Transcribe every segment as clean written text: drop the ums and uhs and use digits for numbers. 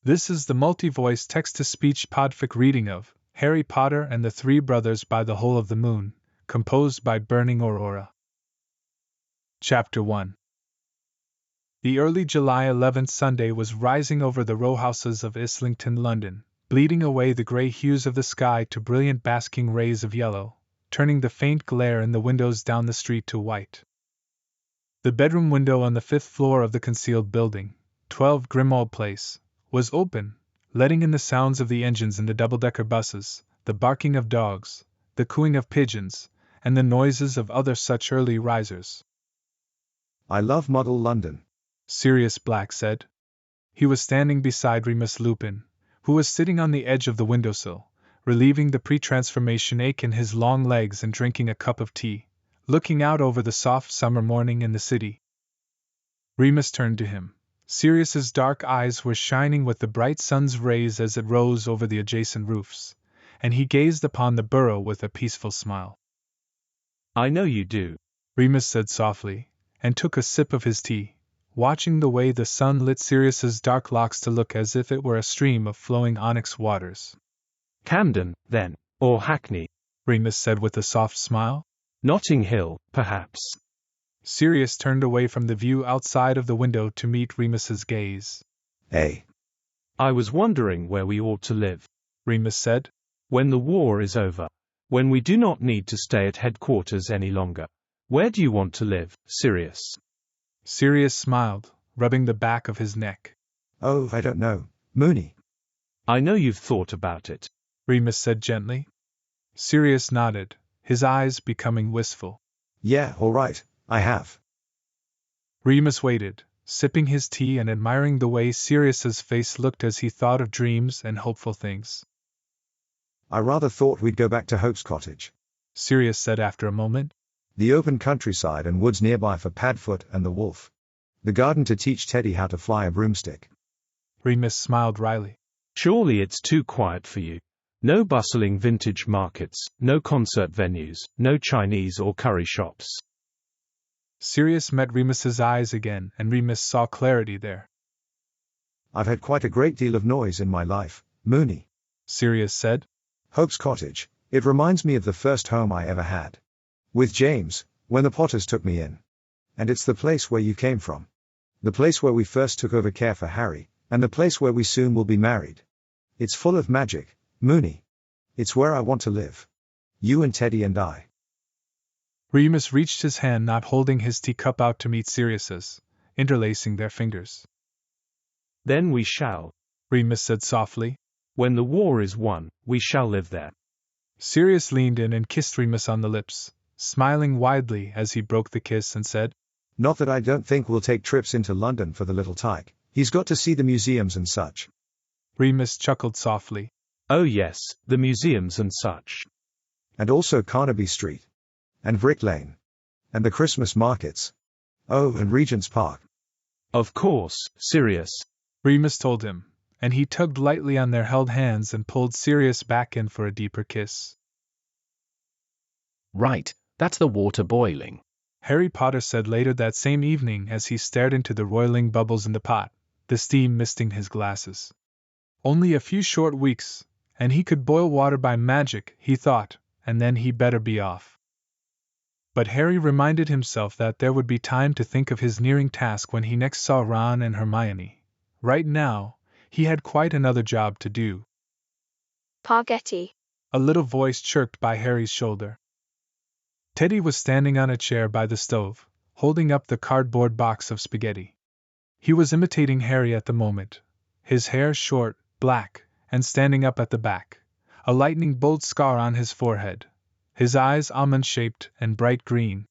This is the multi-voice text-to-speech podfic reading of Harry Potter and the Three Brothers by the Hole of the Moon, composed by Burning Aurora. Chapter 1. The early July 11th Sunday was rising over the row houses of Islington, London, bleeding away the grey hues of the sky to brilliant basking rays of yellow, turning the faint glare in the windows down the street to white. The bedroom window on the 5th floor of the concealed building, 12 Grimmauld Place, was open, letting in the sounds of the engines in the double-decker buses, the barking of dogs, the cooing of pigeons, and the noises of other such early risers. "I love Muddle London," Sirius Black said. He was standing beside Remus Lupin, who was sitting on the edge of the windowsill, relieving the pre-transformation ache in his long legs and drinking a cup of tea, looking out over the soft summer morning in the city. Remus turned to him. Sirius's dark eyes were shining with the bright sun's rays as it rose over the adjacent roofs, and he gazed upon the burrow with a peaceful smile. "I know you do," Remus said softly, and took a sip of his tea, watching the way the sun lit Sirius's dark locks to look as if it were a stream of flowing onyx waters. "Camden, then, or Hackney," Remus said with a soft smile. "Notting Hill, perhaps." Sirius turned away from the view outside of the window to meet Remus's gaze. "Hey." "I was wondering where we ought to live," Remus said. "When the war is over. When we do not need to stay at headquarters any longer. Where do you want to live, Sirius?" Sirius smiled, rubbing the back of his neck. "Oh, I don't know, Moony." "I know you've thought about it," Remus said gently. Sirius nodded, his eyes becoming wistful. "Yeah, all right, I have." Remus waited, sipping his tea and admiring the way Sirius's face looked as he thought of dreams and hopeful things. "I rather thought we'd go back to Hope's cottage," Sirius said after a moment. "The open countryside and woods nearby for Padfoot and the wolf. The garden to teach Teddy how to fly a broomstick." Remus smiled wryly. "Surely it's too quiet for you. No bustling vintage markets, no concert venues, no Chinese or curry shops." Sirius met Remus's eyes again, and Remus saw clarity there. "I've had quite a great deal of noise in my life, Moony," Sirius said. "Hope's cottage, it reminds me of the first home I ever had. With James, when the Potters took me in. And it's the place where you came from. The place where we first took over care for Harry, and the place where we soon will be married. It's full of magic, Moony. It's where I want to live. You and Teddy and I." Remus reached his hand, not holding his teacup out to meet Sirius's, interlacing their fingers. "Then we shall," Remus said softly. "When the war is won, we shall live there." Sirius leaned in and kissed Remus on the lips, smiling widely as he broke the kiss and said, "Not that I don't think we'll take trips into London for the little tyke. He's got to see the museums and such." Remus chuckled softly. "Oh yes, the museums and such." "And also Carnaby Street. And Brick Lane. And the Christmas markets. Oh, and Regent's Park." "Of course, Sirius," Remus told him, and he tugged lightly on their held hands and pulled Sirius back in for a deeper kiss. "Right, that's the water boiling," Harry Potter said later that same evening as he stared into the roiling bubbles in the pot, the steam misting his glasses. Only a few short weeks, and he could boil water by magic, he thought, and then he better be off. But Harry reminded himself that there would be time to think of his nearing task when he next saw Ron and Hermione. Right now, he had quite another job to do. "Spaghetti," A little voice chirped by Harry's shoulder. Teddy was standing on a chair by the stove, holding up the cardboard box of spaghetti. He was imitating Harry at the moment, his hair short, black, and standing up at the back, a lightning bolt scar on his forehead, his eyes almond-shaped and bright green.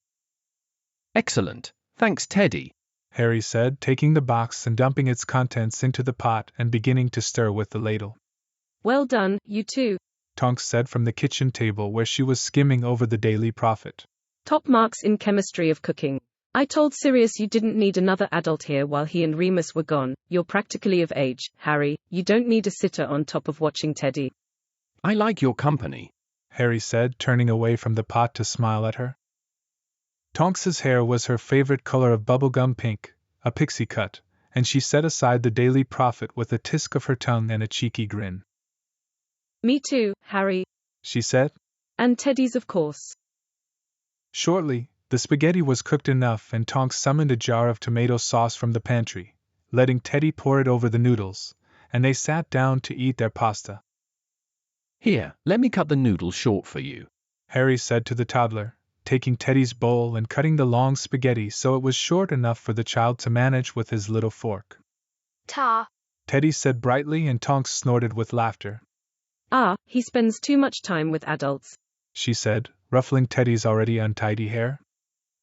"Excellent, thanks Teddy," Harry said, taking the box and dumping its contents into the pot and beginning to stir with the ladle. "Well done, you two," Tonks said from the kitchen table where she was skimming over the Daily Prophet. "Top marks in chemistry of cooking. I told Sirius you didn't need another adult here while he and Remus were gone. You're practically of age, Harry. You don't need a sitter on top of watching Teddy." "I like your company," Harry said, turning away from the pot to smile at her. Tonks's hair was her favorite color of bubblegum pink, a pixie cut, and she set aside the Daily Prophet with a tisk of her tongue and a cheeky grin. Me too, Harry. She said. And Teddy's, of course. Shortly, the spaghetti was cooked enough and Tonks summoned a jar of tomato sauce from the pantry, letting Teddy pour it over the noodles, and they sat down to eat their pasta. Here, let me cut the noodles short for you, Harry said to the toddler, taking Teddy's bowl and cutting the long spaghetti so it was short enough for the child to manage with his little fork. Ta. Teddy said brightly and Tonks snorted with laughter. Ah, he spends too much time with adults, she said, ruffling Teddy's already untidy hair.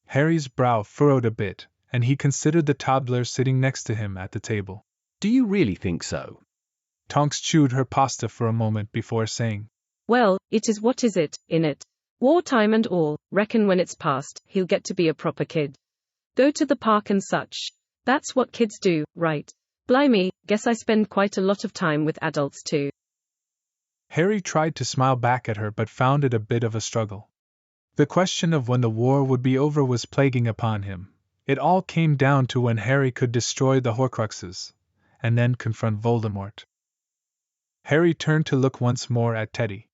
Harry's brow furrowed a bit, and he considered the toddler sitting next to him at the table. Do you really think so? Tonks chewed her pasta for a moment before saying, Well, it is what is it, innit? Wartime and all, reckon when it's past, he'll get to be a proper kid. Go to the park and such. That's what kids do, right? Blimey, guess I spend quite a lot of time with adults too. Harry tried to smile back at her but found it a bit of a struggle. The question of when the war would be over was plaguing upon him. It all came down to when Harry could destroy the Horcruxes, and then confront Voldemort. Harry turned to look once more at Teddy.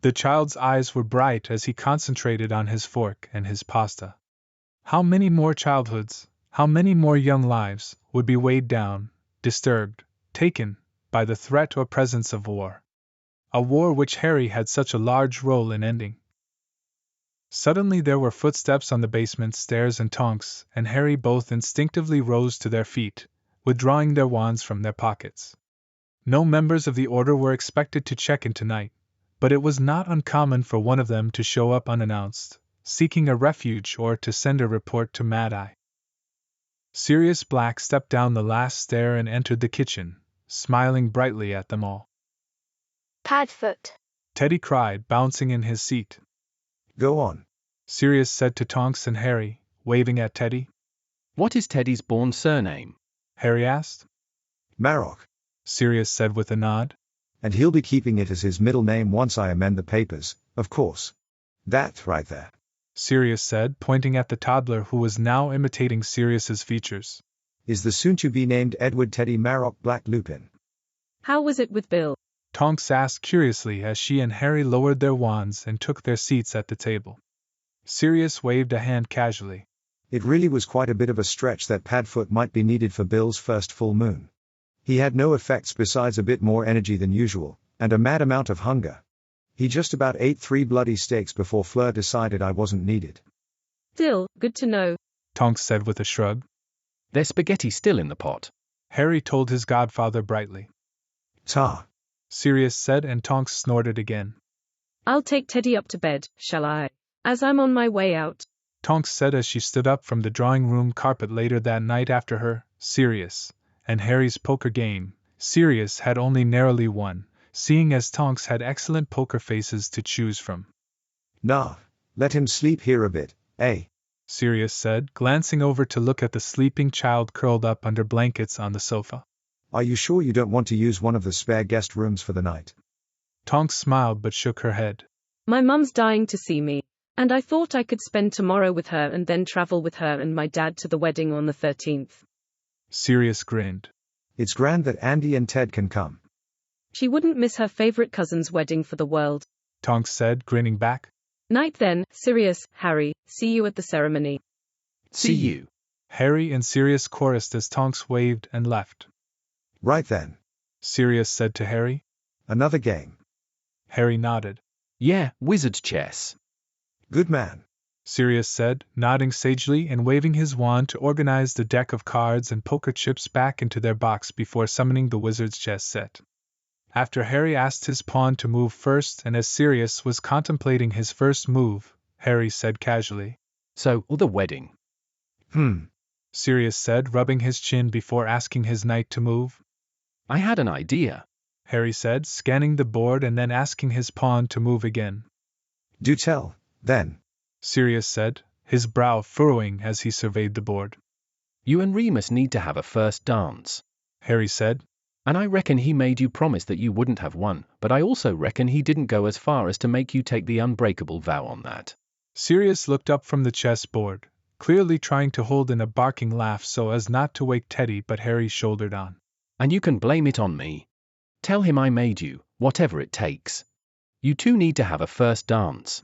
The child's eyes were bright as he concentrated on his fork and his pasta. How many more childhoods, how many more young lives, would be weighed down, disturbed, taken, by the threat or presence of war? A war which Harry had such a large role in ending. Suddenly there were footsteps on the basement stairs and Tonks and Harry both instinctively rose to their feet, withdrawing their wands from their pockets. No members of the order were expected to check in tonight, but it was not uncommon for one of them to show up unannounced, seeking a refuge or to send a report to Mad Eye. Sirius Black stepped down the last stair and entered the kitchen, smiling brightly at them all. Padfoot. Teddy cried, bouncing in his seat. Go on, Sirius said to Tonks and Harry, waving at Teddy. What is Teddy's born surname? Harry asked. Marok. Sirius said with a nod. And he'll be keeping it as his middle name once I amend the papers, of course. That right there, Sirius said, pointing at the toddler who was now imitating Sirius's features, is the soon-to-be-named Edward Teddy Marok Black Lupin. How was it with Bill? Tonks asked curiously as she and Harry lowered their wands and took their seats at the table. Sirius waved a hand casually. It really was quite a bit of a stretch that Padfoot might be needed for Bill's first full moon. He had no effects besides a bit more energy than usual, and a mad amount of hunger. He just about ate 3 bloody steaks before Fleur decided I wasn't needed. Still, good to know, Tonks said with a shrug. There's spaghetti still in the pot. Harry told his godfather brightly. Ta. Sirius said, and Tonks snorted again. I'll take Teddy up to bed, shall I? As I'm on my way out. Tonks said as she stood up from the drawing-room carpet later that night after her, Sirius, and Harry's poker game. Sirius had only narrowly won, seeing as Tonks had excellent poker faces to choose from. Nah, let him sleep here a bit, eh? Sirius said, glancing over to look at the sleeping child curled up under blankets on the sofa. Are you sure you don't want to use one of the spare guest rooms for the night? Tonks smiled but shook her head. My mum's dying to see me, and I thought I could spend tomorrow with her and then travel with her and my dad to the wedding on the 13th. Sirius grinned. It's grand that Andy and Ted can come. She wouldn't miss her favorite cousin's wedding for the world. Tonks said, grinning back. Night then, Sirius, Harry, see you at the ceremony. See you. Harry and Sirius chorused as Tonks waved and left. Right then. Sirius said to Harry. Another game. Harry nodded. Yeah, wizard's chess. Good man. Sirius said, nodding sagely and waving his wand to organize the deck of cards and poker chips back into their box before summoning the wizard's chess set. After Harry asked his pawn to move first and as Sirius was contemplating his first move, Harry said casually. So, the wedding. Sirius said, rubbing his chin before asking his knight to move. I had an idea, Harry said, scanning the board and then asking his pawn to move again. Do tell, then, Sirius said, his brow furrowing as he surveyed the board. You and Remus need to have a first dance, Harry said. And I reckon he made you promise that you wouldn't have one, but I also reckon he didn't go as far as to make you take the unbreakable vow on that. Sirius looked up from the chessboard, clearly trying to hold in a barking laugh so as not to wake Teddy, but Harry shouldered on. And you can blame it on me. Tell him I made you, whatever it takes. You two need to have a first dance.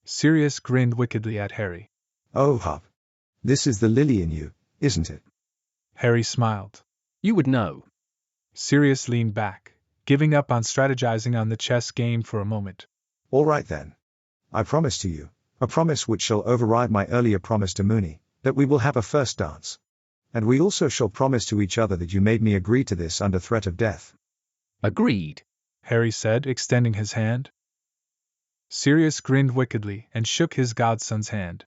Sirius grinned wickedly at Harry. Oh, Hub. This is the lily in you, isn't it? Harry smiled. You would know. Sirius leaned back, giving up on strategizing on the chess game for a moment. All right then. I promise to you, a promise which shall override my earlier promise to Moony, that we will have a first dance. And we also shall promise to each other that you made me agree to this under threat of death. Agreed, Harry said, extending his hand. Sirius grinned wickedly and shook his godson's hand.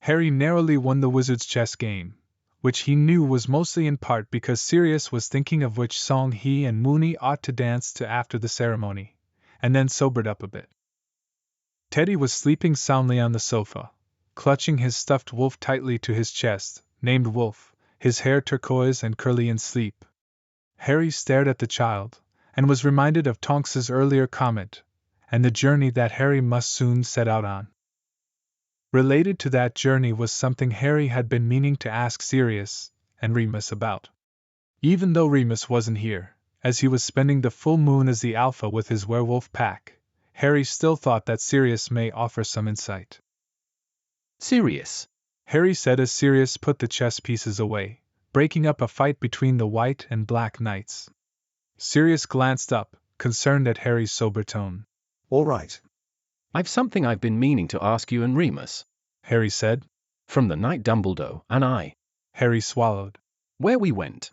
Harry narrowly won the wizard's chess game, which he knew was mostly in part because Sirius was thinking of which song he and Moony ought to dance to after the ceremony, and then sobered up a bit. Teddy was sleeping soundly on the sofa, clutching his stuffed wolf tightly to his chest, named Wolf, his hair turquoise and curly in sleep. Harry stared at the child, and was reminded of Tonks's earlier comment, and the journey that Harry must soon set out on. Related to that journey was something Harry had been meaning to ask Sirius and Remus about. Even though Remus wasn't here, as he was spending the full moon as the alpha with his werewolf pack, Harry still thought that Sirius may offer some insight. Sirius, Harry said as Sirius put the chess pieces away, breaking up a fight between the white and black knights. Sirius glanced up, concerned at Harry's sober tone. All right. I've something I've been meaning to ask you and Remus. Harry said. From the night Dumbledore and I. Harry swallowed. Where we went.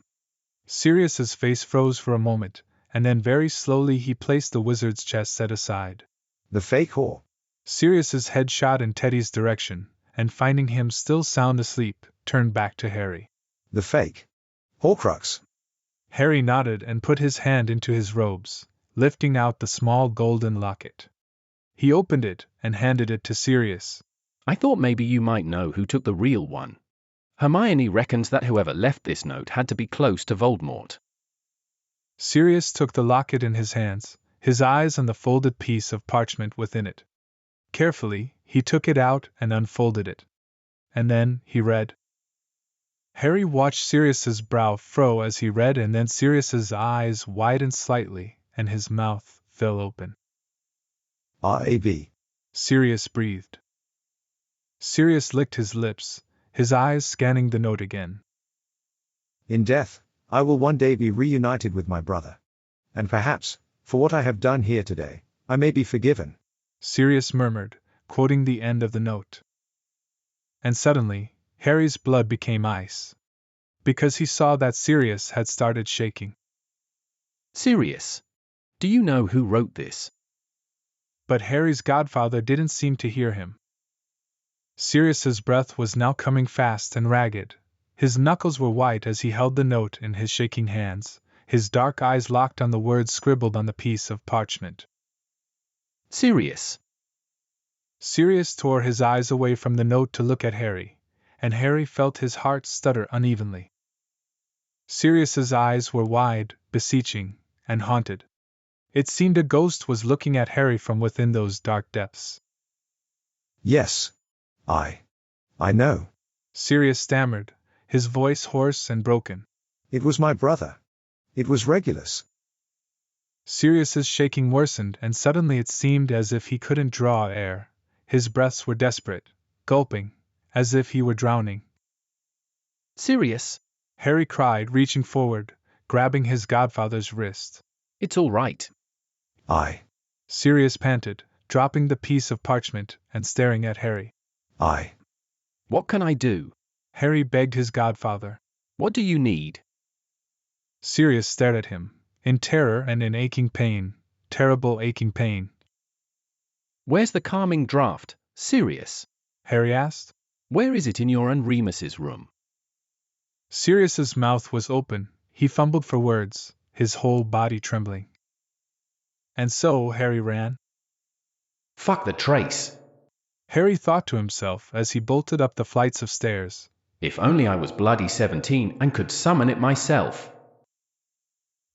Sirius's face froze for a moment, and then very slowly he placed the wizard's chess set aside. The fake whore. Sirius's head shot in Teddy's direction, and finding him still sound asleep, turned back to Harry. The fake Horcrux. Harry nodded and put his hand into his robes, lifting out the small golden locket. He opened it and handed it to Sirius. I thought maybe you might know who took the real one. Hermione reckons that whoever left this note had to be close to Voldemort. Sirius took the locket in his hands, his eyes on the folded piece of parchment within it. Carefully, he took it out and unfolded it. And then, he read. Harry watched Sirius's brow furrow as he read, and then Sirius's eyes widened slightly, and his mouth fell open. R.A.B. Sirius breathed. Sirius licked his lips, his eyes scanning the note again. In death, I will one day be reunited with my brother. And perhaps, for what I have done here today, I may be forgiven. Sirius murmured, quoting the end of the note. And suddenly, Harry's blood became ice. Because he saw that Sirius had started shaking. Sirius, do you know who wrote this? But Harry's godfather didn't seem to hear him. Sirius's breath was now coming fast and ragged. His knuckles were white as he held the note in his shaking hands, his dark eyes locked on the words scribbled on the piece of parchment. Sirius. Sirius tore his eyes away from the note to look at Harry, and Harry felt his heart stutter unevenly. Sirius's eyes were wide, beseeching, and haunted. It seemed a ghost was looking at Harry from within those dark depths. Yes. I know. Sirius stammered, his voice hoarse and broken. It was my brother. It was Regulus. Sirius's shaking worsened, and suddenly it seemed as if he couldn't draw air. His breaths were desperate, gulping, as if he were drowning. Sirius, Harry cried, reaching forward, grabbing his godfather's wrist. It's all right. Sirius panted, dropping the piece of parchment and staring at Harry. What can I do? Harry begged his godfather. What do you need? Sirius stared at him, in terror and in aching pain, terrible aching pain. Where's the calming draught, Sirius? Harry asked. Where is it in your and Remus's room? Sirius's mouth was open, he fumbled for words, his whole body trembling. And so Harry ran. Fuck the trace. Harry thought to himself as he bolted up the flights of stairs. If only I was bloody 17 and could summon it myself.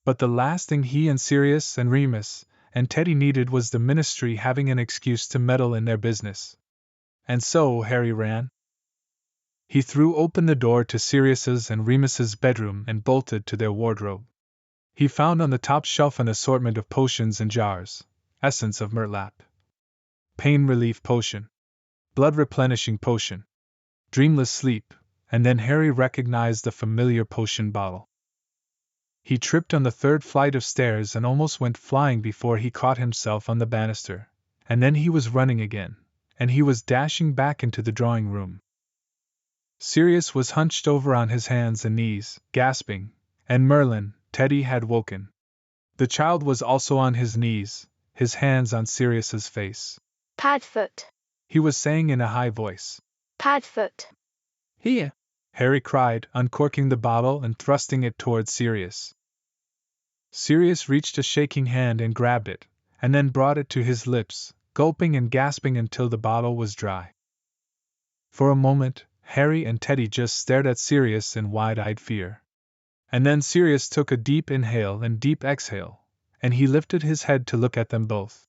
But the last thing he and Sirius and Remus and Teddy needed was the Ministry having an excuse to meddle in their business. And so Harry ran. He threw open the door to Sirius's and Remus's bedroom and bolted to their wardrobe. He found on the top shelf an assortment of potions and jars: essence of murtlap, pain relief potion, blood replenishing potion, dreamless sleep, and then Harry recognized the familiar potion bottle. He tripped on the third flight of stairs and almost went flying before he caught himself on the banister, and then he was running again, and he was dashing back into the drawing room. Sirius was hunched over on his hands and knees, gasping, and Merlin, Teddy, had woken. The child was also on his knees, his hands on Sirius's face. Padfoot. He was saying in a high voice. Padfoot. Here. Harry cried, uncorking the bottle and thrusting it towards Sirius. Sirius reached a shaking hand and grabbed it, and then brought it to his lips, gulping and gasping until the bottle was dry. For a moment, Harry and Teddy just stared at Sirius in wide-eyed fear. And then Sirius took a deep inhale and deep exhale, and he lifted his head to look at them both.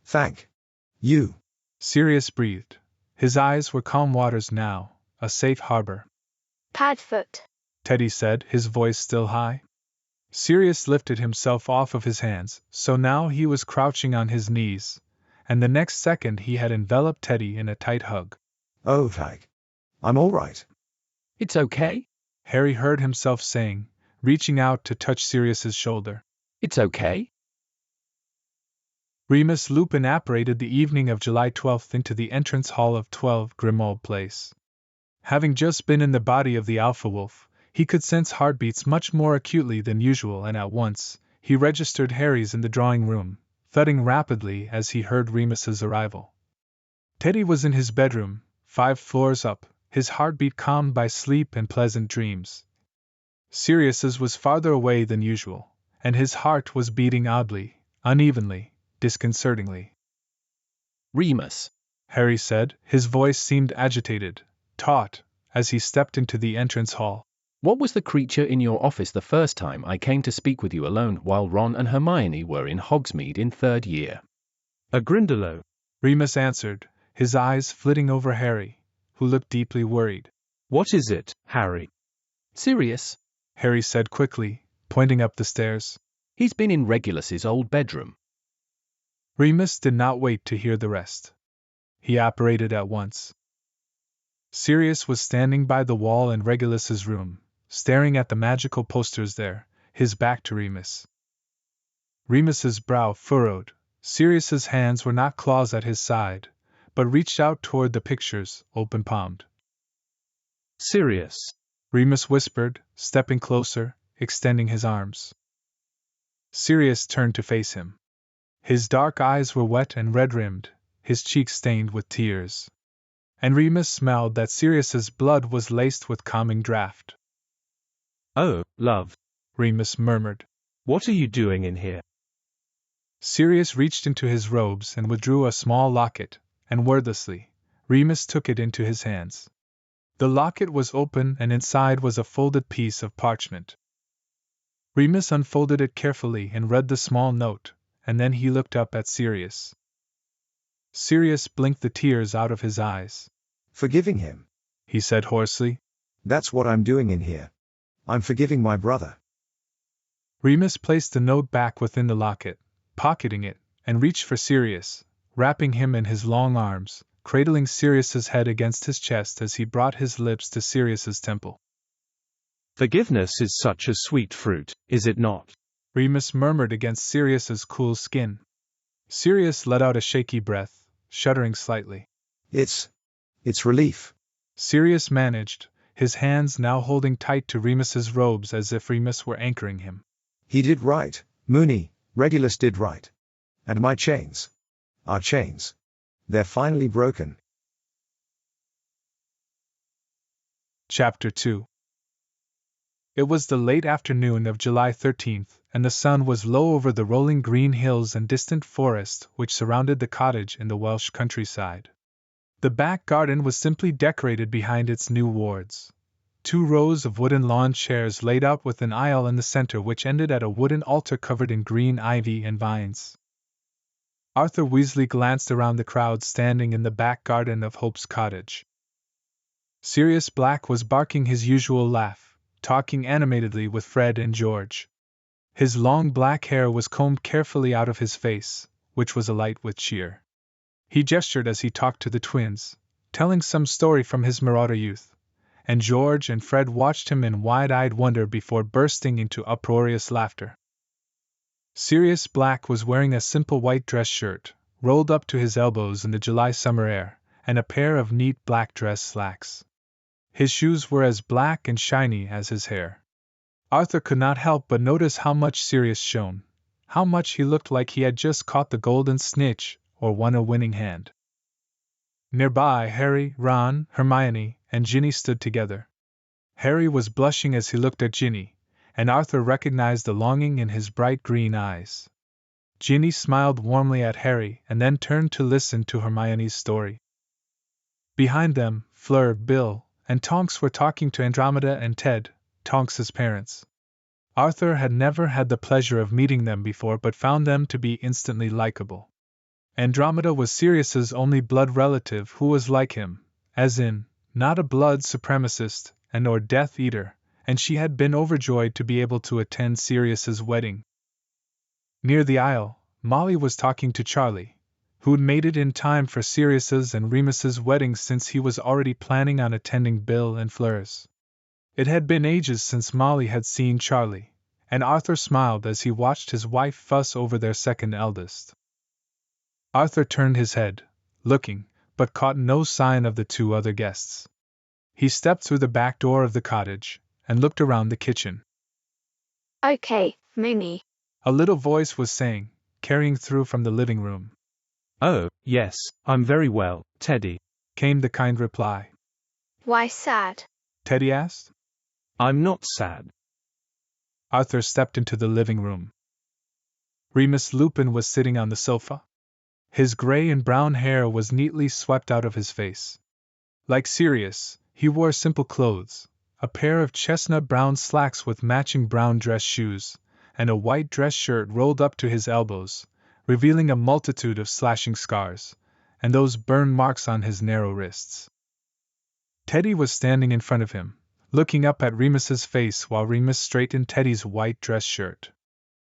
Thank you, Sirius breathed. His eyes were calm waters now, a safe harbor. Padfoot. Teddy said, his voice still high. Sirius lifted himself off of his hands, so now he was crouching on his knees, and the next second he had enveloped Teddy in a tight hug. Oh, thank. I'm all right. It's okay? Harry heard himself saying, reaching out to touch Sirius's shoulder. It's okay? Remus Lupin apparated the evening of July 12th into the entrance hall of 12 Grimmauld Place. Having just been in the body of the Alpha Wolf, he could sense heartbeats much more acutely than usual, and at once, he registered Harry's in the drawing room, thudding rapidly as he heard Remus's arrival. Teddy was in his bedroom, 5 floors up, his heartbeat calmed by sleep and pleasant dreams. Sirius's was farther away than usual, and his heart was beating oddly, unevenly, disconcertingly. Remus, Harry said, his voice seemed agitated, taut, as he stepped into the entrance hall. what was the creature in your office the first time I came to speak with you alone while Ron and Hermione were in Hogsmeade in 3rd year? A Grindylow, Remus answered, his eyes flitting over Harry, who looked deeply worried. What is it, Harry? Sirius. Harry said quickly, pointing up the stairs. He's been in Regulus's old bedroom. Remus did not wait to hear the rest. He apparated at once. Sirius was standing by the wall in Regulus's room, staring at the magical posters there, his back to Remus. Remus's brow furrowed. Sirius's hands were not claws at his side, but reached out toward the pictures, open-palmed. Sirius, Remus whispered, stepping closer, extending his arms. Sirius turned to face him. His dark eyes were wet and red-rimmed, his cheeks stained with tears. And Remus smelled that Sirius's blood was laced with calming draught. Oh, love, Remus murmured. what are you doing in here? Sirius reached into his robes and withdrew a small locket, and wordlessly, Remus took it into his hands. The locket was open and inside was a folded piece of parchment. Remus unfolded it carefully and read the small note, and then he looked up at Sirius. Sirius blinked the tears out of his eyes. Forgiving him, He said hoarsely. that's what I'm doing in here. I'm forgiving my brother. Remus placed the note back within the locket, pocketing it, and reached for Sirius, wrapping him in his long arms, cradling Sirius's head against his chest as he brought his lips to Sirius's temple. Forgiveness is such a sweet fruit, is it not? Remus murmured against Sirius's cool skin. Sirius let out a shaky breath, shuddering slightly. It's relief. Sirius managed, his hands now holding tight to Remus's robes as if Remus were anchoring him. He did right, Moony, Regulus did right. And my chains. Our chains. They're finally broken. Chapter 2. It was the late afternoon of July 13th, and the sun was low over the rolling green hills and distant forest which surrounded the cottage in the Welsh countryside. The back garden was simply decorated behind its new wards. 2 rows of wooden lawn chairs laid out with an aisle in the center which ended at a wooden altar covered in green ivy and vines. Arthur Weasley glanced around the crowd standing in the back garden of Hope's cottage. Sirius Black was barking his usual laugh, talking animatedly with Fred and George. His long black hair was combed carefully out of his face, which was alight with cheer. He gestured as he talked to the twins, telling some story from his marauder youth, and George and Fred watched him in wide-eyed wonder before bursting into uproarious laughter. Sirius Black was wearing a simple white dress shirt, rolled up to his elbows in the July summer air, and a pair of neat black dress slacks. His shoes were as black and shiny as his hair. Arthur could not help but notice how much Sirius shone, how much he looked like he had just caught the golden snitch or won a winning hand. Nearby, Harry, Ron, Hermione, and Ginny stood together. Harry was blushing as he looked at Ginny, and Arthur recognized the longing in his bright green eyes. Ginny smiled warmly at Harry and then turned to listen to Hermione's story. Behind them, Fleur, Bill, and Tonks were talking to Andromeda and Ted, Tonks's parents. Arthur had never had the pleasure of meeting them before but found them to be instantly likable. Andromeda was Sirius's only blood relative who was like him, as in, not a blood supremacist and or Death Eater, and she had been overjoyed to be able to attend Sirius's wedding. Near the aisle, Molly was talking to Charlie, who'd made it in time for Sirius's and Remus's weddings since he was already planning on attending Bill and Fleur's. It had been ages since Molly had seen Charlie, and Arthur smiled as he watched his wife fuss over their second eldest. Arthur turned his head, looking, but caught no sign of the two other guests. He stepped through the back door of the cottage, and looked around the kitchen. Okay, Moony. A little voice was saying, carrying through from the living room. Oh, yes, I'm very well, Teddy, came the kind reply. Why sad? Teddy asked. I'm not sad. Arthur stepped into the living room. Remus Lupin was sitting on the sofa. His gray and brown hair was neatly swept out of his face. Like Sirius, he wore simple clothes, a pair of chestnut brown slacks with matching brown dress shoes, and a white dress shirt rolled up to his elbows, revealing a multitude of slashing scars, and those burn marks on his narrow wrists. Teddy was standing in front of him, looking up at Remus's face while Remus straightened Teddy's white dress shirt.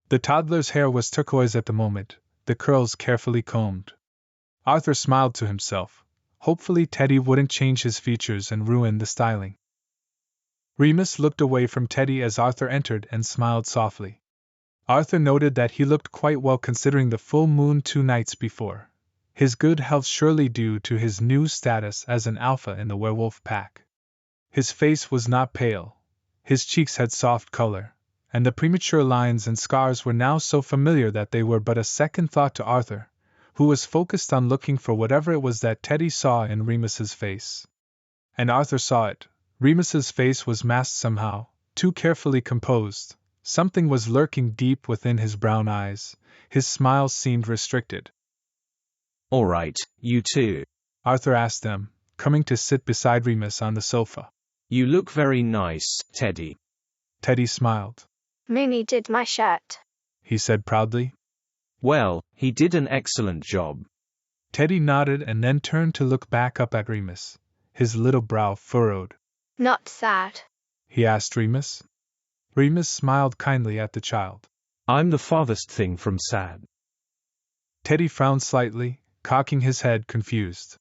The toddler's hair was turquoise at the moment, the curls carefully combed. Arthur smiled to himself. Hopefully Teddy wouldn't change his features and ruin the styling. Remus looked away from Teddy as Arthur entered and smiled softly. Arthur noted that he looked quite well considering the full moon 2 nights before, his good health surely due to his new status as an alpha in the werewolf pack. His face was not pale, his cheeks had soft color, and the premature lines and scars were now so familiar that they were but a second thought to Arthur, who was focused on looking for whatever it was that Teddy saw in Remus's face. And Arthur saw it. Remus's face was masked somehow, too carefully composed. Something was lurking deep within his brown eyes. His smile seemed restricted. All right, you two, Arthur asked them, coming to sit beside Remus on the sofa. You look very nice, Teddy. Teddy smiled. Moony did my shirt, he said proudly. Well, he did an excellent job. Teddy nodded and then turned to look back up at Remus, his little brow furrowed. Not sad, he asked Remus. Remus smiled kindly at the child. I'm the farthest thing from sad. Teddy frowned slightly, cocking his head confused.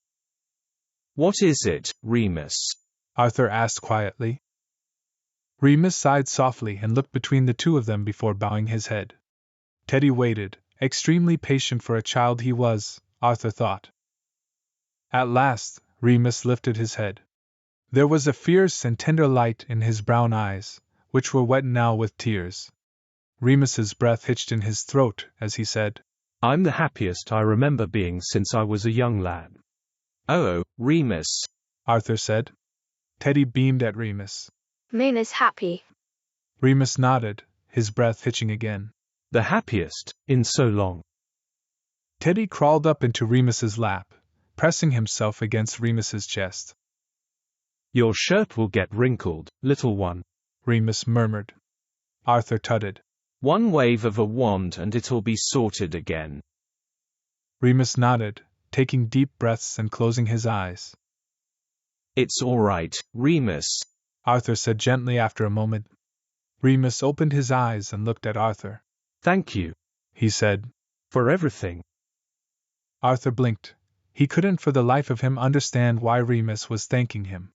What is it, Remus? Arthur asked quietly. Remus sighed softly and looked between the two of them before bowing his head. Teddy waited, extremely patient for a child he was, Arthur thought. At last, Remus lifted his head. There was a fierce and tender light in his brown eyes, which were wet now with tears. Remus's breath hitched in his throat as he said, I'm the happiest I remember being since I was a young lad. Oh, Remus, Arthur said. Teddy beamed at Remus. Moon is happy. Remus nodded, his breath hitching again. The happiest, in so long. Teddy crawled up into Remus's lap, pressing himself against Remus's chest. Your shirt will get wrinkled, little one, Remus murmured. Arthur tutted. One wave of a wand and it'll be sorted again. Remus nodded, taking deep breaths and closing his eyes. It's all right, Remus, Arthur said gently after a moment. Remus opened his eyes and looked at Arthur. Thank you, he said, for everything. Arthur blinked. He couldn't for the life of him understand why Remus was thanking him.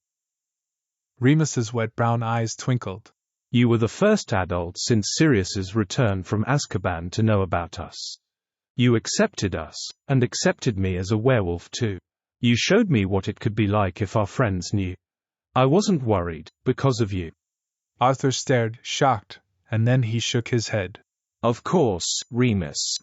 Remus's wet brown eyes twinkled. You were the first adult since Sirius's return from Azkaban to know about us. You accepted us, and accepted me as a werewolf too. You showed me what it could be like if our friends knew. I wasn't worried, because of you. Arthur stared, shocked, and then he shook his head. Of course, Remus.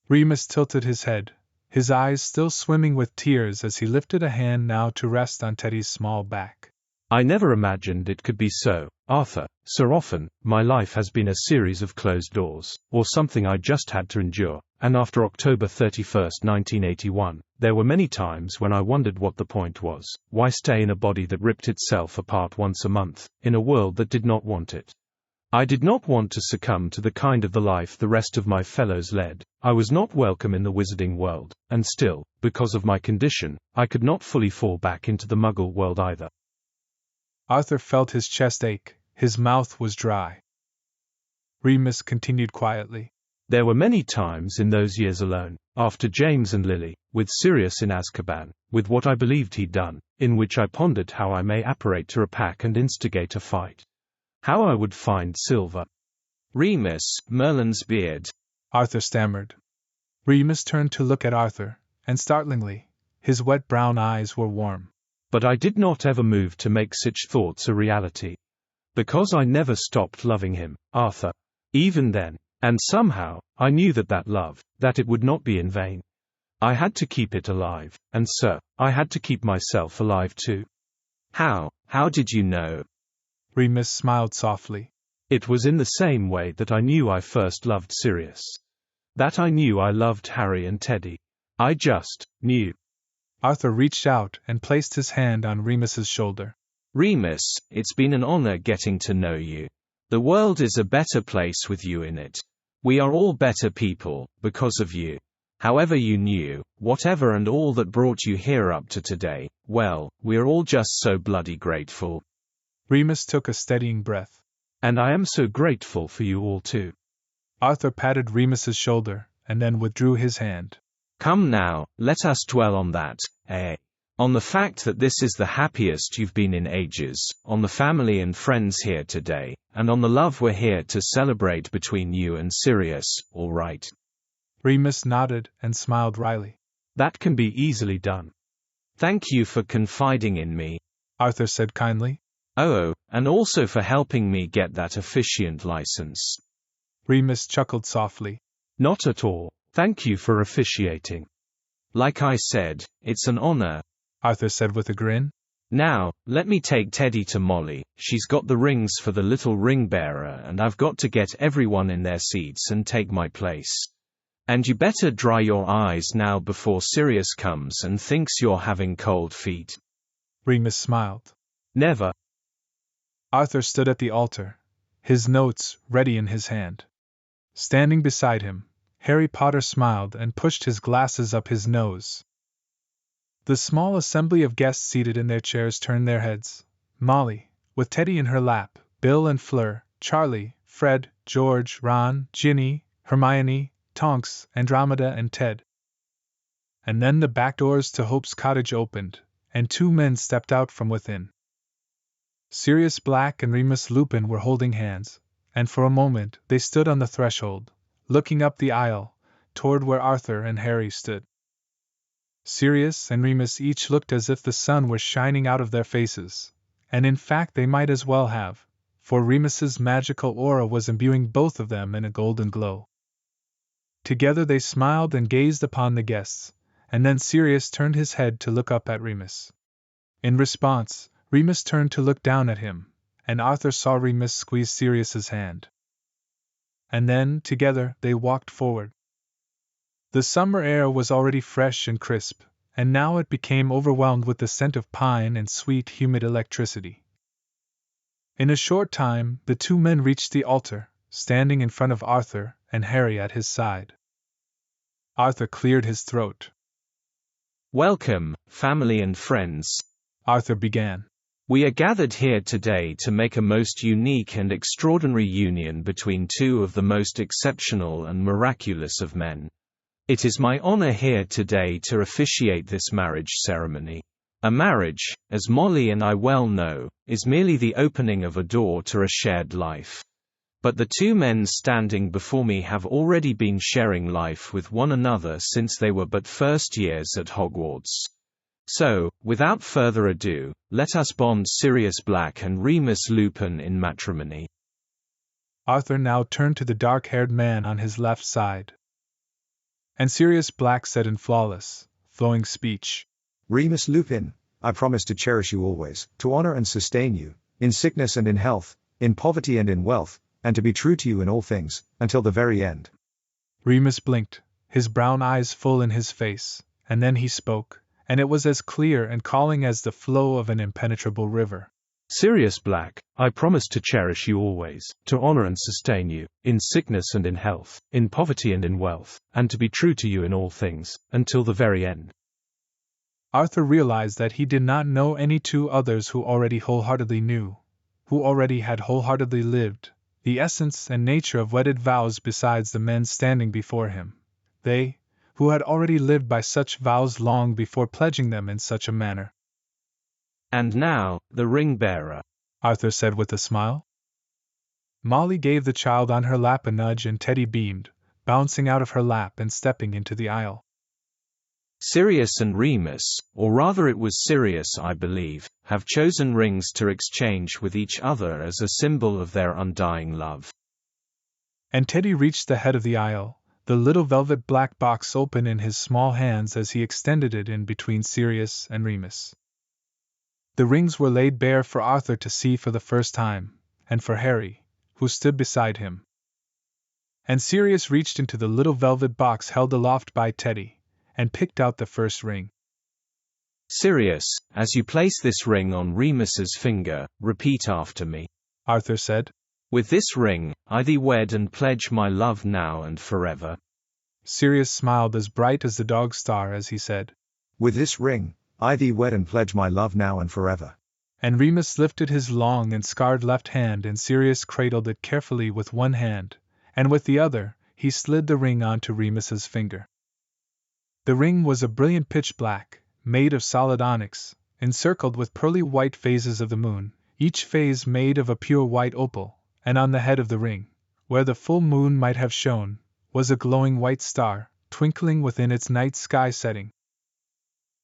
Remus tilted his head, his eyes still swimming with tears as he lifted a hand now to rest on Teddy's small back. I never imagined it could be so, Arthur. So often, my life has been a series of closed doors, or something I just had to endure, and after October 31st, 1981, there were many times when I wondered what the point was. Why stay in a body that ripped itself apart once a month, in a world that did not want it? I did not want to succumb to the kind of the life the rest of my fellows led. I was not welcome in the wizarding world, and still, because of my condition, I could not fully fall back into the muggle world either. Arthur felt his chest ache, his mouth was dry. Remus continued quietly. There were many times in those years alone, after James and Lily, with Sirius in Azkaban, with what I believed he'd done, in which I pondered how I may apparate to a pack and instigate a fight. How I would find Silver. Remus, Merlin's beard, Arthur stammered. Remus turned to look at Arthur, and startlingly, his wet brown eyes were warm. But I did not ever move to make such thoughts a reality. Because I never stopped loving him, Arthur. Even then. And somehow, I knew that love, that it would not be in vain. I had to keep it alive, and so, I had to keep myself alive too. How did you know? Remus smiled softly. It was in the same way that I knew I first loved Sirius. That I knew I loved Harry and Teddy. I just knew. Arthur reached out and placed his hand on Remus's shoulder. Remus, it's been an honor getting to know you. The world is a better place with you in it. We are all better people, because of you. However you knew, whatever and all that brought you here up to today, well, we're all just so bloody grateful. Remus took a steadying breath. And I am so grateful for you all too. Arthur patted Remus's shoulder, and then withdrew his hand. Come now, let us dwell on that, on the fact that this is the happiest you've been in ages, on the family and friends here today, and on the love we're here to celebrate between you and Sirius, all right? Remus nodded and smiled wryly. That can be easily done. Thank you for confiding in me, Arthur said kindly. Oh, and also for helping me get that officiant license. Remus chuckled softly. Not at all. Thank you for officiating. Like I said, it's an honor, Arthur said with a grin. Now, let me take Teddy to Molly. She's got the rings for the little ring bearer, and I've got to get everyone in their seats and take my place. And you better dry your eyes now before Sirius comes and thinks you're having cold feet. Remus smiled. Never. Arthur stood at the altar, his notes ready in his hand. Standing beside him, Harry Potter smiled and pushed his glasses up his nose. The small assembly of guests seated in their chairs turned their heads. Molly, with Teddy in her lap, Bill and Fleur, Charlie, Fred, George, Ron, Ginny, Hermione, Tonks, Andromeda and Ted. And then the back doors to Hope's cottage opened, and two men stepped out from within. Sirius Black and Remus Lupin were holding hands, and for a moment they stood on the threshold, looking up the aisle, toward where Arthur and Harry stood. Sirius and Remus each looked as if the sun were shining out of their faces, and in fact they might as well have, for Remus's magical aura was imbuing both of them in a golden glow. Together they smiled and gazed upon the guests, and then Sirius turned his head to look up at Remus. In response, Remus turned to look down at him, and Arthur saw Remus squeeze Sirius's hand. And then, together, they walked forward. The summer air was already fresh and crisp, and now it became overwhelmed with the scent of pine and sweet, humid electricity. In a short time, the two men reached the altar, standing in front of Arthur and Harry at his side. Arthur cleared his throat. Welcome, family and friends. Arthur began. We are gathered here today to make a most unique and extraordinary union between two of the most exceptional and miraculous of men. It is my honor here today to officiate this marriage ceremony. A marriage, as Molly and I well know, is merely the opening of a door to a shared life. But the two men standing before me have already been sharing life with one another since they were but first years at Hogwarts. So, without further ado, let us bond Sirius Black and Remus Lupin in matrimony. Arthur now turned to the dark-haired man on his left side. And Sirius Black said in flawless, flowing speech, Remus Lupin, I promise to cherish you always, to honor and sustain you, in sickness and in health, in poverty and in wealth, and to be true to you in all things, until the very end. Remus blinked, his brown eyes full in his face, and then he spoke, and it was as clear and calling as the flow of an impenetrable river. Sirius Black, I promise to cherish you always, to honor and sustain you, in sickness and in health, in poverty and in wealth, and to be true to you in all things, until the very end. Arthur realized that he did not know any two others who already wholeheartedly knew, who already had wholeheartedly lived, the essence and nature of wedded vows besides the men standing before him. They, who had already lived by such vows long before pledging them in such a manner. And now, the ring-bearer, Arthur said with a smile. Molly gave the child on her lap a nudge and Teddy beamed, bouncing out of her lap and stepping into the aisle. Sirius and Remus, or rather it was Sirius I believe, have chosen rings to exchange with each other as a symbol of their undying love. And Teddy reached the head of the aisle, the little velvet black box open in his small hands as he extended it in between Sirius and Remus. The rings were laid bare for Arthur to see for the first time, and for Harry, who stood beside him. And Sirius reached into the little velvet box held aloft by Teddy, and picked out the first ring. Sirius, as you place this ring on Remus's finger, repeat after me, Arthur said. With this ring, I thee wed and pledge my love now and forever. Sirius smiled as bright as the dog star as he said, With this ring, I thee wed and pledge my love now and forever. And Remus lifted his long and scarred left hand and Sirius cradled it carefully with one hand, and with the other, he slid the ring onto Remus's finger. The ring was a brilliant pitch black, made of solid onyx, encircled with pearly white phases of the moon, each phase made of a pure white opal, and on the head of the ring, where the full moon might have shone, was a glowing white star, twinkling within its night sky setting.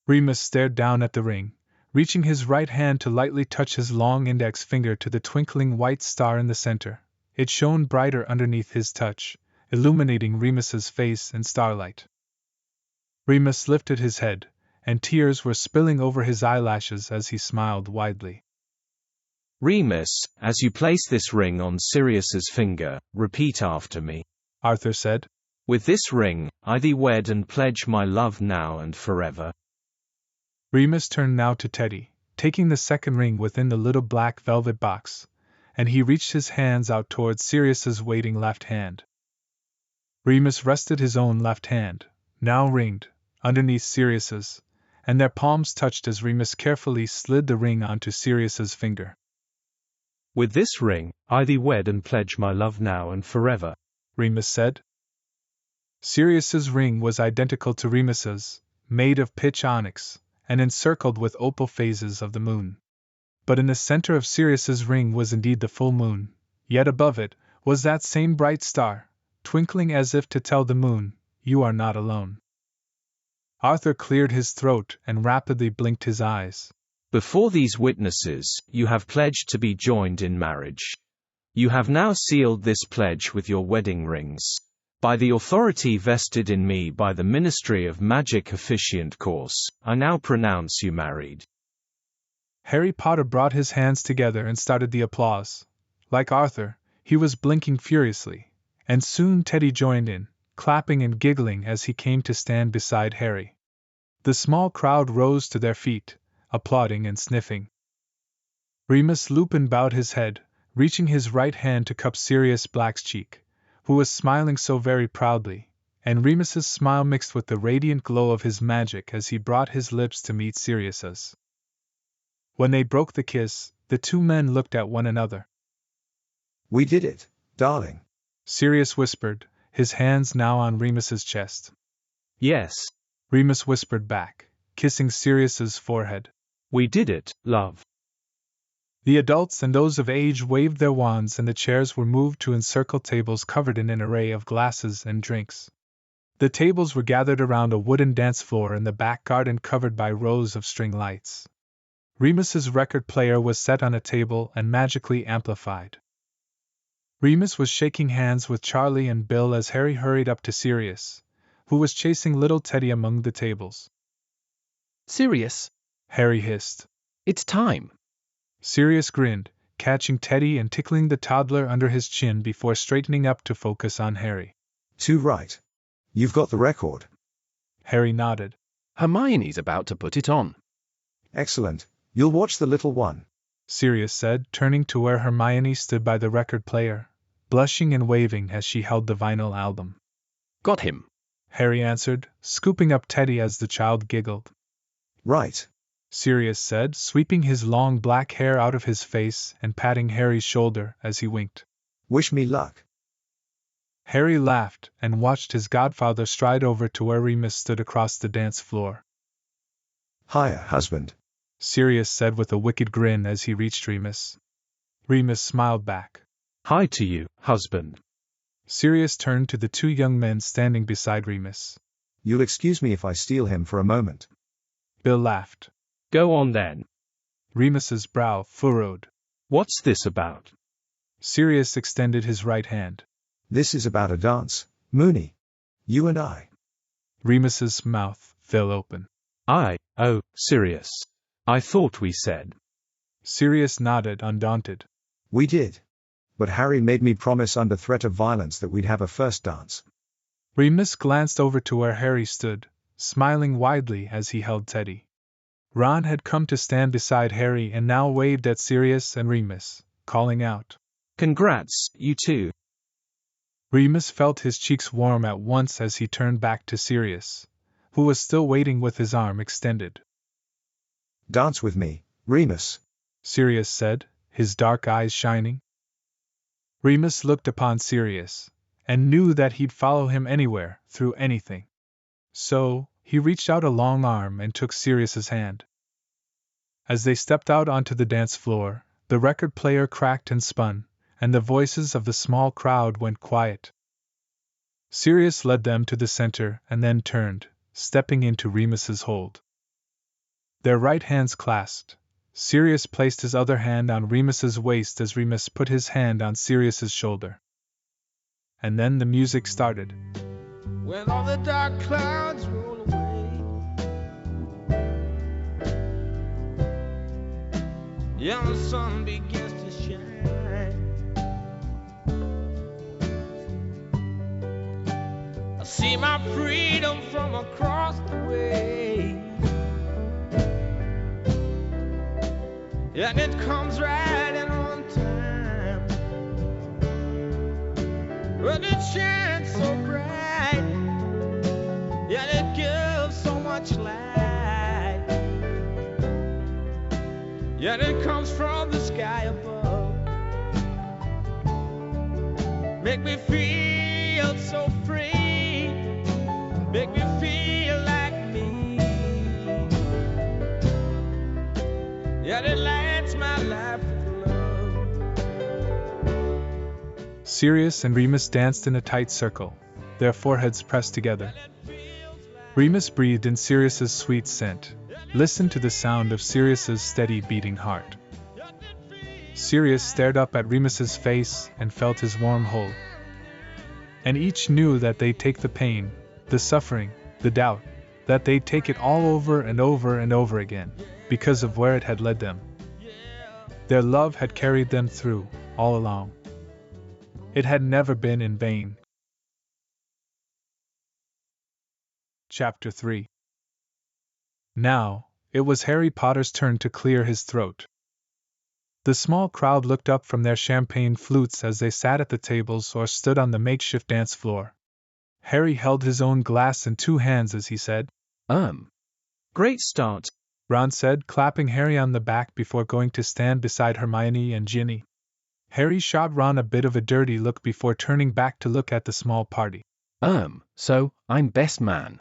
Remus stared down at the ring, reaching his right hand to lightly touch his long index finger to the twinkling white star in the center. It shone brighter underneath his touch, illuminating Remus's face in starlight. Remus lifted his head, and tears were spilling over his eyelashes as he smiled widely. Remus, as you place this ring on Sirius's finger, repeat after me, Arthur said. With this ring, I thee wed and pledge my love now and forever. Remus turned now to Teddy, taking the second ring within the little black velvet box, and he reached his hands out towards Sirius's waiting left hand. Remus rested his own left hand, now ringed, underneath Sirius's, and their palms touched as Remus carefully slid the ring onto Sirius's finger. With this ring, I thee wed and pledge my love now and forever, Remus said. Sirius's ring was identical to Remus's, made of pitch onyx, and encircled with opal phases of the moon. But in the center of Sirius's ring was indeed the full moon, yet above it was that same bright star, twinkling as if to tell the moon, "You are not alone." Arthur cleared his throat and rapidly blinked his eyes. Before these witnesses, you have pledged to be joined in marriage. You have now sealed this pledge with your wedding rings. By the authority vested in me by the Ministry of Magic Officiant Course, I now pronounce you married. Harry Potter brought his hands together and started the applause. Like Arthur, he was blinking furiously, and soon Teddy joined in, clapping and giggling as he came to stand beside Harry. The small crowd rose to their feet, applauding and sniffing. Remus Lupin bowed his head, reaching his right hand to cup Sirius Black's cheek, who was smiling so very proudly, and Remus's smile mixed with the radiant glow of his magic as he brought his lips to meet Sirius's. When they broke the kiss, the two men looked at one another. We did it, darling, Sirius whispered, his hands now on Remus's chest. Yes. Remus whispered back, kissing Sirius's forehead. We did it, love. The adults and those of age waved their wands and the chairs were moved to encircle tables covered in an array of glasses and drinks. The tables were gathered around a wooden dance floor in the back garden covered by rows of string lights. Remus's record player was set on a table and magically amplified. Remus was shaking hands with Charlie and Bill as Harry hurried up to Sirius, who was chasing little Teddy among the tables. Sirius, Harry hissed. it's time. Sirius grinned, catching Teddy and tickling the toddler under his chin before straightening up to focus on Harry. Too right. You've got the record. Harry nodded. Hermione's about to put it on. Excellent. You'll watch the little one, Sirius said, turning to where Hermione stood by the record player, blushing and waving as she held the vinyl album. Got him, Harry answered, scooping up Teddy as the child giggled. Right. Sirius said, sweeping his long black hair out of his face and patting Harry's shoulder as he winked. Wish me luck. Harry laughed and watched his godfather stride over to where Remus stood across the dance floor. Hiya, husband, Sirius said with a wicked grin as he reached Remus. Remus smiled back. Hi to you, husband. Sirius turned to the two young men standing beside Remus. You'll excuse me if I steal him for a moment. Bill laughed. Go on then. Remus's brow furrowed. What's this about? Sirius extended his right hand. This is about a dance, Moony. You and I. Remus's mouth fell open. Oh, Sirius. I thought we said. Sirius nodded, undaunted. We did. But Harry made me promise under threat of violence that we'd have a first dance. Remus glanced over to where Harry stood, smiling widely as he held Teddy. Ron had come to stand beside Harry and now waved at Sirius and Remus, calling out, Congrats, you two. Remus felt his cheeks warm at once as he turned back to Sirius, who was still waiting with his arm extended. Dance with me, Remus, Sirius said, his dark eyes shining. Remus looked upon Sirius, and knew that he'd follow him anywhere, through anything. So, he reached out a long arm and took Sirius's hand. As they stepped out onto the dance floor, the record player cracked and spun, and the voices of the small crowd went quiet. Sirius led them to the center and then turned, stepping into Remus's hold. Their right hands clasped. Sirius placed his other hand on Remus's waist as Remus put his hand on Sirius's shoulder. And then the music started. When all the dark clouds roll away, yeah, the sun begins to shine. I see my freedom from across the way, and it comes right and on time. But it shines so bright, yeah, it gives so much light. Yeah, it comes from the sky above. Make me feel so free, make me feel like me. Yeah, it lights my life with love. Sirius and Remus danced in a tight circle, their foreheads pressed together. Remus breathed in Sirius's sweet scent, listened to the sound of Sirius's steady beating heart. Sirius stared up at Remus's face and felt his warm hold. And each knew that they'd take the pain, the suffering, the doubt, that they'd take it all over and over and over again, because of where it had led them. Their love had carried them through, all along. It had never been in vain. Chapter 3. Now, it was Harry Potter's turn to clear his throat. The small crowd looked up from their champagne flutes as they sat at the tables or stood on the makeshift dance floor. Harry held his own glass in two hands as he said, Great start, Ron said, clapping Harry on the back before going to stand beside Hermione and Ginny. Harry shot Ron a bit of a dirty look before turning back to look at the small party. So, I'm best man.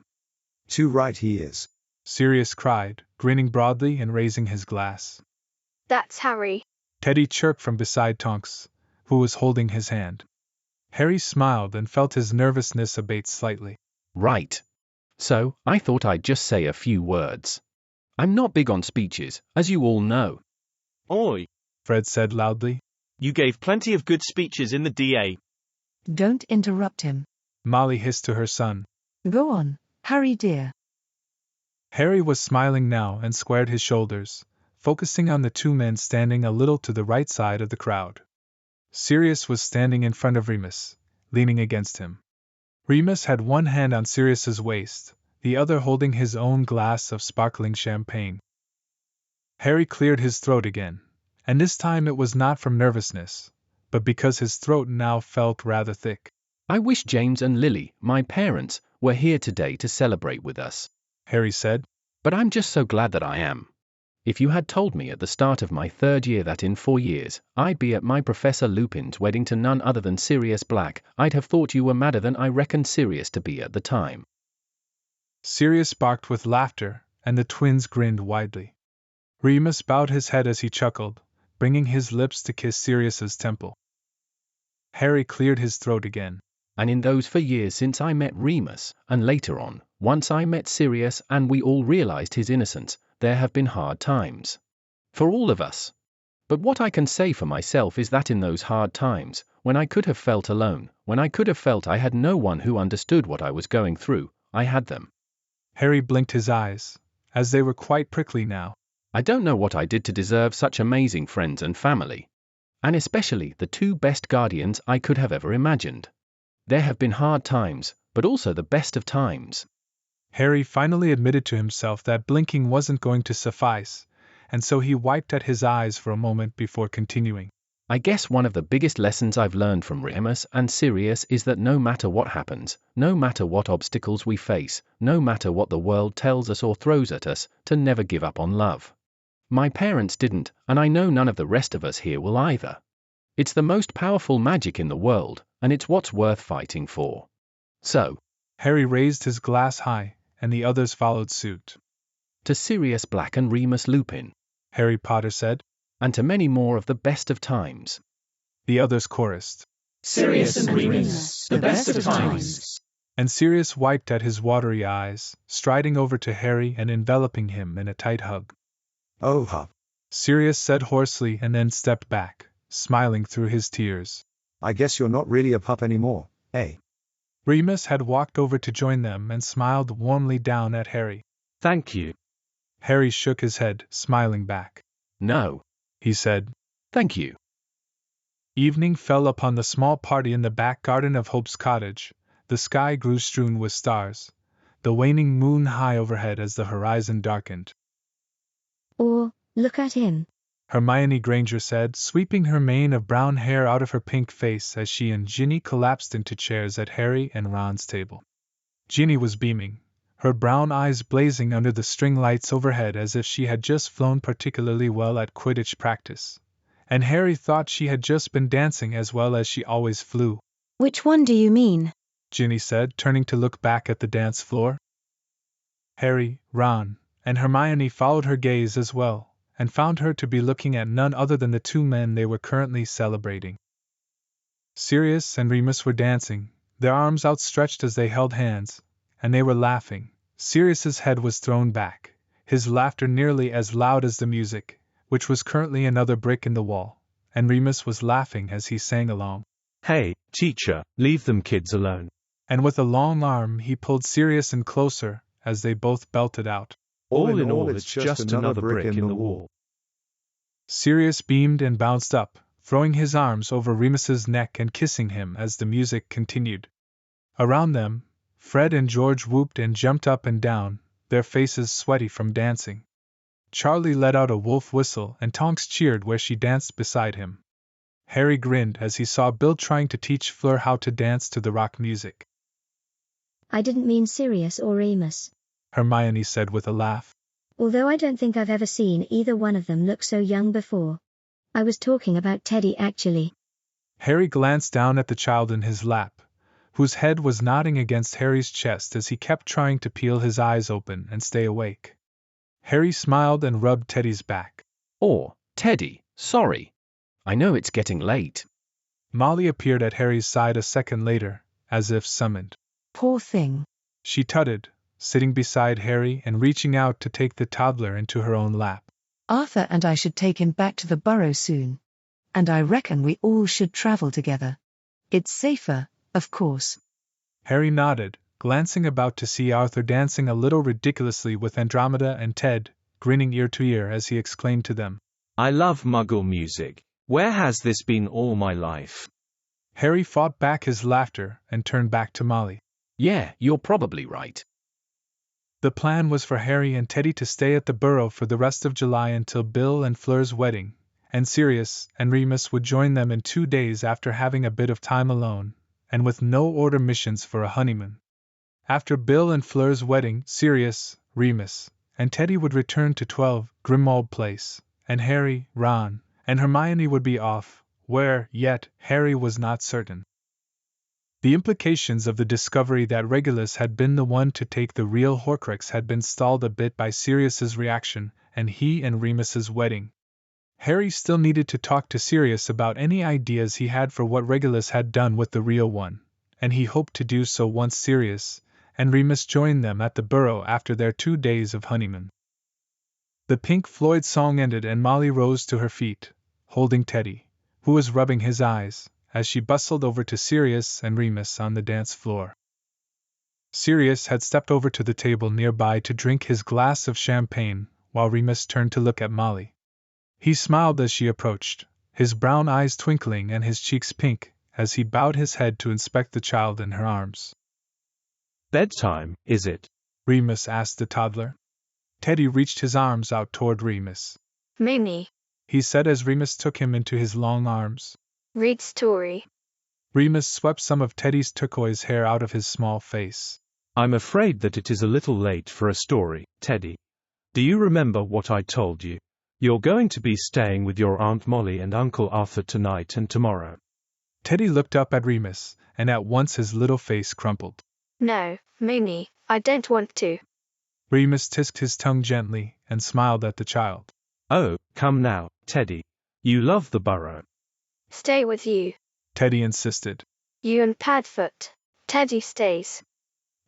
Too right he is. Sirius cried, grinning broadly and raising his glass. That's Harry. Teddy chirped from beside Tonks, who was holding his hand. Harry smiled and felt his nervousness abate slightly. Right. So, I thought I'd just say a few words. I'm not big on speeches, as you all know. Oi, Fred said loudly. you gave plenty of good speeches in the DA. Don't interrupt him. Molly hissed to her son. Go on, Harry dear. Harry was smiling now and squared his shoulders, focusing on the two men standing a little to the right side of the crowd. Sirius was standing in front of Remus, leaning against him. Remus had one hand on Sirius's waist, the other holding his own glass of sparkling champagne. Harry cleared his throat again, and this time it was not from nervousness, but because his throat now felt rather thick. I wish James and Lily, my parents, were here today to celebrate with us. Harry said. But I'm just so glad that I am. If you had told me at the start of my 3rd year that in 4 years, I'd be at my Professor Lupin's wedding to none other than Sirius Black, I'd have thought you were madder than I reckoned Sirius to be at the time. Sirius barked with laughter, and the twins grinned widely. Remus bowed his head as he chuckled, bringing his lips to kiss Sirius's temple. Harry cleared his throat again. And in those 4 years since I met Remus, and later on, once I met Sirius and we all realized his innocence, there have been hard times. For all of us. But what I can say for myself is that in those hard times, when I could have felt alone, when I could have felt I had no one who understood what I was going through, I had them. Harry blinked his eyes, as they were quite prickly now. I don't know what I did to deserve such amazing friends and family. And especially the 2 best guardians I could have ever imagined. There have been hard times, but also the best of times. Harry finally admitted to himself that blinking wasn't going to suffice, and so he wiped at his eyes for a moment before continuing. I guess one of the biggest lessons I've learned from Remus and Sirius is that no matter what happens, no matter what obstacles we face, no matter what the world tells us or throws at us, to never give up on love. My parents didn't, and I know none of the rest of us here will either. It's the most powerful magic in the world, and it's what's worth fighting for. So, Harry raised his glass high, and the others followed suit. To Sirius Black and Remus Lupin, Harry Potter said. And to many more of the best of times. The others chorused. Sirius and Remus, the best of times. And Sirius wiped at his watery eyes, striding over to Harry and enveloping him in a tight hug. Oh, hup. Sirius said hoarsely and then stepped back, smiling through his tears. I guess you're not really a pup anymore, eh? Remus had walked over to join them and smiled warmly down at Harry. Thank you. Harry shook his head, smiling back. No, he said. Thank you. Evening fell upon the small party in the back garden of Hope's cottage. The sky grew strewn with stars, the waning moon high overhead as the horizon darkened. Or, look at him, Hermione Granger said, sweeping her mane of brown hair out of her pink face as she and Ginny collapsed into chairs at Harry and Ron's table. Ginny was beaming, her brown eyes blazing under the string lights overhead as if she had just flown particularly well at Quidditch practice. And Harry thought she had just been dancing as well as she always flew. Which one do you mean? Ginny said, turning to look back at the dance floor. Harry, Ron, and Hermione followed her gaze as well, and found her to be looking at none other than the 2 men they were currently celebrating. Sirius and Remus were dancing, their arms outstretched as they held hands, and they were laughing. Sirius's head was thrown back, his laughter nearly as loud as the music, which was currently another brick in the wall, and Remus was laughing as he sang along. Hey, teacher, leave them kids alone. And with a long arm he pulled Sirius in closer, as they both belted out. All in all, it's just another brick in the wall. Sirius beamed and bounced up, throwing his arms over Remus's neck and kissing him as the music continued. Around them, Fred and George whooped and jumped up and down, their faces sweaty from dancing. Charlie let out a wolf whistle and Tonks cheered where she danced beside him. Harry grinned as he saw Bill trying to teach Fleur how to dance to the rock music. I didn't mean Sirius or Remus. Hermione said with a laugh. although I don't think I've ever seen either one of them look so young before. I was talking about Teddy actually. Harry glanced down at the child in his lap, whose head was nodding against Harry's chest as he kept trying to peel his eyes open and stay awake. Harry smiled and rubbed Teddy's back. Or, Teddy, sorry. I know it's getting late. Molly appeared at Harry's side a second later, as if summoned. Poor thing. She tutted, sitting beside Harry and reaching out to take the toddler into her own lap. Arthur and I should take him back to the burrow soon. And I reckon we all should travel together. It's safer, of course. Harry nodded, glancing about to see Arthur dancing a little ridiculously with Andromeda and Ted, grinning ear to ear as he exclaimed to them, I love Muggle music. Where has this been all my life? Harry fought back his laughter and turned back to Molly. Yeah, you're probably right. The plan was for Harry and Teddy to stay at the Burrow for the rest of July until Bill and Fleur's wedding, and Sirius and Remus would join them in 2 days after having a bit of time alone, and with no order missions for a honeymoon. After Bill and Fleur's wedding, Sirius, Remus, and Teddy would return to 12 Grimmauld Place, and Harry, Ron, and Hermione would be off, where, yet, Harry was not certain. The implications of the discovery that Regulus had been the one to take the real Horcrux had been stalled a bit by Sirius's reaction, and he and Remus's wedding. Harry still needed to talk to Sirius about any ideas he had for what Regulus had done with the real one, and he hoped to do so once Sirius and Remus joined them at the Burrow after their 2 days of honeymoon. The Pink Floyd song ended and Molly rose to her feet, holding Teddy, who was rubbing his eyes, as she bustled over to Sirius and Remus on the dance floor. Sirius had stepped over to the table nearby to drink his glass of champagne, while Remus turned to look at Molly. He smiled as she approached, his brown eyes twinkling and his cheeks pink, as he bowed his head to inspect the child in her arms. Bedtime, is it? Remus asked the toddler. Teddy reached his arms out toward Remus. Mimi. He said as Remus took him into his long arms. Read story. Remus swept some of Teddy's turquoise hair out of his small face. I'm afraid that it is a little late for a story, Teddy. Do you remember what I told you? You're going to be staying with your Aunt Molly and Uncle Arthur tonight and tomorrow. Teddy looked up at Remus, and at once his little face crumpled. No, Mimi, I don't want to. Remus tisked his tongue gently and smiled at the child. Oh, come now, Teddy. You love the Burrow. Stay with you. Teddy insisted. You and Padfoot. Teddy stays.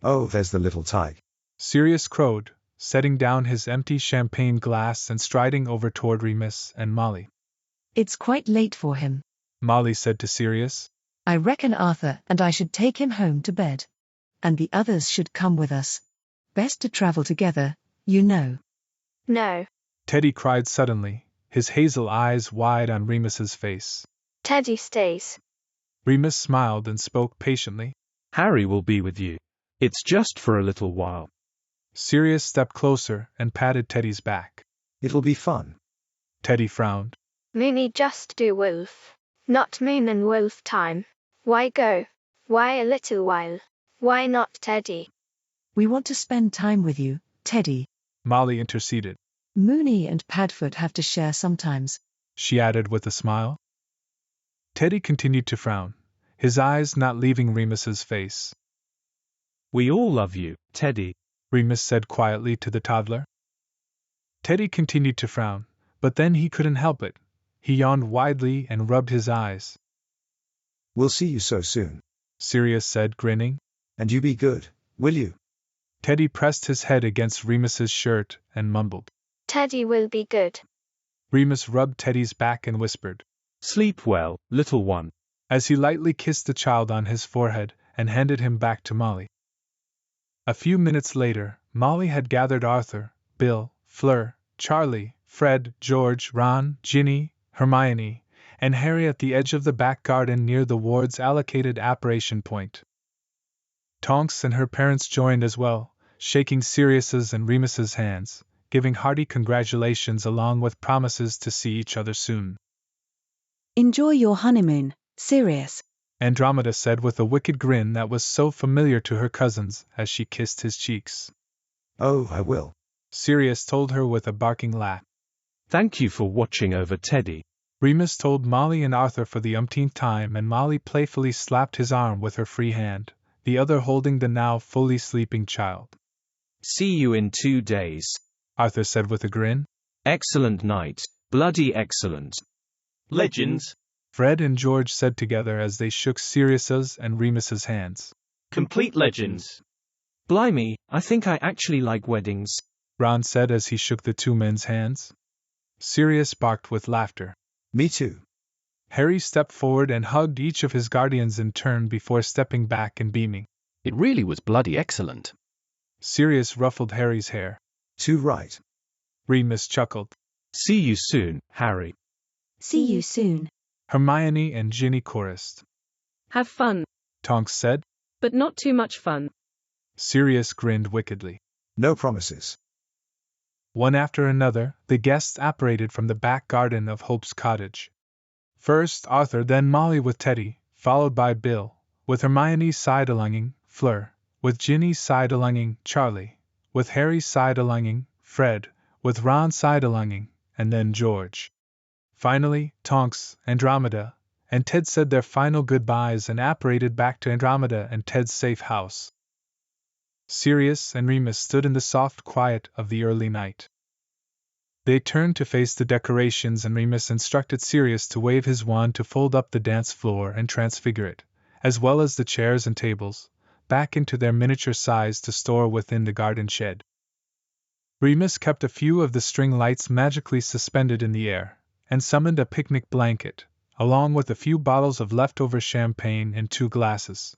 Oh, there's the little tyke. Sirius crowed, setting down his empty champagne glass and striding over toward Remus and Molly. It's quite late for him. Molly said to Sirius. I reckon Arthur and I should take him home to bed. And the others should come with us. Best to travel together, you know. No. Teddy cried suddenly, his hazel eyes wide on Remus's face. Teddy stays. Remus smiled and spoke patiently. Harry will be with you. It's just for a little while. Sirius stepped closer and patted Teddy's back. It'll be fun. Teddy frowned. Mimi just do wolf. Not moon and wolf time. Why go? Why a little while? Why not Teddy? We want to spend time with you, Teddy. Molly interceded. Moony and Padfoot have to share sometimes, she added with a smile. Teddy continued to frown, his eyes not leaving Remus's face. We all love you, Teddy, Remus said quietly to the toddler. Teddy continued to frown, but then he couldn't help it. He yawned widely and rubbed his eyes. We'll see you so soon, Sirius said, grinning. And you be good, will you? Teddy pressed his head against Remus's shirt and mumbled. Teddy will be good. Remus rubbed Teddy's back and whispered. Sleep well, little one, as he lightly kissed the child on his forehead and handed him back to Molly. A few minutes later, Molly had gathered Arthur, Bill, Fleur, Charlie, Fred, George, Ron, Ginny, Hermione, and Harry at the edge of the back garden near the ward's allocated apparition point. Tonks and her parents joined as well, shaking Sirius's and Remus's hands, giving hearty congratulations along with promises to see each other soon. Enjoy your honeymoon, Sirius, Andromeda said with a wicked grin that was so familiar to her cousins as she kissed his cheeks. Oh, I will. Sirius told her with a barking laugh. Thank you for watching over Teddy. Remus told Molly and Arthur for the umpteenth time, and Molly playfully slapped his arm with her free hand, the other holding the now fully sleeping child. See you in 2 days, Arthur said with a grin. Excellent night, bloody excellent. Legends. Fred and George said together as they shook Sirius's and Remus's hands. Complete legends. Blimey, I think I actually like weddings, Ron said as he shook the two men's hands. Sirius barked with laughter. Me too. Harry stepped forward and hugged each of his guardians in turn before stepping back and beaming. It really was bloody excellent. Sirius ruffled Harry's hair. Too right. Remus chuckled. See you soon, Harry. See you soon. Hermione and Ginny chorused. Have fun, Tonks said. but not too much fun. Sirius grinned wickedly. No promises. One after another, the guests apparated from the back garden of Hope's cottage. First Arthur, then Molly with Teddy, followed by Bill, with Hermione side-alonging, Fleur, with Ginny side-alonging, Charlie, with Harry side-alonging, Fred, with Ron side-alonging, and then George. Finally, Tonks, Andromeda, and Ted said their final goodbyes and apparated back to Andromeda and Ted's safe house. Sirius and Remus stood in the soft quiet of the early night. They turned to face the decorations, and Remus instructed Sirius to wave his wand to fold up the dance floor and transfigure it, as well as the chairs and tables, back into their miniature size to store within the garden shed. Remus kept a few of the string lights magically suspended in the air, and summoned a picnic blanket, along with a few bottles of leftover champagne and 2 glasses.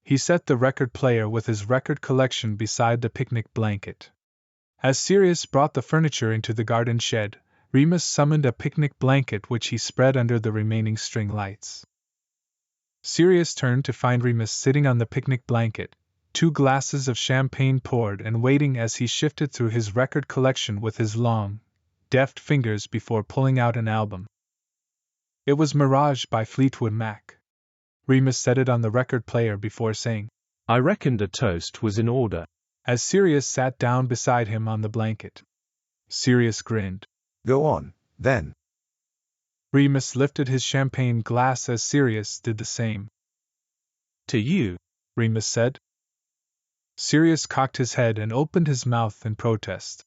He set the record player with his record collection beside the picnic blanket. As Sirius brought the furniture into the garden shed, Remus summoned a picnic blanket which he spread under the remaining string lights. Sirius turned to find Remus sitting on the picnic blanket, 2 glasses of champagne poured and waiting as he shifted through his record collection with his long, deft fingers before pulling out an album. It was Mirage by Fleetwood Mac. Remus set it on the record player before saying, I reckoned a toast was in order, as Sirius sat down beside him on the blanket. Sirius grinned. Go on, then. Remus lifted his champagne glass as Sirius did the same. To you, Remus said. Sirius cocked his head and opened his mouth in protest.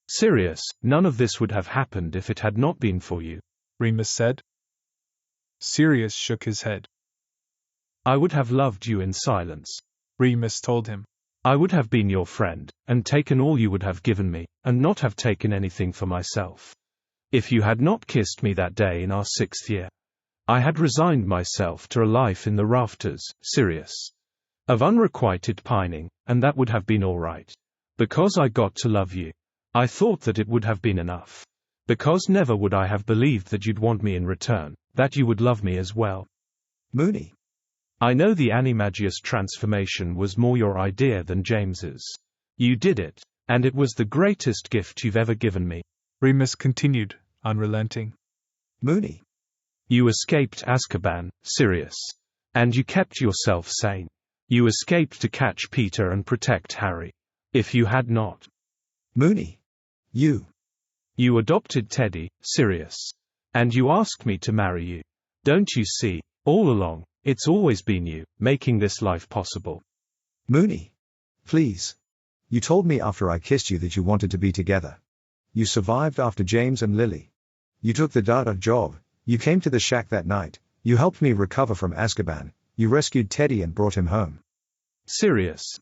Sirius, none of this would have happened if it had not been for you, Remus said. Sirius shook his head. I would have loved you in silence, Remus told him. I would have been your friend, and taken all you would have given me, and not have taken anything for myself. If you had not kissed me that day in our 6th year, I had resigned myself to a life in the rafters, Sirius, of unrequited pining, and that would have been all right. Because I got to love you, I thought that it would have been enough. Because never would I have believed that you'd want me in return, that you would love me as well. Mooney. I know the animagious transformation was more your idea than James's. You did it, and it was the greatest gift you've ever given me. Remus continued, unrelenting. Mooney. You escaped Azkaban, Sirius. And you kept yourself sane. You escaped to catch Peter and protect Harry. If you had not. Mooney. You adopted Teddy, Sirius. And you asked me to marry you. Don't you see, all along, it's always been you, making this life possible. Mooney. Please. You told me after I kissed you that you wanted to be together. You survived after James and Lily. You took the Dada job, you came to the shack that night, you helped me recover from Azkaban, you rescued Teddy and brought him home. Sirius.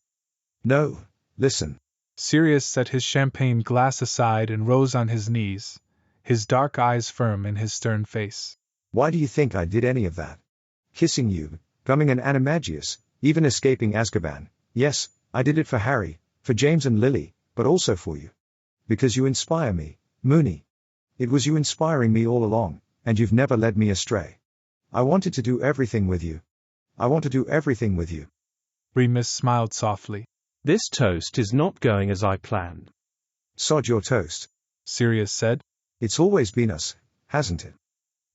No, listen. Sirius set his champagne glass aside and rose on his knees, his dark eyes firm in his stern face. Why do you think I did any of that? Kissing you, becoming an animagius, even escaping Azkaban. Yes, I did it for Harry, for James and Lily, but also for you. Because you inspire me, Mooney. It was you inspiring me all along, and you've never led me astray. I wanted to do everything with you. I want to do everything with you. Remus smiled softly. This toast is not going as I planned. Sod your toast, Sirius said. It's always been us, hasn't it?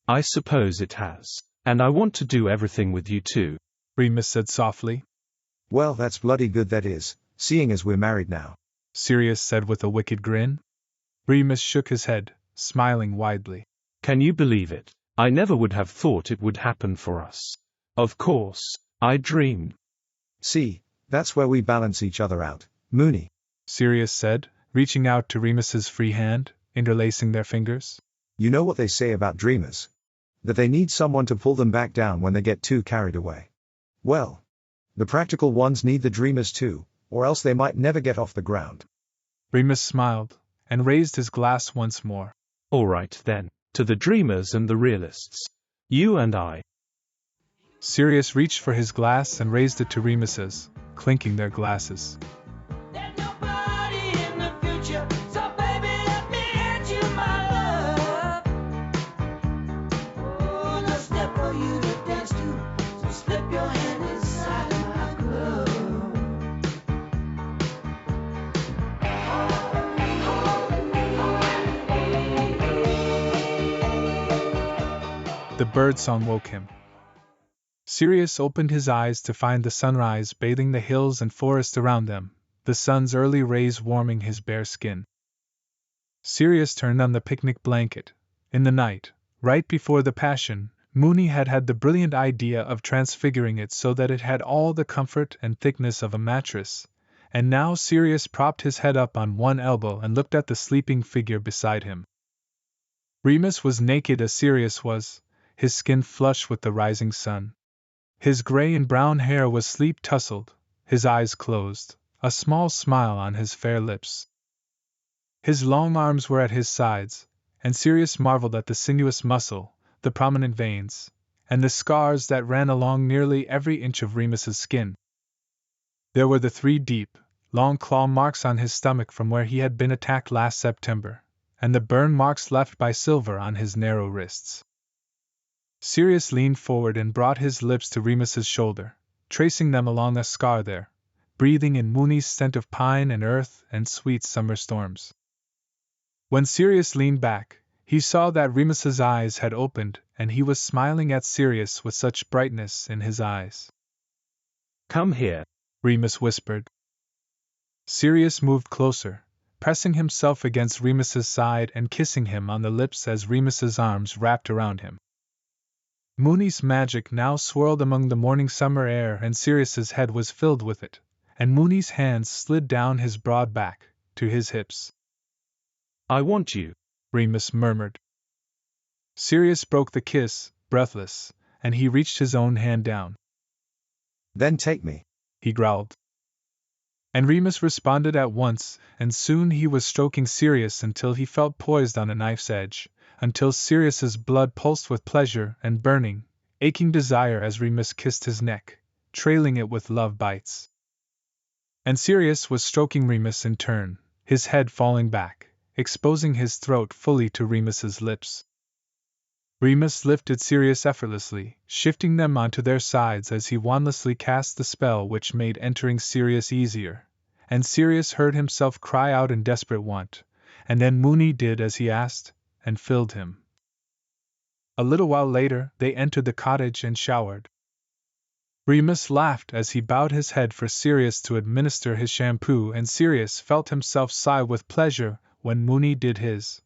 I suppose it has. And I want to do everything with you too, Remus said softly. Well, that's bloody good that is, seeing as we're married now. Sirius said with a wicked grin. Remus shook his head, smiling widely. Can you believe it? I never would have thought it would happen for us. Of course, I dreamed. See, that's where we balance each other out, Moony, Sirius said, reaching out to Remus's free hand, interlacing their fingers. You know what they say about dreamers? That they need someone to pull them back down when they get too carried away. Well, the practical ones need the dreamers too, or else they might never get off the ground. Remus smiled, and raised his glass once more. All right then, to the dreamers and the realists. You and I. Sirius reached for his glass and raised it to Remus's, clinking their glasses. There's nobody in the future, so baby let me hand you my love. Oh, no step for you to dance to, so slip your hand inside my glove. The birdsong woke him. Sirius opened his eyes to find the sunrise bathing the hills and forest around them, the sun's early rays warming his bare skin. Sirius turned on the picnic blanket. In the night, right before the Passion, Moony had had the brilliant idea of transfiguring it so that it had all the comfort and thickness of a mattress, and now Sirius propped his head up on one elbow and looked at the sleeping figure beside him. Remus was naked as Sirius was, his skin flush with the rising sun. His gray and brown hair was sleep-tousled, his eyes closed, a small smile on his fair lips. His long arms were at his sides, and Sirius marveled at the sinuous muscle, the prominent veins, and the scars that ran along nearly every inch of Remus's skin. There were the 3 deep, long claw marks on his stomach from where he had been attacked last September, and the burn marks left by Silver on his narrow wrists. Sirius leaned forward and brought his lips to Remus's shoulder, tracing them along a scar there, breathing in Moony's scent of pine and earth and sweet summer storms. When Sirius leaned back, he saw that Remus's eyes had opened and he was smiling at Sirius with such brightness in his eyes. Come here, Remus whispered. Sirius moved closer, pressing himself against Remus's side and kissing him on the lips as Remus's arms wrapped around him. Moony's magic now swirled among the morning summer air and Sirius's head was filled with it, and Moony's hands slid down his broad back, to his hips. I want you, Remus murmured. Sirius broke the kiss, breathless, and he reached his own hand down. Then take me, he growled. And Remus responded at once, and soon he was stroking Sirius until he felt poised on a knife's edge, until Sirius's blood pulsed with pleasure and burning, aching desire as Remus kissed his neck, trailing it with love bites. And Sirius was stroking Remus in turn, his head falling back, exposing his throat fully to Remus's lips. Remus lifted Sirius effortlessly, shifting them onto their sides as he wandlessly cast the spell which made entering Sirius easier, and Sirius heard himself cry out in desperate want, and then Moony did as he asked, and filled him. A little while later, they entered the cottage and showered. Remus laughed as he bowed his head for Sirius to administer his shampoo, and Sirius felt himself sigh with pleasure when Moony did his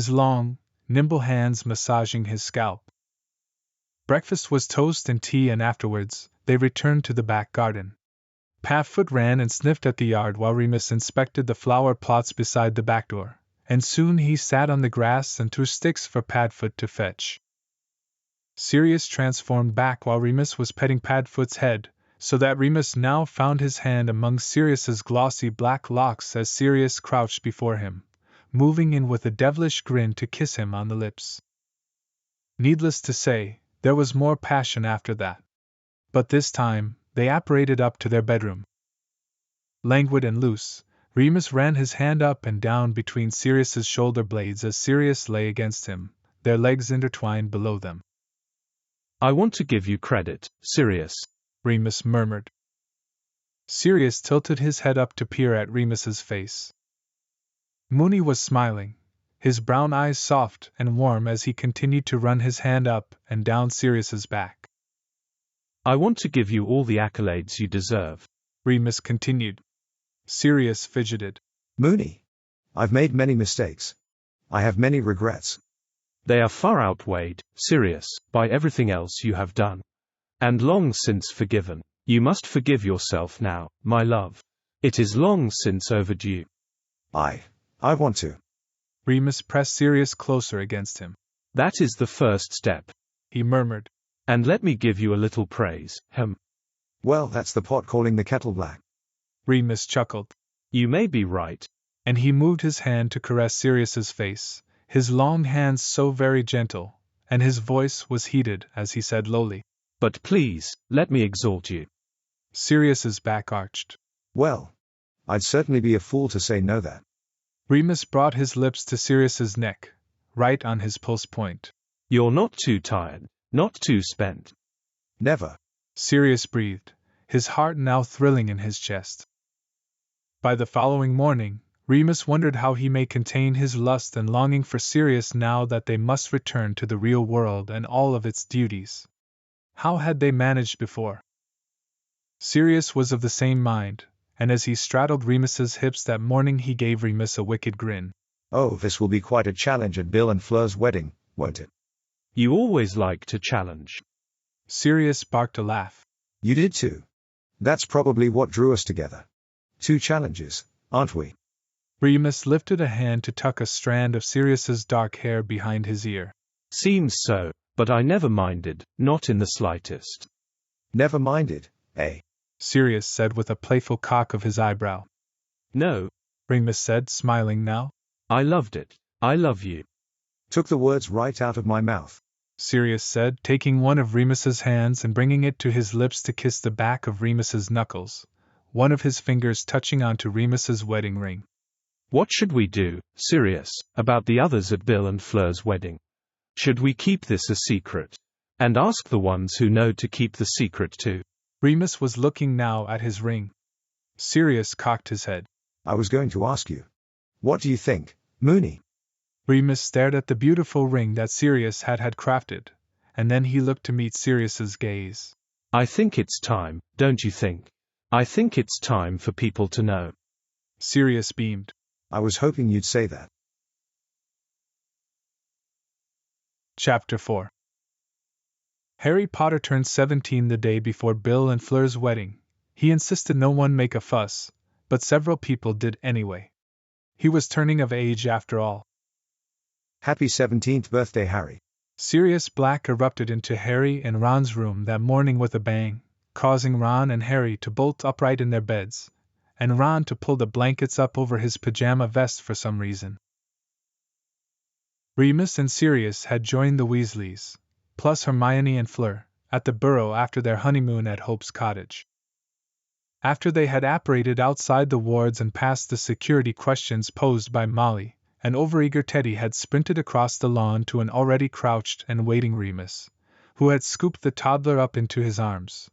long, nimble hands massaging his scalp. Breakfast was toast and tea, and afterwards, they returned to the back garden. Padfoot ran and sniffed at the yard while Remus inspected the flower plots beside the back door, and soon he sat on the grass and threw sticks for Padfoot to fetch. Sirius transformed back while Remus was petting Padfoot's head, so that Remus now found his hand among Sirius's glossy black locks as Sirius crouched before him, moving in with a devilish grin to kiss him on the lips. Needless to say, there was more passion after that. But this time, they apparated up to their bedroom. Languid and loose, Remus ran his hand up and down between Sirius's shoulder blades as Sirius lay against him, their legs intertwined below them. I want to give you credit, Sirius, Remus murmured. Sirius tilted his head up to peer at Remus's face. Moony was smiling, his brown eyes soft and warm as he continued to run his hand up and down Sirius's back. I want to give you all the accolades you deserve, Remus continued. Sirius fidgeted. Moony. I've made many mistakes. I have many regrets. They are far outweighed, Sirius, by everything else you have done. And long since forgiven. You must forgive yourself now, my love. It is long since overdue. I want to. Remus pressed Sirius closer against him. That is the first step, he murmured. And let me give you a little praise, Well, that's the pot calling the kettle black. Remus chuckled. You may be right. And he moved his hand to caress Sirius's face, his long hands so very gentle, and his voice was heated as he said lowly, But please, let me exhort you. Sirius's back arched. Well, I'd certainly be a fool to say no that. Remus brought his lips to Sirius's neck, right on his pulse point. You're not too tired, not too spent. Never. Sirius breathed, his heart now thrilling in his chest. By the following morning, Remus wondered how he may contain his lust and longing for Sirius now that they must return to the real world and all of its duties. How had they managed before? Sirius was of the same mind, and as he straddled Remus's hips that morning he gave Remus a wicked grin. Oh, this will be quite a challenge at Bill and Fleur's wedding, won't it? You always like to challenge. Sirius barked a laugh. You did too. That's probably what drew us together. 2 challenges, aren't we? Remus lifted a hand to tuck a strand of Sirius's dark hair behind his ear. Seems so, but I never minded, not in the slightest. Never minded, eh? Sirius said with a playful cock of his eyebrow. No, Remus said, smiling now. I loved it. I love you. Took the words right out of my mouth. Sirius said, taking one of Remus's hands and bringing it to his lips to kiss the back of Remus's knuckles, one of his fingers touching onto Remus's wedding ring. What should we do, Sirius, about the others at Bill and Fleur's wedding? Should we keep this a secret? And ask the ones who know to keep the secret too? Remus was looking now at his ring. Sirius cocked his head. I was going to ask you. What do you think, Moony? Remus stared at the beautiful ring that Sirius had crafted, and then he looked to meet Sirius's gaze. I think it's time, don't you think? I think it's time for people to know. Sirius beamed. I was hoping you'd say that. Chapter 4. Harry Potter turned 17 the day before Bill and Fleur's wedding. He insisted no one make a fuss, but several people did anyway. He was turning of age after all. Happy 17th birthday, Harry. Sirius Black erupted into Harry and Ron's room that morning with a bang, causing Ron and Harry to bolt upright in their beds, and Ron to pull the blankets up over his pajama vest for some reason. Remus and Sirius had joined the Weasleys, plus Hermione and Fleur, at the Burrow after their honeymoon at Hope's cottage. After they had apparated outside the wards and passed the security questions posed by Molly, an overeager Teddy had sprinted across the lawn to an already crouched and waiting Remus, who had scooped the toddler up into his arms.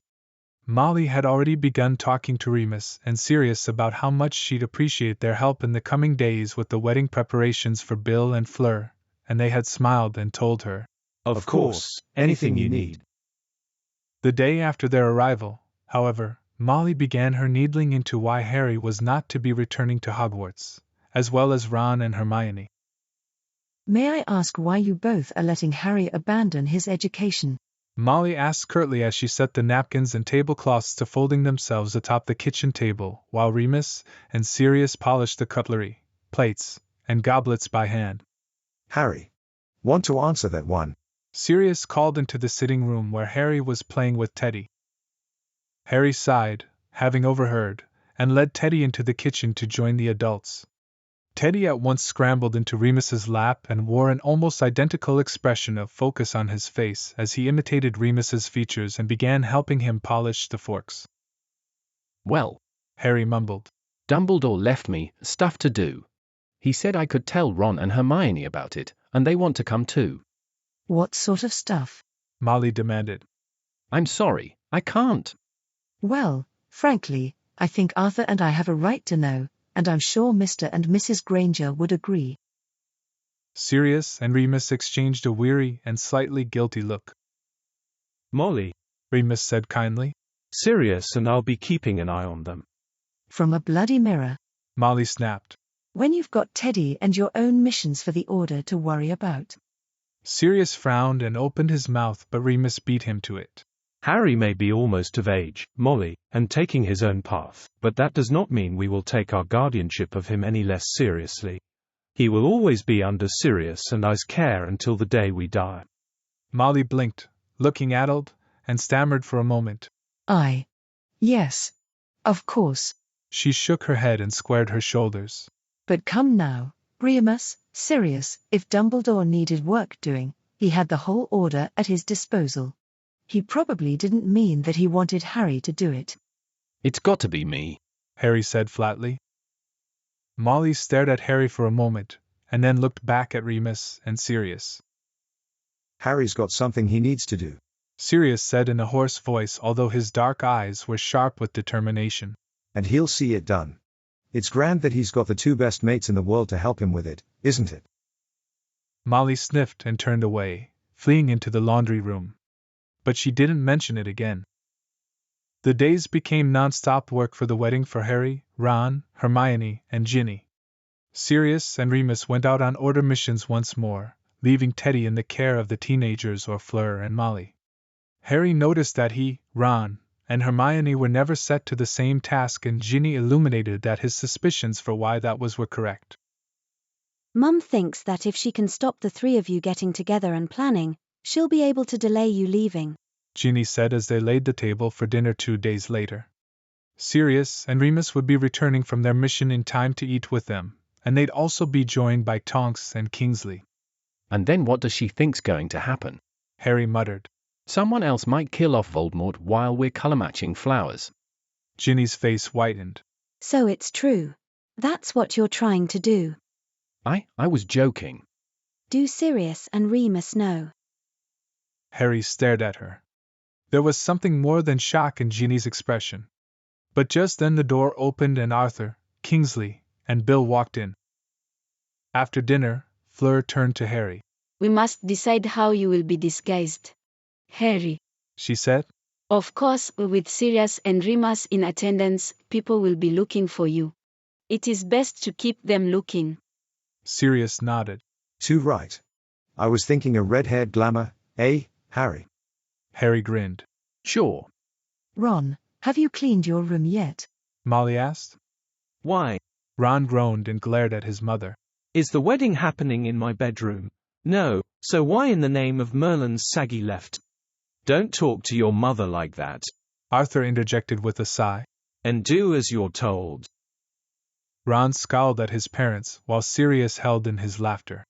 Molly had already begun talking to Remus and Sirius about how much she'd appreciate their help in the coming days with the wedding preparations for Bill and Fleur, and they had smiled and told her, Of course, anything you need. The day after their arrival, however, Molly began her needling into why Harry was not to be returning to Hogwarts, as well as Ron and Hermione. May I ask why you both are letting Harry abandon his education? Molly asked curtly as she set the napkins and tablecloths to folding themselves atop the kitchen table, while Remus and Sirius polished the cutlery, plates, and goblets by hand. Harry. Want to answer that one? Sirius called into the sitting room where Harry was playing with Teddy. Harry sighed, having overheard, and led Teddy into the kitchen to join the adults. Teddy at once scrambled into Remus's lap and wore an almost identical expression of focus on his face as he imitated Remus's features and began helping him polish the forks. Well, Harry mumbled. Dumbledore left me stuff to do. He said I could tell Ron and Hermione about it, and they want to come too. What sort of stuff? Molly demanded. I'm sorry, I can't. Well, frankly, I think Arthur and I have a right to know, and I'm sure Mr. and Mrs. Granger would agree. Sirius and Remus exchanged a weary and slightly guilty look. Molly, Remus said kindly. Sirius and I'll be keeping an eye on them. From a bloody mirror, Molly snapped. When you've got Teddy and your own missions for the Order to worry about. Sirius frowned and opened his mouth, but Remus beat him to it. Harry may be almost of age, Molly, and taking his own path, but that does not mean we will take our guardianship of him any less seriously. He will always be under Sirius and I's care until the day we die. Molly blinked, looking addled, and stammered for a moment. Yes. Of course. She shook her head and squared her shoulders. But come now, Remus, Sirius, if Dumbledore needed work doing, he had the whole Order at his disposal. He probably didn't mean that he wanted Harry to do it. It's got to be me, Harry said flatly. Molly stared at Harry for a moment, and then looked back at Remus and Sirius. Harry's got something he needs to do, Sirius said in a hoarse voice, although his dark eyes were sharp with determination. and he'll see it done. It's grand that he's got the two best mates in the world to help him with it, isn't it? Molly sniffed and turned away, fleeing into the laundry room. But she didn't mention it again. The days became non-stop work for the wedding for Harry, Ron, Hermione, and Ginny. Sirius and Remus went out on Order missions once more, leaving Teddy in the care of the teenagers or Fleur and Molly. Harry noticed that he, Ron, and Hermione were never set to the same task, and Ginny illuminated that his suspicions for why that was were correct. Mum thinks that if she can stop the three of you getting together and planning, she'll be able to delay you leaving, Ginny said as they laid the table for dinner 2 days later. Sirius and Remus would be returning from their mission in time to eat with them, and they'd also be joined by Tonks and Kingsley. And then what does she think's going to happen? Harry muttered. Someone else might kill off Voldemort while we're color matching flowers. Ginny's face whitened. So it's true. That's what you're trying to do. I was joking. Do Sirius and Remus know? Harry stared at her. There was something more than shock in Ginny's expression. But just then the door opened and Arthur, Kingsley, and Bill walked in. After dinner, Fleur turned to Harry. We must decide how you will be disguised, Harry, she said. Of course, with Sirius and Remus in attendance, people will be looking for you. It is best to keep them looking. Sirius nodded. Too right. I was thinking a red-haired glamour, eh, Harry? Harry grinned. Sure. Ron, have you cleaned your room yet? Molly asked. Why? Ron groaned and glared at his mother. Is the wedding happening in my bedroom? No, so why in the name of Merlin's saggy left? Don't talk to your mother like that. Arthur interjected with a sigh. And do as you're told. Ron scowled at his parents while Sirius held in his laughter.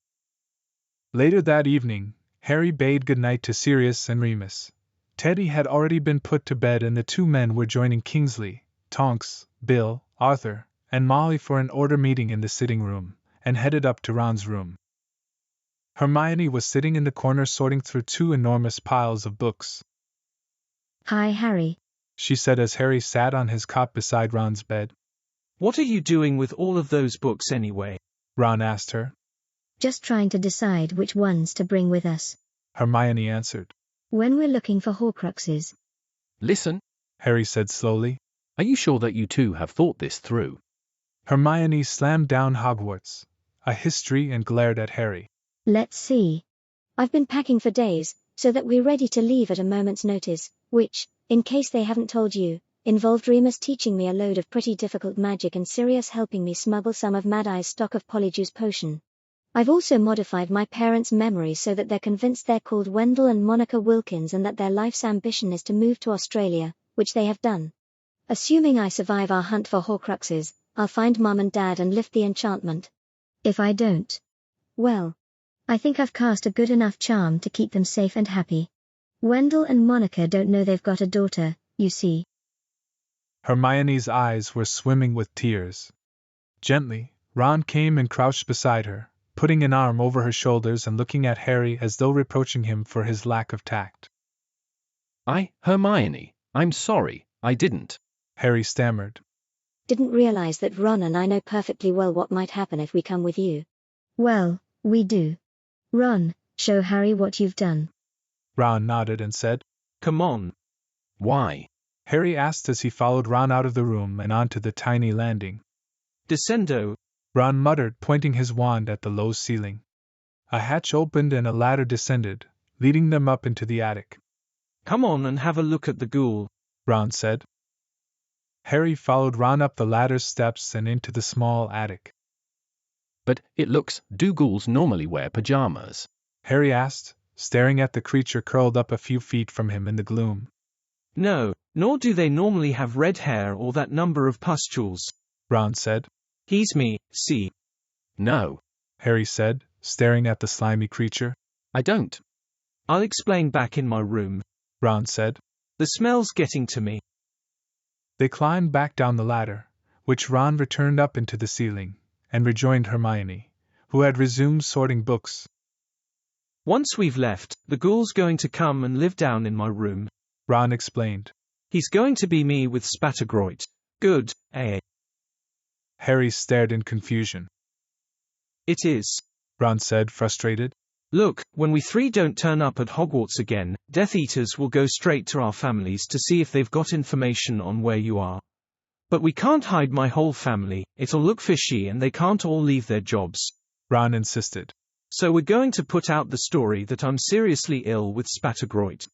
Later that evening, Harry bade goodnight to Sirius and Remus. Teddy had already been put to bed and the two men were joining Kingsley, Tonks, Bill, Arthur, and Molly for an Order meeting in the sitting room, and headed up to Ron's room. Hermione was sitting in the corner sorting through 2 enormous piles of books. Hi, Harry, She said as Harry sat on his cot beside Ron's bed. What are you doing with all of those books anyway? Ron asked her. Just trying to decide which ones to bring with us. Hermione answered. When we're looking for Horcruxes. Listen, Harry said slowly. are you sure that you two have thought this through? Hermione slammed down Hogwarts, a history, and glared at Harry. Let's see. I've been packing for days, so that we're ready to leave at a moment's notice, which, in case they haven't told you, involved Remus teaching me a load of pretty difficult magic and Sirius helping me smuggle some of Mad Eye's stock of Polyjuice potion. I've also modified my parents' memories so that they're convinced they're called Wendell and Monica Wilkins and that their life's ambition is to move to Australia, which they have done. Assuming I survive our hunt for Horcruxes, I'll find Mum and Dad and lift the enchantment. If I don't, Well, I think I've cast a good enough charm to keep them safe and happy. Wendell and Monica don't know they've got a daughter, you see. Hermione's eyes were swimming with tears. Gently, Ron came and crouched beside her, putting an arm over her shoulders and looking at Harry as though reproaching him for his lack of tact. Hermione, I'm sorry, I didn't. Harry stammered. Didn't realize that Ron and I know perfectly well what might happen if we come with you. Well, we do. Ron, show Harry what you've done. Ron nodded and said, Come on. Why? Harry asked as he followed Ron out of the room and onto the tiny landing. Descendo. Ron muttered, pointing his wand at the low ceiling. A hatch opened and a ladder descended, leading them up into the attic. Come on and have a look at the ghoul, Ron said. Harry followed Ron up the ladder's steps and into the small attic. But it looks, do ghouls normally wear pajamas? Harry asked, staring at the creature curled up a few feet from him in the gloom. No, nor do they normally have red hair or that number of pustules, Ron said. He's me, see. No, Harry said, staring at the slimy creature. I don't. I'll explain back in my room, Ron said. The smell's getting to me. They climbed back down the ladder, which Ron returned up into the ceiling, and rejoined Hermione, who had resumed sorting books. Once we've left, the ghoul's going to come and live down in my room, Ron explained. He's going to be me with Spattergroit. Good, eh? Harry stared in confusion. It is, Ron said, frustrated. Look, when we three don't turn up at Hogwarts again, Death Eaters will go straight to our families to see if they've got information on where you are. But we can't hide my whole family, it'll look fishy and they can't all leave their jobs, Ron insisted. So we're going to put out the story that I'm seriously ill with Spattergroit.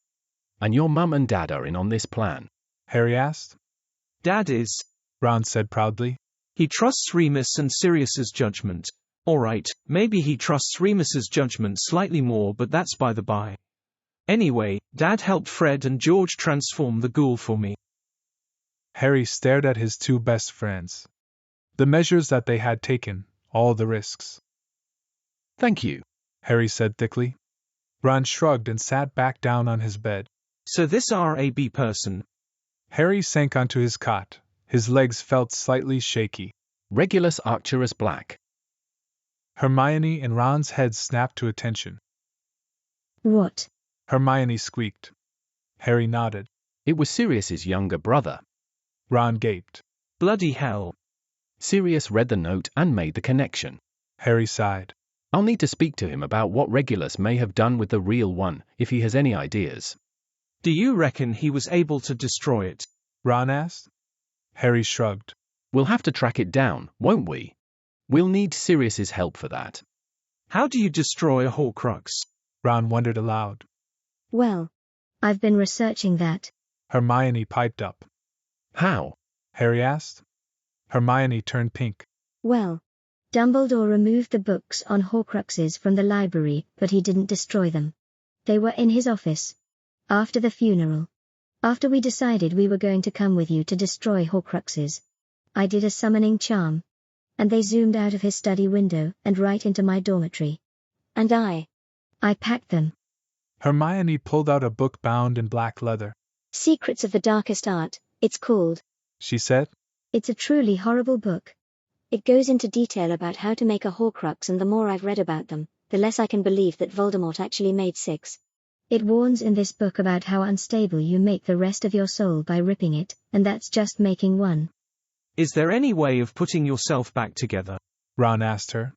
And your mum and dad are in on this plan? Harry asked. Dad is, Ron said proudly. He trusts Remus and Sirius's judgment. Alright, maybe he trusts Remus's judgment slightly more, but that's by the by. Anyway, Dad helped Fred and George transform the ghoul for me. Harry stared at his two best friends. The measures that they had taken, all the risks. Thank you, Harry said thickly. Ron shrugged and sat back down on his bed. So this RAB person. Harry sank onto his cot. His legs felt slightly shaky. Regulus Arcturus Black. Hermione and Ron's heads snapped to attention. What? Hermione squeaked. Harry nodded. It was Sirius's younger brother. Ron gaped. Bloody hell. Sirius read the note and made the connection. Harry sighed. I'll need to speak to him about what Regulus may have done with the real one, if he has any ideas. Do you reckon he was able to destroy it? Ron asked. Harry shrugged. We'll have to track it down, won't we? We'll need Sirius's help for that. How do you destroy a Horcrux? Ron wondered aloud. Well, I've been researching that. Hermione piped up. How? Harry asked. Hermione turned pink. Well, Dumbledore removed the books on Horcruxes from the library, but he didn't destroy them. They were in his office. After the funeral. After we decided we were going to come with you to destroy Horcruxes. I did a summoning charm. And they zoomed out of his study window and right into my dormitory. And I packed them. Hermione pulled out a book bound in black leather. Secrets of the Darkest Art, it's called, she said. It's a truly horrible book. It goes into detail about how to make a Horcrux, and the more I've read about them, the less I can believe that Voldemort actually made 6. It warns in this book about how unstable you make the rest of your soul by ripping it, and that's just making one. Is there any way of putting yourself back together? Ron asked her.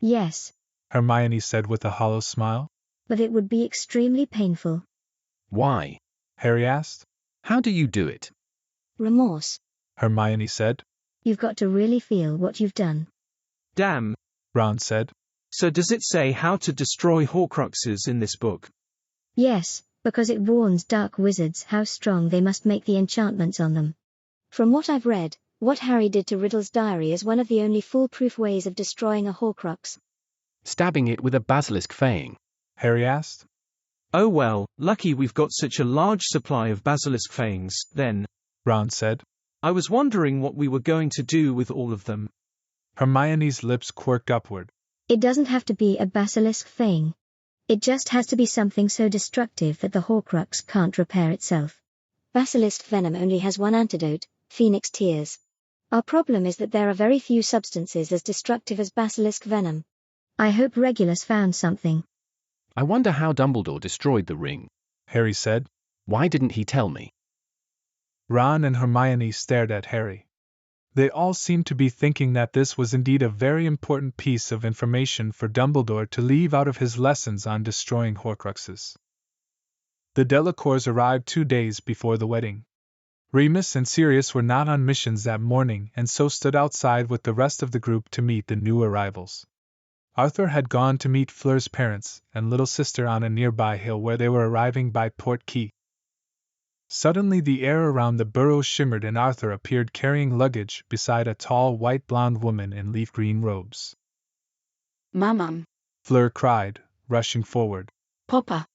Yes. Hermione said with a hollow smile. But it would be extremely painful. Why? Harry asked. How do you do it? Remorse, Hermione said. You've got to really feel what you've done. Damn, Ron said. So does it say how to destroy Horcruxes in this book? Yes, because it warns dark wizards how strong they must make the enchantments on them. From what I've read, what Harry did to Riddle's diary is one of the only foolproof ways of destroying a Horcrux. Stabbing it with a basilisk fang? Harry asked. Oh well, lucky we've got such a large supply of basilisk fangs, then, Ron said. I was wondering what we were going to do with all of them. Hermione's lips quirked upward. It doesn't have to be a basilisk fang. It just has to be something so destructive that the Horcrux can't repair itself. Basilisk venom only has one antidote, Phoenix tears. Our problem is that there are very few substances as destructive as basilisk venom. I hope Regulus found something. I wonder how Dumbledore destroyed the ring, Harry said. Why didn't he tell me? Ron and Hermione stared at Harry. They all seemed to be thinking that this was indeed a very important piece of information for Dumbledore to leave out of his lessons on destroying Horcruxes. The Delacours arrived 2 days before the wedding. Remus and Sirius were not on missions that morning and so stood outside with the rest of the group to meet the new arrivals. Arthur had gone to meet Fleur's parents and little sister on a nearby hill where they were arriving by Port Key. Suddenly the air around the burrow shimmered and Arthur appeared carrying luggage beside a tall white blonde woman in leaf green robes. Mamam. Fleur cried, rushing forward. Papa.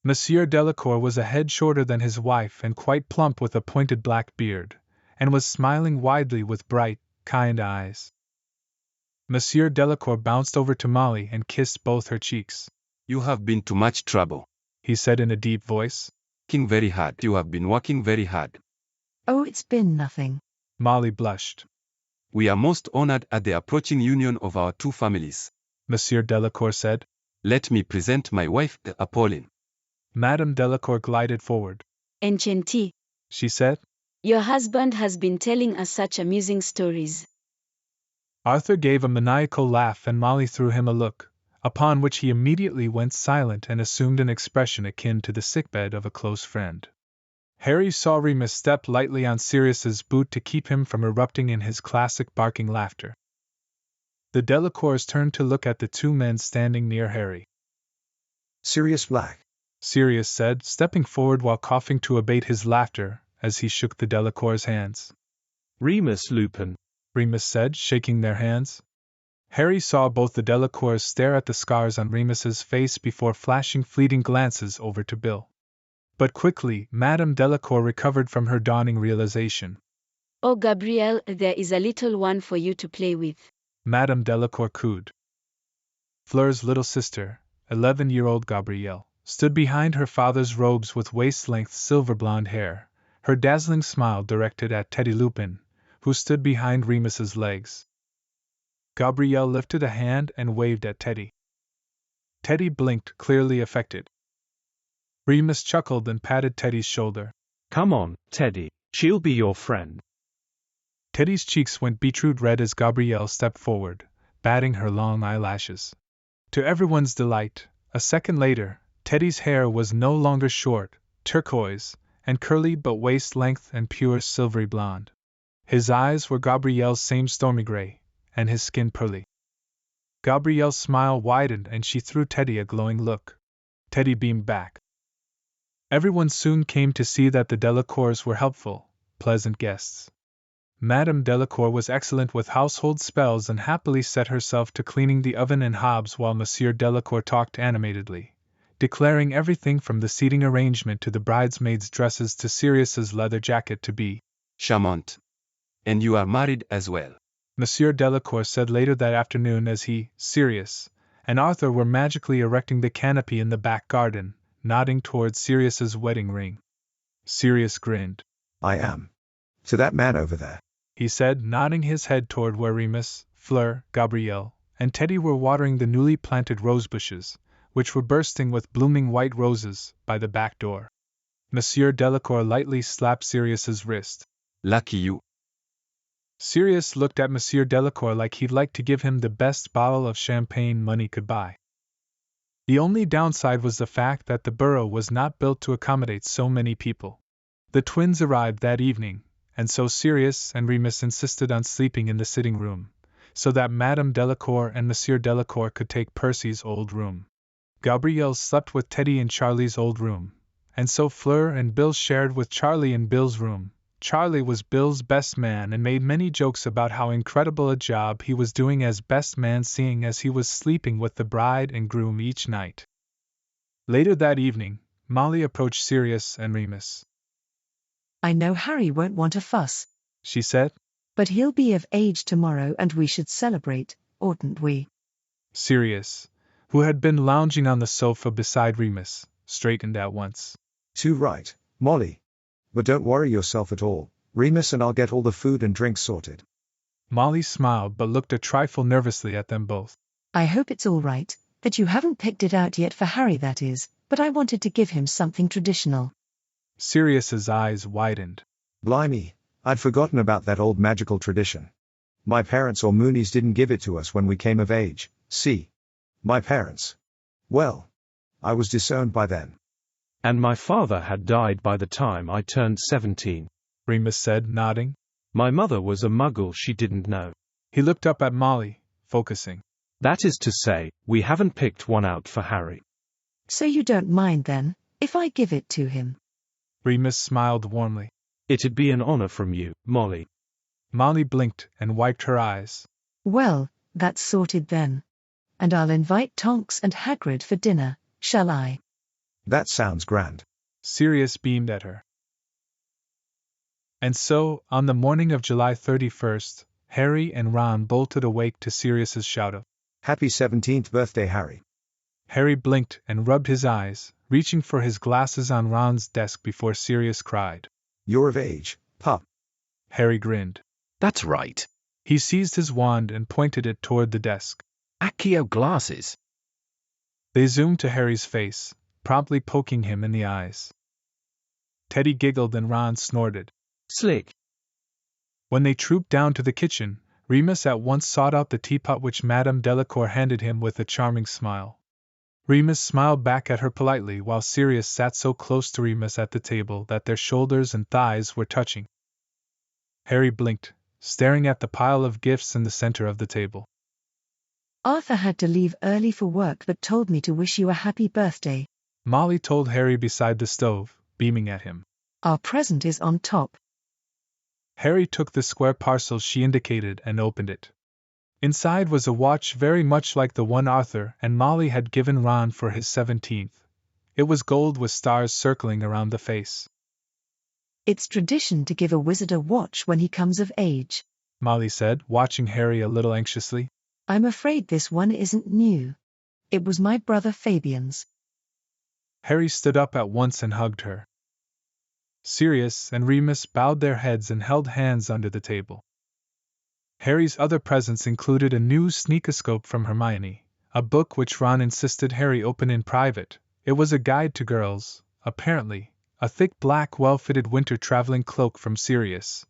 Monsieur Delacour was a head shorter than his wife and quite plump with a pointed black beard, and was smiling widely with bright, kind eyes. Monsieur Delacour bounced over to Molly and kissed both her cheeks. You have been to much trouble, he said in a deep voice. Working very hard. You have been working very hard. Oh, it's been nothing. Molly blushed. We are most honored at the approaching union of our two families, Monsieur Delacour said. Let me present my wife, Apolline. Madame Delacour glided forward. Enchanté, she said. Your husband has been telling us such amusing stories. Arthur gave a maniacal laugh and Molly threw him a look, upon which he immediately went silent and assumed an expression akin to the sickbed of a close friend. Harry saw Remus step lightly on Sirius's boot to keep him from erupting in his classic barking laughter. The Delacours turned to look at the two men standing near Harry. Sirius Black, Sirius said, stepping forward while coughing to abate his laughter, as he shook the Delacour's hands. Remus Lupin, Remus said, shaking their hands. Harry saw both the Delacours stare at the scars on Remus's face before flashing fleeting glances over to Bill. But quickly, Madame Delacour recovered from her dawning realization. Oh, Gabrielle, there is a little one for you to play with, Madame Delacour cooed. Fleur's little sister, 11-year-old Gabrielle, stood behind her father's robes with waist-length silver-blonde hair, her dazzling smile directed at Teddy Lupin, who stood behind Remus's legs. Gabrielle lifted a hand and waved at Teddy. Teddy blinked, clearly affected. Remus chuckled and patted Teddy's shoulder. Come on, Teddy, she'll be your friend. Teddy's cheeks went beetroot red as Gabrielle stepped forward, batting her long eyelashes. To everyone's delight, a second later, Teddy's hair was no longer short, turquoise, and curly but waist-length and pure silvery blonde. His eyes were Gabrielle's same stormy gray, and his skin pearly. Gabrielle's smile widened and she threw Teddy a glowing look. Teddy beamed back. Everyone soon came to see that the Delacours were helpful, pleasant guests. Madame Delacour was excellent with household spells and happily set herself to cleaning the oven and hobs while Monsieur Delacour talked animatedly, declaring everything from the seating arrangement to the bridesmaids' dresses to Sirius's leather jacket to be charmant. And you are married as well, Monsieur Delacour said later that afternoon as he, Sirius, and Arthur were magically erecting the canopy in the back garden, nodding towards Sirius's wedding ring. Sirius grinned. I am. To that man over there, he said, nodding his head toward where Remus, Fleur, Gabrielle, and Teddy were watering the newly planted rose bushes, which were bursting with blooming white roses, by the back door. Monsieur Delacour lightly slapped Sirius's wrist. Lucky you. Sirius looked at Monsieur Delacour like he'd like to give him the best bottle of champagne money could buy. The only downside was the fact that the burrow was not built to accommodate so many people. The twins arrived that evening, and so Sirius and Remus insisted on sleeping in the sitting room, so that Madame Delacour and Monsieur Delacour could take Percy's old room. Gabrielle slept with Teddy in Charlie's old room, and so Fleur and Bill shared with Charlie in Bill's room. Charlie was Bill's best man and made many jokes about how incredible a job he was doing as best man, seeing as he was sleeping with the bride and groom each night. Later that evening, Molly approached Sirius and Remus. I know Harry won't want a fuss, she said. But he'll be of age tomorrow and we should celebrate, oughtn't we? Sirius, who had been lounging on the sofa beside Remus, straightened at once. Too right, Molly. But don't worry yourself at all, Remus and I'll get all the food and drinks sorted. Molly smiled but looked a trifle nervously at them both. I hope it's all right, that you haven't picked it out yet for Harry, that is, but I wanted to give him something traditional. Sirius's eyes widened. Blimey, I'd forgotten about that old magical tradition. My parents or Moonies didn't give it to us when we came of age, see? My parents. Well, I was disowned by then. And my father had died by the time I turned 17. Remus said, nodding. My mother was a muggle she didn't know. He looked up at Molly, focusing. That is to say, we haven't picked one out for Harry. So you don't mind then, if I give it to him? Remus smiled warmly. It'd be an honor from you, Molly. Molly blinked and wiped her eyes. Well, that's sorted then. And I'll invite Tonks and Hagrid for dinner, shall I? That sounds grand. Sirius beamed at her. And so, on the morning of July 31st, Harry and Ron bolted awake to Sirius's shout of, Happy 17th birthday, Harry. Harry blinked and rubbed his eyes, reaching for his glasses on Ron's desk before Sirius cried. You're of age, pup. Harry grinned. That's right. He seized his wand and pointed it toward the desk. Accio glasses. They zoomed to Harry's face, promptly poking him in the eyes. Teddy giggled and Ron snorted. Slick. When they trooped down to the kitchen, Remus at once sought out the teapot which Madame Delacour handed him with a charming smile. Remus smiled back at her politely while Sirius sat so close to Remus at the table that their shoulders and thighs were touching. Harry blinked, staring at the pile of gifts in the center of the table. Arthur had to leave early for work but told me to wish you a happy birthday. Molly told Harry beside the stove, beaming at him. Our present is on top. Harry took the square parcel she indicated and opened it. Inside was a watch very much like the one Arthur and Molly had given Ron for his 17th. It was gold with stars circling around the face. It's tradition to give a wizard a watch when he comes of age, Molly said, watching Harry a little anxiously. I'm afraid this one isn't new. It was my brother Fabian's. Harry stood up at once and hugged her. Sirius and Remus bowed their heads and held hands under the table. Harry's other presents included a new sneakoscope from Hermione, a book which Ron insisted Harry open in private. It was a guide to girls, apparently, a thick black well-fitted winter traveling cloak from Sirius,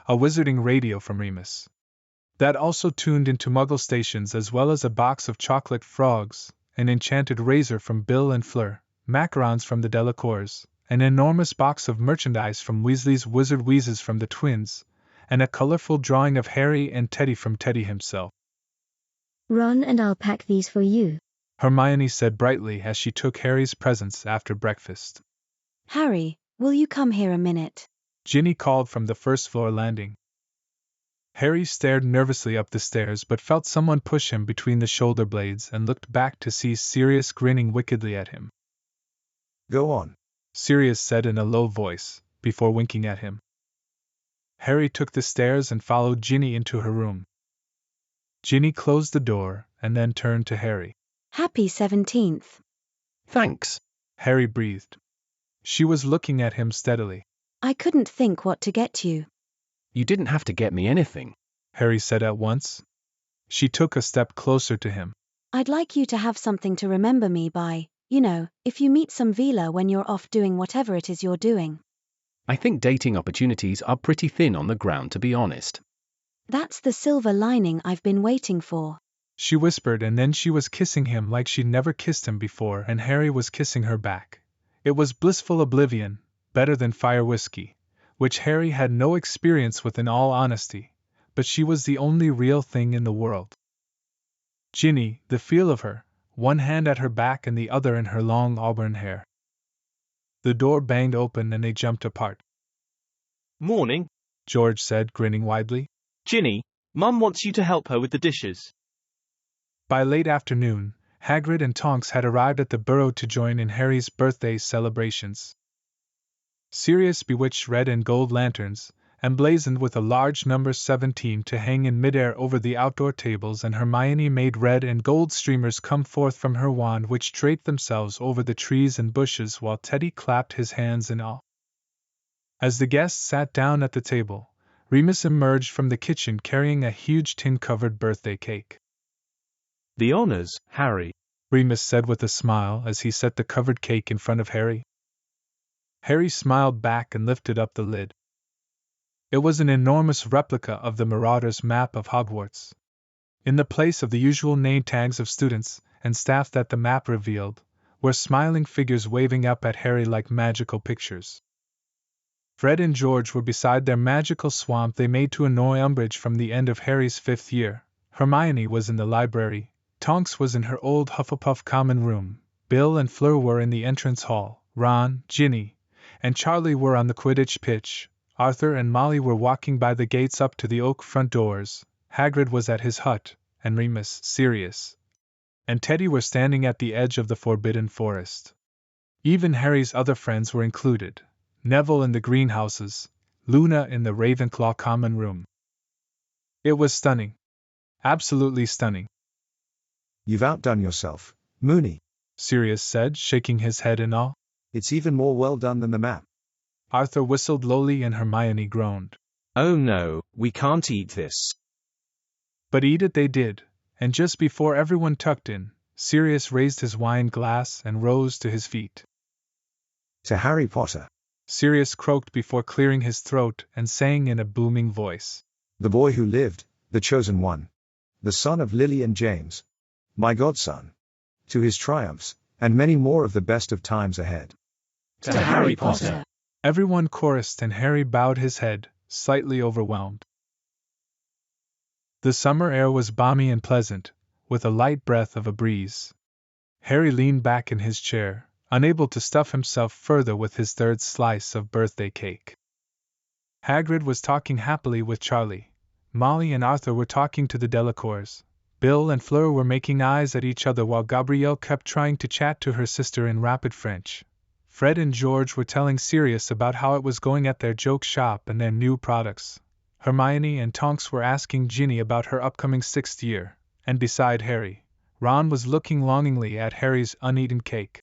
a wizarding radio from Remus. That also tuned into Muggle stations as well as a box of chocolate frogs, an enchanted razor from Bill and Fleur, macarons from the Delacours, an enormous box of merchandise from Weasley's Wizard Wheezes from the twins, and a colorful drawing of Harry and Teddy from Teddy himself. Ron and I'll pack these for you, Hermione said brightly as she took Harry's presents after breakfast. Harry, will you come here a minute? Ginny called from the first-floor landing. Harry stared nervously up the stairs but felt someone push him between the shoulder blades and looked back to see Sirius grinning wickedly at him. Go on, Sirius said in a low voice, before winking at him. Harry took the stairs and followed Ginny into her room. Ginny closed the door and then turned to Harry. Happy 17th. Thanks. Harry breathed. She was looking at him steadily. I couldn't think what to get you. You didn't have to get me anything, Harry said at once. She took a step closer to him. I'd like you to have something to remember me by, if you meet some Vila when you're off doing whatever it is you're doing. I think dating opportunities are pretty thin on the ground, to be honest. That's the silver lining I've been waiting for. She whispered, and then she was kissing him like she'd never kissed him before, and Harry was kissing her back. It was blissful oblivion, better than fire whiskey, which Harry had no experience with in all honesty, but she was the only real thing in the world. Ginny, the feel of her, one hand at her back and the other in her long auburn hair. The door banged open and they jumped apart. Morning, George said, grinning widely. Ginny, Mum wants you to help her with the dishes. By late afternoon, Hagrid and Tonks had arrived at the Burrow to join in Harry's birthday celebrations. Sirius bewitched red and gold lanterns, emblazoned with a large number 17 to hang in midair over the outdoor tables, and Hermione made red and gold streamers come forth from her wand which draped themselves over the trees and bushes while Teddy clapped his hands in awe. As the guests sat down at the table, Remus emerged from the kitchen carrying a huge tin-covered birthday cake. The honors, Harry, Remus said with a smile as he set the covered cake in front of Harry. Harry smiled back and lifted up the lid. It was an enormous replica of the Marauder's map of Hogwarts. In the place of the usual name tags of students and staff that the map revealed, were smiling figures waving up at Harry like magical pictures. Fred and George were beside their magical swamp they made to annoy Umbridge from the end of Harry's 5th year. Hermione was in the library, Tonks was in her old Hufflepuff common room, Bill and Fleur were in the entrance hall, Ron, Ginny, and Charlie were on the Quidditch pitch, Arthur and Molly were walking by the gates up to the oak front doors, Hagrid was at his hut, and Remus, Sirius, and Teddy were standing at the edge of the Forbidden Forest. Even Harry's other friends were included, Neville in the greenhouses, Luna in the Ravenclaw common room. It was stunning. Absolutely stunning. You've outdone yourself, Moony, Sirius said, shaking his head in awe. It's even more well done than the map. Arthur whistled lowly and Hermione groaned. Oh no, we can't eat this. But eat it they did, and just before everyone tucked in, Sirius raised his wine glass and rose to his feet. To Harry Potter, Sirius croaked before clearing his throat and sang in a booming voice. The boy who lived, the chosen one, the son of Lily and James, my godson, to his triumphs, and many more of the best of times ahead. To Harry Potter. Everyone chorused and Harry bowed his head, slightly overwhelmed. The summer air was balmy and pleasant, with a light breath of a breeze. Harry leaned back in his chair, unable to stuff himself further with his third slice of birthday cake. Hagrid was talking happily with Charlie. Molly and Arthur were talking to the Delacours. Bill and Fleur were making eyes at each other while Gabrielle kept trying to chat to her sister in rapid French. Fred and George were telling Sirius about how it was going at their joke shop and their new products. Hermione and Tonks were asking Ginny about her upcoming 6th year, and beside Harry, Ron was looking longingly at Harry's uneaten cake.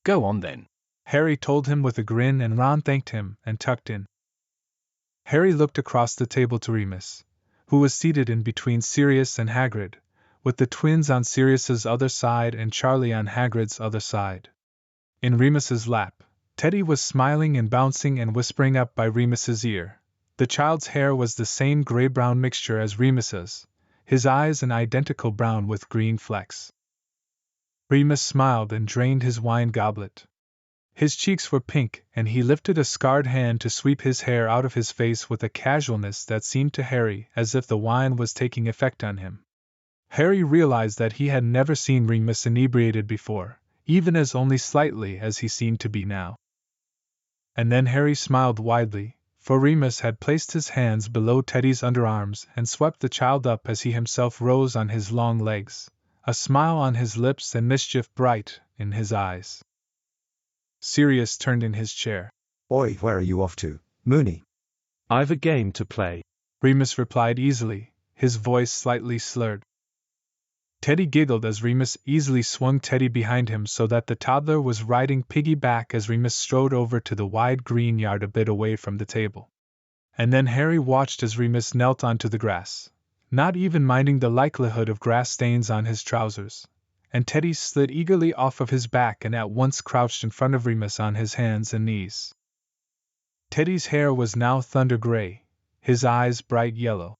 Go on then, Harry told him with a grin, and Ron thanked him and tucked in. Harry looked across the table to Remus, who was seated in between Sirius and Hagrid, with the twins on Sirius's other side and Charlie on Hagrid's other side. In Remus's lap, Teddy was smiling and bouncing and whispering up by Remus's ear. The child's hair was the same gray-brown mixture as Remus's, his eyes an identical brown with green flecks. Remus smiled and drained his wine goblet. His cheeks were pink, and he lifted a scarred hand to sweep his hair out of his face with a casualness that seemed to Harry as if the wine was taking effect on him. Harry realized that he had never seen Remus inebriated before, even as only slightly as he seemed to be now. And then Harry smiled widely, for Remus had placed his hands below Teddy's underarms and swept the child up as he himself rose on his long legs, a smile on his lips and mischief bright in his eyes. Sirius turned in his chair. Oi, where are you off to, Moony? I've a game to play, Remus replied easily, his voice slightly slurred. Teddy giggled as Remus easily swung Teddy behind him so that the toddler was riding piggyback as Remus strode over to the wide green yard a bit away from the table. And then Harry watched as Remus knelt onto the grass, not even minding the likelihood of grass stains on his trousers, and Teddy slid eagerly off of his back and at once crouched in front of Remus on his hands and knees. Teddy's hair was now thunder gray, his eyes bright yellow.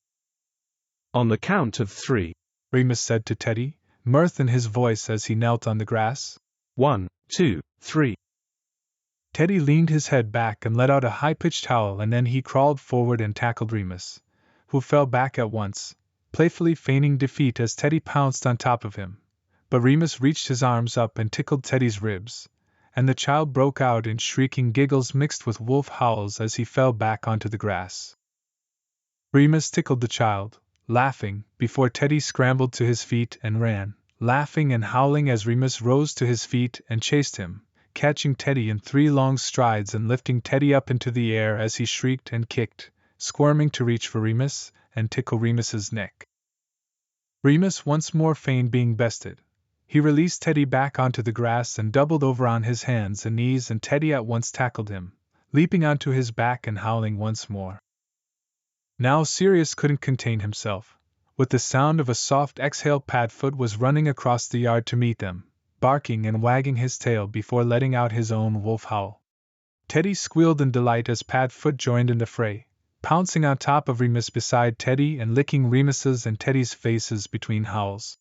On the count of 3, Remus said to Teddy, mirth in his voice as he knelt on the grass. 1, 2, 3. Teddy leaned his head back and let out a high-pitched howl, and then he crawled forward and tackled Remus, who fell back at once, playfully feigning defeat as Teddy pounced on top of him. But Remus reached his arms up and tickled Teddy's ribs, and the child broke out in shrieking giggles mixed with wolf howls as he fell back onto the grass. Remus tickled the child, laughing, before Teddy scrambled to his feet and ran, laughing and howling as Remus rose to his feet and chased him, catching Teddy in 3 long strides and lifting Teddy up into the air as he shrieked and kicked, squirming to reach for Remus and tickle Remus's neck. Remus once more feigned being bested. He released Teddy back onto the grass and doubled over on his hands and knees, and Teddy at once tackled him, leaping onto his back and howling once more. Now Sirius couldn't contain himself. With the sound of a soft exhale, Padfoot was running across the yard to meet them, barking and wagging his tail before letting out his own wolf howl. Teddy squealed in delight as Padfoot joined in the fray, pouncing on top of Remus beside Teddy and licking Remus's and Teddy's faces between howls.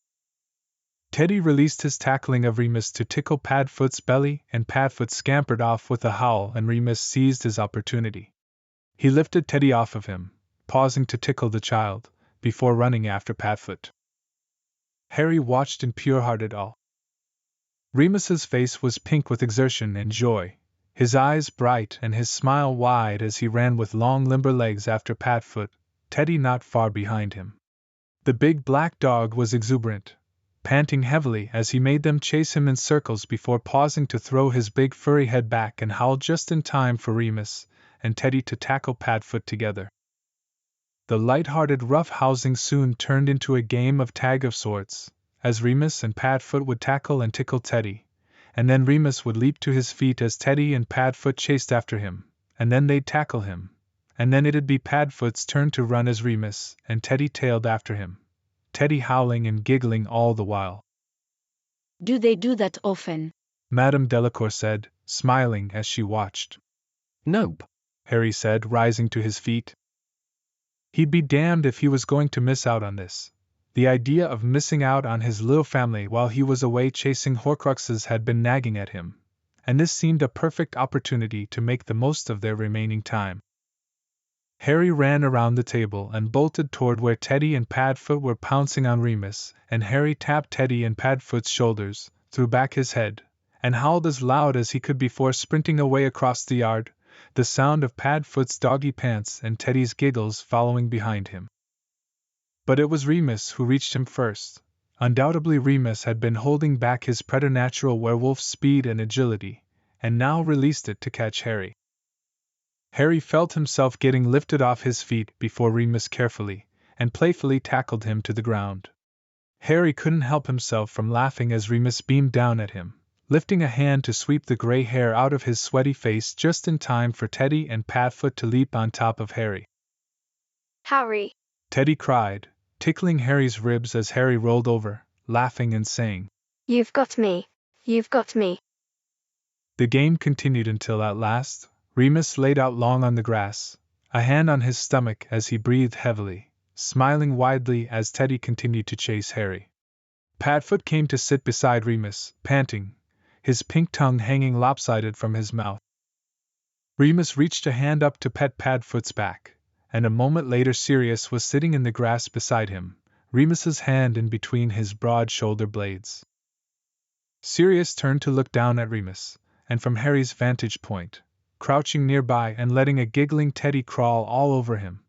Teddy released his tackling of Remus to tickle Padfoot's belly, and Padfoot scampered off with a howl, and Remus seized his opportunity. He lifted Teddy off of him, pausing to tickle the child, before running after Padfoot. Harry watched in pure-hearted awe. Remus's face was pink with exertion and joy, his eyes bright and his smile wide as he ran with long limber legs after Padfoot, Teddy not far behind him. The big black dog was exuberant, panting heavily as he made them chase him in circles before pausing to throw his big furry head back and howl just in time for Remus and Teddy to tackle Padfoot together. The light-hearted roughhousing soon turned into a game of tag of sorts, as Remus and Padfoot would tackle and tickle Teddy, and then Remus would leap to his feet as Teddy and Padfoot chased after him, and then they'd tackle him, and then it'd be Padfoot's turn to run as Remus and Teddy tailed after him, Teddy howling and giggling all the while. Do they do that often? Madame Delacour said, smiling as she watched. Nope, Harry said, rising to his feet. He'd be damned if he was going to miss out on this. The idea of missing out on his little family while he was away chasing Horcruxes had been nagging at him, and this seemed a perfect opportunity to make the most of their remaining time. Harry ran around the table and bolted toward where Teddy and Padfoot were pouncing on Remus, and Harry tapped Teddy and Padfoot's shoulders, threw back his head, and howled as loud as he could before sprinting away across the yard, the sound of Padfoot's doggy pants and Teddy's giggles following behind him. But it was Remus who reached him first. Undoubtedly Remus had been holding back his preternatural werewolf speed and agility, and now released it to catch Harry. Harry felt himself getting lifted off his feet before Remus carefully and playfully tackled him to the ground. Harry couldn't help himself from laughing as Remus beamed down at him, lifting a hand to sweep the gray hair out of his sweaty face just in time for Teddy and Padfoot to leap on top of Harry. Harry! Teddy cried, tickling Harry's ribs as Harry rolled over, laughing and saying, You've got me! You've got me! The game continued until at last, Remus laid out long on the grass, a hand on his stomach as he breathed heavily, smiling widely as Teddy continued to chase Harry. Padfoot came to sit beside Remus, panting, his pink tongue hanging lopsided from his mouth. Remus reached a hand up to pet Padfoot's back, and a moment later Sirius was sitting in the grass beside him, Remus's hand in between his broad shoulder blades. Sirius turned to look down at Remus, and from Harry's vantage point, crouching nearby and letting a giggling Teddy crawl all over him,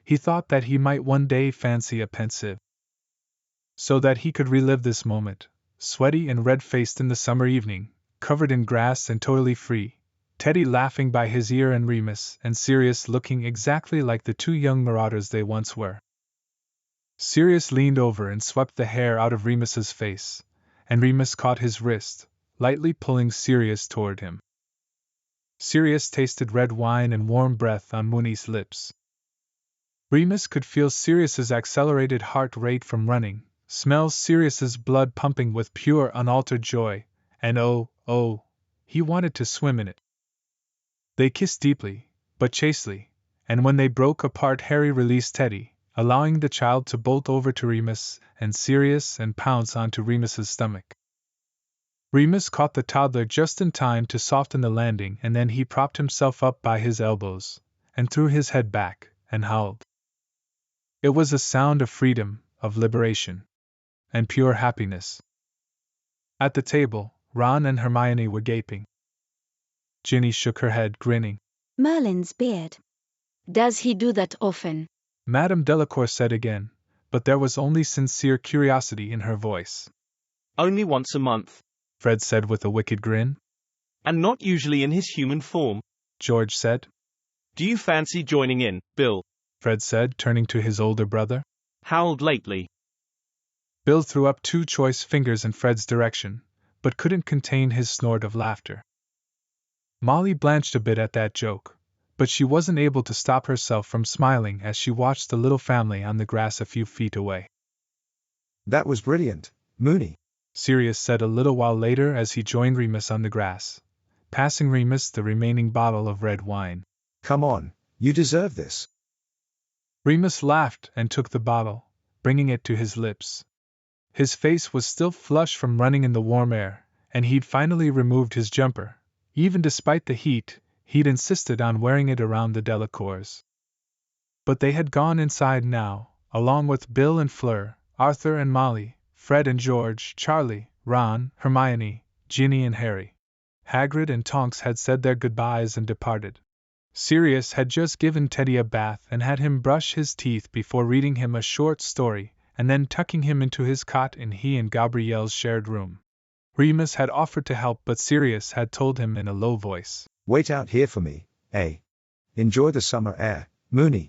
he thought that he might one day fancy a pensive. So that he could relive this moment, sweaty and red-faced in the summer evening, covered in grass and totally free, Teddy laughing by his ear and Remus and Sirius looking exactly like the two young marauders they once were. Sirius leaned over and swept the hair out of Remus's face, and Remus caught his wrist, lightly pulling Sirius toward him. Sirius tasted red wine and warm breath on Mooney's lips. Remus could feel Sirius's accelerated heart rate from running, smell Sirius's blood pumping with pure unaltered joy, and oh, he wanted to swim in it. They kissed deeply, but chastely, and when they broke apart Harry released Teddy, allowing the child to bolt over to Remus and Sirius and pounce onto Remus's stomach. Remus caught the toddler just in time to soften the landing, and then he propped himself up by his elbows, and threw his head back, and howled. It was a sound of freedom, of liberation, and pure happiness. At the table, Ron and Hermione were gaping. Ginny shook her head, grinning. Merlin's beard. Does he do that often? Madame Delacour said again, but there was only sincere curiosity in her voice. Only once a month, Fred said with a wicked grin. And not usually in his human form, George said. Do you fancy joining in, Bill? Fred said, turning to his older brother. Howled lately. Bill threw up two choice fingers in Fred's direction, but couldn't contain his snort of laughter. Molly blanched a bit at that joke, but she wasn't able to stop herself from smiling as she watched the little family on the grass a few feet away. That was brilliant, Mooney, Sirius said a little while later as he joined Remus on the grass, passing Remus the remaining bottle of red wine. Come on, you deserve this. Remus laughed and took the bottle, bringing it to his lips. His face was still flushed from running in the warm air, and he'd finally removed his jumper. Even despite the heat, he'd insisted on wearing it around the Delacours. But they had gone inside now, along with Bill and Fleur, Arthur and Molly, Fred and George, Charlie, Ron, Hermione, Ginny and Harry. Hagrid and Tonks had said their goodbyes and departed. Sirius had just given Teddy a bath and had him brush his teeth before reading him a short story, and then tucking him into his cot in he and Gabrielle's shared room. Remus had offered to help, but Sirius had told him in a low voice, "Wait out here for me, eh? Enjoy the summer air, Moony."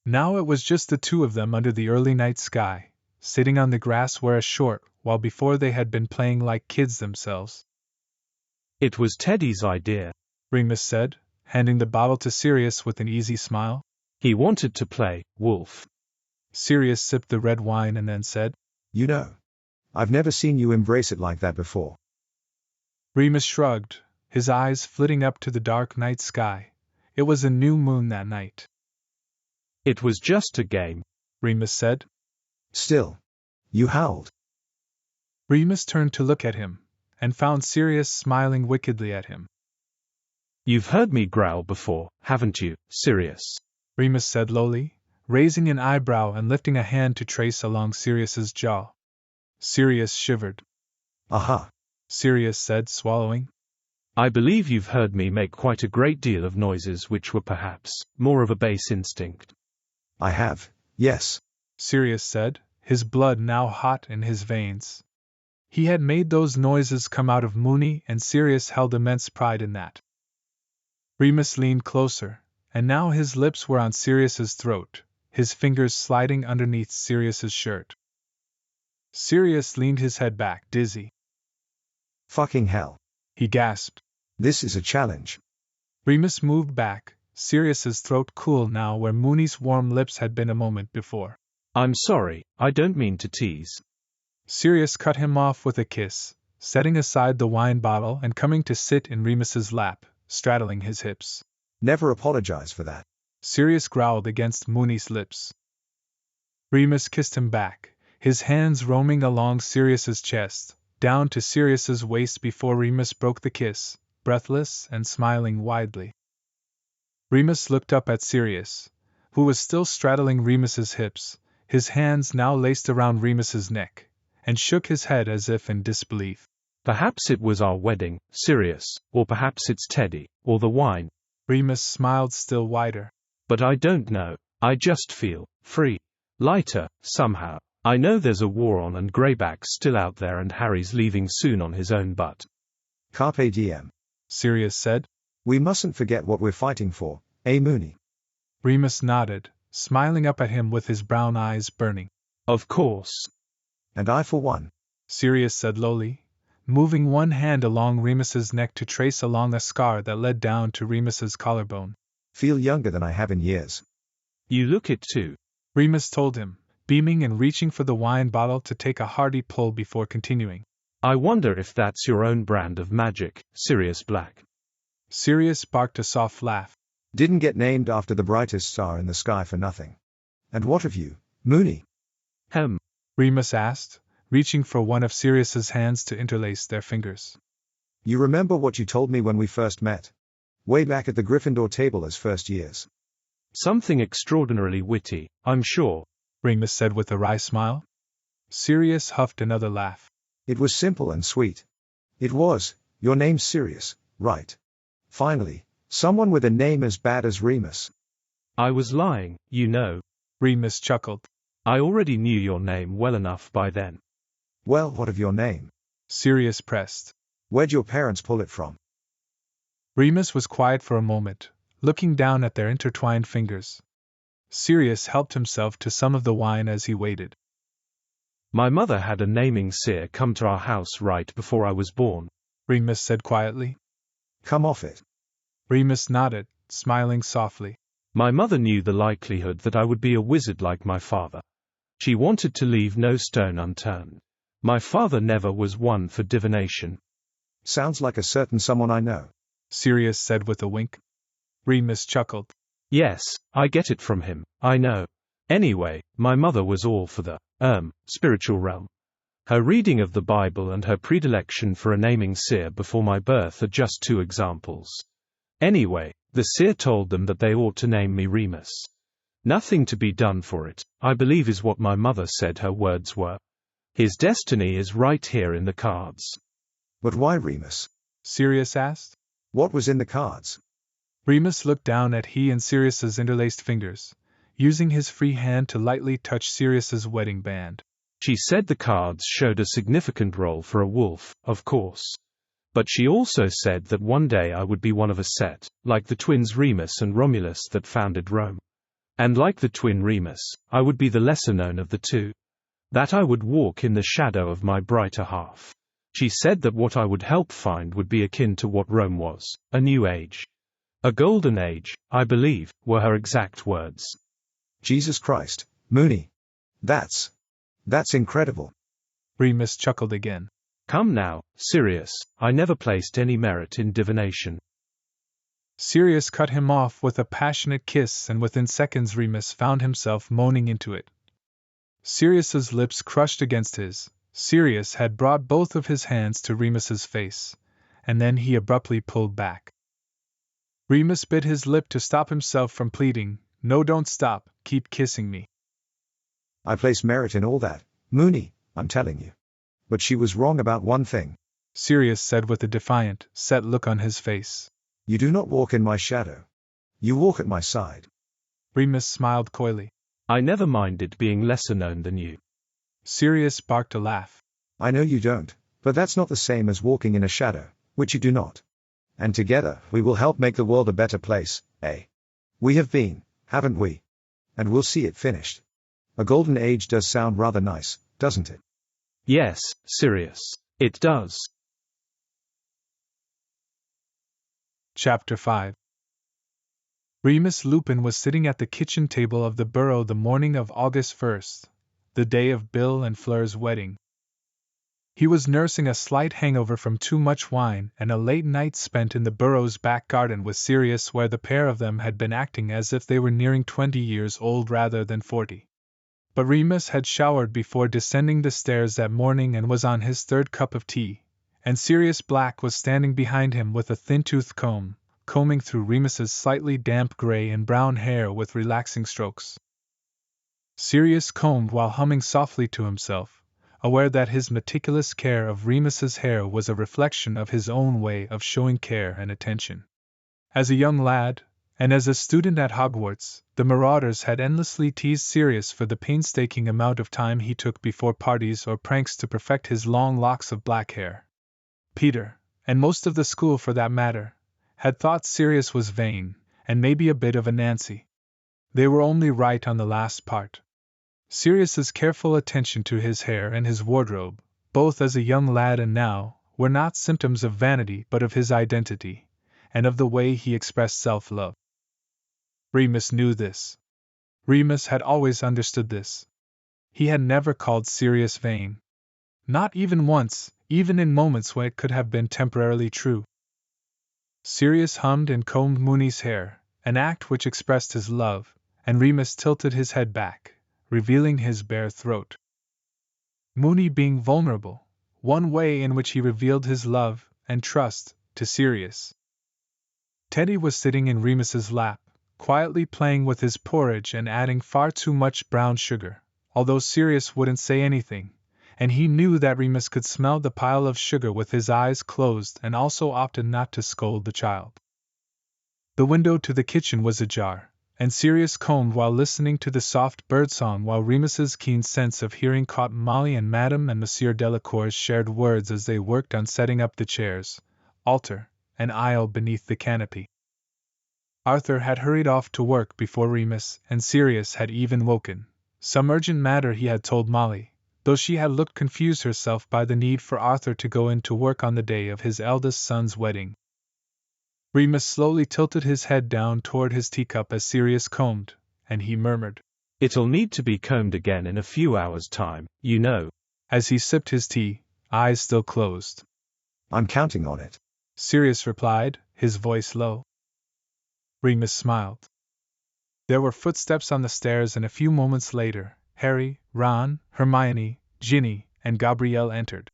Now it was just the two of them under the early night sky, sitting on the grass where a short while before they had been playing like kids themselves. "It was Teddy's idea," Remus said, handing the bottle to Sirius with an easy smile. "He wanted to play wolf." Sirius sipped the red wine and then said, "You know, I've never seen you embrace it like that before." Remus shrugged, his eyes flitting up to the dark night sky. It was a new moon that night. "It was just a game," Remus said. "Still, you howled." Remus turned to look at him, and found Sirius smiling wickedly at him. "You've heard me growl before, haven't you, Sirius?" Remus said lowly, raising an eyebrow and lifting a hand to trace along Sirius's jaw. Sirius shivered. "Aha," Sirius said, swallowing. "I believe you've heard me make quite a great deal of noises which were perhaps more of a base instinct." "I have, yes," Sirius said, his blood now hot in his veins. He had made those noises come out of Moony, and Sirius held immense pride in that. Remus leaned closer, and now his lips were on Sirius's throat, his fingers sliding underneath Sirius's shirt. Sirius leaned his head back, dizzy. "Fucking hell," he gasped. "This is a challenge." Remus moved back, Sirius's throat cool now where Moony's warm lips had been a moment before. "I'm sorry, I don't mean to tease." Sirius cut him off with a kiss, setting aside the wine bottle and coming to sit in Remus's lap, straddling his hips. "Never apologize for that," Sirius growled against Moony's lips. Remus kissed him back, his hands roaming along Sirius's chest, down to Sirius's waist before Remus broke the kiss, breathless and smiling widely. Remus looked up at Sirius, who was still straddling Remus's hips, his hands now laced around Remus's neck, and shook his head as if in disbelief. "Perhaps it was our wedding, Sirius, or perhaps it's Teddy, or the wine." Remus smiled still wider. "But I don't know, I just feel free. Lighter, somehow. I know there's a war on and Greyback's still out there and Harry's leaving soon on his own butt." "Carpe diem," Sirius said. "We mustn't forget what we're fighting for, eh, Moony?" Remus nodded, smiling up at him with his brown eyes burning. "Of course." "And I for one," Sirius said lowly, moving one hand along Remus's neck to trace along a scar that led down to Remus's collarbone. "feel younger than I have in years." "You look it too," Remus told him, beaming and reaching for the wine bottle to take a hearty pull before continuing. "I wonder if that's your own brand of magic, Sirius Black." Sirius barked a soft laugh. "Didn't get named after the brightest star in the sky for nothing. And what of you, Moony?" Remus asked, reaching for one of Sirius's hands to interlace their fingers. "You remember what you told me when we first met? Way back at the Gryffindor table as first years." "Something extraordinarily witty, I'm sure," Remus said with a wry smile. Sirius huffed another laugh. "It was simple and sweet. It was, your name's Sirius, right? Finally, someone with a name as bad as Remus." "I was lying, you know." Remus chuckled. "I already knew your name well enough by then." "Well, what of your name?" Sirius pressed. "Where'd your parents pull it from?" Remus was quiet for a moment, looking down at their intertwined fingers. Sirius helped himself to some of the wine as he waited. "My mother had a naming seer come to our house right before I was born," Remus said quietly. "Come off it." Remus nodded, smiling softly. "My mother knew the likelihood that I would be a wizard like my father. She wanted to leave no stone unturned. My father never was one for divination." "Sounds like a certain someone I know," Sirius said with a wink. Remus chuckled. "Yes, I get it from him, I know. Anyway, my mother was all for the spiritual realm. Her reading of the Bible and her predilection for a naming seer before my birth are just two examples. Anyway, the seer told them that they ought to name me Remus. Nothing to be done for it, I believe is what my mother said her words were. His destiny is right here in the cards. But why Remus? Sirius asked. What was in the cards? Remus looked down at he and Sirius's interlaced fingers, using his free hand to lightly touch Sirius's wedding band. She said the cards showed a significant role for a wolf, of course. But she also said that one day I would be one of a set, like the twins Remus and Romulus that founded Rome. And like the twin Remus, I would be the lesser known of the two. That I would walk in the shadow of my brighter half. She said that what I would help find would be akin to what Rome was, a new age. A golden age, I believe, were her exact words. Jesus Christ, Moony. That's incredible. Remus chuckled again. Come now, Sirius, I never placed any merit in divination. Sirius cut him off with a passionate kiss, and within seconds Remus found himself moaning into it. Sirius's lips crushed against his. Sirius had brought both of his hands to Remus's face, and then he abruptly pulled back. Remus bit his lip to stop himself from pleading, "No, don't stop, keep kissing me." I place merit in all that, Moony, I'm telling you. But she was wrong about one thing, Sirius said with a defiant, set look on his face. You do not walk in my shadow. You walk at my side. Remus smiled coyly. I never minded being lesser known than you. Sirius barked a laugh. I know you don't, but that's not the same as walking in a shadow, which you do not. And together, we will help make the world a better place, eh? We have been, haven't we? And we'll see it finished. A golden age does sound rather nice, doesn't it? Yes, Sirius, it does. Chapter 5. Remus Lupin was sitting at the kitchen table of the Burrow the morning of August 1st, the day of Bill and Fleur's wedding. He was nursing a slight hangover from too much wine and a late night spent in the Burrow's back garden with Sirius, where the pair of them had been acting as if they were nearing 20 years old rather than 40. But Remus had showered before descending the stairs that morning and was on his third cup of tea, and Sirius Black was standing behind him with a thin-toothed comb, combing through Remus's slightly damp gray and brown hair with relaxing strokes. Sirius combed while humming softly to himself, aware that his meticulous care of Remus's hair was a reflection of his own way of showing care and attention. As a young lad, and as a student at Hogwarts, the Marauders had endlessly teased Sirius for the painstaking amount of time he took before parties or pranks to perfect his long locks of black hair. Peter, and most of the school for that matter, had thought Sirius was vain, and maybe a bit of a Nancy. They were only right on the last part. Sirius's careful attention to his hair and his wardrobe, both as a young lad and now, were not symptoms of vanity but of his identity, and of the way he expressed self-love. Remus knew this. Remus had always understood this. He had never called Sirius vain. Not even once, even in moments when it could have been temporarily true. Sirius hummed and combed Moony's hair, an act which expressed his love, and Remus tilted his head back, revealing his bare throat. Moony being vulnerable, one way in which he revealed his love and trust to Sirius. Teddy was sitting in Remus's lap, quietly playing with his porridge and adding far too much brown sugar, although Sirius wouldn't say anything, and he knew that Remus could smell the pile of sugar with his eyes closed and also opted not to scold the child. The window to the kitchen was ajar, and Sirius combed while listening to the soft birdsong, while Remus's keen sense of hearing caught Molly and Madame and Monsieur Delacour's shared words as they worked on setting up the chairs, altar, and aisle beneath the canopy. Arthur had hurried off to work before Remus and Sirius had even woken. Some urgent matter he had told Molly, though she had looked confused herself by the need for Arthur to go in to work on the day of his eldest son's wedding. Remus slowly tilted his head down toward his teacup as Sirius combed, and he murmured, "It'll need to be combed again in a few hours' time, you know," as he sipped his tea, eyes still closed. "I'm counting on it," Sirius replied, his voice low. Remus smiled. There were footsteps on the stairs, and a few moments later, Harry, Ron, Hermione, Ginny, and Gabrielle entered.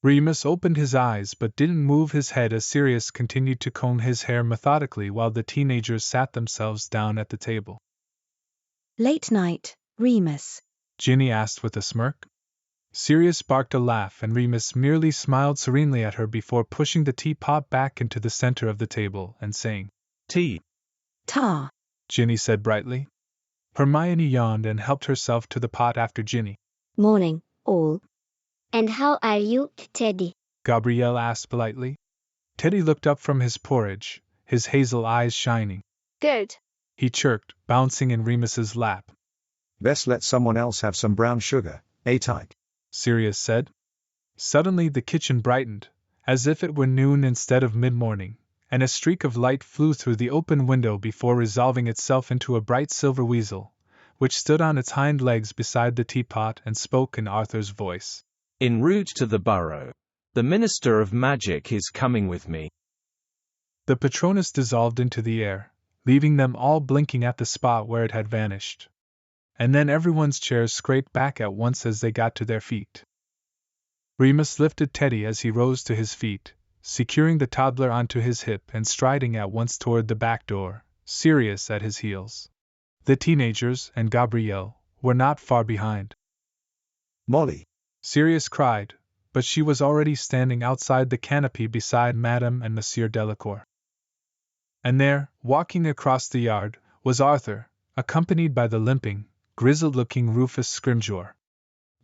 Remus opened his eyes but didn't move his head as Sirius continued to comb his hair methodically while the teenagers sat themselves down at the table. Late night, Remus? Ginny asked with a smirk. Sirius barked a laugh and Remus merely smiled serenely at her before pushing the teapot back into the center of the table and saying, "Tea." "Ta," Ginny said brightly. Hermione yawned and helped herself to the pot after Ginny. Morning, all. And how are you, Teddy? Gabrielle asked politely. Teddy looked up from his porridge, his hazel eyes shining. Good. He chirped, bouncing in Remus's lap. Best let someone else have some brown sugar, Tyke? Sirius said. Suddenly the kitchen brightened, as if it were noon instead of mid-morning, and a streak of light flew through the open window before resolving itself into a bright silver weasel, which stood on its hind legs beside the teapot and spoke in Arthur's voice. En route to the burrow. The Minister of Magic is coming with me. The Patronus dissolved into the air, leaving them all blinking at the spot where it had vanished. And then everyone's chairs scraped back at once as they got to their feet. Remus lifted Teddy as he rose to his feet, securing the toddler onto his hip and striding at once toward the back door, Sirius at his heels. The teenagers and Gabrielle were not far behind. Molly! Sirius cried, but she was already standing outside the canopy beside Madame and Monsieur Delacour. And there, walking across the yard, was Arthur, accompanied by the limping, grizzled-looking Rufus Scrimgeour.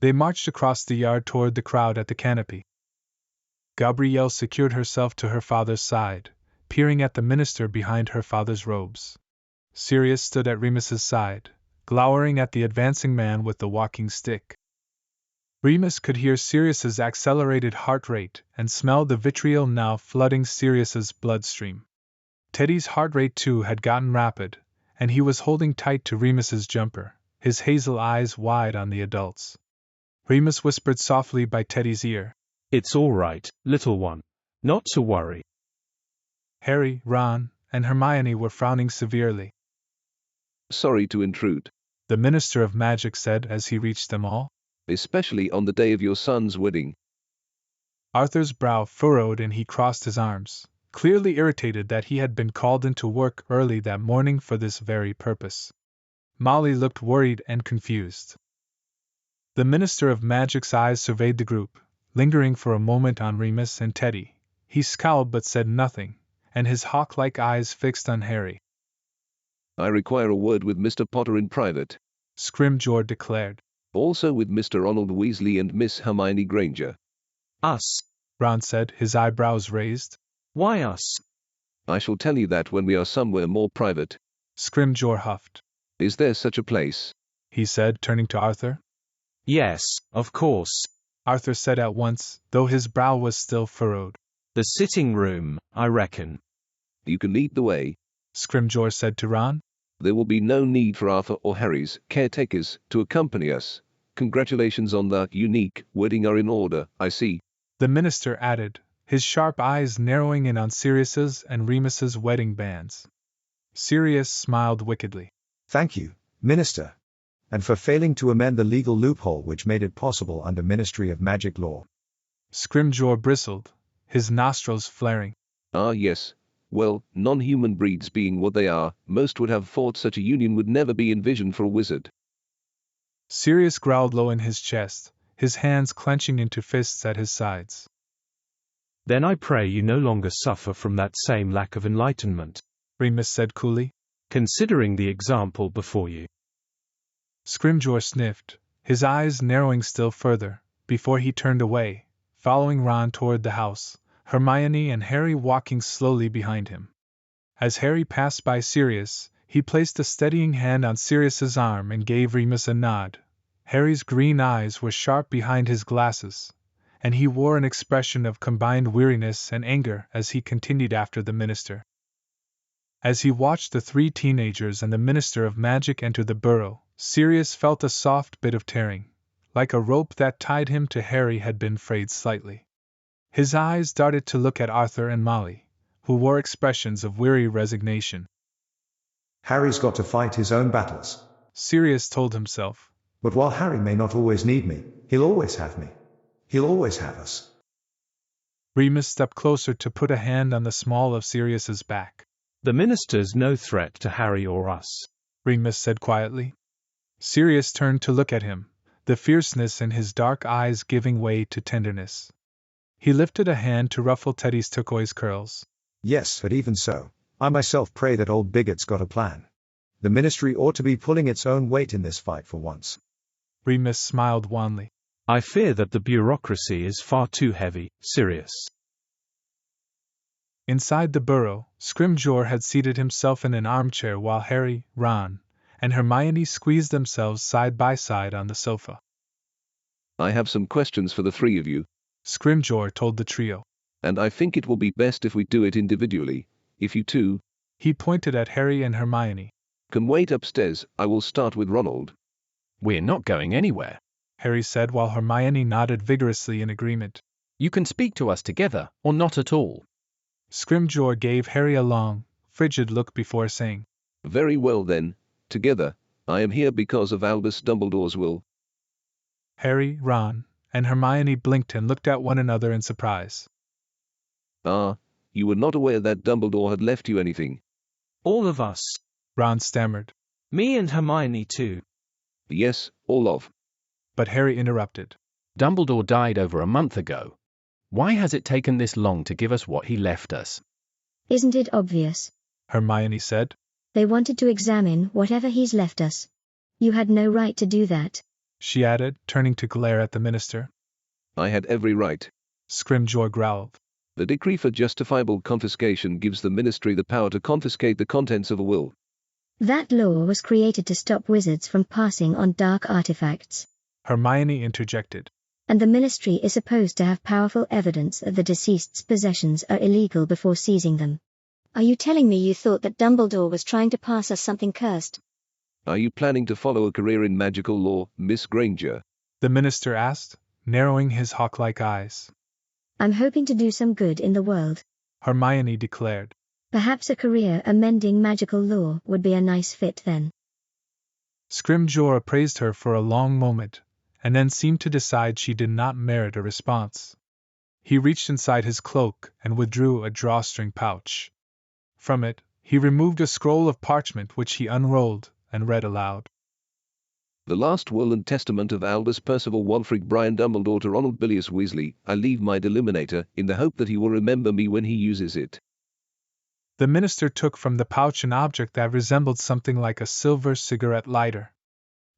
They marched across the yard toward the crowd at the canopy. Gabrielle secured herself to her father's side, peering at the minister behind her father's robes. Sirius stood at Remus's side, glowering at the advancing man with the walking stick. Remus could hear Sirius's accelerated heart rate and smell the vitriol now flooding Sirius's bloodstream. Teddy's heart rate too had gotten rapid, and he was holding tight to Remus's jumper, his hazel eyes wide on the adults. Remus whispered softly by Teddy's ear, "It's all right, little one. Not to worry." Harry, Ron, and Hermione were frowning severely. "Sorry to intrude," the Minister of Magic said as he reached them all. "Especially on the day of your son's wedding." Arthur's brow furrowed and he crossed his arms, clearly irritated that he had been called into work early that morning for this very purpose. Molly looked worried and confused. The Minister of Magic's eyes surveyed the group, lingering for a moment on Remus and Teddy. He scowled but said nothing, and his hawk-like eyes fixed on Harry. "I require a word with Mr. Potter in private," Scrimgeour declared. "Also with Mr. Ronald Weasley and Miss Hermione Granger." "Us," Ron said, his eyebrows raised. "Why us?" "I shall tell you that when we are somewhere more private." Scrimgeour huffed. "Is there such a place?" he said, turning to Arthur. "Yes, of course," Arthur said at once, though his brow was still furrowed. "The sitting room, I reckon." "You can lead the way," Scrimgeour said to Ron. "There will be no need for Arthur or Harry's caretakers to accompany us. Congratulations on the unique wedding are in order, I see," the minister added, his sharp eyes narrowing in on Sirius's and Remus's wedding bands. Sirius smiled wickedly. "Thank you, Minister. And for failing to amend the legal loophole which made it possible under Ministry of Magic law." Scrimgeour bristled, his nostrils flaring. "Ah yes. Well, non-human breeds being what they are, most would have thought such a union would never be envisioned for a wizard." Sirius growled low in his chest, his hands clenching into fists at his sides. "Then I pray you no longer suffer from that same lack of enlightenment," Remus said coolly, "considering the example before you." Scrimgeour sniffed, his eyes narrowing still further, before he turned away, following Ron toward the house, Hermione and Harry walking slowly behind him. As Harry passed by Sirius, he placed a steadying hand on Sirius's arm and gave Remus a nod. Harry's green eyes were sharp behind his glasses, and he wore an expression of combined weariness and anger as he continued after the minister. As he watched the three teenagers and the Minister of Magic enter the burrow, Sirius felt a soft bit of tearing, like a rope that tied him to Harry had been frayed slightly. His eyes darted to look at Arthur and Molly, who wore expressions of weary resignation. "Harry's got to fight his own battles," Sirius told himself, But while Harry may not always need me, he'll always have me. He'll always have us. Remus stepped closer to put a hand on the small of Sirius's back. The minister's no threat to Harry or us, Remus said quietly. Sirius turned to look at him, the fierceness in his dark eyes giving way to tenderness. He lifted a hand to ruffle Teddy's turquoise curls. Yes, but even so, I myself pray that old bigot's got a plan. The ministry ought to be pulling its own weight in this fight for once. Remus smiled wanly. I fear that the bureaucracy is far too heavy, Sirius. Inside the burrow, Scrimgeour had seated himself in an armchair while Harry, Ron, and Hermione squeezed themselves side by side on the sofa. I have some questions for the three of you, Scrimgeour told the trio. And I think it will be best if we do it individually. If you two, he pointed at Harry and Hermione, can wait upstairs, I will start with Ronald. We're not going anywhere, Harry said while Hermione nodded vigorously in agreement. You can speak to us together, or not at all. Scrimgeour gave Harry a long, frigid look before saying, Very well then, together. I am here because of Albus Dumbledore's will. Harry, Ron, and Hermione blinked and looked at one another in surprise. Ah, you were not aware that Dumbledore had left you anything. All of us. Ron stammered. Me and Hermione too. Yes, all of. But Harry interrupted. Dumbledore died over a month ago. Why has it taken this long to give us what he left us? Isn't it obvious? Hermione said. They wanted to examine whatever he's left us. You had no right to do that, she added, turning to glare at the minister. I had every right. Scrimgeour growled. The decree for justifiable confiscation gives the ministry the power to confiscate the contents of a will. That law was created to stop wizards from passing on dark artifacts. Hermione interjected. And the ministry is supposed to have powerful evidence that the deceased's possessions are illegal before seizing them. Are you telling me you thought that Dumbledore was trying to pass us something cursed? Are you planning to follow a career in magical law, Miss Granger? The minister asked, narrowing his hawk-like eyes. I'm hoping to do some good in the world, Hermione declared. Perhaps a career amending magical law would be a nice fit then. Scrimgeour appraised her for a long moment, and then seemed to decide she did not merit a response. He reached inside his cloak and withdrew a drawstring pouch. From it, he removed a scroll of parchment which he unrolled and read aloud. The last will and testament of Albus Percival Wulfric Brian Dumbledore to Ronald Bilius Weasley. I leave my deluminator in the hope that he will remember me when he uses it. The minister took from the pouch an object that resembled something like a silver cigarette lighter.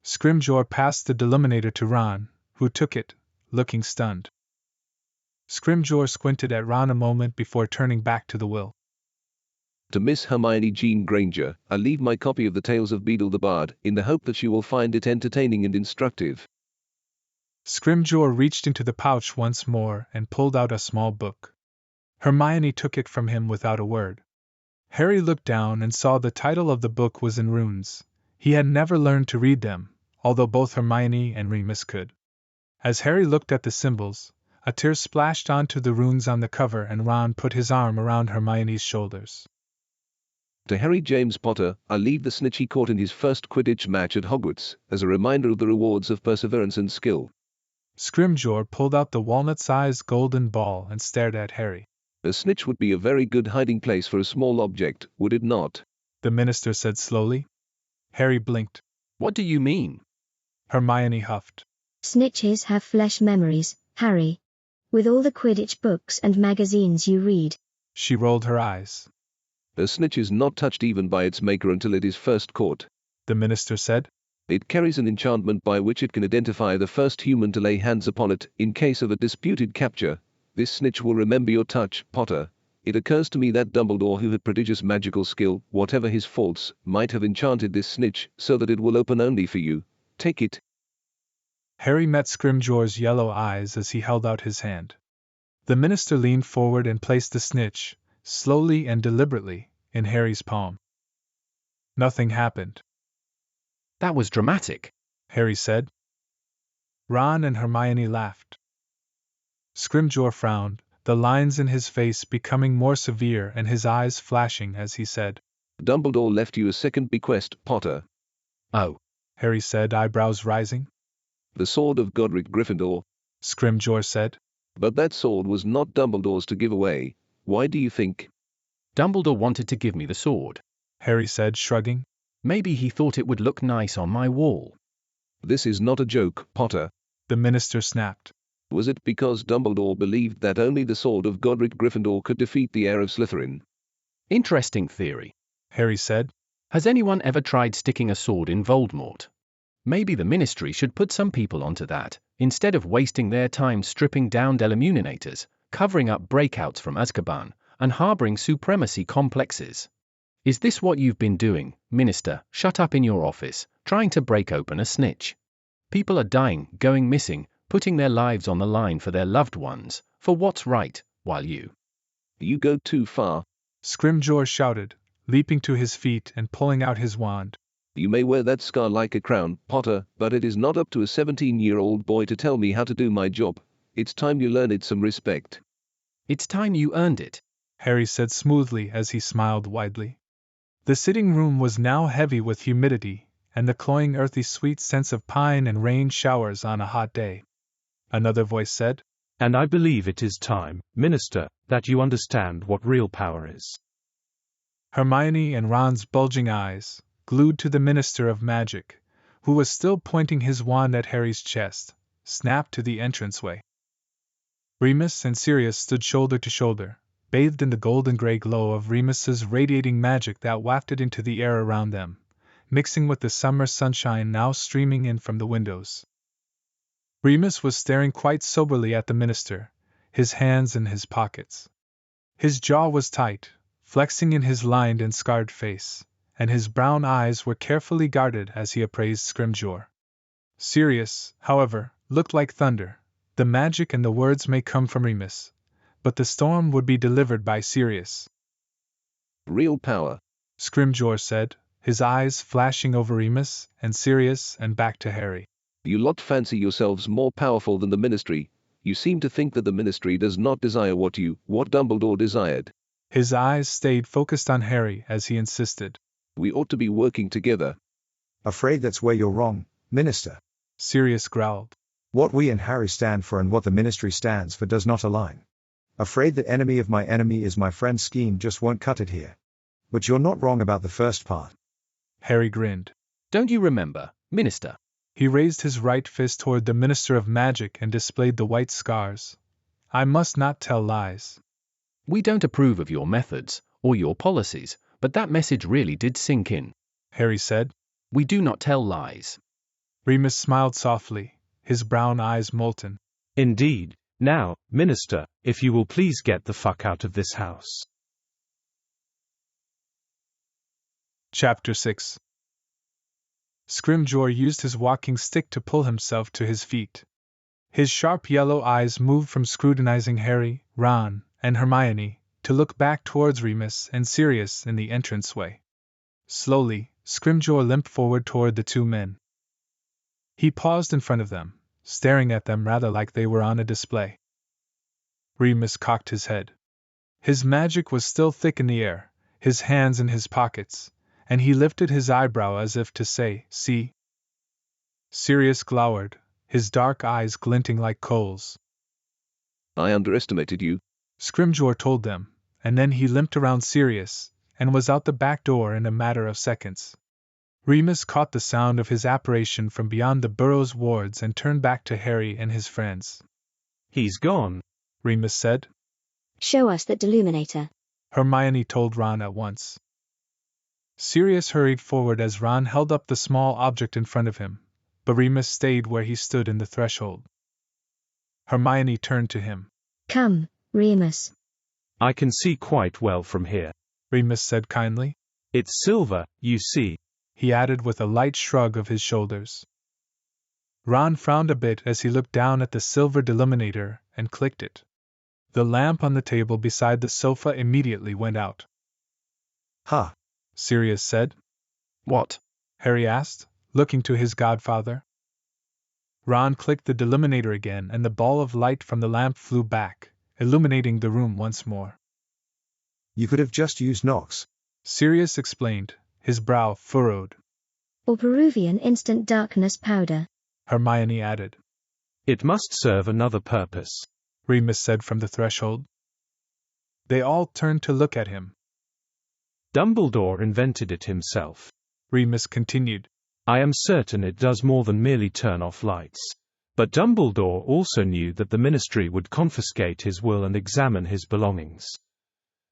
Scrimgeour passed the deluminator to Ron, who took it, looking stunned. Scrimgeour squinted at Ron a moment before turning back to the will. To Miss Hermione Jean Granger, I leave my copy of the Tales of Beedle the Bard, in the hope that she will find it entertaining and instructive. Scrimgeour reached into the pouch once more and pulled out a small book. Hermione took it from him without a word. Harry looked down and saw the title of the book was in runes. He had never learned to read them, although both Hermione and Remus could. As Harry looked at the symbols, a tear splashed onto the runes on the cover and Ron put his arm around Hermione's shoulders. To Harry James Potter, I leave the snitch he caught in his first Quidditch match at Hogwarts, as a reminder of the rewards of perseverance and skill. Scrimgeour pulled out the walnut-sized golden ball and stared at Harry. A snitch would be a very good hiding place for a small object, would it not? The minister said slowly. Harry blinked. What do you mean? Hermione huffed. Snitches have flesh memories, Harry. With all the Quidditch books and magazines you read. She rolled her eyes. A snitch is not touched even by its maker until it is first caught, the minister said. It carries an enchantment by which it can identify the first human to lay hands upon it, in case of a disputed capture. This snitch will remember your touch, Potter. It occurs to me that Dumbledore, who had prodigious magical skill, whatever his faults, might have enchanted this snitch, so that it will open only for you. Take it. Harry met Scrimgeour's yellow eyes as he held out his hand. The minister leaned forward and placed the snitch, slowly and deliberately, in Harry's palm. Nothing happened. That was dramatic, Harry said. Ron and Hermione laughed. Scrimgeour frowned, the lines in his face becoming more severe and his eyes flashing as he said, Dumbledore left you a second bequest, Potter. Oh, Harry said, eyebrows rising. The sword of Godric Gryffindor. Scrimgeour said. But that sword was not Dumbledore's to give away. Why do you think? Dumbledore wanted to give me the sword, Harry said, shrugging. Maybe he thought it would look nice on my wall. This is not a joke, Potter, the minister snapped. Was it because Dumbledore believed that only the sword of Godric Gryffindor could defeat the heir of Slytherin? Interesting theory, Harry said. Has anyone ever tried sticking a sword in Voldemort? Maybe the ministry should put some people onto that, instead of wasting their time stripping down Delimuninators, covering up breakouts from Azkaban, and harboring supremacy complexes. Is this what you've been doing, Minister, shut up in your office, trying to break open a snitch? People are dying, going missing, putting their lives on the line for their loved ones, for what's right, while you go too far, Scrimgeour shouted, leaping to his feet and pulling out his wand. You may wear that scar like a crown, Potter, but it is not up to a 17-year-old boy to tell me how to do my job. It's time you learned some respect. It's time you earned it, Harry said smoothly as he smiled widely. The sitting room was now heavy with humidity, and the cloying earthy sweet sense of pine and rain showers on a hot day. Another voice said, And I believe it is time, Minister, that you understand what real power is. Hermione and Ron's bulging eyes, glued to the Minister of Magic, who was still pointing his wand at Harry's chest, snapped to the entranceway. Remus and Sirius stood shoulder to shoulder, bathed in the golden-gray glow of Remus's radiating magic that wafted into the air around them, mixing with the summer sunshine now streaming in from the windows. Remus was staring quite soberly at the minister, his hands in his pockets. His jaw was tight, flexing in his lined and scarred face, and his brown eyes were carefully guarded as he appraised Scrimgeour. Sirius, however, looked like thunder. The magic and the words may come from Remus, but the storm would be delivered by Sirius. Real power, Scrimgeour said, his eyes flashing over Remus and Sirius and back to Harry. You lot fancy yourselves more powerful than the ministry. You seem to think that the ministry does not desire what Dumbledore desired. His eyes stayed focused on Harry as he insisted. We ought to be working together. Afraid that's where you're wrong, Minister, Sirius growled. What we and Harry stand for and what the ministry stands for does not align. Afraid that enemy of my enemy is my friend scheme just won't cut it here. But you're not wrong about the first part. Harry grinned. Don't you remember, Minister? He raised his right fist toward the Minister of Magic and displayed the white scars. I must not tell lies. We don't approve of your methods, or your policies, but that message really did sink in, Harry said. We do not tell lies. Remus smiled softly, his brown eyes molten. Indeed. Now, Minister, if you will please get the fuck out of this house. Chapter 6. Scrimgeour used his walking stick to pull himself to his feet. His sharp yellow eyes moved from scrutinizing Harry, Ron, and Hermione, to look back towards Remus and Sirius in the entranceway. Slowly, Scrimgeour limped forward toward the two men. He paused in front of them, staring at them rather like they were on a display. Remus cocked his head. His magic was still thick in the air, his hands in his pockets, and he lifted his eyebrow as if to say, "See?" Sirius glowered, his dark eyes glinting like coals. I underestimated you, Scrimgeour told them, and then he limped around Sirius, and was out the back door in a matter of seconds. Remus caught the sound of his apparition from beyond the Burrows wards and turned back to Harry and his friends. He's gone, Remus said. Show us that deluminator, Hermione told Ron at once. Sirius hurried forward as Ron held up the small object in front of him, but Remus stayed where he stood in the threshold. Hermione turned to him. Come, Remus. I can see quite well from here, Remus said kindly. It's silver, you see, he added with a light shrug of his shoulders. Ron frowned a bit as he looked down at the silver deluminator and clicked it. The lamp on the table beside the sofa immediately went out. Ha! Sirius said. What? Harry asked, looking to his godfather. Ron clicked the deluminator again and the ball of light from the lamp flew back, illuminating the room once more. You could have just used Nox, Sirius explained, his brow furrowed. Or Peruvian instant darkness powder, Hermione added. It must serve another purpose, Remus said from the threshold. They all turned to look at him. Dumbledore invented it himself, Remus continued. I am certain it does more than merely turn off lights. But Dumbledore also knew that the Ministry would confiscate his will and examine his belongings.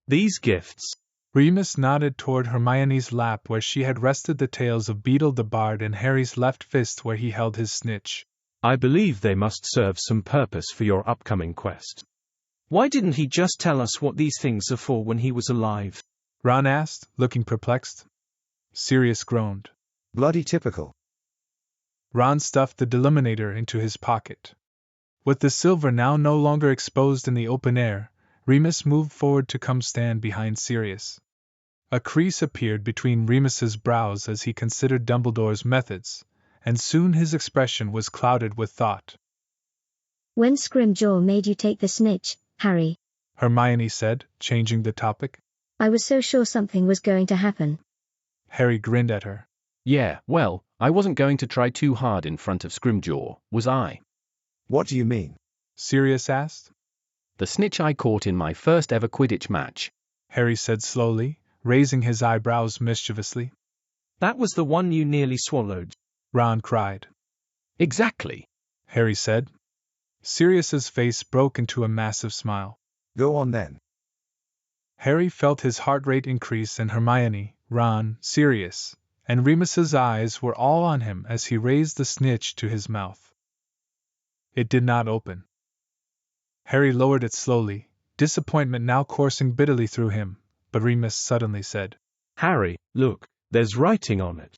These gifts. Remus nodded toward Hermione's lap where she had rested the tails of Beedle the Bard and Harry's left fist where he held his snitch. I believe they must serve some purpose for your upcoming quest. Why didn't he just tell us what these things are for when he was alive? Ron asked, looking perplexed. Sirius groaned. Bloody typical. Ron stuffed the deluminator into his pocket. With the silver now no longer exposed in the open air, Remus moved forward to come stand behind Sirius. A crease appeared between Remus's brows as he considered Dumbledore's methods, and soon his expression was clouded with thought. When Scrimgeour made you take the snitch, Harry, Hermione said, changing the topic, I was so sure something was going to happen. Harry grinned at her. Yeah, well, I wasn't going to try too hard in front of Scrimgeour, was I? What do you mean? Sirius asked. The snitch I caught in my first ever Quidditch match, Harry said slowly, raising his eyebrows mischievously. That was the one you nearly swallowed, Ron cried. Exactly, Harry said. Sirius's face broke into a massive smile. Go on then. Harry felt his heart rate increase and Hermione, Ron, Sirius, and Remus's eyes were all on him as he raised the snitch to his mouth. It did not open. Harry lowered it slowly, disappointment now coursing bitterly through him, but Remus suddenly said, Harry, look, there's writing on it.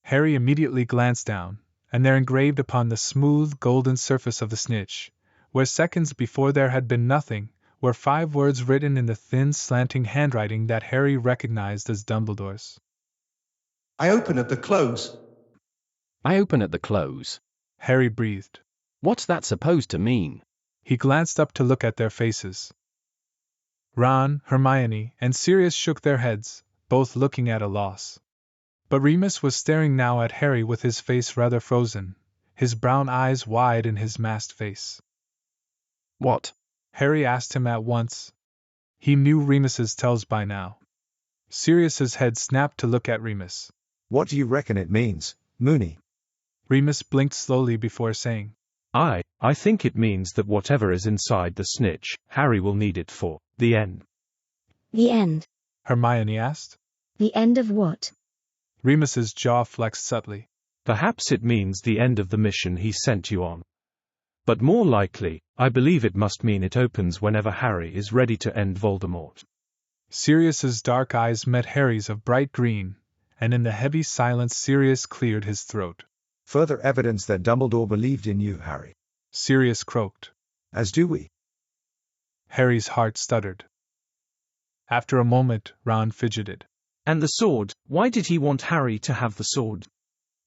Harry immediately glanced down, and there engraved upon the smooth golden surface of the snitch, where seconds before there had been nothing, were 5 words written in the thin slanting handwriting that Harry recognized as Dumbledore's. I open at the close. I open at the close. Harry breathed. What's that supposed to mean? He glanced up to look at their faces. Ron, Hermione, and Sirius shook their heads, both looking at a loss. But Remus was staring now at Harry with his face rather frozen, his brown eyes wide in his masked face. What? Harry asked him at once. He knew Remus's tells by now. Sirius's head snapped to look at Remus. What do you reckon it means, Moony? Remus blinked slowly before saying, I think it means that whatever is inside the snitch, Harry will need it for the end. The end? Hermione asked. The end of what? Remus's jaw flexed subtly. Perhaps it means the end of the mission he sent you on. But more likely, I believe it must mean it opens whenever Harry is ready to end Voldemort. Sirius's dark eyes met Harry's of bright green, and in the heavy silence Sirius cleared his throat. Further evidence that Dumbledore believed in you, Harry. Sirius croaked. As do we. Harry's heart stuttered. After a moment, Ron fidgeted. And the sword, why did he want Harry to have the sword?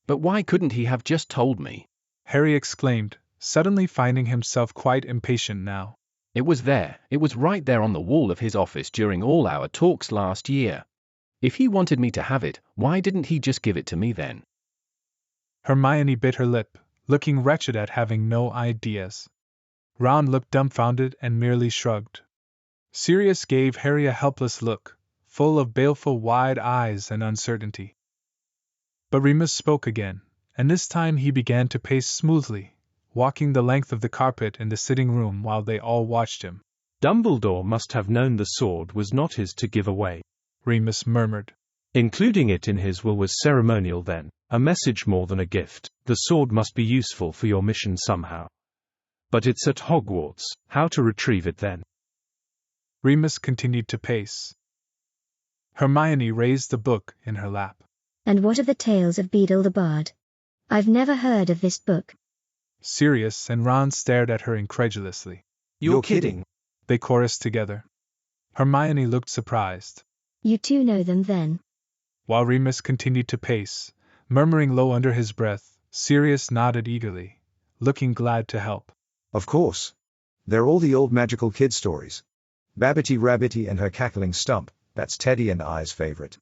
But why couldn't he have just told me? Harry exclaimed, suddenly finding himself quite impatient now. It was there, it was right there on the wall of his office during all our talks last year. If he wanted me to have it, why didn't he just give it to me then? Hermione bit her lip, looking wretched at having no ideas. Ron looked dumbfounded and merely shrugged. Sirius gave Harry a helpless look, full of baleful wide eyes and uncertainty. But Remus spoke again, and this time he began to pace smoothly, walking the length of the carpet in the sitting room while they all watched him. Dumbledore must have known the sword was not his to give away, Remus murmured. Including it in his will was ceremonial then, a message more than a gift. The sword must be useful for your mission somehow. But it's at Hogwarts, how to retrieve it then? Remus continued to pace. Hermione raised the book in her lap. And what are the tales of Beedle the Bard? I've never heard of this book. Sirius and Ron stared at her incredulously. You're kidding. They chorused together. Hermione looked surprised. You two know them then? While Remus continued to pace, murmuring low under his breath, Sirius nodded eagerly, looking glad to help. Of course. They're all the old magical kid stories. Babbity Rabbity and her cackling stump, that's Teddy and I's favorite.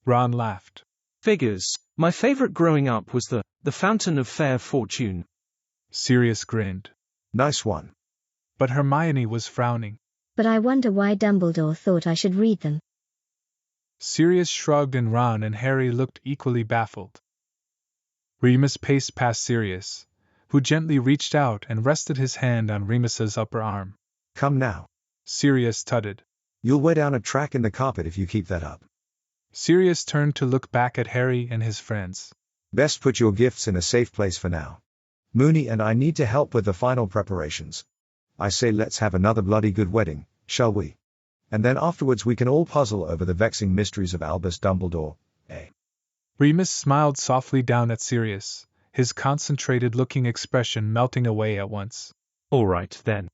Ron laughed. Figures. My favorite growing up was the The Fountain of Fair Fortune. Sirius grinned. Nice one. But Hermione was frowning. But I wonder why Dumbledore thought I should read them. Sirius shrugged and Ron and Harry looked equally baffled. Remus paced past Sirius, who gently reached out and rested his hand on Remus's upper arm. Come now. Sirius tutted. You'll wear down a track in the carpet if you keep that up. Sirius turned to look back at Harry and his friends. Best put your gifts in a safe place for now. Moony and I need to help with the final preparations. I say let's have another bloody good wedding, shall we? And then afterwards we can all puzzle over the vexing mysteries of Albus Dumbledore, eh? Remus smiled softly down at Sirius, his concentrated-looking expression melting away at once. All right, then.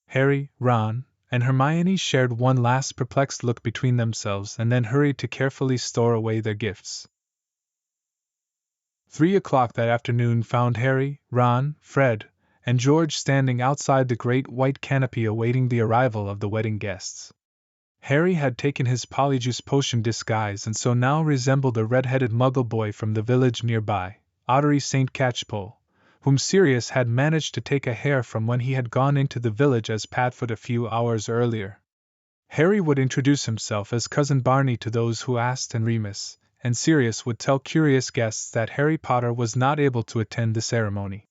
Harry, Ron, and Hermione shared one last perplexed look between themselves and then hurried to carefully store away their gifts. 3 o'clock that afternoon found Harry, Ron, Fred, and George standing outside the great white canopy awaiting the arrival of the wedding guests. Harry had taken his polyjuice potion disguise and so now resembled a red-headed muggle boy from the village nearby, Ottery St. Catchpole, whom Sirius had managed to take a hair from when he had gone into the village as Padfoot a few hours earlier. Harry would introduce himself as Cousin Barney to those who asked and Remus, and Sirius would tell curious guests that Harry Potter was not able to attend the ceremony.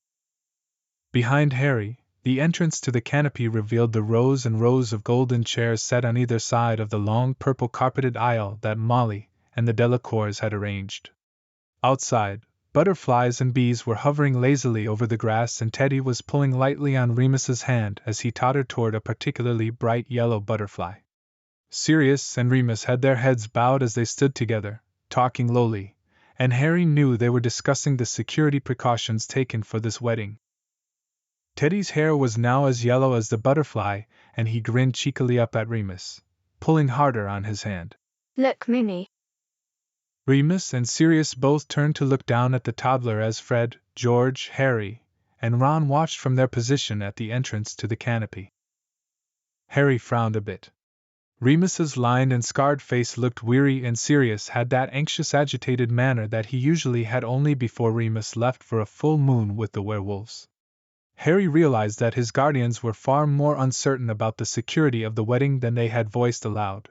Behind Harry, the entrance to the canopy revealed the rows and rows of golden chairs set on either side of the long purple carpeted aisle that Molly and the Delacours had arranged. Outside, butterflies and bees were hovering lazily over the grass and Teddy was pulling lightly on Remus's hand as he tottered toward a particularly bright yellow butterfly. Sirius and Remus had their heads bowed as they stood together, talking lowly, and Harry knew they were discussing the security precautions taken for this wedding. Teddy's hair was now as yellow as the butterfly, and he grinned cheekily up at Remus, pulling harder on his hand. Look, Moony. Remus and Sirius both turned to look down at the toddler as Fred, George, Harry, and Ron watched from their position at the entrance to the canopy. Harry frowned a bit. Remus's lined and scarred face looked weary and Sirius had that anxious agitated manner that he usually had only before Remus left for a full moon with the werewolves. Harry realized that his guardians were far more uncertain about the security of the wedding than they had voiced aloud.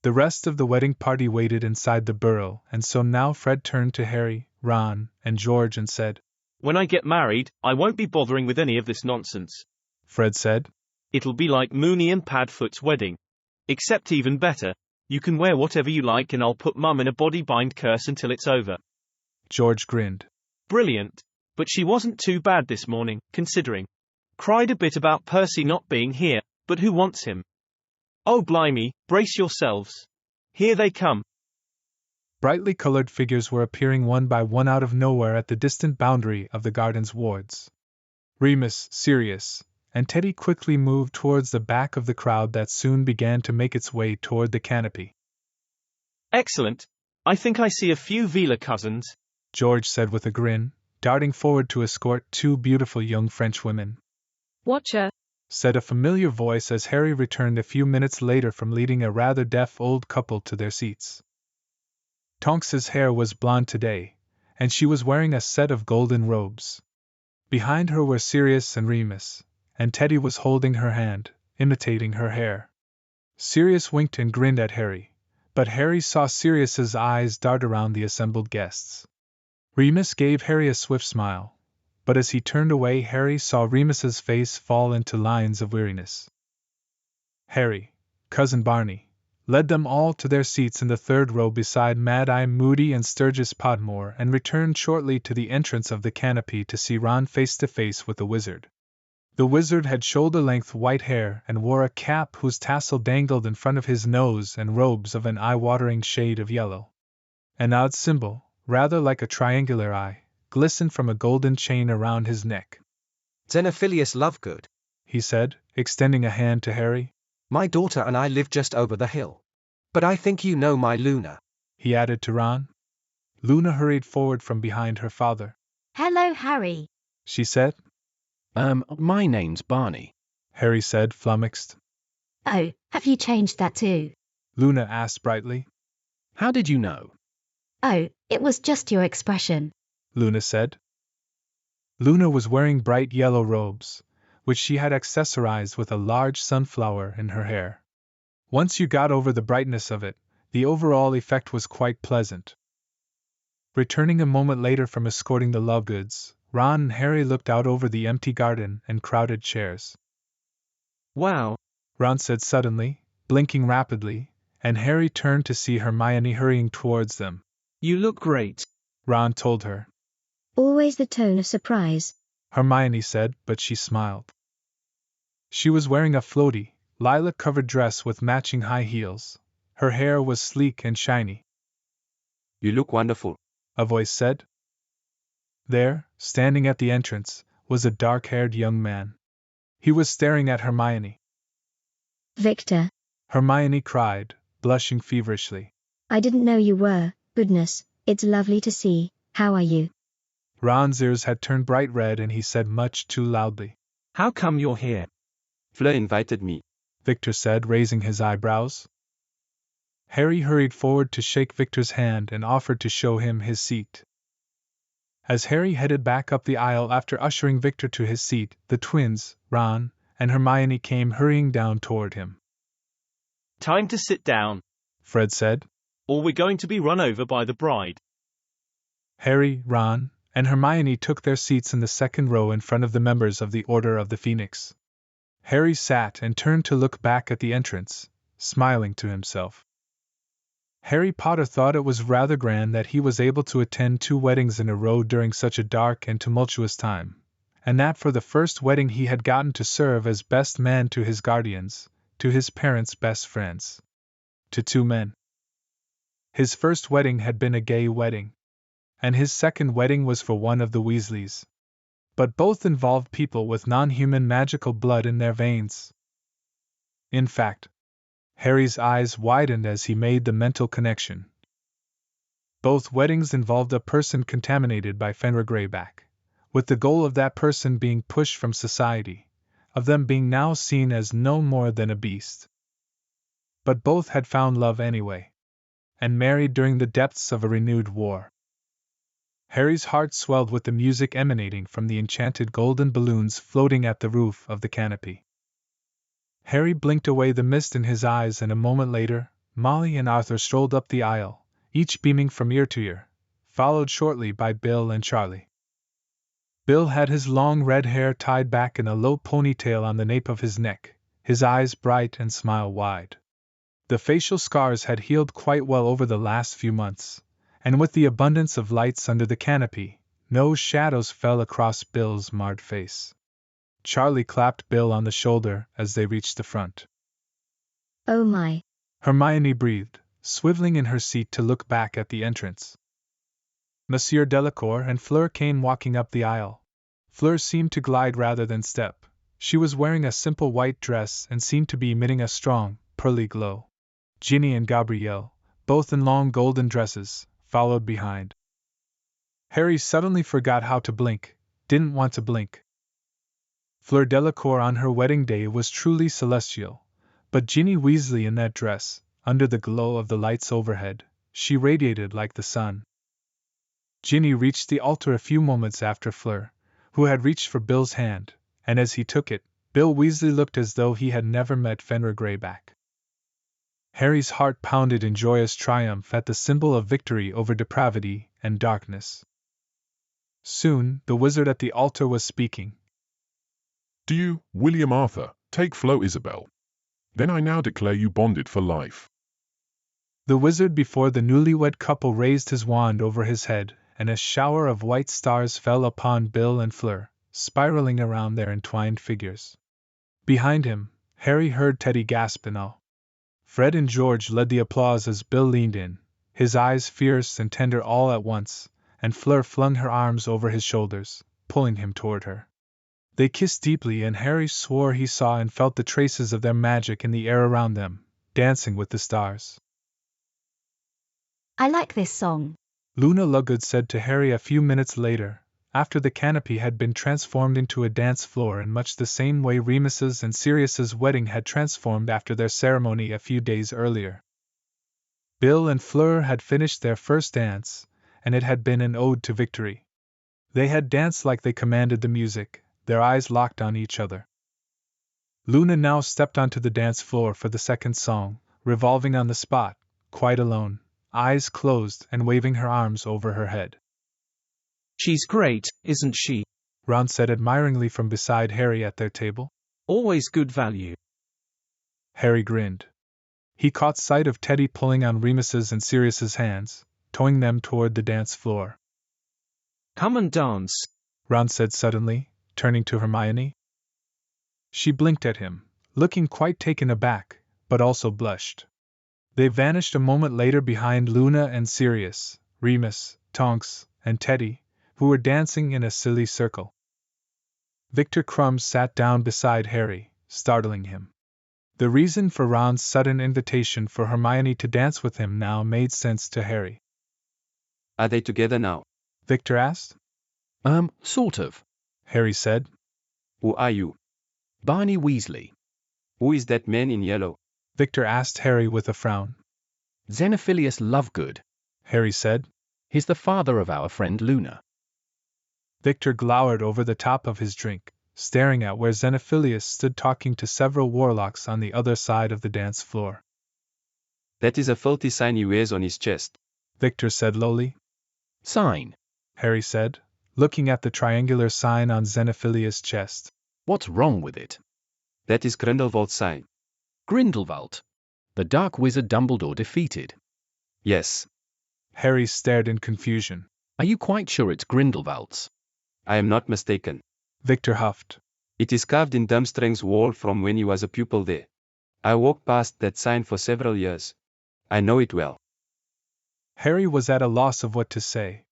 The rest of the wedding party waited inside the burrow, and so now Fred turned to Harry, Ron, and George and said, When I get married, I won't be bothering with any of this nonsense. Fred said. It'll be like Moony and Padfoot's wedding. Except even better, you can wear whatever you like and I'll put Mum in a body-bind curse until it's over. George grinned. Brilliant. But she wasn't too bad this morning, considering. Cried a bit about Percy not being here, but who wants him? Oh blimey, brace yourselves. Here they come. Brightly colored figures were appearing one by one out of nowhere at the distant boundary of the garden's wards. Remus, Sirius, and Teddy quickly moved towards the back of the crowd that soon began to make its way toward the canopy. Excellent. I think I see a few Vila cousins, George said with a grin, darting forward to escort 2 beautiful young French women. Watcher, said a familiar voice as Harry returned a few minutes later from leading a rather deaf old couple to their seats. Tonks's hair was blonde today, and she was wearing a set of golden robes. Behind her were Sirius and Remus, and Teddy was holding her hand, imitating her hair. Sirius winked and grinned at Harry, but Harry saw Sirius's eyes dart around the assembled guests. Remus gave Harry a swift smile, but as he turned away Harry saw Remus's face fall into lines of weariness. Harry, Cousin Barney, led them all to their seats in the third row beside Mad-Eye Moody and Sturgis Podmore and returned shortly to the entrance of the canopy to see Ron face to face with the wizard. The wizard had shoulder-length white hair and wore a cap whose tassel dangled in front of his nose and robes of an eye-watering shade of yellow. An odd symbol, rather like a triangular eye, glistened from a golden chain around his neck. Xenophilius Lovegood, he said, extending a hand to Harry. My daughter and I live just over the hill. But I think you know my Luna, he added to Ron. Luna hurried forward from behind her father. Hello, Harry, she said. My name's Barney, Harry said, flummoxed. Oh, have you changed that too? Luna asked brightly. How did you know? Oh, it was just your expression. Luna said. Luna was wearing bright yellow robes, which she had accessorized with a large sunflower in her hair. Once you got over the brightness of it, the overall effect was quite pleasant. Returning a moment later from escorting the Lovegoods, Ron and Harry looked out over the empty garden and crowded chairs. Wow, Ron said suddenly, blinking rapidly, and Harry turned to see Hermione hurrying towards them. You look great, Ron told her. Always the tone of surprise, Hermione said, but she smiled. She was wearing a floaty, lilac-covered dress with matching high heels. Her hair was sleek and shiny. You look wonderful, a voice said. There, standing at the entrance, was a dark-haired young man. He was staring at Hermione. Victor. Hermione cried, blushing feverishly. I didn't know you were. Goodness, it's lovely to see. How are you? Ron's ears had turned bright red and he said much too loudly. How come you're here? Fleur invited me, Victor said, raising his eyebrows. Harry hurried forward to shake Victor's hand and offered to show him his seat. As Harry headed back up the aisle after ushering Victor to his seat, the twins, Ron and Hermione, came hurrying down toward him. Time to sit down, Fred said. Or we're going to be run over by the bride. Harry, Ron, and Hermione took their seats in the second row in front of the members of the Order of the Phoenix. Harry sat and turned to look back at the entrance, smiling to himself. Harry Potter thought it was rather grand that he was able to attend 2 weddings in a row during such a dark and tumultuous time, and that for the first wedding he had gotten to serve as best man to his guardians, to his parents' best friends. To 2 men. His first wedding had been a gay wedding, and his second wedding was for one of the Weasleys. But both involved people with non-human magical blood in their veins. In fact, Harry's eyes widened as he made the mental connection. Both weddings involved a person contaminated by Fenrir Greyback, with the goal of that person being pushed from society, of them being now seen as no more than a beast. But both had found love anyway, and married during the depths of a renewed war. Harry's heart swelled with the music emanating from the enchanted golden balloons floating at the roof of the canopy. Harry blinked away the mist in his eyes, and a moment later, Molly and Arthur strolled up the aisle, each beaming from ear to ear, followed shortly by Bill and Charlie. Bill had his long red hair tied back in a low ponytail on the nape of his neck, his eyes bright and smile wide. The facial scars had healed quite well over the last few months, and with the abundance of lights under the canopy, no shadows fell across Bill's marred face. Charlie clapped Bill on the shoulder as they reached the front. Oh my! Hermione breathed, swiveling in her seat to look back at the entrance. Monsieur Delacour and Fleur came walking up the aisle. Fleur seemed to glide rather than step. She was wearing a simple white dress and seemed to be emitting a strong, pearly glow. Ginny and Gabrielle, both in long golden dresses, followed behind. Harry suddenly forgot how to blink, didn't want to blink. Fleur Delacour on her wedding day was truly celestial, but Ginny Weasley in that dress, under the glow of the lights overhead, she radiated like the sun. Ginny reached the altar a few moments after Fleur, who had reached for Bill's hand, and as he took it, Bill Weasley looked as though he had never met Fenrir Greyback. Harry's heart pounded in joyous triumph at the symbol of victory over depravity and darkness. Soon, the wizard at the altar was speaking. Do you, William Arthur, take Flo Isabel? Then I now declare you bonded for life. The wizard before the newlywed couple raised his wand over his head, and a shower of white stars fell upon Bill and Fleur, spiraling around their entwined figures. Behind him, Harry heard Teddy gasp in awe. Fred and George led the applause as Bill leaned in, his eyes fierce and tender all at once, and Fleur flung her arms over his shoulders, pulling him toward her. They kissed deeply, and Harry swore he saw and felt the traces of their magic in the air around them, dancing with the stars. I like this song, Luna Lovegood said to Harry a few minutes later, after the canopy had been transformed into a dance floor in much the same way Remus's and Sirius's wedding had transformed after their ceremony a few days earlier. Bill and Fleur had finished their first dance, and it had been an ode to victory. They had danced like they commanded the music, their eyes locked on each other. Luna now stepped onto the dance floor for the second song, revolving on the spot, quite alone, eyes closed and waving her arms over her head. She's great, isn't she? Ron said admiringly from beside Harry at their table. Always good value. Harry grinned. He caught sight of Teddy pulling on Remus's and Sirius's hands, towing them toward the dance floor. Come and dance, Ron said suddenly, turning to Hermione. She blinked at him, looking quite taken aback, but also blushed. They vanished a moment later behind Luna and Sirius, Remus, Tonks, and Teddy, who were dancing in a silly circle. Victor Crumb sat down beside Harry, startling him. The reason for Ron's sudden invitation for Hermione to dance with him now made sense to Harry. Are they together now? Victor asked. Sort of, Harry said. Who are you? Barney Weasley. Who is that man in yellow? Victor asked Harry with a frown. Xenophilius Lovegood, Harry said. He's the father of our friend Luna. Victor glowered over the top of his drink, staring at where Xenophilius stood talking to several warlocks on the other side of the dance floor. That is a filthy sign he wears on his chest, Victor said lowly. Sign, Harry said, looking at the triangular sign on Xenophilius' chest. What's wrong with it? That is Grindelwald's sign. Grindelwald. The dark wizard Dumbledore defeated. Yes. Harry stared in confusion. Are you quite sure it's Grindelwald's? I am not mistaken. Victor huffed. It is carved in Durmstrang's wall from when he was a pupil there. I walked past that sign for several years. I know it well. Harry was at a loss of what to say.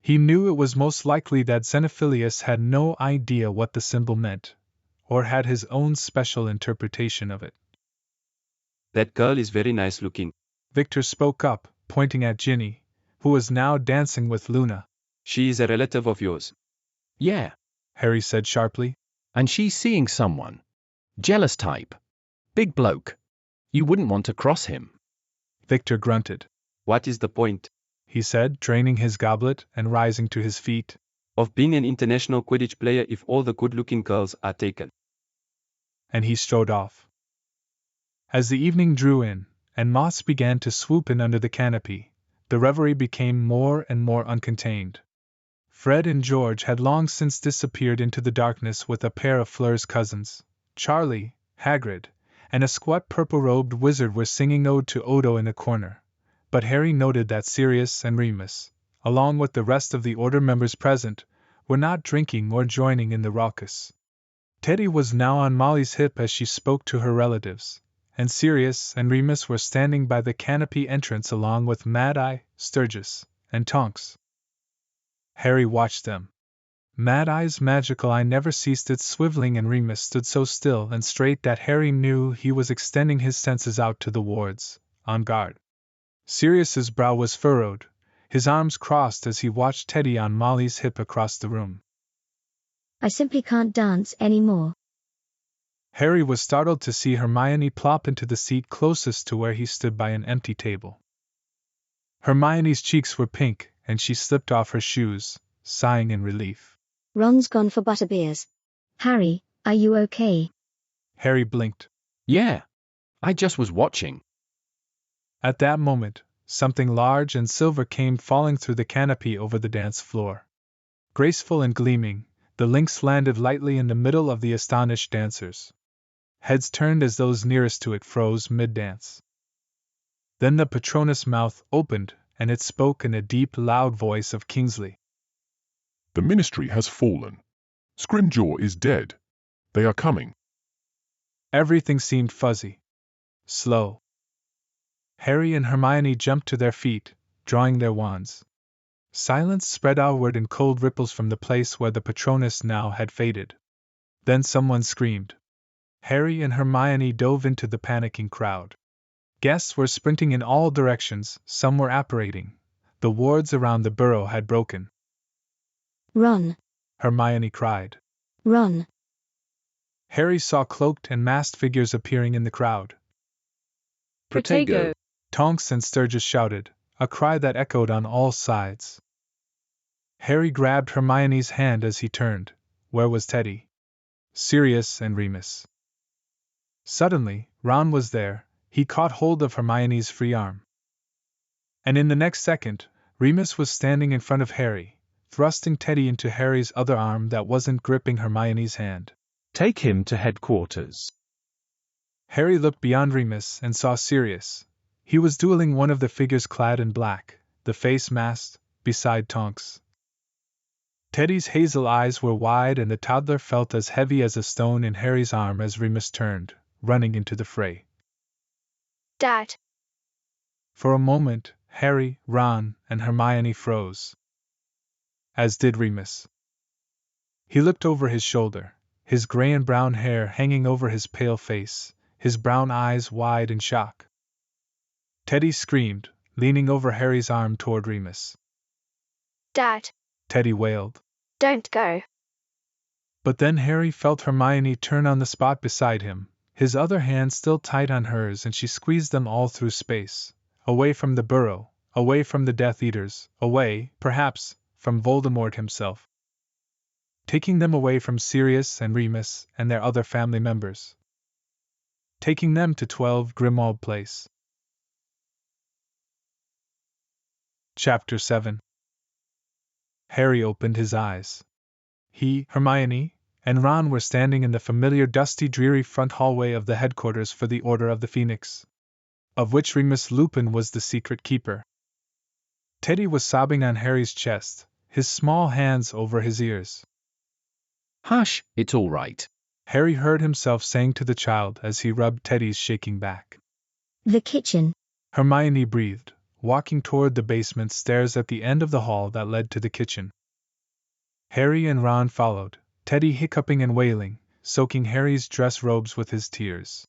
He knew it was most likely that Xenophilius had no idea what the symbol meant, or had his own special interpretation of it. That girl is very nice looking. Victor spoke up, pointing at Ginny, who was now dancing with Luna. She is a relative of yours. Yeah, Harry said sharply. And she's seeing someone. Jealous type. Big bloke. You wouldn't want to cross him. Victor grunted. What is the point? He said, draining his goblet and rising to his feet. Of being an international Quidditch player if all the good-looking girls are taken. And he strode off. As the evening drew in, and moths began to swoop in under the canopy, the reverie became more and more uncontained. Fred and George had long since disappeared into the darkness with a pair of Fleur's cousins. Charlie, Hagrid, and a squat purple-robed wizard were singing Ode to Odo in a corner. But Harry noted that Sirius and Remus, along with the rest of the Order members present, were not drinking or joining in the raucous. Teddy was now on Molly's hip as she spoke to her relatives, and Sirius and Remus were standing by the canopy entrance along with Mad-Eye, Sturgis, and Tonks. Harry watched them. Mad-Eye's magical eye never ceased its swiveling, and Remus stood so still and straight that Harry knew he was extending his senses out to the wards, on guard. Sirius's brow was furrowed, his arms crossed as he watched Teddy on Molly's hip across the room. I simply can't dance anymore. Harry was startled to see Hermione plop into the seat closest to where he stood by an empty table. Hermione's cheeks were pink, and she slipped off her shoes, sighing in relief. Ron's gone for butterbeers. Harry, are you okay? Harry blinked. Yeah. I just was watching. At that moment, something large and silver came falling through the canopy over the dance floor. Graceful and gleaming, the lynx landed lightly in the middle of the astonished dancers. Heads turned as those nearest to it froze mid-dance. Then the Patronus' mouth opened, and it spoke in a deep, loud voice of Kingsley. The Ministry has fallen. Scrimgeour is dead. They are coming. Everything seemed fuzzy. Slow. Harry and Hermione jumped to their feet, drawing their wands. Silence spread outward in cold ripples from the place where the Patronus now had faded. Then someone screamed. Harry and Hermione dove into the panicking crowd. Guests were sprinting in all directions, some were apparating. The wards around the burrow had broken. Run! Hermione cried. Run! Harry saw cloaked and masked figures appearing in the crowd. Protego! Tonks and Sturgis shouted, a cry that echoed on all sides. Harry grabbed Hermione's hand as he turned. Where was Teddy? Sirius and Remus. Suddenly, Ron was there. He caught hold of Hermione's free arm. And in the next second, Remus was standing in front of Harry, thrusting Teddy into Harry's other arm that wasn't gripping Hermione's hand. Take him to headquarters. Harry looked beyond Remus and saw Sirius. He was dueling one of the figures clad in black, the face masked, beside Tonks. Teddy's hazel eyes were wide and the toddler felt as heavy as a stone in Harry's arm as Remus turned, running into the fray. Dad. For a moment, Harry, Ron, and Hermione froze. As did Remus. He looked over his shoulder, his gray and brown hair hanging over his pale face, his brown eyes wide in shock. Teddy screamed, leaning over Harry's arm toward Remus. Dad. Teddy wailed. Don't go. But then Harry felt Hermione turn on the spot beside him, his other hand still tight on hers, and she squeezed them all through space, away from the burrow, away from the Death Eaters, away, perhaps, from Voldemort himself. Taking them away from Sirius and Remus and their other family members. Taking them to 12 Grimmauld Place. Chapter 7. Harry opened his eyes. He, Hermione, and Ron were standing in the familiar dusty dreary front hallway of the headquarters for the Order of the Phoenix, of which Remus Lupin was the secret keeper. Teddy was sobbing on Harry's chest, his small hands over his ears. Hush, it's all right, Harry heard himself saying to the child as he rubbed Teddy's shaking back. The kitchen, Hermione breathed, walking toward the basement stairs at the end of the hall that led to the kitchen. Harry and Ron followed, Teddy hiccuping and wailing, soaking Harry's dress robes with his tears.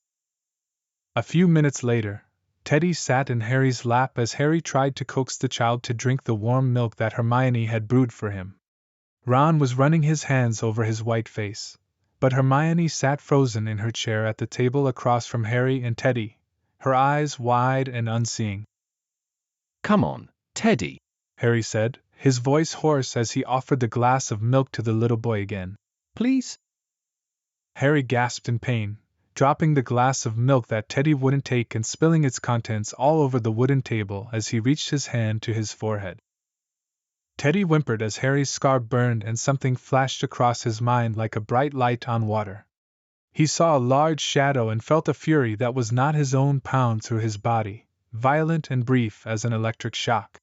A few minutes later, Teddy sat in Harry's lap as Harry tried to coax the child to drink the warm milk that Hermione had brewed for him. Ron was running his hands over his white face, but Hermione sat frozen in her chair at the table across from Harry and Teddy, her eyes wide and unseeing. Come on, Teddy, Harry said, his voice hoarse as he offered the glass of milk to the little boy again. Please? Harry gasped in pain, dropping the glass of milk that Teddy wouldn't take and spilling its contents all over the wooden table as he reached his hand to his forehead. Teddy whimpered as Harry's scar burned and something flashed across his mind like a bright light on water. He saw a large shadow and felt a fury that was not his own pound through his body, violent and brief as an electric shock.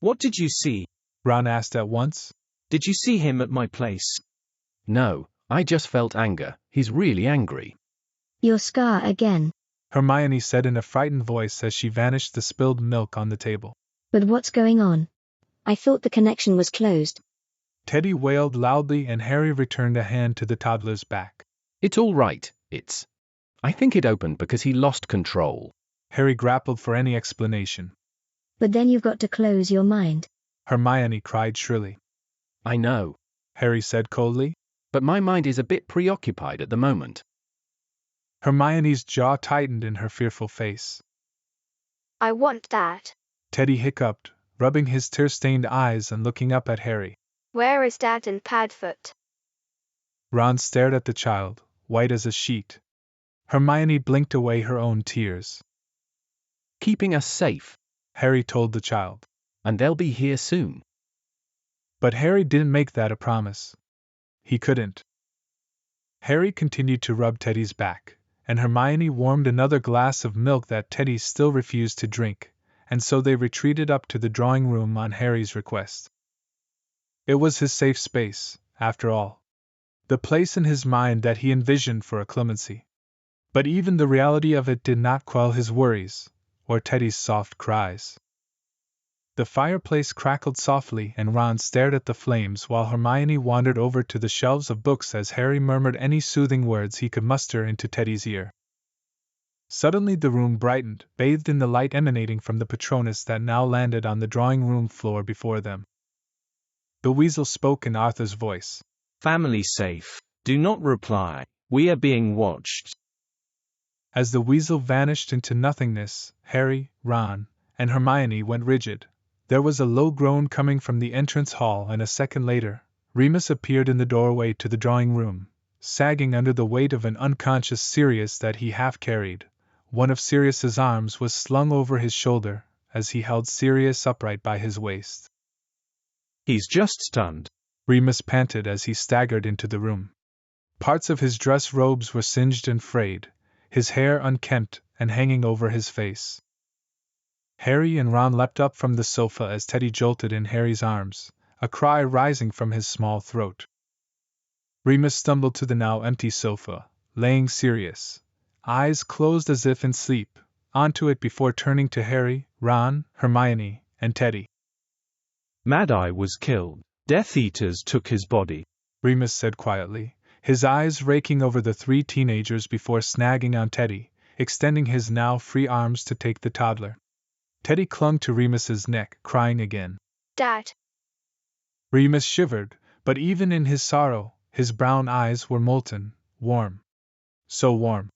What did you see? Ron asked at once. Did you see him at my place? No, I just felt anger. He's really angry. Your scar again, Hermione said in a frightened voice as she vanished the spilled milk on the table. But what's going on? I thought the connection was closed. Teddy wailed loudly and Harry returned a hand to the toddler's back. It's all right, I think it opened because he lost control. Harry grappled for any explanation. But then you've got to close your mind. Hermione cried shrilly. I know, Harry said coldly. But my mind is a bit preoccupied at the moment. Hermione's jaw tightened in her fearful face. I want that. Teddy hiccuped, rubbing his tear-stained eyes and looking up at Harry. Where is Dad and Padfoot? Ron stared at the child, white as a sheet. Hermione blinked away her own tears. Keeping us safe, Harry told the child. And they'll be here soon. But Harry didn't make that a promise. He couldn't. Harry continued to rub Teddy's back, and Hermione warmed another glass of milk that Teddy still refused to drink, and so they retreated up to the drawing room on Harry's request. It was his safe space, after all. The place in his mind that he envisioned for a clemency. But even the reality of it did not quell his worries, or Teddy's soft cries. The fireplace crackled softly and Ron stared at the flames while Hermione wandered over to the shelves of books as Harry murmured any soothing words he could muster into Teddy's ear. Suddenly the room brightened, bathed in the light emanating from the Patronus that now landed on the drawing room floor before them. The weasel spoke in Arthur's voice. Family safe. Do not reply. We are being watched. As the weasel vanished into nothingness, Harry, Ron, and Hermione went rigid. There was a low groan coming from the entrance hall, and a second later, Remus appeared in the doorway to the drawing room, sagging under the weight of an unconscious Sirius that he half carried. One of Sirius's arms was slung over his shoulder, as he held Sirius upright by his waist. "He's just stunned," Remus panted as he staggered into the room. Parts of his dress robes were singed and frayed, his hair unkempt and hanging over his face. Harry and Ron leapt up from the sofa as Teddy jolted in Harry's arms, a cry rising from his small throat. Remus stumbled to the now empty sofa, laying Sirius, eyes closed as if in sleep, onto it before turning to Harry, Ron, Hermione, and Teddy. "Mad-Eye was killed. Death Eaters took his body," Remus said quietly, his eyes raking over the three teenagers before snagging on Teddy, extending his now free arms to take the toddler. Teddy clung to Remus's neck, crying again. Dad. Remus shivered, but even in his sorrow, his brown eyes were molten, warm. So warm.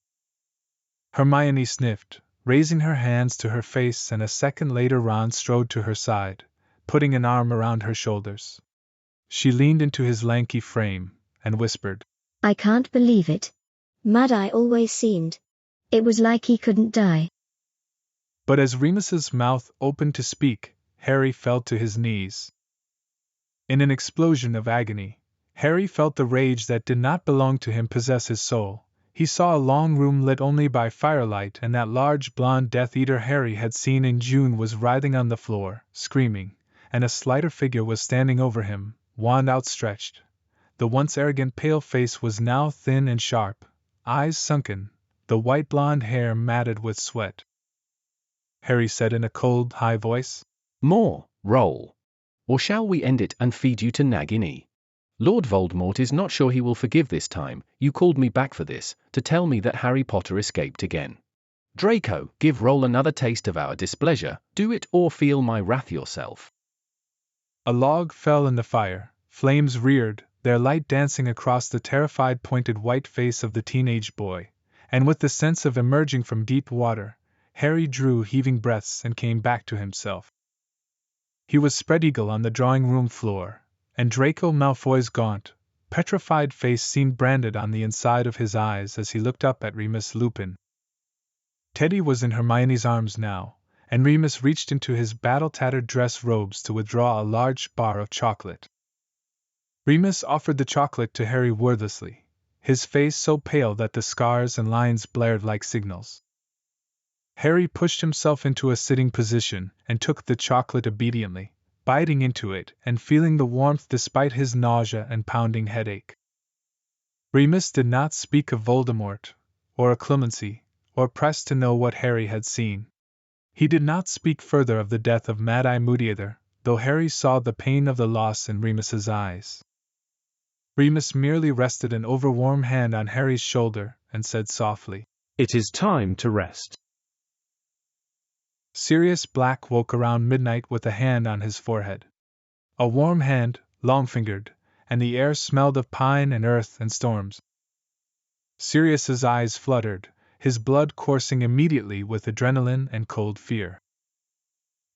Hermione sniffed, raising her hands to her face, and a second later Ron strode to her side, putting an arm around her shoulders. She leaned into his lanky frame, and whispered, "I can't believe it. Mad-Eye always seemed. It was like he couldn't die." But as Remus's mouth opened to speak, Harry fell to his knees. In an explosion of agony, Harry felt the rage that did not belong to him possess his soul. He saw a long room lit only by firelight, and that large blonde Death Eater Harry had seen in June was writhing on the floor, screaming, and a slighter figure was standing over him, wand outstretched. The once arrogant pale face was now thin and sharp, eyes sunken, the white blonde hair matted with sweat. Harry said in a cold, high voice, "More, roll. Or shall we end it and feed you to Nagini? Lord Voldemort is not sure he will forgive this time. You called me back for this, to tell me that Harry Potter escaped again. Draco, give Roll another taste of our displeasure. Do it or feel my wrath yourself." A log fell in the fire, flames reared, their light dancing across the terrified pointed white face of the teenage boy, and with the sense of emerging from deep water, Harry drew heaving breaths and came back to himself. He was spread eagle on the drawing-room floor, and Draco Malfoy's gaunt, petrified face seemed branded on the inside of his eyes as he looked up at Remus Lupin. Teddy was in Hermione's arms now, and Remus reached into his battle-tattered dress robes to withdraw a large bar of chocolate. Remus offered the chocolate to Harry wordlessly, his face so pale that the scars and lines blared like signals. Harry pushed himself into a sitting position and took the chocolate obediently, biting into it and feeling the warmth despite his nausea and pounding headache. Remus did not speak of Voldemort, or a clemency, or press to know what Harry had seen. He did not speak further of the death of Mad-Eye Moody, though Harry saw the pain of the loss in Remus's eyes. Remus merely rested an overwarm hand on Harry's shoulder and said softly, "It is time to rest." Sirius Black woke around midnight with a hand on his forehead. A warm hand, long-fingered, and the air smelled of pine and earth and storms. Sirius's eyes fluttered, his blood coursing immediately with adrenaline and cold fear.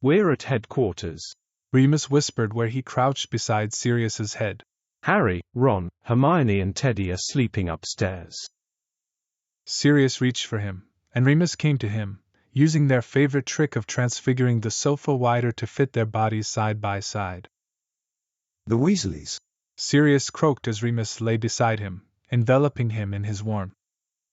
"We're at headquarters," Remus whispered where he crouched beside Sirius's head. "Harry, Ron, Hermione and Teddy are sleeping upstairs." Sirius reached for him, and Remus came to him, using their favorite trick of transfiguring the sofa wider to fit their bodies side by side. "The Weasleys," Sirius croaked as Remus lay beside him, enveloping him in his warmth.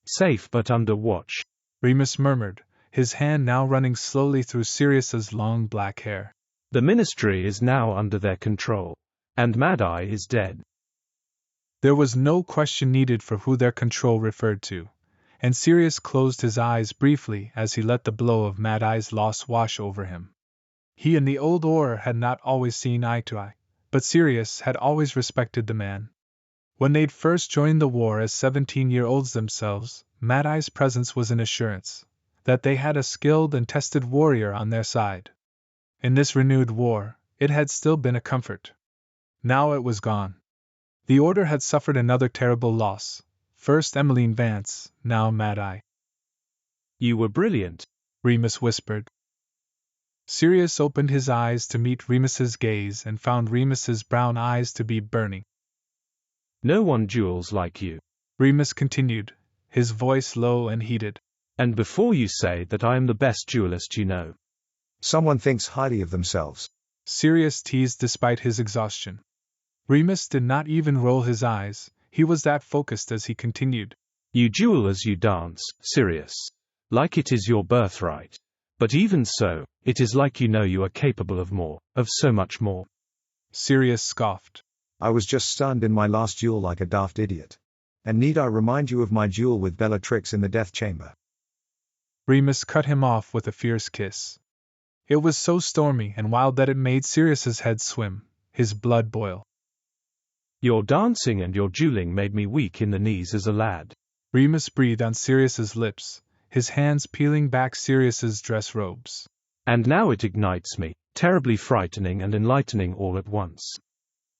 "Safe but under watch," Remus murmured, his hand now running slowly through Sirius's long black hair. "The Ministry is now under their control. And Mad-Eye is dead." There was no question needed for who their control referred to, and Sirius closed his eyes briefly as he let the blow of Mad-Eye's loss wash over him. He and the old Auror had not always seen eye to eye, but Sirius had always respected the man. When they'd first joined the war as 17-year-olds themselves, Mad-Eye's presence was an assurance that they had a skilled and tested warrior on their side. In this renewed war, it had still been a comfort. Now it was gone. The Order had suffered another terrible loss, first Emmeline Vance, now Mad-Eye. You were brilliant, Remus whispered. Sirius opened his eyes to meet Remus's gaze and found Remus's brown eyes to be burning. No one duels like you, Remus continued, his voice low and heated. And before you say that I am the best duelist you know. Someone thinks highly of themselves, Sirius teased despite his exhaustion. Remus did not even roll his eyes, he was that focused as he continued. You duel as you dance, Sirius. Like it is your birthright. But even so, it is like you know you are capable of more, of so much more. Sirius scoffed. I was just stunned in my last duel like a daft idiot. And need I remind you of my duel with Bellatrix in the death chamber? Remus cut him off with a fierce kiss. It was so stormy and wild that it made Sirius's head swim, his blood boil. Your dancing and your dueling made me weak in the knees as a lad. Remus breathed on Sirius's lips, his hands peeling back Sirius's dress robes. And now it ignites me, terribly frightening and enlightening all at once.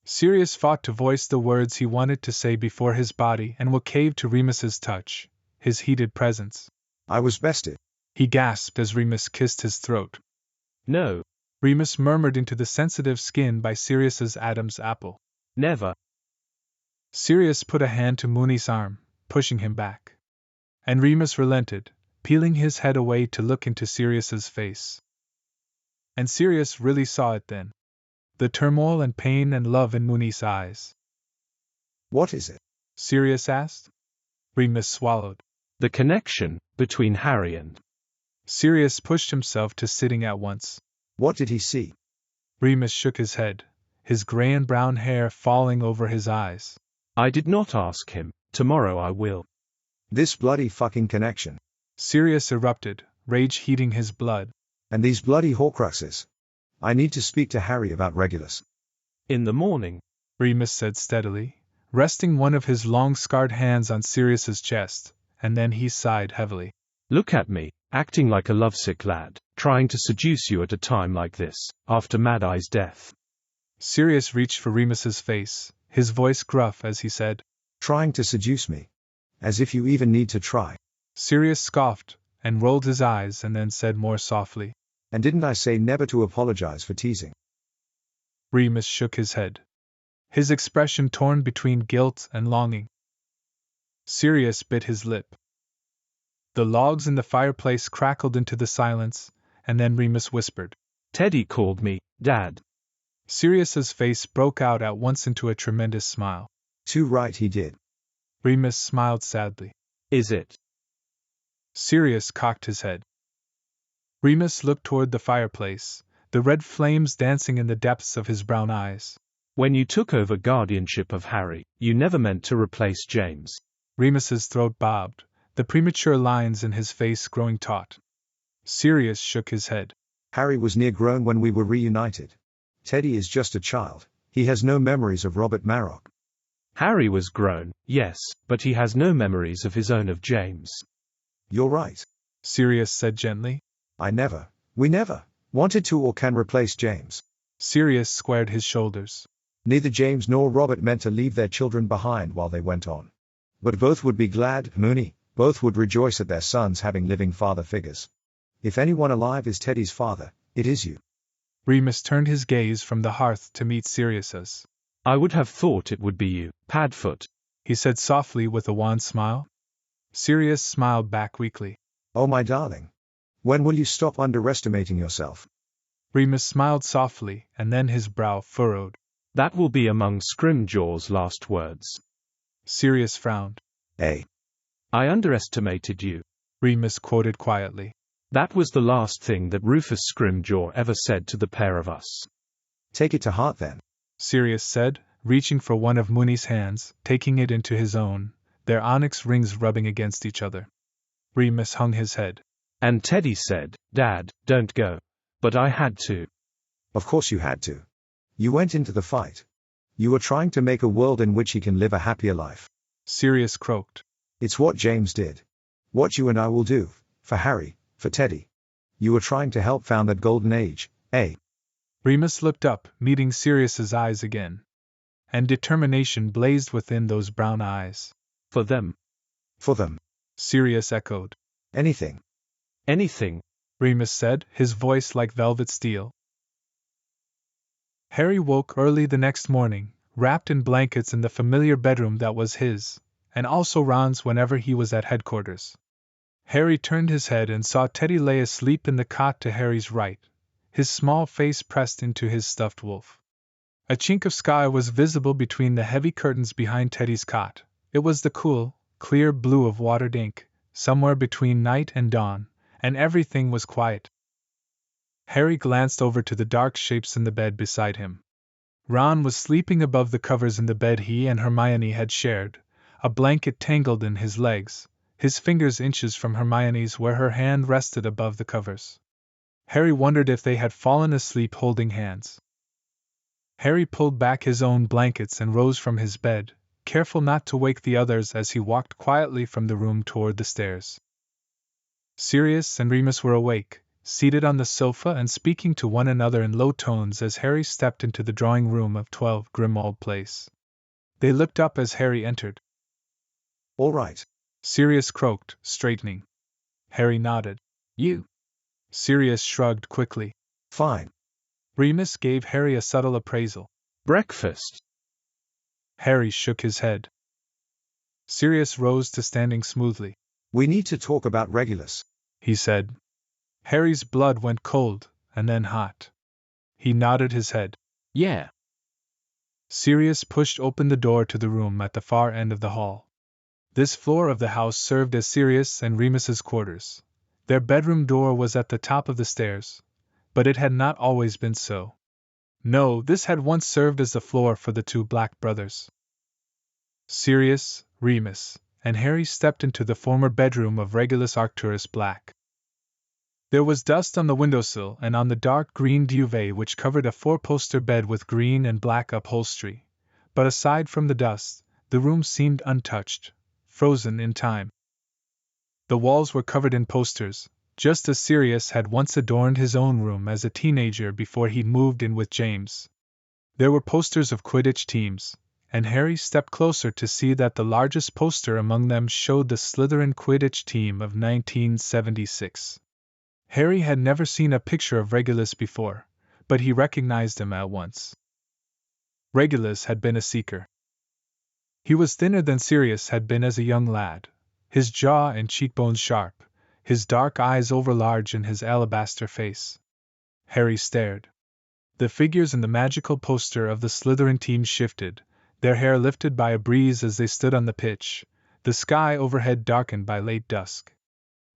Sirius fought to voice the words he wanted to say before his body and will cave to Remus's touch, his heated presence. I was bested, he gasped as Remus kissed his throat. No, Remus murmured into the sensitive skin by Sirius's Adam's apple. Never. Sirius put a hand to Moony's arm, pushing him back. And Remus relented, peeling his head away to look into Sirius's face. And Sirius really saw it then. The turmoil and pain and love in Moony's eyes. What is it? Sirius asked. Remus swallowed. The connection between Harry and... Sirius pushed himself to sitting at once. What did he see? Remus shook his head, his gray and brown hair falling over his eyes. I did not ask him. Tomorrow I will. This bloody fucking connection. Sirius erupted, rage heating his blood. And these bloody Horcruxes. I need to speak to Harry about Regulus. In the morning, Remus said steadily, resting one of his long scarred hands on Sirius's chest, and then he sighed heavily. Look at me, acting like a lovesick lad, trying to seduce you at a time like this, after Mad Eye's death. Sirius reached for Remus's face, his voice gruff as he said, Trying to seduce me? As if you even need to try. Sirius scoffed, and rolled his eyes and then said more softly, And didn't I say never to apologize for teasing? Remus shook his head, his expression torn between guilt and longing. Sirius bit his lip. The logs in the fireplace crackled into the silence, and then Remus whispered, Teddy called me, Dad. Sirius's face broke out at once into a tremendous smile. Too right he did. Remus smiled sadly. Is it? Sirius cocked his head. Remus looked toward the fireplace, the red flames dancing in the depths of his brown eyes. When you took over guardianship of Harry, you never meant to replace James. Remus's throat bobbed, the premature lines in his face growing taut. Sirius shook his head. Harry was near grown when we were reunited. Teddy is just a child. He has no memories of Robert Marrock. Harry was grown, yes, but he has no memories of his own of James. You're right, Sirius said gently. We never wanted to or can replace James. Sirius squared his shoulders. Neither James nor Robert meant to leave their children behind while they went on. But both would be glad, Moony, both would rejoice at their sons having living father figures. If anyone alive is Teddy's father, it is you. Remus turned his gaze from the hearth to meet Sirius's. I would have thought it would be you, Padfoot, he said softly with a wan smile. Sirius smiled back weakly. Oh my darling. When will you stop underestimating yourself? Remus smiled softly, and then his brow furrowed. That will be among Scrimgeour's last words. Sirius frowned. I underestimated you, Remus quoted quietly. That was the last thing that Rufus Scrimgeour ever said to the pair of us. Take it to heart then, Sirius said, reaching for one of Moony's hands, taking it into his own, their onyx rings rubbing against each other. Remus hung his head. And Teddy said, Dad, don't go. But I had to. Of course you had to. You went into the fight. You were trying to make a world in which he can live a happier life. Sirius croaked. It's what James did. What you and I will do, for Harry, for Teddy. You were trying to help found that golden age, eh? Remus looked up, meeting Sirius's eyes again. And determination blazed within those brown eyes. For them. For them. Sirius echoed. Anything. Anything, Remus said, his voice like velvet steel. Harry woke early the next morning, wrapped in blankets in the familiar bedroom that was his, and also Ron's whenever he was at headquarters. Harry turned his head and saw Teddy lay asleep in the cot to Harry's right, his small face pressed into his stuffed wolf. A chink of sky was visible between the heavy curtains behind Teddy's cot. It was the cool, clear blue of watered ink, somewhere between night and dawn, and everything was quiet. Harry glanced over to the dark shapes in the bed beside him. Ron was sleeping above the covers in the bed he and Hermione had shared, a blanket tangled in his legs, his fingers inches from Hermione's where her hand rested above the covers. Harry wondered if they had fallen asleep holding hands. Harry pulled back his own blankets and rose from his bed, careful not to wake the others as he walked quietly from the room toward the stairs. Sirius and Remus were awake, seated on the sofa and speaking to one another in low tones as Harry stepped into the drawing room of 12 Grimmauld Place. They looked up as Harry entered. All right, Sirius croaked, straightening. Harry nodded. You? Sirius shrugged quickly. Fine. Remus gave Harry a subtle appraisal. Breakfast. Harry shook his head. Sirius rose to standing smoothly. We need to talk about Regulus, he said. Harry's blood went cold, and then hot. He nodded his head. Yeah. Sirius pushed open the door to the room at the far end of the hall. This floor of the house served as Sirius and Remus's quarters. Their bedroom door was at the top of the stairs, but it had not always been so. No, this had once served as the floor for the two Black brothers. Sirius, Remus, and Harry stepped into the former bedroom of Regulus Arcturus Black. There was dust on the windowsill and on the dark green duvet which covered a four-poster bed with green and black upholstery, but aside from the dust, the room seemed untouched, frozen in time. The walls were covered in posters, just as Sirius had once adorned his own room as a teenager before he moved in with James. There were posters of Quidditch teams, and Harry stepped closer to see that the largest poster among them showed the Slytherin Quidditch team of 1976. Harry had never seen a picture of Regulus before, but he recognized him at once. Regulus had been a seeker. He was thinner than Sirius had been as a young lad, his jaw and cheekbones sharp, his dark eyes overlarge in his alabaster face. Harry stared. The figures in the magical poster of the Slytherin team shifted, their hair lifted by a breeze as they stood on the pitch, the sky overhead darkened by late dusk.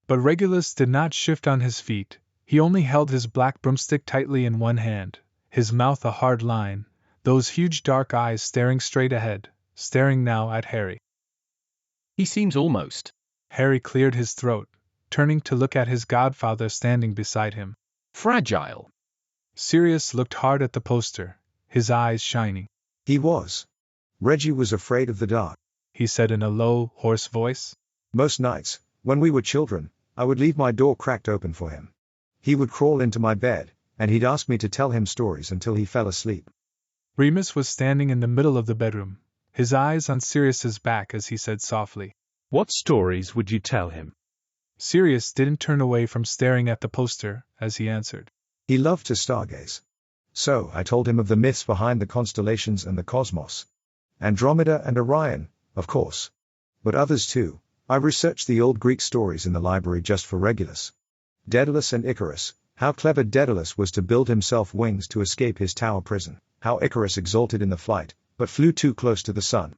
But Regulus did not shift on his feet, he only held his black broomstick tightly in one hand, his mouth a hard line, those huge dark eyes staring straight ahead, staring now at Harry. He seems almost. Harry cleared his throat, turning to look at his godfather standing beside him. Fragile. Sirius looked hard at the poster, his eyes shining. He was. Reggie was afraid of the dark, he said in a low, hoarse voice. Most nights, when we were children, I would leave my door cracked open for him. He would crawl into my bed, and he'd ask me to tell him stories until he fell asleep. Remus was standing in the middle of the bedroom, his eyes on Sirius's back as he said softly. What stories would you tell him? Sirius didn't turn away from staring at the poster, as he answered. He loved to stargaze. So I told him of the myths behind the constellations and the cosmos. Andromeda and Orion, of course. But others too. I researched the old Greek stories in the library just for Regulus. Daedalus and Icarus, how clever Daedalus was to build himself wings to escape his tower prison, how Icarus exulted in the flight, but flew too close to the sun.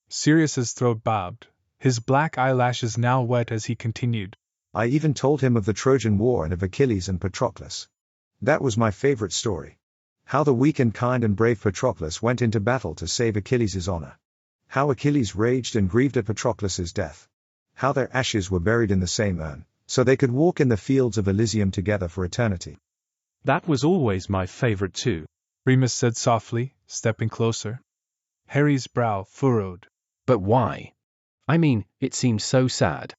Sirius's throat bobbed, his black eyelashes now wet as he continued. I even told him of the Trojan War and of Achilles and Patroclus. That was my favorite story. How the weak and kind and brave Patroclus went into battle to save Achilles' honor. How Achilles raged and grieved at Patroclus' death. How their ashes were buried in the same urn, so they could walk in the fields of Elysium together for eternity. That was always my favorite too, Remus said softly, stepping closer. Harry's brow furrowed. But why? I mean, it seems so sad.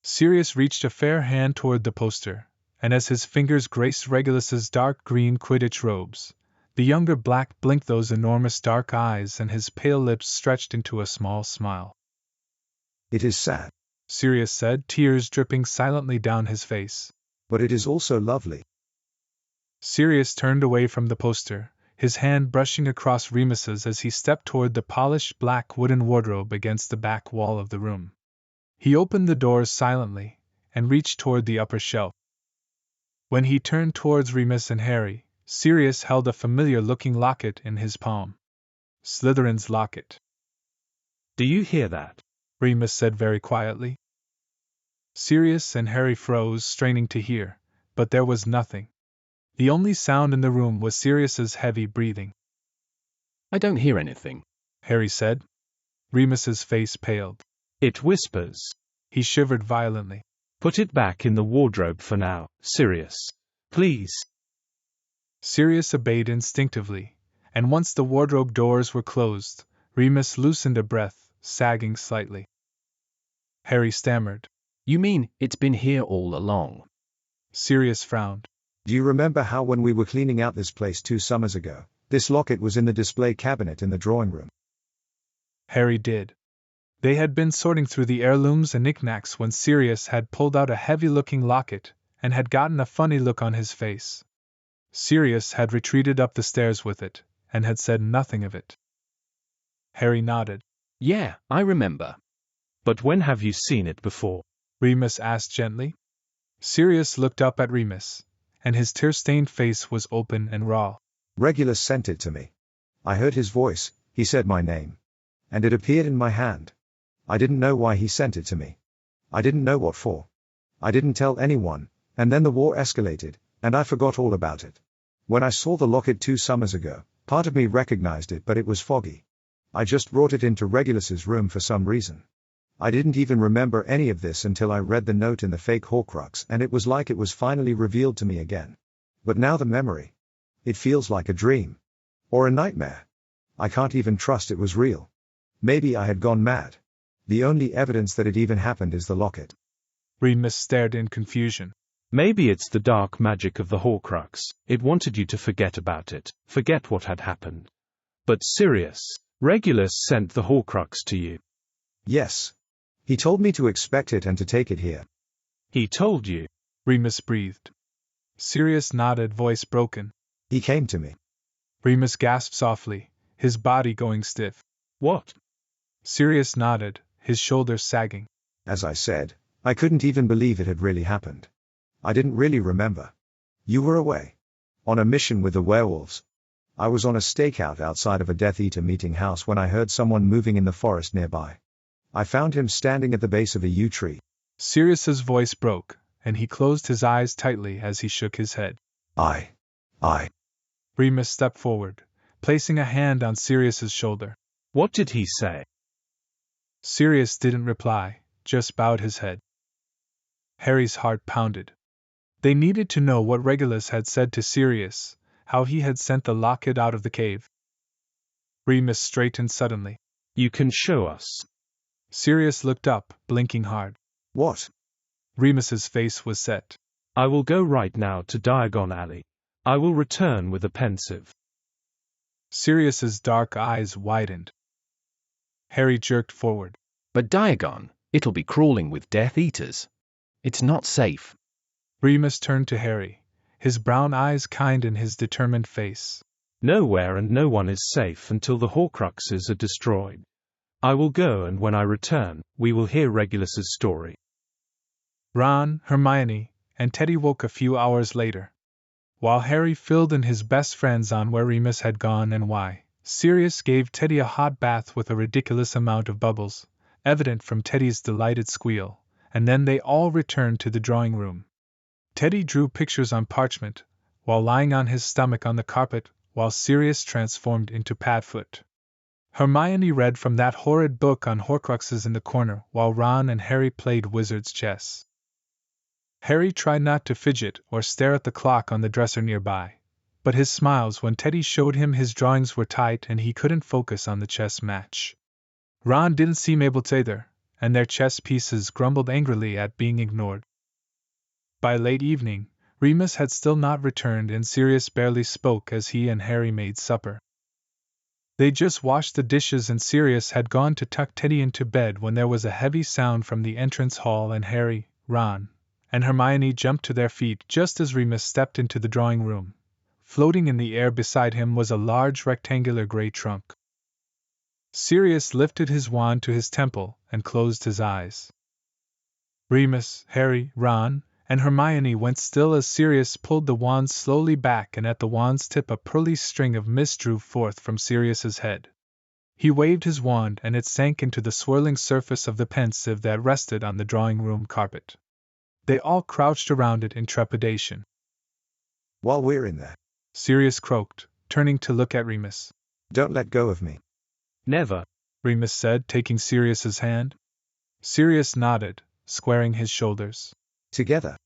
Sirius reached a fair hand toward the poster, and as his fingers graced Regulus's dark green Quidditch robes, the younger Black blinked those enormous dark eyes and his pale lips stretched into a small smile. It is sad. Sirius said, tears dripping silently down his face. But it is also lovely. Sirius turned away from the poster, his hand brushing across Remus's as he stepped toward the polished black wooden wardrobe against the back wall of the room. He opened the doors silently, and reached toward the upper shelf. When he turned towards Remus and Harry, Sirius held a familiar-looking locket in his palm. Slytherin's locket. Do you hear that? Remus said very quietly. Sirius and Harry froze, straining to hear, but there was nothing. The only sound in the room was Sirius's heavy breathing. I don't hear anything, Harry said. Remus's face paled. It whispers. He shivered violently. Put it back in the wardrobe for now, Sirius. Please. Sirius obeyed instinctively, and once the wardrobe doors were closed, Remus loosened a breath, sagging slightly. Harry stammered. You mean it's been here all along? Sirius frowned. Do you remember how when we were cleaning out this place 2 summers ago, this locket was in the display cabinet in the drawing room? Harry did. They had been sorting through the heirlooms and knickknacks when Sirius had pulled out a heavy-looking locket and had gotten a funny look on his face. Sirius had retreated up the stairs with it, and had said nothing of it. Harry nodded. Yeah, I remember. But when have you seen it before? Remus asked gently. Sirius looked up at Remus, and his tear-stained face was open and raw. Regulus sent it to me. I heard his voice, he said my name. And it appeared in my hand. I didn't know why he sent it to me. I didn't know what for. I didn't tell anyone, and then the war escalated, and I forgot all about it. When I saw the locket 2 summers ago, part of me recognized it, but it was foggy. I just brought it into Regulus's room for some reason. I didn't even remember any of this until I read the note in the fake Horcrux, and it was like it was finally revealed to me again. But now the memory. It feels like a dream. Or a nightmare. I can't even trust it was real. Maybe I had gone mad. The only evidence that it even happened is the locket. Remus stared in confusion. Maybe it's the dark magic of the Horcrux. It wanted you to forget about it, forget what had happened. But Sirius, Regulus sent the Horcrux to you. Yes. He told me to expect it and to take it here. He told you? Remus breathed. Sirius nodded, voice broken. He came to me. Remus gasped softly, his body going stiff. What? Sirius nodded, his shoulders sagging. As I said, I couldn't even believe it had really happened. I didn't really remember. You were away. On a mission with the werewolves. I was on a stakeout outside of a Death Eater meeting house when I heard someone moving in the forest nearby. I found him standing at the base of a yew tree. Sirius's voice broke, and he closed his eyes tightly as he shook his head. I. Remus stepped forward, placing a hand on Sirius's shoulder. What did he say? Sirius didn't reply, just bowed his head. Harry's heart pounded. They needed to know what Regulus had said to Sirius, how he had sent the locket out of the cave. Remus straightened suddenly. You can show us. Sirius looked up, blinking hard. What? Remus's face was set. I will go right now to Diagon Alley. I will return with a pensive. Sirius's dark eyes widened. Harry jerked forward. But Diagon, it'll be crawling with Death Eaters. It's not safe. Remus turned to Harry, his brown eyes kind in his determined face. Nowhere and no one is safe until the Horcruxes are destroyed. I will go, and when I return, we will hear Regulus's story. Ron, Hermione, and Teddy woke a few hours later. While Harry filled in his best friends on where Remus had gone and why, Sirius gave Teddy a hot bath with a ridiculous amount of bubbles, evident from Teddy's delighted squeal, and then they all returned to the drawing room. Teddy drew pictures on parchment, while lying on his stomach on the carpet, while Sirius transformed into Padfoot. Hermione read from that horrid book on Horcruxes in the corner, while Ron and Harry played wizard's chess. Harry tried not to fidget or stare at the clock on the dresser nearby, but his smiles when Teddy showed him his drawings were tight and he couldn't focus on the chess match. Ron didn't seem able to either, and their chess pieces grumbled angrily at being ignored. By late evening, Remus had still not returned and Sirius barely spoke as he and Harry made supper. They just washed the dishes and Sirius had gone to tuck Teddy into bed when there was a heavy sound from the entrance hall and Harry, Ron, and Hermione jumped to their feet just as Remus stepped into the drawing room. Floating in the air beside him was a large rectangular gray trunk. Sirius lifted his wand to his temple and closed his eyes. Remus, Harry, Ron, and Hermione went still as Sirius pulled the wand slowly back, and at the wand's tip a pearly string of mist drew forth from Sirius's head. He waved his wand and it sank into the swirling surface of the pensieve that rested on the drawing room carpet. They all crouched around it in trepidation. While we're in there, Sirius croaked, turning to look at Remus. Don't let go of me. Never, Remus said, taking Sirius's hand. Sirius nodded, squaring his shoulders. Together.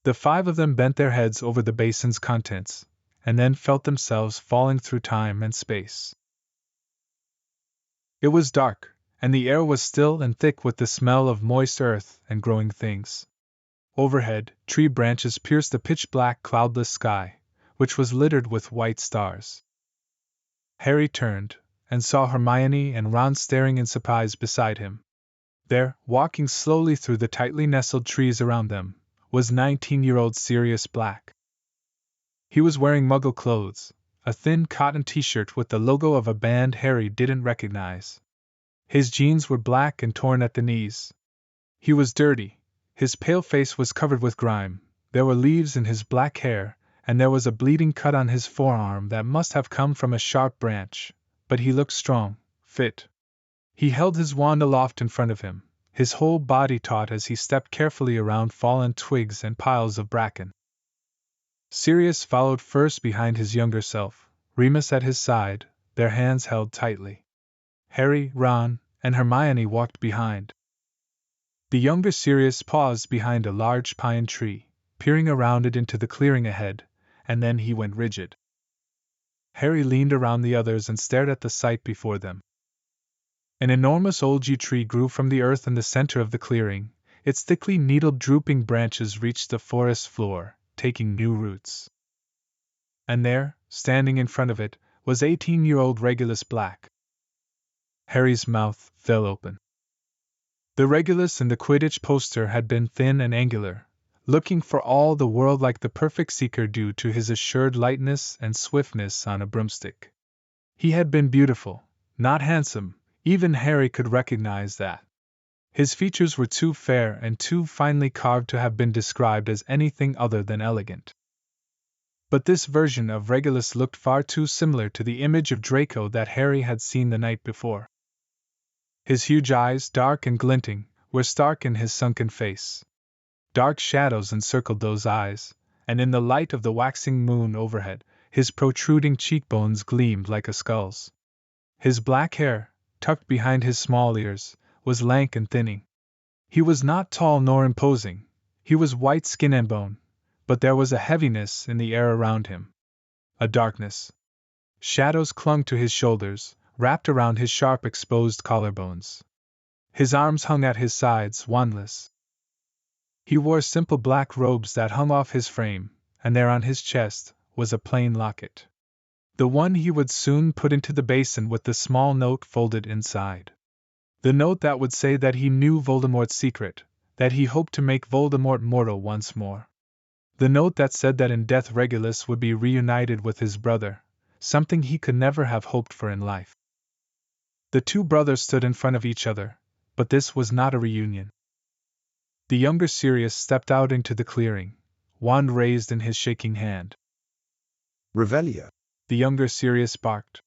The five of them bent their heads over the basin's contents, and then felt themselves falling through time and space. It was dark, and the air was still and thick with the smell of moist earth and growing things. Overhead, tree branches pierced the pitch-black cloudless sky, which was littered with white stars. Harry turned, and saw Hermione and Ron staring in surprise beside him. There, walking slowly through the tightly nestled trees around them, was 19-year-old Sirius Black. He was wearing Muggle clothes, a thin cotton t-shirt with the logo of a band Harry didn't recognize. His jeans were black and torn at the knees. He was dirty, his pale face was covered with grime, there were leaves in his black hair, and there was a bleeding cut on his forearm that must have come from a sharp branch, but he looked strong, fit. He held his wand aloft in front of him, his whole body taut as he stepped carefully around fallen twigs and piles of bracken. Sirius followed first behind his younger self, Remus at his side, their hands held tightly. Harry, Ron, and Hermione walked behind. The younger Sirius paused behind a large pine tree, peering around it into the clearing ahead, and then he went rigid. Harry leaned around the others and stared at the sight before them. An enormous old yew tree grew from the earth in the center of the clearing, its thickly needled drooping branches reached the forest floor, taking new roots. And there, standing in front of it, was 18-year-old Regulus Black. Harry's mouth fell open. The Regulus in the Quidditch poster had been thin and angular, looking for all the world like the perfect seeker due to his assured lightness and swiftness on a broomstick. He had been beautiful, not handsome, even Harry could recognize that. His features were too fair and too finely carved to have been described as anything other than elegant. But this version of Regulus looked far too similar to the image of Draco that Harry had seen the night before. His huge eyes, dark and glinting, were stark in his sunken face. Dark shadows encircled those eyes, and in the light of the waxing moon overhead, his protruding cheekbones gleamed like a skull's. His black hair, tucked behind his small ears, was lank and thinning. He was not tall nor imposing, he was white skin and bone, but there was a heaviness in the air around him. A darkness. Shadows clung to his shoulders, wrapped around his sharp exposed collarbones. His arms hung at his sides, wandless. He wore simple black robes that hung off his frame, and there on his chest was a plain locket. The one he would soon put into the basin with the small note folded inside. The note that would say that he knew Voldemort's secret, that he hoped to make Voldemort mortal once more. The note that said that in death Regulus would be reunited with his brother, something he could never have hoped for in life. The two brothers stood in front of each other, but this was not a reunion. The younger Sirius stepped out into the clearing, wand raised in his shaking hand. Revelio, the younger Sirius barked.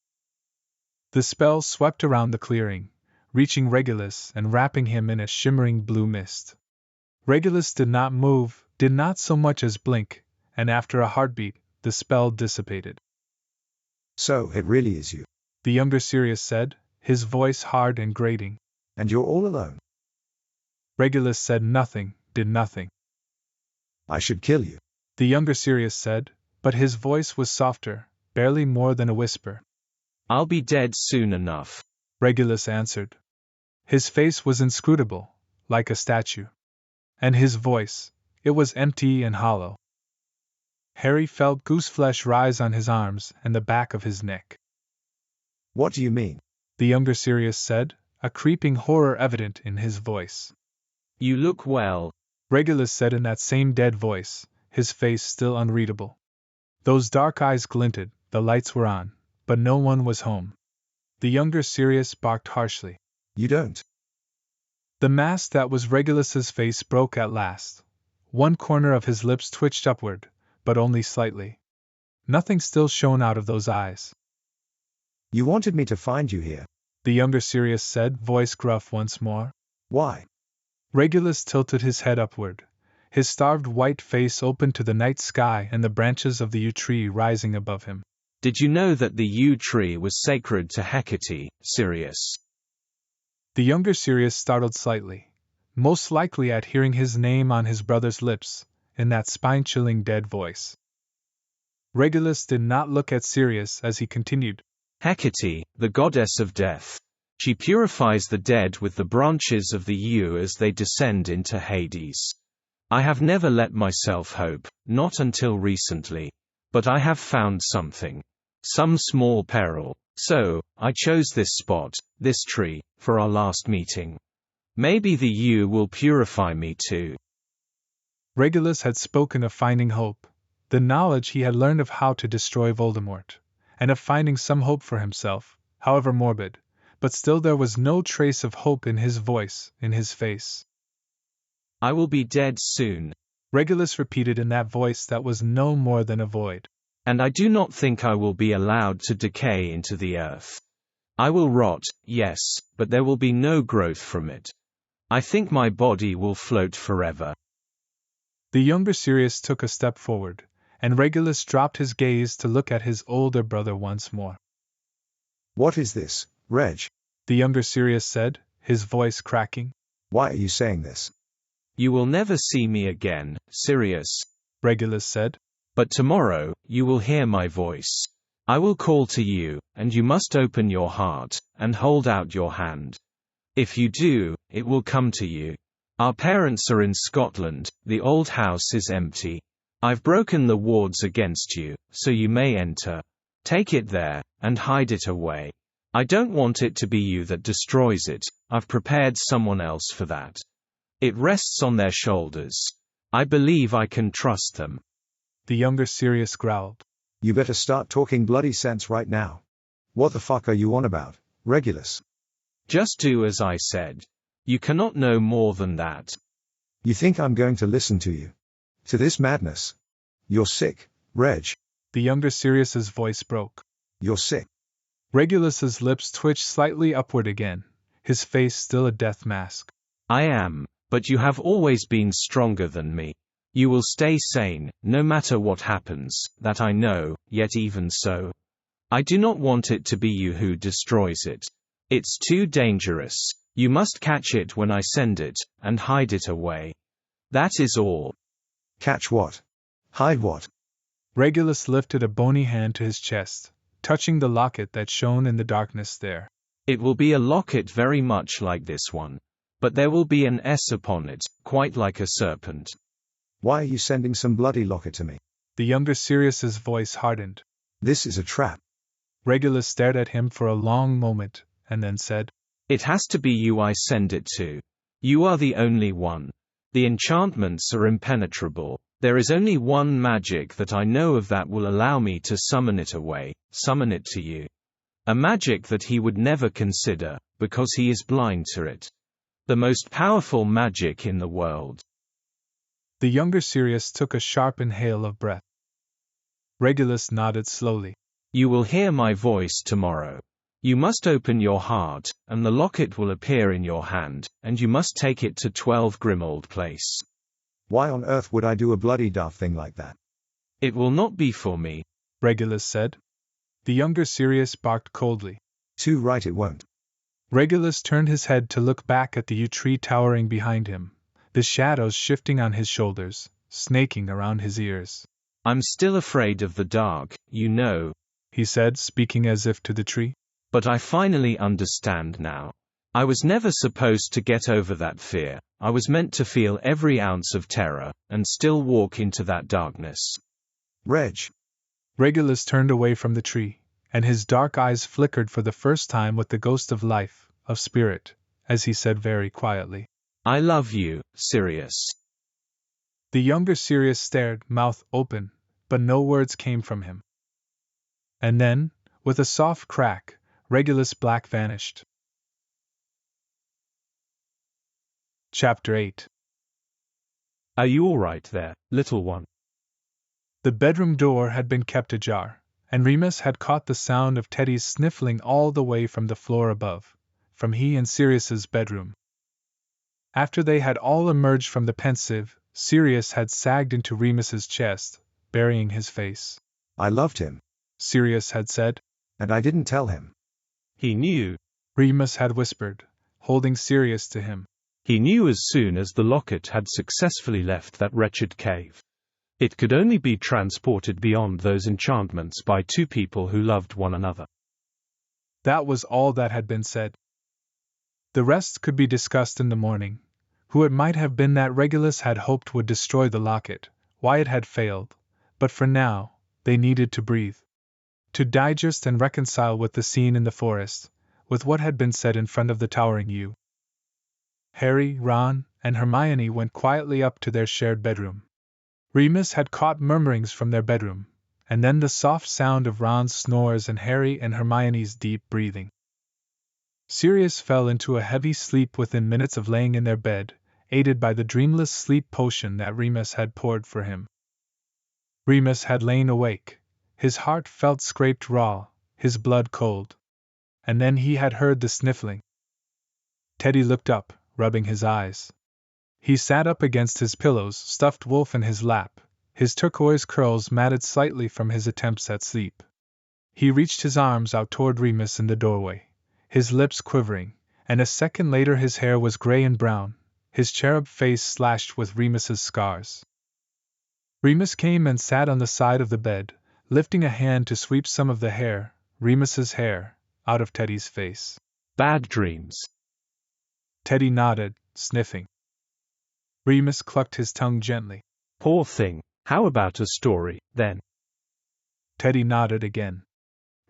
The spell swept around the clearing, reaching Regulus and wrapping him in a shimmering blue mist. Regulus did not move, did not so much as blink, and after a heartbeat, the spell dissipated. So, it really is you, the younger Sirius said, his voice hard and grating. And you're all alone. Regulus said nothing, did nothing. I should kill you, the younger Sirius said, but his voice was softer, barely more than a whisper. I'll be dead soon enough, Regulus answered. His face was inscrutable, like a statue. And his voice, it was empty and hollow. Harry felt gooseflesh rise on his arms and the back of his neck. What do you mean? The younger Sirius said, a creeping horror evident in his voice. You look well, Regulus said in that same dead voice, his face still unreadable. Those dark eyes glinted, the lights were on, but no one was home. The younger Sirius barked harshly. You don't. The mask that was Regulus's face broke at last. One corner of his lips twitched upward, but only slightly. Nothing still shone out of those eyes. You wanted me to find you here. The younger Sirius said, voice gruff once more. Why? Regulus tilted his head upward, his starved white face open to the night sky and the branches of the yew tree rising above him. Did you know that the yew tree was sacred to Hecate, Sirius? The younger Sirius startled slightly, most likely at hearing his name on his brother's lips, in that spine-chilling dead voice. Regulus did not look at Sirius as he continued. Hecate, the goddess of death. She purifies the dead with the branches of the yew as they descend into Hades. I have never let myself hope, not until recently. But I have found something. Some small peril. So, I chose this spot, this tree, for our last meeting. Maybe the yew will purify me too. Regulus had spoken of finding hope, the knowledge he had learned of how to destroy Voldemort, and of finding some hope for himself, however morbid, but still there was no trace of hope in his voice, in his face. I will be dead soon, Regulus repeated in that voice that was no more than a void. And I do not think I will be allowed to decay into the earth. I will rot, yes, but there will be no growth from it. I think my body will float forever. The younger Sirius took a step forward, and Regulus dropped his gaze to look at his older brother once more. What is this, Reg? The younger Sirius said, his voice cracking. Why are you saying this? You will never see me again, Sirius, Regulus said. But tomorrow, you will hear my voice. I will call to you, and you must open your heart, and hold out your hand. If you do, it will come to you. Our parents are in Scotland, the old house is empty. I've broken the wards against you, so you may enter. Take it there, and hide it away. I don't want it to be you that destroys it, I've prepared someone else for that. It rests on their shoulders. I believe I can trust them. The younger Sirius growled. You better start talking bloody sense right now. What the fuck are you on about, Regulus? Just do as I said. You cannot know more than that. You think I'm going to listen to you? To this madness? You're sick, Reg. The younger Sirius's voice broke. You're sick. Regulus's lips twitched slightly upward again, his face still a death mask. I am, but you have always been stronger than me. You will stay sane, no matter what happens, that I know, yet even so. I do not want it to be you who destroys it. It's too dangerous. You must catch it when I send it, and hide it away. That is all. Catch what? Hide what? Regulus lifted a bony hand to his chest, touching the locket that shone in the darkness there. It will be a locket very much like this one. But there will be an S upon it, quite like a serpent. Why are you sending some bloody locket to me? The younger Sirius's voice hardened. This is a trap. Regulus stared at him for a long moment, and then said, It has to be you I send it to. You are the only one. The enchantments are impenetrable. There is only one magic that I know of that will allow me to summon it away, summon it to you. A magic that he would never consider, because he is blind to it. The most powerful magic in the world. The younger Sirius took a sharp inhale of breath. Regulus nodded slowly. You will hear my voice tomorrow. You must open your heart, and the locket will appear in your hand, and you must take it to 12 Grimold Place. Why on earth would I do a bloody daft thing like that? It will not be for me, Regulus said. The younger Sirius barked coldly. Too right it won't. Regulus turned his head to look back at the yew tree towering behind him, the shadows shifting on his shoulders, snaking around his ears. I'm still afraid of the dark, you know, he said, speaking as if to the tree. But I finally understand now. I was never supposed to get over that fear. I was meant to feel every ounce of terror, and still walk into that darkness. Reg. Regulus turned away from the tree, and his dark eyes flickered for the first time with the ghost of life, of spirit, as he said very quietly, "I love you, Sirius." The younger Sirius stared, mouth open, but no words came from him. And then, with a soft crack, Regulus Black vanished. Chapter 8. Are you all right there, little one? The bedroom door had been kept ajar, and Remus had caught the sound of Teddy's sniffling all the way from the floor above, from he and Sirius's bedroom. After they had all emerged from the pensive, Sirius had sagged into Remus's chest, burying his face. I loved him, Sirius had said. And I didn't tell him. He knew, Remus had whispered, holding Sirius to him. He knew as soon as the locket had successfully left that wretched cave. It could only be transported beyond those enchantments by two people who loved one another. That was all that had been said. The rest could be discussed in the morning. Who it might have been that Regulus had hoped would destroy the locket, why it had failed, but for now, they needed to breathe. To digest and reconcile with the scene in the forest, with what had been said in front of the towering yew. Harry, Ron, and Hermione went quietly up to their shared bedroom. Remus had caught murmurings from their bedroom, and then the soft sound of Ron's snores and Harry and Hermione's deep breathing. Sirius fell into a heavy sleep within minutes of laying in their bed, aided by the dreamless sleep potion that Remus had poured for him. Remus had lain awake, his heart felt scraped raw, his blood cold. And then he had heard the sniffling. Teddy looked up, rubbing his eyes. He sat up against his pillows, stuffed wolf in his lap, his turquoise curls matted slightly from his attempts at sleep. He reached his arms out toward Remus in the doorway, his lips quivering, and a second later his hair was gray and brown, his cherub face slashed with Remus's scars. Remus came and sat on the side of the bed, lifting a hand to sweep some of the hair, Remus's hair, out of Teddy's face. Bad dreams. Teddy nodded, sniffing. Remus clucked his tongue gently. Poor thing, how about a story, then? Teddy nodded again.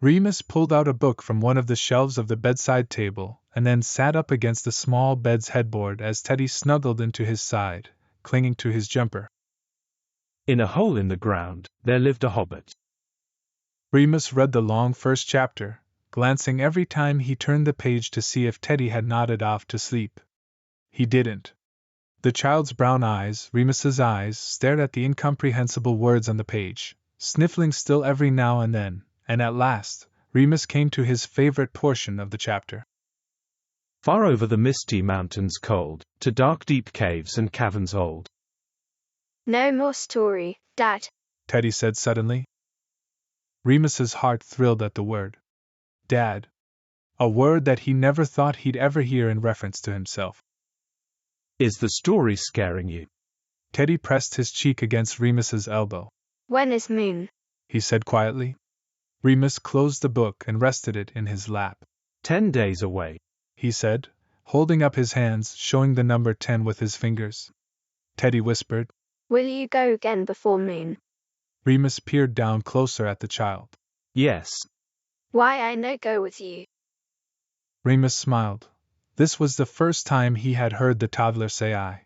Remus pulled out a book from one of the shelves of the bedside table, and then sat up against the small bed's headboard as Teddy snuggled into his side, clinging to his jumper. In a hole in the ground, there lived a hobbit. Remus read the long first chapter, glancing every time he turned the page to see if Teddy had nodded off to sleep. He didn't. The child's brown eyes, Remus's eyes, stared at the incomprehensible words on the page, sniffling still every now and then, and at last, Remus came to his favorite portion of the chapter. Far over the misty mountains cold, to dark deep caves and caverns old. No more story, Dad, Teddy said suddenly. Remus's heart thrilled at the word. Dad. A word that he never thought he'd ever hear in reference to himself. Is the story scaring you? Teddy pressed his cheek against Remus's elbow. When is moon? He said quietly. Remus closed the book and rested it in his lap. 10 days away, he said, holding up his hands, showing the number 10 with his fingers. Teddy whispered. Will you go again before moon? Remus peered down closer at the child. Yes. Why I no go with you? Remus smiled. This was the first time he had heard the toddler say I.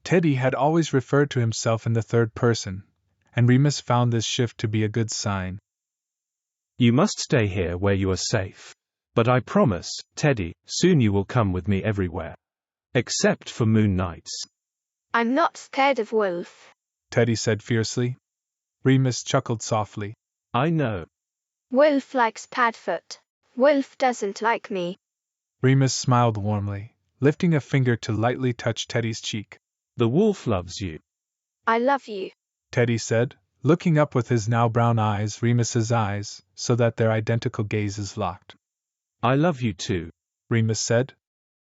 Teddy had always referred to himself in the third person, and Remus found this shift to be a good sign. You must stay here where you are safe. But I promise, Teddy, soon you will come with me everywhere. Except for moon nights. I'm not scared of Wolf, Teddy said fiercely. Remus chuckled softly. I know. Wolf likes Padfoot. Wolf doesn't like me. Remus smiled warmly, lifting a finger to lightly touch Teddy's cheek. The wolf loves you. I love you, Teddy said, looking up with his now brown eyes Remus's eyes, so that their identical gazes locked. I love you too, Remus said.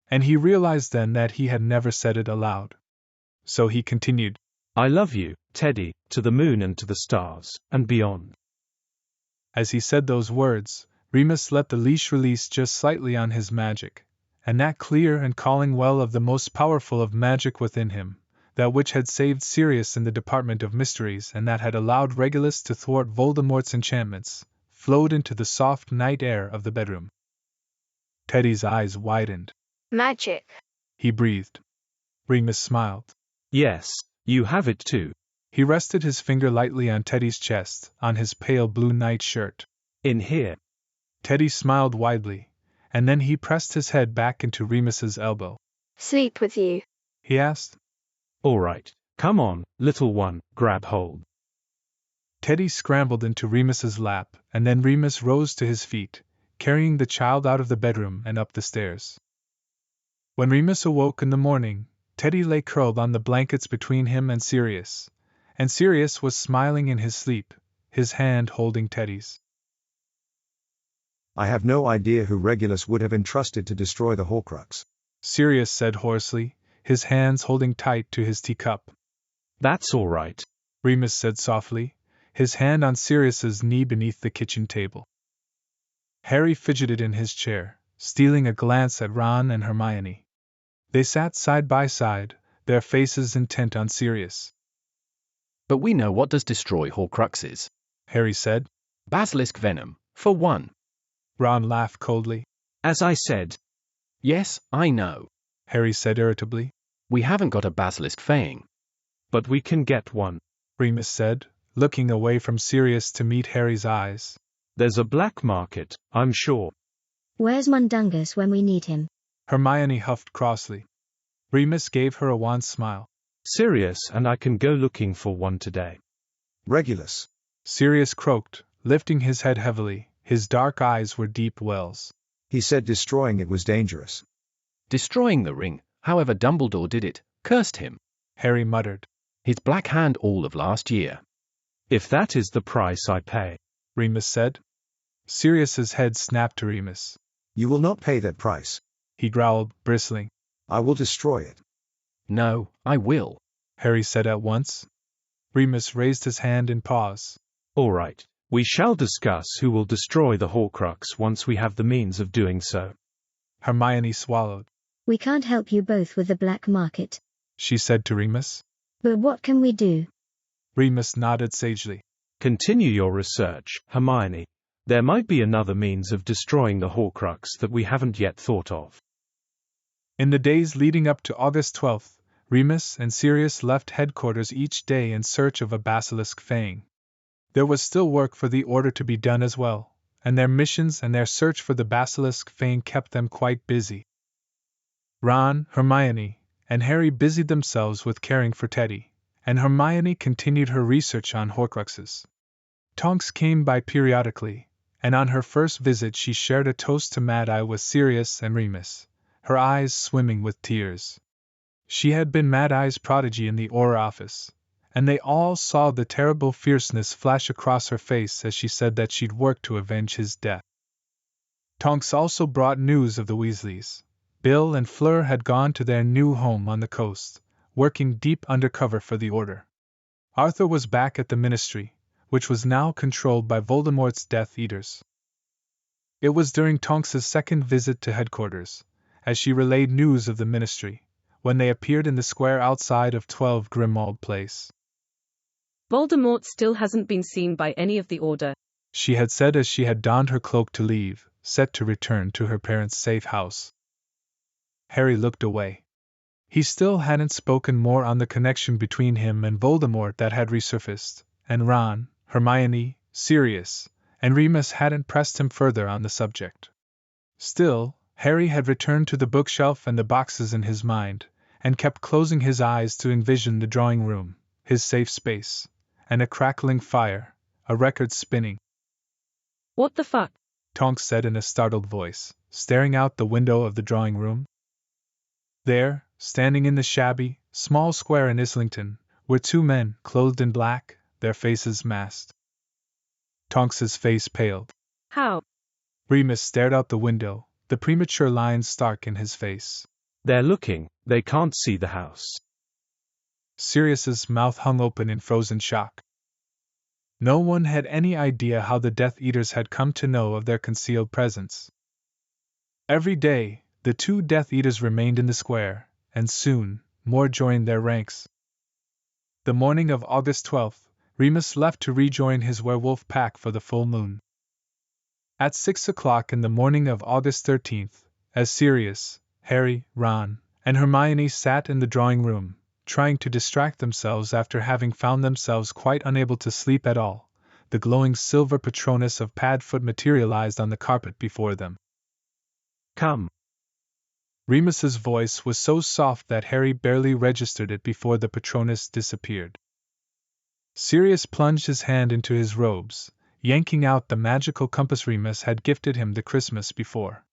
And he realized then that he had never said it aloud. So he continued. I love you, Teddy, to the moon and to the stars, and beyond. As he said those words, Remus let the leash release just slightly on his magic, and that clear and calling well of the most powerful of magic within him, that which had saved Sirius in the Department of Mysteries and that had allowed Regulus to thwart Voldemort's enchantments, flowed into the soft night air of the bedroom. Teddy's eyes widened. Magic. He breathed. Remus smiled. Yes, you have it too. He rested his finger lightly on Teddy's chest, on his pale blue night shirt. In here. Teddy smiled widely, and then he pressed his head back into Remus's elbow. Sleep with you? He asked. All right. Come on, little one, grab hold. Teddy scrambled into Remus's lap, and then Remus rose to his feet, carrying the child out of the bedroom and up the stairs. When Remus awoke in the morning, Teddy lay curled on the blankets between him and Sirius was smiling in his sleep, his hand holding Teddy's. I have no idea who Regulus would have entrusted to destroy the Horcrux, Sirius said hoarsely, his hands holding tight to his teacup. That's all right, Remus said softly, his hand on Sirius's knee beneath the kitchen table. Harry fidgeted in his chair, stealing a glance at Ron and Hermione. They sat side by side, their faces intent on Sirius. But we know what does destroy Horcruxes, Harry said. Basilisk venom, for one. Ron laughed coldly. As I said. Yes, I know, Harry said irritably. We haven't got a basilisk fang. But we can get one, Remus said, looking away from Sirius to meet Harry's eyes. There's a black market, I'm sure. Where's Mundungus when we need him? Hermione huffed crossly. Remus gave her a wan smile. Sirius and I can go looking for one today. Regulus, Sirius croaked, lifting his head heavily, his dark eyes were deep wells. He said destroying it was dangerous. Destroying the ring, however Dumbledore did it, cursed him, Harry muttered. His black hand all of last year. If that is the price I pay, Remus said. Sirius's head snapped to Remus. You will not pay that price, he growled, bristling. I will destroy it. No, I will, Harry said at once. Remus raised his hand in pause. All right, we shall discuss who will destroy the Horcrux once we have the means of doing so. Hermione swallowed. We can't help you both with the black market, she said to Remus. But what can we do? Remus nodded sagely. Continue your research, Hermione. There might be another means of destroying the Horcrux that we haven't yet thought of. In the days leading up to August 12th, Remus and Sirius left headquarters each day in search of a basilisk fang. There was still work for the Order to be done as well, and their missions and their search for the basilisk fang kept them quite busy. Ron, Hermione, and Harry busied themselves with caring for Teddy, and Hermione continued her research on Horcruxes. Tonks came by periodically, and on her first visit she shared a toast to Mad-Eye with Sirius and Remus, her eyes swimming with tears. She had been Mad-Eye's prodigy in the Auror office, and they all saw the terrible fierceness flash across her face as she said that she'd work to avenge his death. Tonks also brought news of the Weasleys. Bill and Fleur had gone to their new home on the coast, working deep undercover for the Order. Arthur was back at the Ministry, which was now controlled by Voldemort's Death Eaters. It was during Tonks's second visit to headquarters, as she relayed news of the Ministry, when they appeared in the square outside of 12 Grimmauld Place. Voldemort still hasn't been seen by any of the Order, she had said as she had donned her cloak to leave, set to return to her parents' safe house. Harry looked away. He still hadn't spoken more on the connection between him and Voldemort that had resurfaced, and Ron, Hermione, Sirius, and Remus hadn't pressed him further on the subject. Still, Harry had returned to the bookshelf and the boxes in his mind, and kept closing his eyes to envision the drawing room, his safe space, and a crackling fire, a record spinning. What the fuck? Tonks said in a startled voice, staring out the window of the drawing room. There, standing in the shabby, small square in Islington, were two men, clothed in black, their faces masked. Tonks's face paled. How? Remus stared out the window, the premature lines stark in his face. They're looking, they can't see the house. Sirius's mouth hung open in frozen shock. No one had any idea how the Death Eaters had come to know of their concealed presence. Every day, the two Death Eaters remained in the square, and soon, more joined their ranks. The morning of August 12th, Remus left to rejoin his werewolf pack for the full moon. At 6 o'clock in the morning of August 13th, as Sirius, Harry, Ron, and Hermione sat in the drawing room, trying to distract themselves after having found themselves quite unable to sleep at all, the glowing silver Patronus of Padfoot materialized on the carpet before them. Come. Remus's voice was so soft that Harry barely registered it before the Patronus disappeared. Sirius plunged his hand into his robes, yanking out the magical compass Remus had gifted him the Christmas before.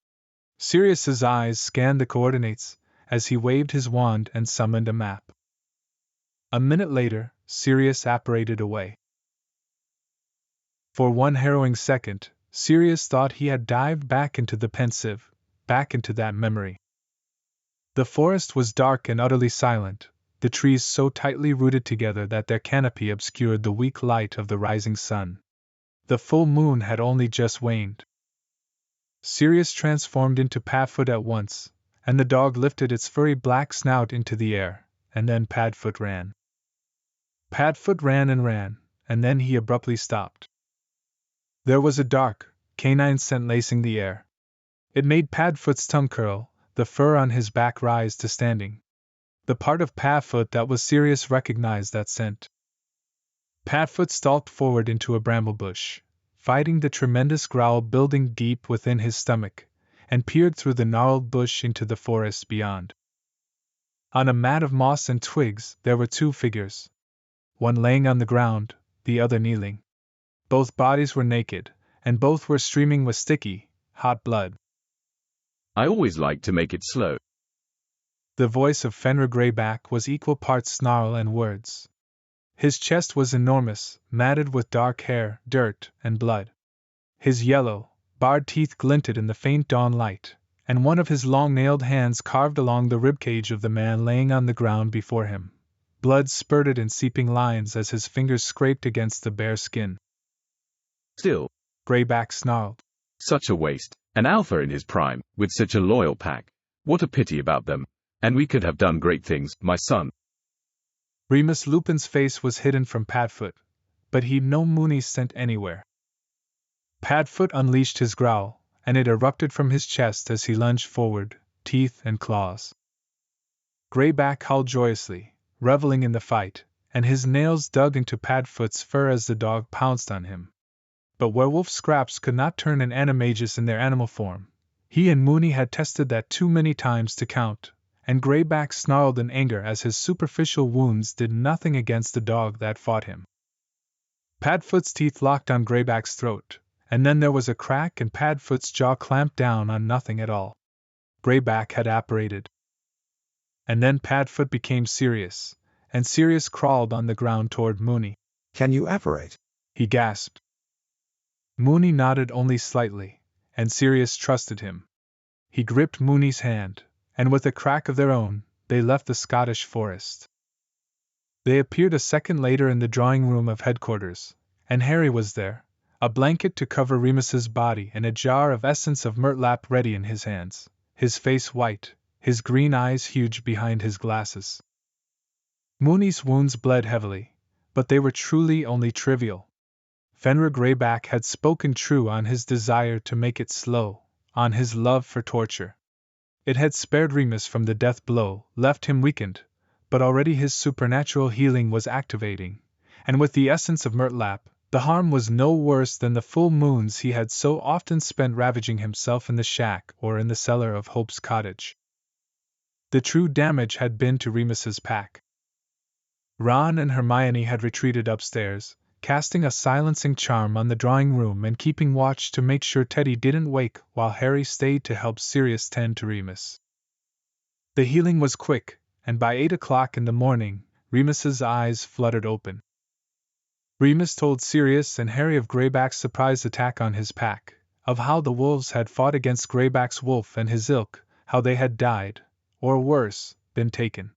Sirius's eyes scanned the coordinates as he waved his wand and summoned a map. A minute later, Sirius apparated away. For one harrowing second, Sirius thought he had dived back into the pensive, back into that memory. The forest was dark and utterly silent, the trees so tightly rooted together that their canopy obscured the weak light of the rising sun. The full moon had only just waned. Sirius transformed into Padfoot at once, and the dog lifted its furry black snout into the air, and then Padfoot ran. Padfoot ran, and then he abruptly stopped. There was a dark, canine scent lacing the air. It made Padfoot's tongue curl, the fur on his back rise to standing. The part of Padfoot that was Sirius recognized that scent. Padfoot stalked forward into a bramble bush, fighting the tremendous growl building deep within his stomach, and peered through the gnarled bush into the forest beyond. On a mat of moss and twigs there were two figures. One laying on the ground, the other kneeling. Both bodies were naked, and both were streaming with sticky, hot blood. I always like to make it slow. The voice of Fenrir Greyback was equal parts snarl and words. His chest was enormous, matted with dark hair, dirt, and blood. His yellow, barred teeth glinted in the faint dawn light, and one of his long-nailed hands carved along the ribcage of the man laying on the ground before him. Blood spurted in seeping lines as his fingers scraped against the bare skin. Still, Greyback snarled. Such a waste. An alpha in his prime, with such a loyal pack. What a pity about them. And we could have done great things, my son. Remus Lupin's face was hidden from Padfoot, but he'd no Mooney's scent anywhere. Padfoot unleashed his growl, and it erupted from his chest as he lunged forward, teeth and claws. Greyback howled joyously, reveling in the fight, and his nails dug into Padfoot's fur as the dog pounced on him. But werewolf scraps could not turn an animagus in their animal form. He and Mooney had tested that too many times to count, and Greyback snarled in anger as his superficial wounds did nothing against the dog that fought him. Padfoot's teeth locked on Greyback's throat, and then there was a crack and Padfoot's jaw clamped down on nothing at all. Greyback had apparated. And then Padfoot became Sirius, and Sirius crawled on the ground toward Mooney. Can you apparate? He gasped. Mooney nodded only slightly, and Sirius trusted him. He gripped Mooney's hand, and with a crack of their own, they left the Scottish forest. They appeared a second later in the drawing room of headquarters, and Harry was there, a blanket to cover Remus's body and a jar of essence of murtlap ready in his hands, his face white, his green eyes huge behind his glasses. Mooney's wounds bled heavily, but they were truly only trivial. Fenrir Greyback had spoken true on his desire to make it slow, on his love for torture. It had spared Remus from the death blow, left him weakened, but already his supernatural healing was activating, and with the essence of murtlap, the harm was no worse than the full moons he had so often spent ravaging himself in the shack or in the cellar of Hope's cottage. The true damage had been to Remus's pack. Ron and Hermione had retreated upstairs, casting a silencing charm on the drawing room and keeping watch to make sure Teddy didn't wake while Harry stayed to help Sirius tend to Remus. The healing was quick, and by 8 o'clock in the morning, Remus's eyes fluttered open. Remus told Sirius and Harry of Greyback's surprise attack on his pack, of how the wolves had fought against Greyback's wolf and his ilk, how they had died, or worse, been taken.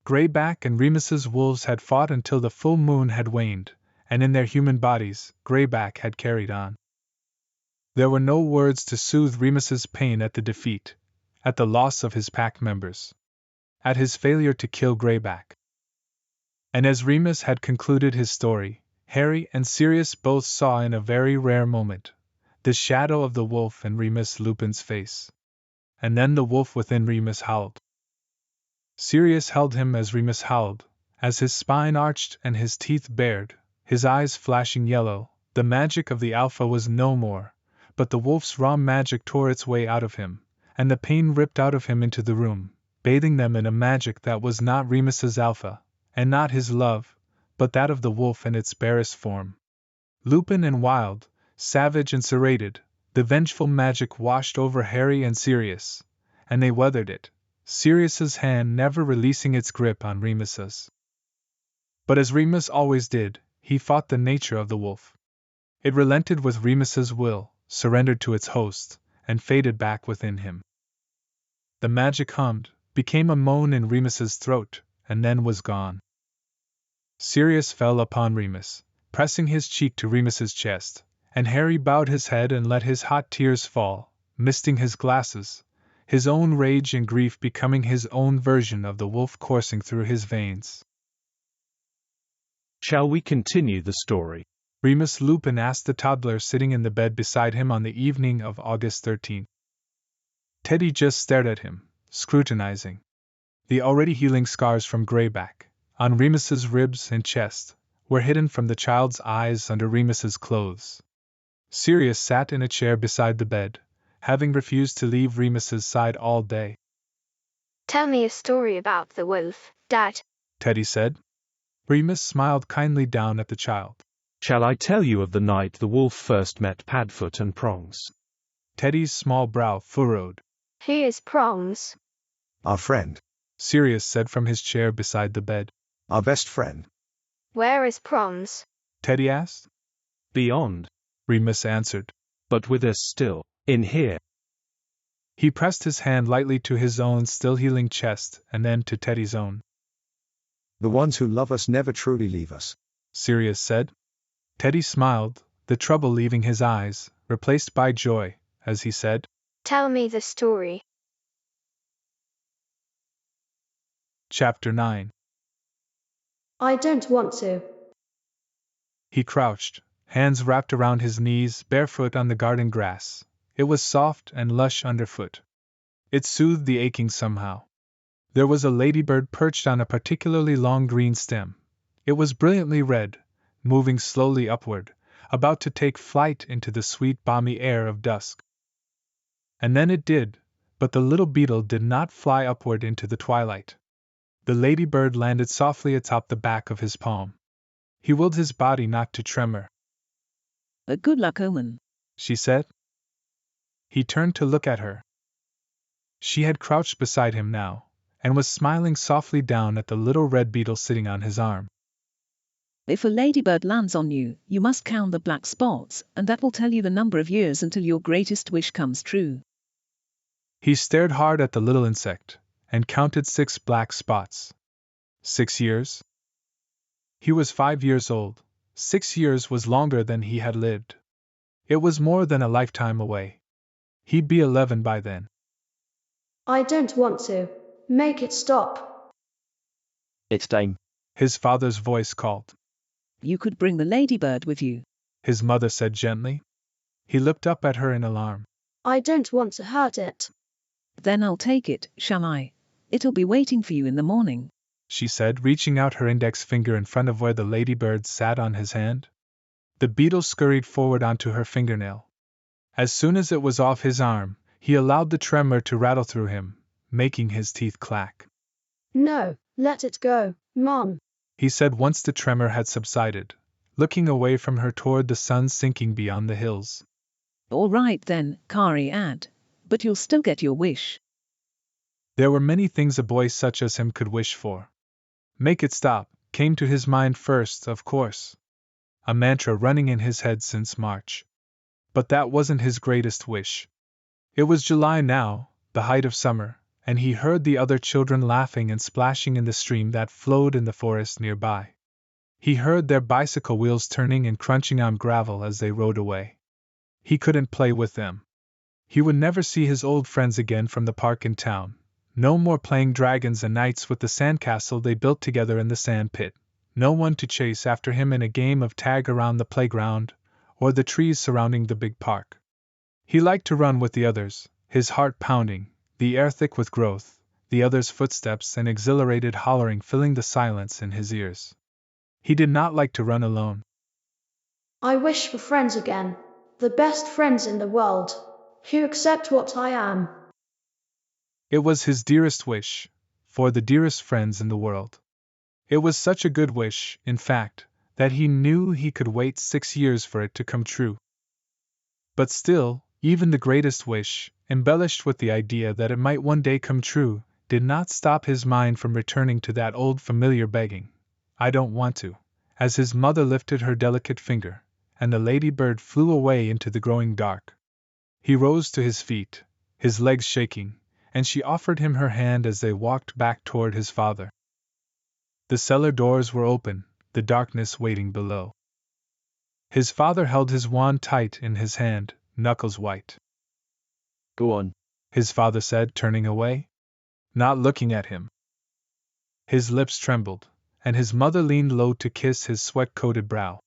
Greyback and Remus's wolves had fought until the full moon had waned, and in their human bodies, Greyback had carried on. There were no words to soothe Remus's pain at the defeat, at the loss of his pack members, at his failure to kill Greyback. And as Remus had concluded his story, Harry and Sirius both saw in a very rare moment the shadow of the wolf in Remus Lupin's face. And then the wolf within Remus howled. Sirius held him as Remus howled, as his spine arched and his teeth bared, his eyes flashing yellow. The magic of the Alpha was no more, but the wolf's raw magic tore its way out of him, and the pain ripped out of him into the room, bathing them in a magic that was not Remus's Alpha, and not his love, but that of the wolf in its barest form. Lupin and wild, savage and serrated, the vengeful magic washed over Harry and Sirius, and they weathered it, Sirius's hand never releasing its grip on Remus's. But as Remus always did, he fought the nature of the wolf. It relented with Remus's will, surrendered to its host, and faded back within him. The magic hummed, became a moan in Remus's throat, and then was gone. Sirius fell upon Remus, pressing his cheek to Remus's chest, and Harry bowed his head and let his hot tears fall, misting his glasses, his own rage and grief becoming his own version of the wolf coursing through his veins. Shall we continue the story? Remus Lupin asked the toddler sitting in the bed beside him on the evening of August 13th. Teddy just stared at him, scrutinizing. The already healing scars from grayback, on Remus's ribs and chest, were hidden from the child's eyes under Remus's clothes. Sirius sat in a chair beside the bed, having refused to leave Remus's side all day. Tell me a story about the wolf, Dad, Teddy said. Remus smiled kindly down at the child. Shall I tell you of the night the wolf first met Padfoot and Prongs? Teddy's small brow furrowed. Who is Prongs? Our friend, Sirius said from his chair beside the bed. Our best friend. Where is Prongs? Teddy asked. Beyond, Remus answered. But with us still, in here. He pressed his hand lightly to his own still healing chest and then to Teddy's own. The ones who love us never truly leave us, Sirius said. Teddy smiled, the trouble leaving his eyes, replaced by joy, as he said, Tell me the story. Chapter 9. I don't want to. He crouched, hands wrapped around his knees, barefoot on the garden grass. It was soft and lush underfoot. It soothed the aching somehow. There was a ladybird perched on a particularly long green stem. It was brilliantly red, moving slowly upward, about to take flight into the sweet balmy air of dusk. And then it did, but the little beetle did not fly upward into the twilight. The ladybird landed softly atop the back of his palm. He willed his body not to tremor. A good luck omen, she said. He turned to look at her. She had crouched beside him now, and was smiling softly down at the little red beetle sitting on his arm. If a ladybird lands on you, you must count the black spots, and that will tell you the number of years until your greatest wish comes true. He stared hard at the little insect, and counted 6 black spots. 6 years? He was 5 years old. 6 years was longer than he had lived. It was more than a lifetime away. He'd be 11 by then. I don't want to. Make it stop. It's time, his father's voice called. You could bring the ladybird with you, his mother said gently. He looked up at her in alarm. I don't want to hurt it. Then I'll take it, shall I? It'll be waiting for you in the morning, she said, reaching out her index finger in front of where the ladybird sat on his hand. The beetle scurried forward onto her fingernail. As soon as it was off his arm, he allowed the tremor to rattle through him, making his teeth clack. No, let it go, Mom, he said once the tremor had subsided, looking away from her toward the sun sinking beyond the hills. All right then, Kari Ad. But you'll still get your wish. There were many things a boy such as him could wish for. Make it stop came to his mind first, of course. A mantra running in his head since March. But that wasn't his greatest wish. It was July now, the height of summer, and he heard the other children laughing and splashing in the stream that flowed in the forest nearby. He heard their bicycle wheels turning and crunching on gravel as they rode away. He couldn't play with them. He would never see his old friends again from the park in town. No more playing dragons and knights with the sandcastle they built together in the sand pit. No one to chase after him in a game of tag around the playground, or the trees surrounding the big park. He liked to run with the others, his heart pounding, the air thick with growth, the others' footsteps and exhilarated hollering filling the silence in his ears. He did not like to run alone. I wish for friends again, the best friends in the world, who accept what I am. It was his dearest wish, for the dearest friends in the world. It was such a good wish, in fact, that he knew he could wait 6 years for it to come true. But still, even the greatest wish, embellished with the idea that it might one day come true, did not stop his mind from returning to that old familiar begging, "I don't want to," as his mother lifted her delicate finger, and the ladybird flew away into the growing dark. He rose to his feet, his legs shaking, and she offered him her hand as they walked back toward his father. The cellar doors were open, the darkness waiting below. His father held his wand tight in his hand, knuckles white. "Go on," his father said, turning away, not looking at him. His lips trembled, and his mother leaned low to kiss his sweat-coated brow.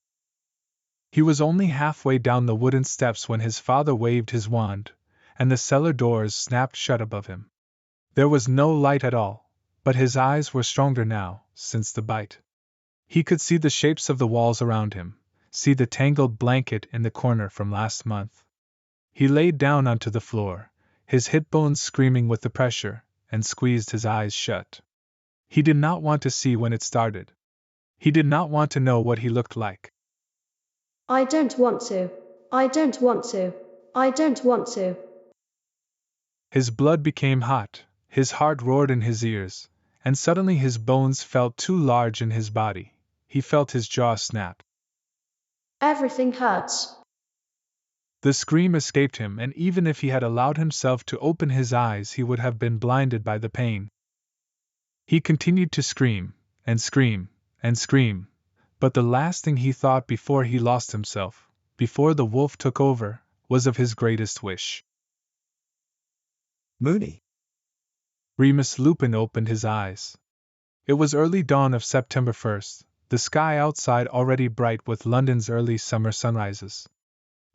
He was only halfway down the wooden steps when his father waved his wand, and the cellar doors snapped shut above him. There was no light at all, but his eyes were stronger now, since the bite. He could see the shapes of the walls around him, see the tangled blanket in the corner from last month. He laid down onto the floor, his hip bones screaming with the pressure, and squeezed his eyes shut. He did not want to see when it started. He did not want to know what he looked like. I don't want to. I don't want to. I don't want to. His blood became hot, his heart roared in his ears, and suddenly his bones felt too large in his body. He felt his jaw snap. Everything hurts. The scream escaped him, and even if he had allowed himself to open his eyes, he would have been blinded by the pain. He continued to scream, and scream, and scream, but the last thing he thought before he lost himself, before the wolf took over, was of his greatest wish. Moony. Remus Lupin opened his eyes. It was early dawn of September 1st, the sky outside already bright with London's early summer sunrises.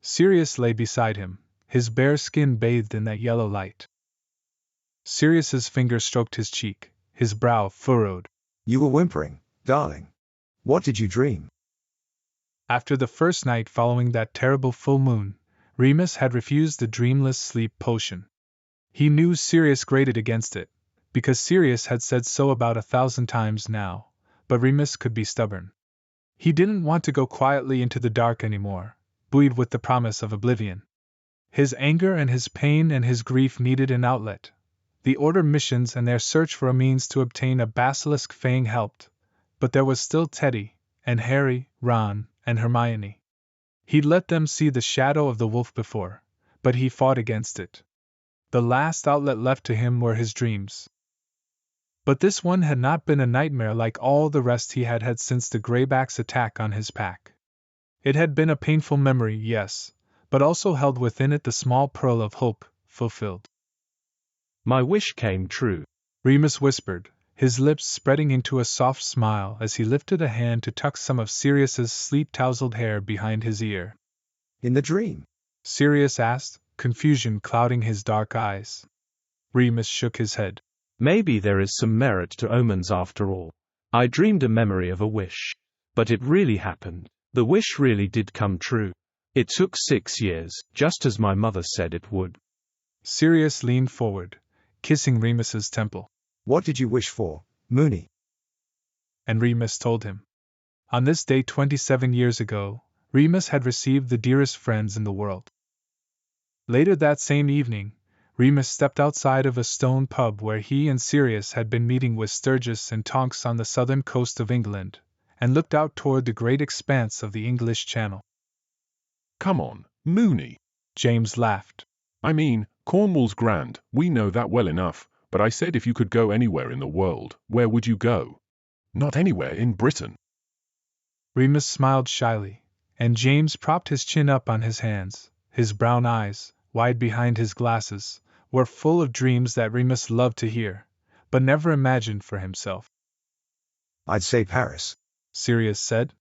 Sirius lay beside him, his bare skin bathed in that yellow light. Sirius's finger stroked his cheek, his brow furrowed. You were whimpering, darling. What did you dream? After the first night following that terrible full moon, Remus had refused the dreamless sleep potion. He knew Sirius grated against it, because Sirius had said so about 1,000 times now, but Remus could be stubborn. He didn't want to go quietly into the dark anymore, buoyed with the promise of oblivion. His anger and his pain and his grief needed an outlet. The Order missions and their search for a means to obtain a basilisk fang helped, but there was still Teddy, and Harry, Ron, and Hermione. He'd let them see the shadow of the wolf before, but he fought against it. The last outlet left to him were his dreams. But this one had not been a nightmare like all the rest he had had since the greyback's attack on his pack. It had been a painful memory, yes, but also held within it the small pearl of hope, fulfilled. My wish came true, Remus whispered, his lips spreading into a soft smile as he lifted a hand to tuck some of Sirius's sleet-tousled hair behind his ear. In the dream? Sirius asked, confusion clouding his dark eyes. Remus shook his head. Maybe there is some merit to omens after all. I dreamed a memory of a wish. But it really happened. The wish really did come true. It took 6 years, just as my mother said it would. Sirius leaned forward, kissing Remus's temple. What did you wish for, Moony? And Remus told him. On this day 27 years ago, Remus had received the dearest friends in the world. Later that same evening, Remus stepped outside of a stone pub where he and Sirius had been meeting with Sturgis and Tonks on the southern coast of England, and looked out toward the great expanse of the English Channel. Come on, Moony, James laughed. I mean, Cornwall's grand, we know that well enough, but I said if you could go anywhere in the world, where would you go? Not anywhere in Britain. Remus smiled shyly, and James propped his chin up on his hands. His brown eyes, wide behind his glasses, were full of dreams that Remus loved to hear, but never imagined for himself. I'd say Paris, Sirius said.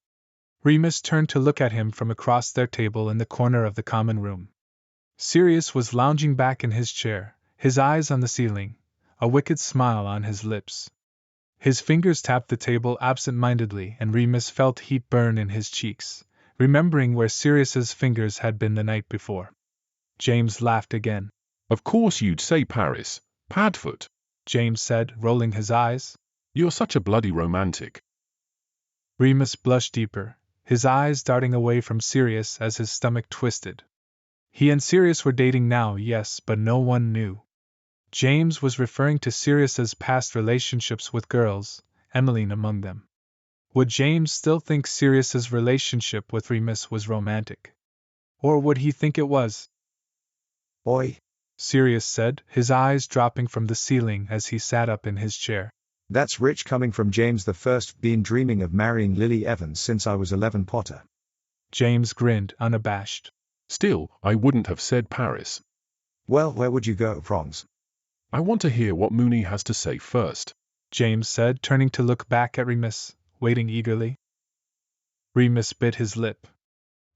Remus turned to look at him from across their table in the corner of the common room. Sirius was lounging back in his chair, his eyes on the ceiling, a wicked smile on his lips. His fingers tapped the table absent-mindedly, and Remus felt heat burn in his cheeks, remembering where Sirius's fingers had been the night before. James laughed again. Of course you'd say Paris, Padfoot, James said, rolling his eyes. You're such a bloody romantic. Remus blushed deeper, his eyes darting away from Sirius as his stomach twisted. He and Sirius were dating now, yes, but no one knew. James was referring to Sirius's past relationships with girls, Emmeline among them. Would James still think Sirius's relationship with Remus was romantic? Or would he think it was? Oi, Sirius said, his eyes dropping from the ceiling as he sat up in his chair. that's rich coming from James the First. Been dreaming of marrying Lily Evans since I was 11, Potter. James grinned, unabashed. Still, I wouldn't have said Paris. Well, where would you go, Prongs? I want to hear what Mooney has to say first, James said, turning to look back at Remus, waiting eagerly. Remus bit his lip.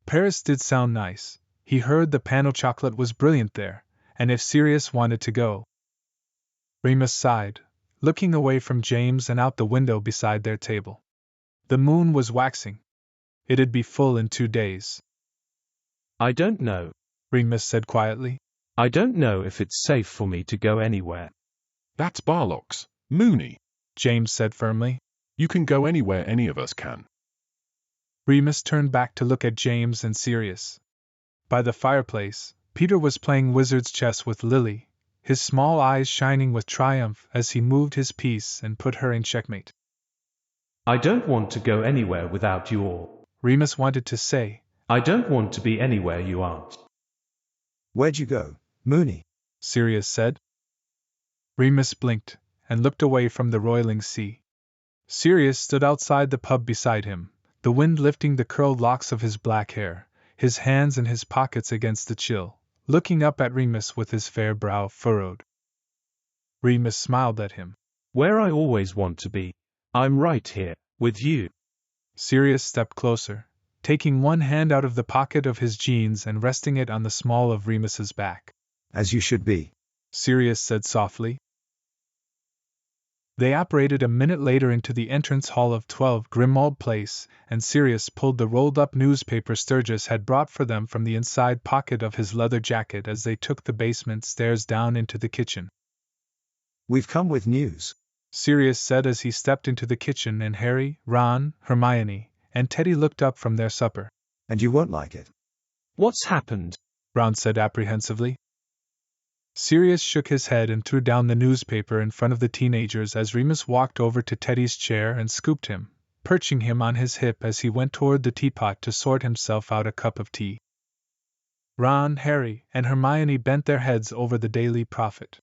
Paris did sound nice. He heard the panel chocolate was brilliant there, and if Sirius wanted to go. Remus sighed, looking away from James and out the window beside their table. The moon was waxing. It'd be full in 2 days. I don't know, Remus said quietly. I don't know if it's safe for me to go anywhere. That's Barlock's, Mooney, James said firmly. You can go anywhere any of us can. Remus turned back to look at James and Sirius. By the fireplace, Peter was playing wizard's chess with Lily, his small eyes shining with triumph as he moved his piece and put her in checkmate. I don't want to go anywhere without you all, Remus wanted to say. I don't want to be anywhere you aren't. Where'd you go, Mooney? Sirius said. Remus blinked and looked away from the roiling sea. Sirius stood outside the pub beside him, the wind lifting the curled locks of his black hair, his hands in his pockets against the chill, looking up at Remus with his fair brow furrowed. Remus smiled at him. Where I always want to be. I'm right here, with you. Sirius stepped closer, taking one hand out of the pocket of his jeans and resting it on the small of Remus's back. As you should be, Sirius said softly. They operated a minute later into the entrance hall of 12 Grimmauld Place, and Sirius pulled the rolled-up newspaper Sturgis had brought for them from the inside pocket of his leather jacket as they took the basement stairs down into the kitchen. We've come with news, Sirius said as he stepped into the kitchen and Harry, Ron, Hermione, and Teddy looked up from their supper. And you won't like it. What's happened? Ron said apprehensively. Sirius shook his head and threw down the newspaper in front of the teenagers as Remus walked over to Teddy's chair and scooped him, perching him on his hip as he went toward the teapot to sort himself out a cup of tea. Ron, Harry, and Hermione bent their heads over the Daily Prophet.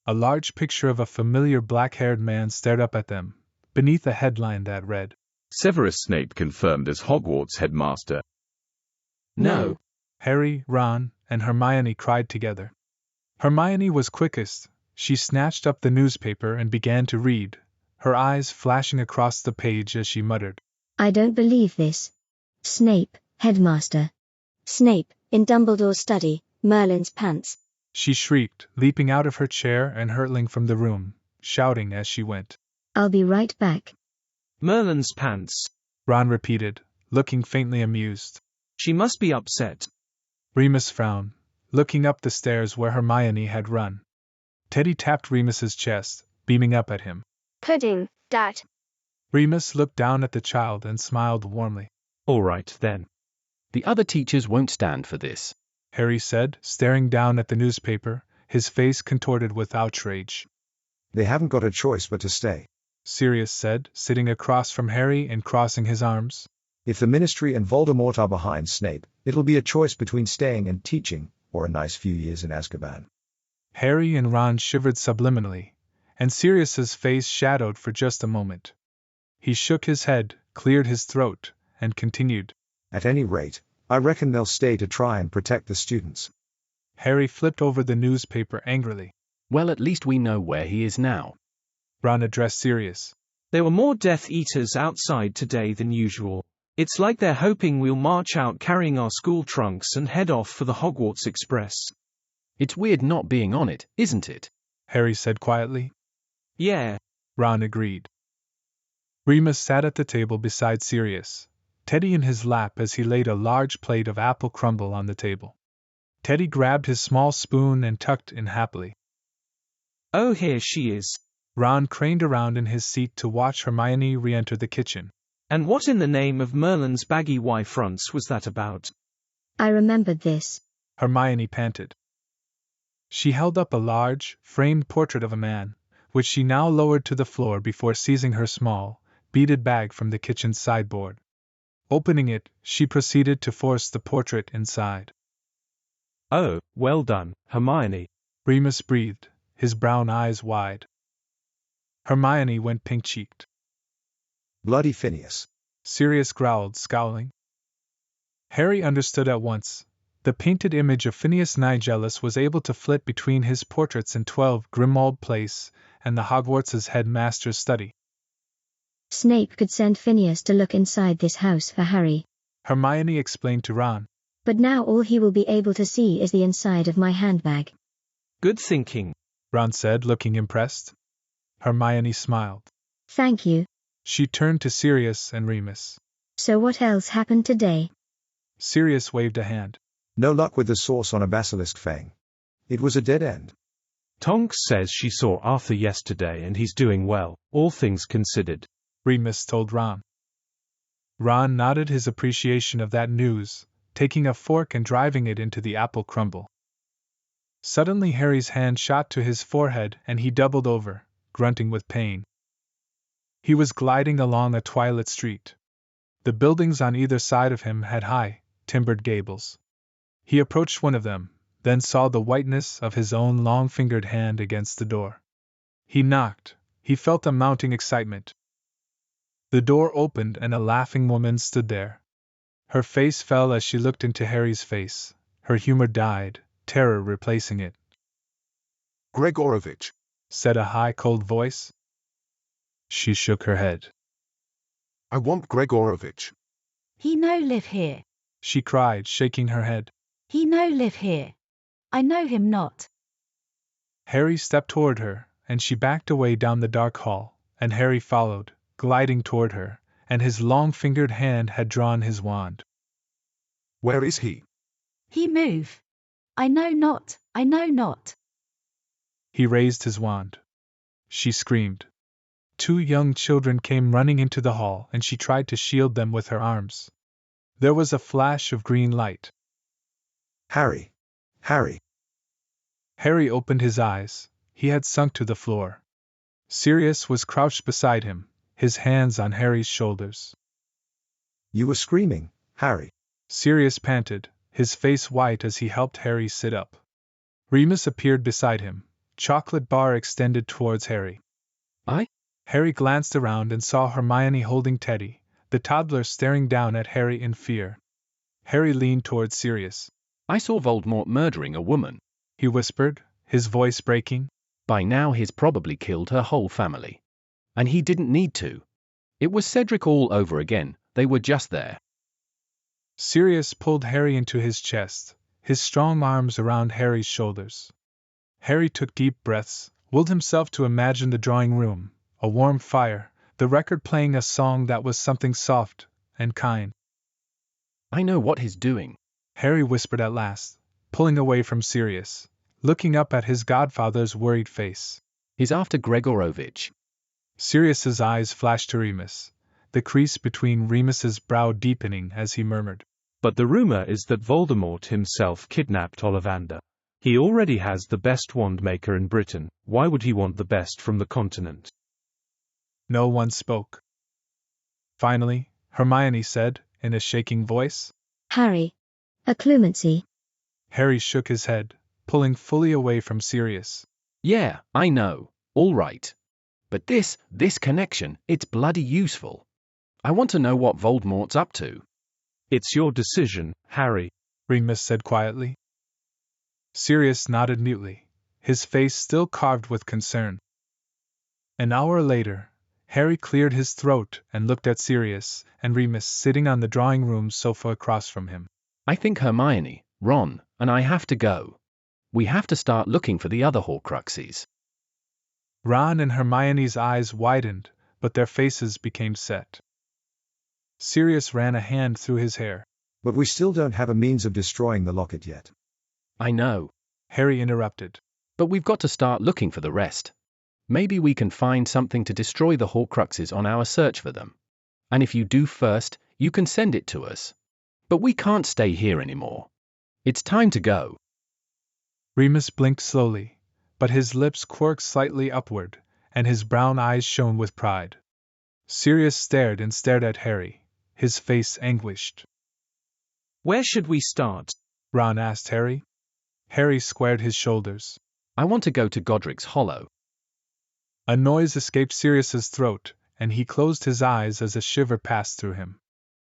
A large picture of a familiar black-haired man stared up at them, beneath a headline that read, Severus Snape confirmed as Hogwarts headmaster. No! Harry, Ron, and Hermione cried together. Hermione was quickest. She snatched up the newspaper and began to read, her eyes flashing across the page as she muttered, I don't believe this. Snape, headmaster. Snape, in Dumbledore's study, Merlin's pants. She shrieked, leaping out of her chair and hurtling from the room, shouting as she went. I'll be right back. Merlin's pants, Ron repeated, looking faintly amused. She must be upset. Remus frowned, looking up the stairs where Hermione had run. Teddy tapped Remus's chest, beaming up at him. Pudding, Dad. Remus looked down at the child and smiled warmly. All right, then. The other teachers won't stand for this, Harry said, staring down at the newspaper, his face contorted with outrage. They haven't got a choice but to stay, Sirius said, sitting across from Harry and crossing his arms. If the Ministry and Voldemort are behind Snape, it'll be a choice between staying and teaching, or a nice few years in Azkaban. Harry and Ron shivered subliminally, and Sirius's face shadowed for just a moment. He shook his head, cleared his throat, and continued. At any rate, I reckon they'll stay to try and protect the students. Harry flipped over the newspaper angrily. Well, at least we know where he is now. Ron addressed Sirius. There were more Death Eaters outside today than usual, It's like they're hoping we'll march out carrying our school trunks and head off for the Hogwarts Express. It's weird not being on it, isn't it? Harry said quietly. Yeah, Ron agreed. Remus sat at the table beside Sirius, Teddy in his lap as he laid a large plate of apple crumble on the table. Teddy grabbed his small spoon and tucked in happily. Oh, here she is. Ron craned around in his seat to watch Hermione re-enter the kitchen. And what in the name of Merlin's baggy Y-fronts was that about? I remembered this. Hermione panted. She held up a large, framed portrait of a man, which she now lowered to the floor before seizing her small, beaded bag from the kitchen sideboard. Opening it, she proceeded to force the portrait inside. Oh, well done, Hermione, Remus breathed, his brown eyes wide. Hermione went pink-cheeked. Bloody Phineas, Sirius growled, scowling. Harry understood at once. The painted image of Phineas Nigellus was able to flit between his portraits in 12 Grimmauld Place and the Hogwarts' headmaster's study. Snape could send Phineas to look inside this house for Harry. Hermione explained to Ron. But now all he will be able to see is the inside of my handbag. Good thinking, Ron said, looking impressed. Hermione smiled. Thank you. She turned to Sirius and Remus. So what else happened today? Sirius waved a hand. No luck with the sauce on a basilisk fang. It was a dead end. Tonks says she saw Arthur yesterday and he's doing well, all things considered, Remus told Ron. Ron nodded his appreciation of that news, taking a fork and driving it into the apple crumble. Suddenly Harry's hand shot to his forehead and he doubled over, grunting with pain. He was gliding along a twilit street. The buildings on either side of him had high, timbered gables. He approached one of them, then saw the whiteness of his own long-fingered hand against the door. He knocked. He felt a mounting excitement. The door opened and a laughing woman stood there. Her face fell as she looked into Harry's face. Her humor died, terror replacing it. Gregorovitch, said a high, cold voice. She shook her head. I want Gregorovitch. He no live here. She cried, shaking her head. He no live here. I know him not. Harry stepped toward her, and she backed away down the dark hall, and Harry followed, gliding toward her, and his long-fingered hand had drawn his wand. Where is he? He move. I know not, I know not. He raised his wand. She screamed. 2 young children came running into the hall, and she tried to shield them with her arms. There was a flash of green light. Harry! Harry! Harry opened his eyes. He had sunk to the floor. Sirius was crouched beside him, his hands on Harry's shoulders. You were screaming, Harry. Sirius panted, his face white as he helped Harry sit up. Remus appeared beside him, chocolate bar extended towards Harry. I? Harry glanced around and saw Hermione holding Teddy, the toddler staring down at Harry in fear. Harry leaned towards Sirius. I saw Voldemort murdering a woman, he whispered, his voice breaking. By now he's probably killed her whole family. And he didn't need to. It was Cedric all over again, they were just there. Sirius pulled Harry into his chest, his strong arms around Harry's shoulders. Harry took deep breaths, willed himself to imagine the drawing room, a warm fire, the record playing a song that was something soft and kind. I know what he's doing, Harry whispered at last, pulling away from Sirius, looking up at his godfather's worried face. He's after Gregorovitch. Sirius's eyes flashed to Remus, the crease between Remus's brow deepening as he murmured. But the rumor is that Voldemort himself kidnapped Ollivander. He already has the best wand maker in Britain, why would he want the best from the continent? No one spoke. Finally, Hermione said, in a shaking voice. Harry. A clemency. Harry shook his head, pulling fully away from Sirius. Yeah, I know, all right. But this connection, it's bloody useful. I want to know what Voldemort's up to. It's your decision, Harry, Remus said quietly. Sirius nodded mutely, his face still carved with concern. An hour later, Harry cleared his throat and looked at Sirius and Remus sitting on the drawing room sofa across from him. I think Hermione, Ron, and I have to go. We have to start looking for the other Horcruxes. Ron and Hermione's eyes widened, but their faces became set. Sirius ran a hand through his hair. But we still don't have a means of destroying the locket yet. I know. Harry interrupted. But we've got to start looking for the rest. Maybe we can find something to destroy the Horcruxes on our search for them. And if you do first, you can send it to us. But we can't stay here anymore. It's time to go. Remus blinked slowly, but his lips quirked slightly upward, and his brown eyes shone with pride. Sirius stared and stared at Harry, his face anguished. Where should we start? Ron asked Harry. Harry squared his shoulders. I want to go to Godric's Hollow. A noise escaped Sirius's throat, and he closed his eyes as a shiver passed through him.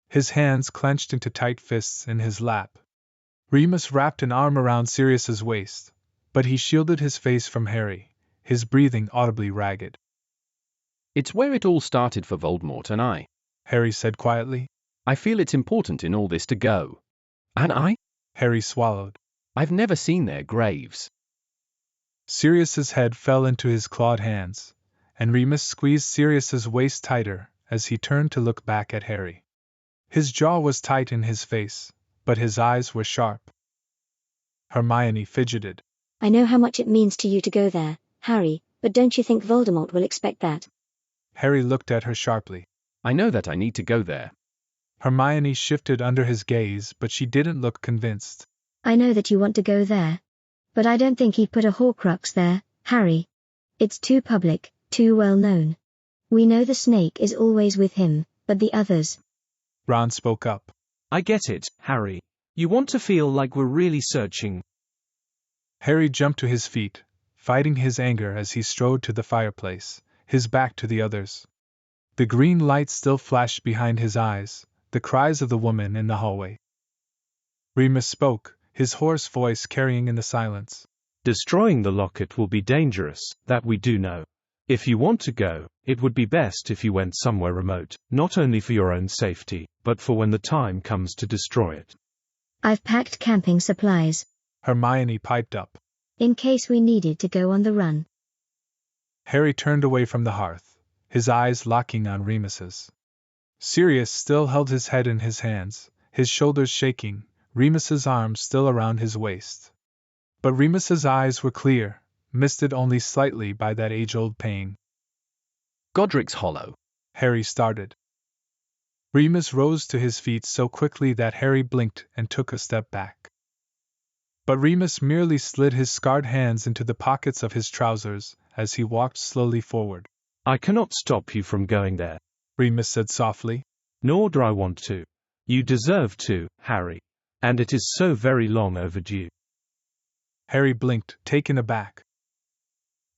His hands clenched into tight fists in his lap. Remus wrapped an arm around Sirius's waist, but he shielded his face from Harry, his breathing audibly ragged. It's where it all started for Voldemort and I, Harry said quietly. I feel it's important in all this to go. And I? Harry swallowed. I've never seen their graves. Sirius's head fell into his clawed hands, and Remus squeezed Sirius's waist tighter as he turned to look back at Harry. His jaw was tight in his face, but his eyes were sharp. Hermione fidgeted. I know how much it means to you to go there, Harry, but don't you think Voldemort will expect that? Harry looked at her sharply. I know that I need to go there. Hermione shifted under his gaze, but she didn't look convinced. I know that you want to go there. But I don't think he'd put a Horcrux there, Harry. It's too public, too well known. We know the snake is always with him, but the others. Ron spoke up. I get it, Harry. You want to feel like we're really searching. Harry jumped to his feet, fighting his anger as he strode to the fireplace, his back to the others. The green light still flashed behind his eyes, the cries of the woman in the hallway. Remus spoke, his hoarse voice carrying in the silence. Destroying the locket will be dangerous, that we do know. If you want to go, it would be best if you went somewhere remote, not only for your own safety, but for when the time comes to destroy it. I've packed camping supplies. Hermione piped up. In case we needed to go on the run. Harry turned away from the hearth, his eyes locking on Remus's. Sirius still held his head in his hands, his shoulders shaking, Remus's arms still around his waist. But Remus's eyes were clear, misted only slightly by that age-old pain. Godric's Hollow. Harry started. Remus rose to his feet so quickly that Harry blinked and took a step back. But Remus merely slid his scarred hands into the pockets of his trousers as he walked slowly forward. I cannot stop you from going there, Remus said softly. Nor do I want to. You deserve to, Harry. And it is so very long overdue. Harry blinked, taken aback.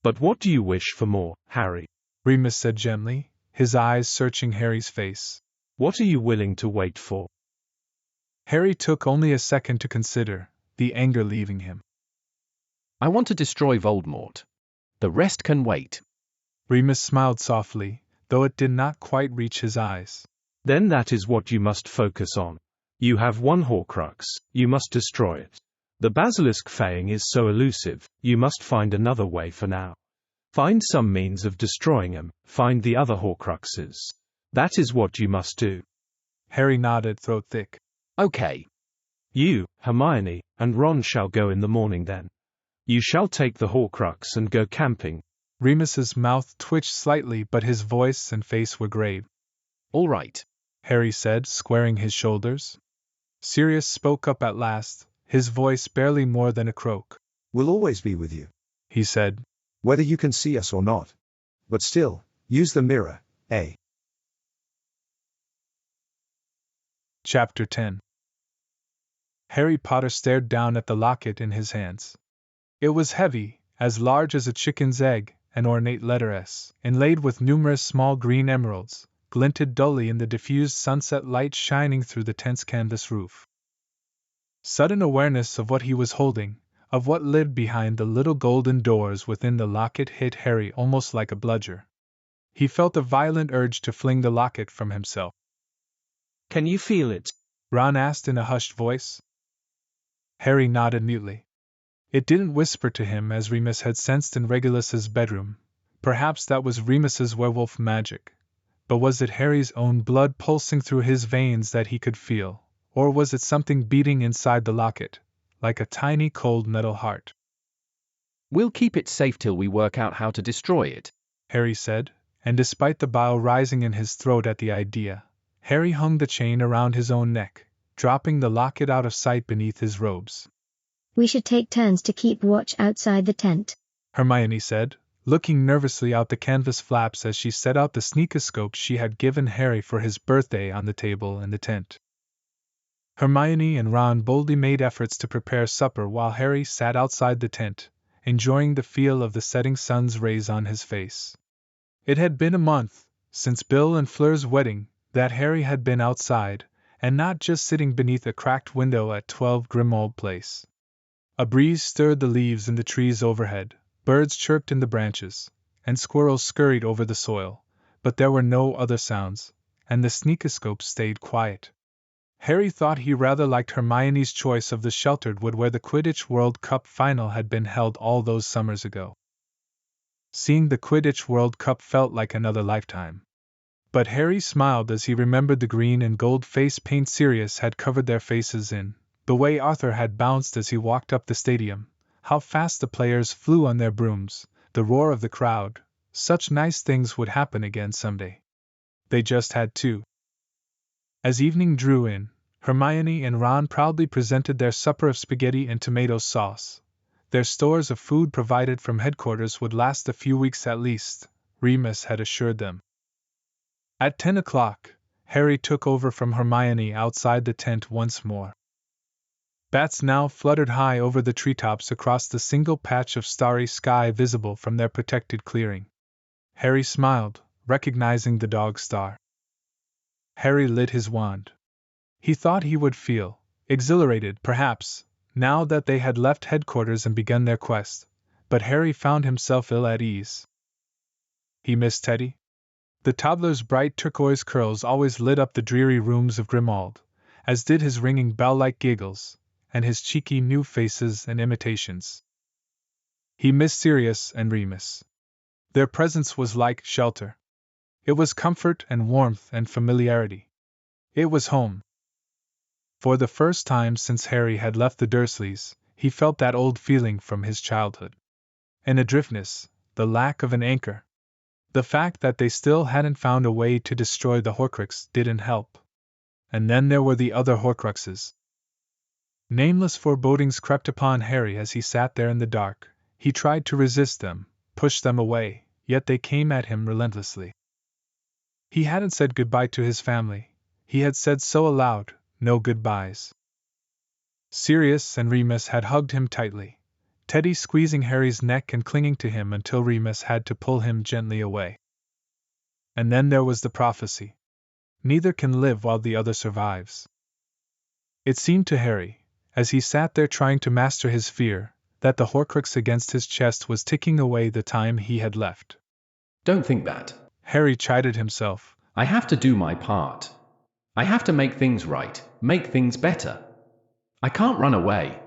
But what do you wish for more, Harry? Remus said gently, his eyes searching Harry's face. What are you willing to wait for? Harry took only a second to consider, the anger leaving him. I want to destroy Voldemort. The rest can wait. Remus smiled softly, though it did not quite reach his eyes. Then that is what you must focus on. You have one Horcrux, you must destroy it. The basilisk Fang is so elusive, you must find another way for now. Find some means of destroying him, find the other Horcruxes. That is what you must do. Harry nodded, throat thick. Okay. You, Hermione, and Ron shall go in the morning then. You shall take the Horcrux and go camping. Remus's mouth twitched slightly, but his voice and face were grave. All right, Harry said, squaring his shoulders. Sirius spoke up at last, his voice barely more than a croak. We'll always be with you, he said. Whether you can see us or not. But still, use the mirror, eh? Chapter 10. Harry Potter stared down at the locket in his hands. It was heavy, as large as a chicken's egg, an ornate letter S, inlaid with numerous small green emeralds, glinted dully in the diffused sunset light shining through the tense canvas roof. Sudden awareness of what he was holding, of what lived behind the little golden doors within the locket, hit Harry almost like a bludgeon. He felt a violent urge to fling the locket from himself. Can you feel it? Ron asked in a hushed voice. Harry nodded mutely. It didn't whisper to him as Remus had sensed in Regulus's bedroom. Perhaps that was Remus's werewolf magic. But was it Harry's own blood pulsing through his veins that he could feel, or was it something beating inside the locket, like a tiny cold metal heart? We'll keep it safe till we work out how to destroy it, Harry said, and despite the bile rising in his throat at the idea, Harry hung the chain around his own neck, dropping the locket out of sight beneath his robes. We should take turns to keep watch outside the tent, Hermione said, looking nervously out the canvas flaps as she set out the sneakoscope she had given Harry for his birthday on the table in the tent. Hermione and Ron boldly made efforts to prepare supper while Harry sat outside the tent, enjoying the feel of the setting sun's rays on his face. It had been a month since Bill and Fleur's wedding that Harry had been outside, and not just sitting beneath a cracked window at 12 Grimmauld Place. A breeze stirred the leaves in the trees overhead, birds chirped in the branches, and squirrels scurried over the soil, but there were no other sounds, and the sneakoscope stayed quiet. Harry thought he rather liked Hermione's choice of the sheltered wood where the Quidditch World Cup final had been held all those summers ago. Seeing the Quidditch World Cup felt like another lifetime. But Harry smiled as he remembered the green and gold face paint Sirius had covered their faces in, the way Arthur had bounced as he walked up the stadium, how fast the players flew on their brooms, the roar of the crowd. Such nice things would happen again someday. They just had to. As evening drew in, Hermione and Ron proudly presented their supper of spaghetti and tomato sauce. Their stores of food provided from headquarters would last a few weeks at least, Remus had assured them. At 10 o'clock, Harry took over from Hermione outside the tent once more. Bats now fluttered high over the treetops across the single patch of starry sky visible from their protected clearing. Harry smiled, recognizing the dog star. Harry lit his wand. He thought he would feel exhilarated, perhaps, now that they had left headquarters and begun their quest, but Harry found himself ill at ease. He missed Teddy. The toddler's bright turquoise curls always lit up the dreary rooms of Grimmauld, as did his ringing bell-like giggles, and his cheeky new faces and imitations. He missed Sirius and Remus. Their presence was like shelter. It was comfort and warmth and familiarity. It was home. For the first time since Harry had left the Dursleys, he felt that old feeling from his childhood. An adriftness, the lack of an anchor. The fact that they still hadn't found a way to destroy the Horcrux didn't help. And then there were the other Horcruxes. Nameless forebodings crept upon Harry as he sat there in the dark. He tried to resist them, push them away, yet they came at him relentlessly. He hadn't said goodbye to his family. He had said so aloud, no goodbyes. Sirius and Remus had hugged him tightly, Teddy squeezing Harry's neck and clinging to him until Remus had to pull him gently away. And then there was the prophecy. Neither can live while the other survives. It seemed to Harry, as he sat there trying to master his fear, that the Horcrux against his chest was ticking away the time he had left. Don't think that. Harry chided himself. I have to do my part. I have to make things right, make things better. I can't run away.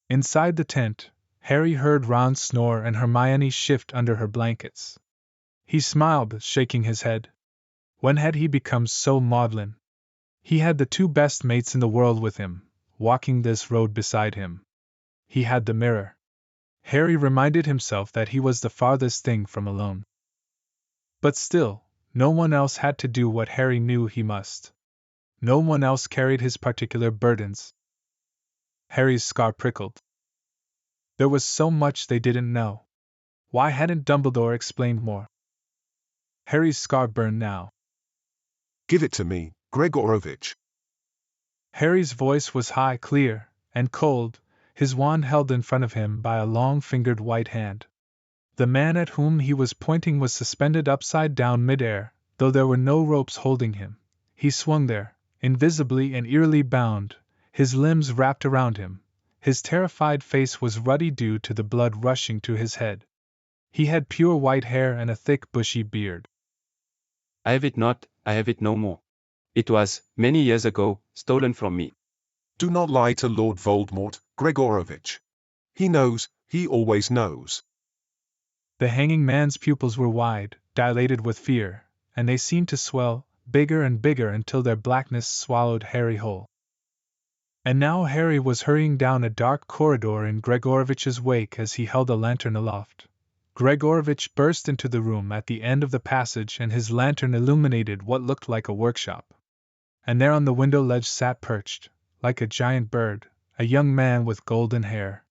Inside the tent, Harry heard Ron snore and Hermione shift under her blankets. He smiled, shaking his head. When had he become so maudlin? He had the two best mates in the world with him, walking this road beside him. He had the mirror. Harry reminded himself that he was the farthest thing from alone. But still, no one else had to do what Harry knew he must. No one else carried his particular burdens. Harry's scar prickled. There was so much they didn't know. Why hadn't Dumbledore explained more? Harry's scar burned now. Give it to me, Gregorovitch. Harry's voice was high, clear, and cold, his wand held in front of him by a long-fingered white hand. The man at whom he was pointing was suspended upside down mid-air, though there were no ropes holding him. He swung there, invisibly and eerily bound, his limbs wrapped around him. His terrified face was ruddy due to the blood rushing to his head. He had pure white hair and a thick bushy beard. I have it not, I have it no more. It was, many years ago, stolen from me. Do not lie to Lord Voldemort, Gregorovitch. He knows, he always knows. The hanging man's pupils were wide, dilated with fear, and they seemed to swell, bigger and bigger until their blackness swallowed Harry whole. And now Harry was hurrying down a dark corridor in Gregorovitch's wake as he held a lantern aloft. Gregorovitch burst into the room at the end of the passage and his lantern illuminated what looked like a workshop. And there on the window ledge sat perched, like a giant bird, a young man with golden hair.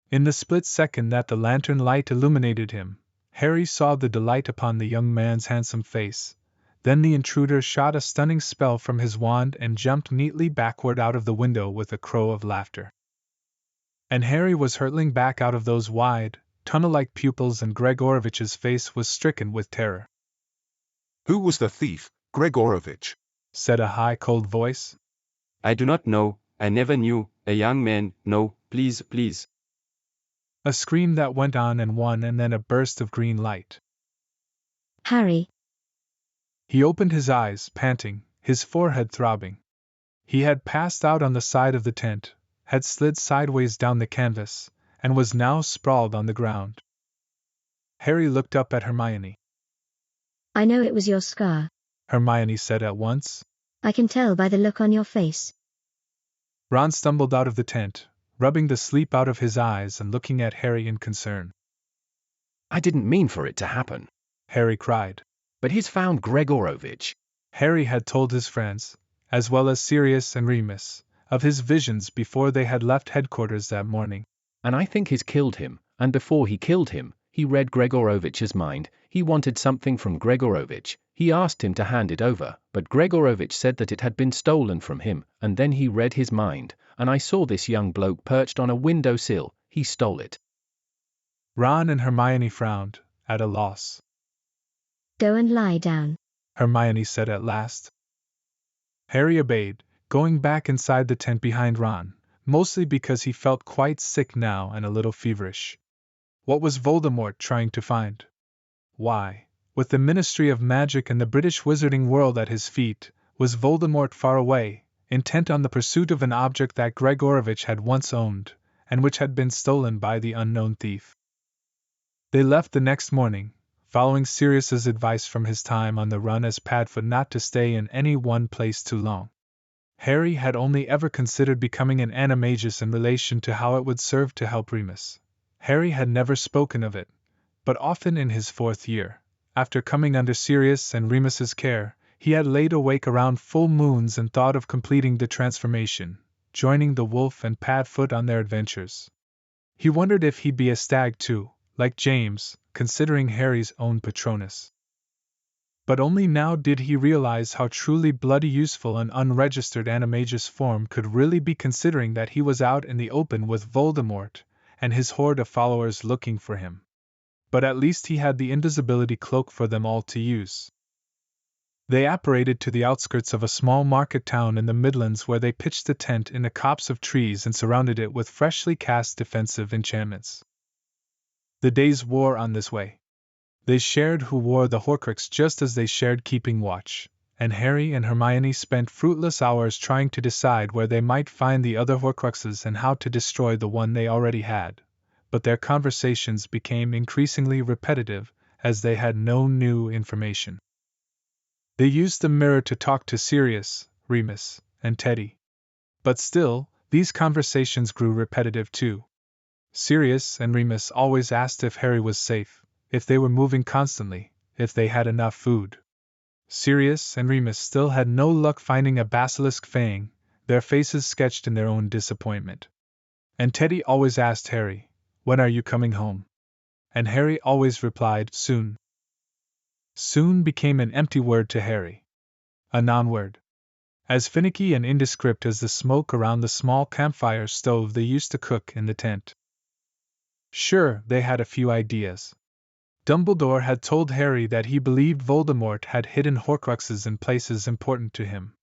In the split second that the lantern light illuminated him, Harry saw the delight upon the young man's handsome face. Then the intruder shot a stunning spell from his wand and jumped neatly backward out of the window with a crow of laughter. And Harry was hurtling back out of those wide, tunnel-like pupils and Gregorovitch's face was stricken with terror. Who was the thief, Gregorovitch? Said a high cold voice. I do not know, I never knew, a young man, no, please, please. A scream that went on and then a burst of green light. Harry. He opened his eyes, panting, his forehead throbbing. He had passed out on the side of the tent, had slid sideways down the canvas, and was now sprawled on the ground. Harry looked up at Hermione. I know it was your scar, Hermione said at once. I can tell by the look on your face. Ron stumbled out of the tent, rubbing the sleep out of his eyes and looking at Harry in concern. I didn't mean for it to happen, Harry cried. But he's found Gregorovitch. Harry had told his friends, as well as Sirius and Remus, of his visions before they had left headquarters that morning. And I think he's killed him, and before he killed him, he read Gregorovitch's mind. He wanted something from Gregorovitch. He asked him to hand it over, but Gregorovitch said that it had been stolen from him, and then he read his mind, and I saw this young bloke perched on a windowsill. He stole it. Ron and Hermione frowned, at a loss. Go and lie down, Hermione said at last. Harry obeyed, going back inside the tent behind Ron, mostly because he felt quite sick now and a little feverish. What was Voldemort trying to find? Why, with the Ministry of Magic and the British wizarding world at his feet, was Voldemort far away, intent on the pursuit of an object that Gregorovitch had once owned, and which had been stolen by the unknown thief? They left the next morning, following Sirius's advice from his time on the run as Padfoot not to stay in any one place too long. Harry had only ever considered becoming an animagus in relation to how it would serve to help Remus. Harry had never spoken of it, but often in his 4th year, after coming under Sirius and Remus's care, he had laid awake around full moons and thought of completing the transformation, joining the wolf and Padfoot on their adventures. He wondered if he'd be a stag too, like James, considering Harry's own Patronus. But only now did he realize how truly bloody useful an unregistered animagus form could really be, considering that he was out in the open with Voldemort and his horde of followers looking for him. But at least he had the invisibility cloak for them all to use. They apparated to the outskirts of a small market town in the Midlands, where they pitched a tent in a copse of trees and surrounded it with freshly cast defensive enchantments. The days wore on this way. They shared who wore the Horcrux just as they shared keeping watch, and Harry and Hermione spent fruitless hours trying to decide where they might find the other Horcruxes and how to destroy the one they already had, but their conversations became increasingly repetitive, as they had no new information. They used the mirror to talk to Sirius, Remus, and Teddy. But still, these conversations grew repetitive too. Sirius and Remus always asked if Harry was safe, if they were moving constantly, if they had enough food. Sirius and Remus still had no luck finding a basilisk fang, their faces sketched in their own disappointment. And Teddy always asked Harry, "When are you coming home?" And Harry always replied, "Soon." Soon became an empty word to Harry. A non-word. As finicky and indescript as the smoke around the small campfire stove they used to cook in the tent. Sure, they had a few ideas. Dumbledore had told Harry that he believed Voldemort had hidden Horcruxes in places important to him.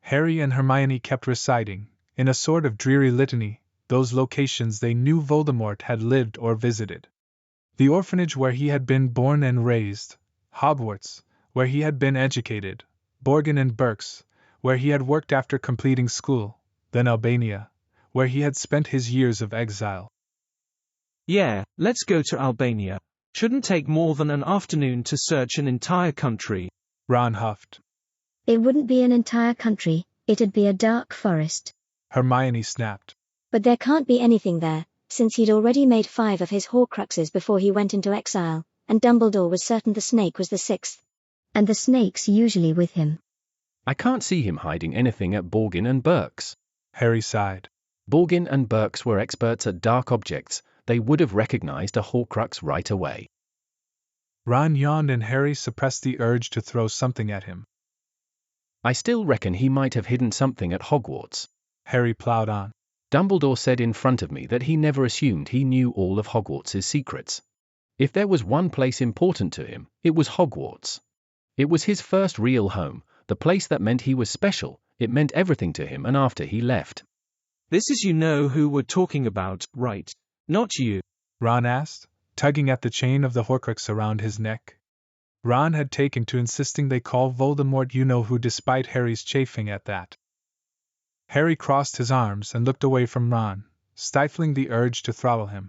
Harry and Hermione kept reciting, in a sort of dreary litany, those locations they knew Voldemort had lived or visited. The orphanage where he had been born and raised, Hogwarts, where he had been educated, Borgin and Berks, where he had worked after completing school, then Albania, where he had spent his years of exile. Yeah, let's go to Albania. Shouldn't take more than an afternoon to search an entire country. Ron huffed. It wouldn't be an entire country, it'd be a dark forest. Hermione snapped. But there can't be anything there, since he'd already made 5 of his Horcruxes before he went into exile, and Dumbledore was certain the snake was the 6th. And the snake's usually with him. I can't see him hiding anything at Borgin and Berks. Harry sighed. Borgin and Berks were experts at dark objects. They would have recognized a Horcrux right away. Ron yawned and Harry suppressed the urge to throw something at him. I still reckon he might have hidden something at Hogwarts. Harry plowed on. Dumbledore said in front of me that he never assumed he knew all of Hogwarts' secrets. If there was one place important to him, it was Hogwarts. It was his first real home, the place that meant he was special. It meant everything to him and after he left. This is who we're talking about, right? Not you. Ron asked, tugging at the chain of the Horcrux around his neck. Ron had taken to insisting they call Voldemort you-know-who despite Harry's chafing at that. Harry crossed his arms and looked away from Ron, stifling the urge to throttle him.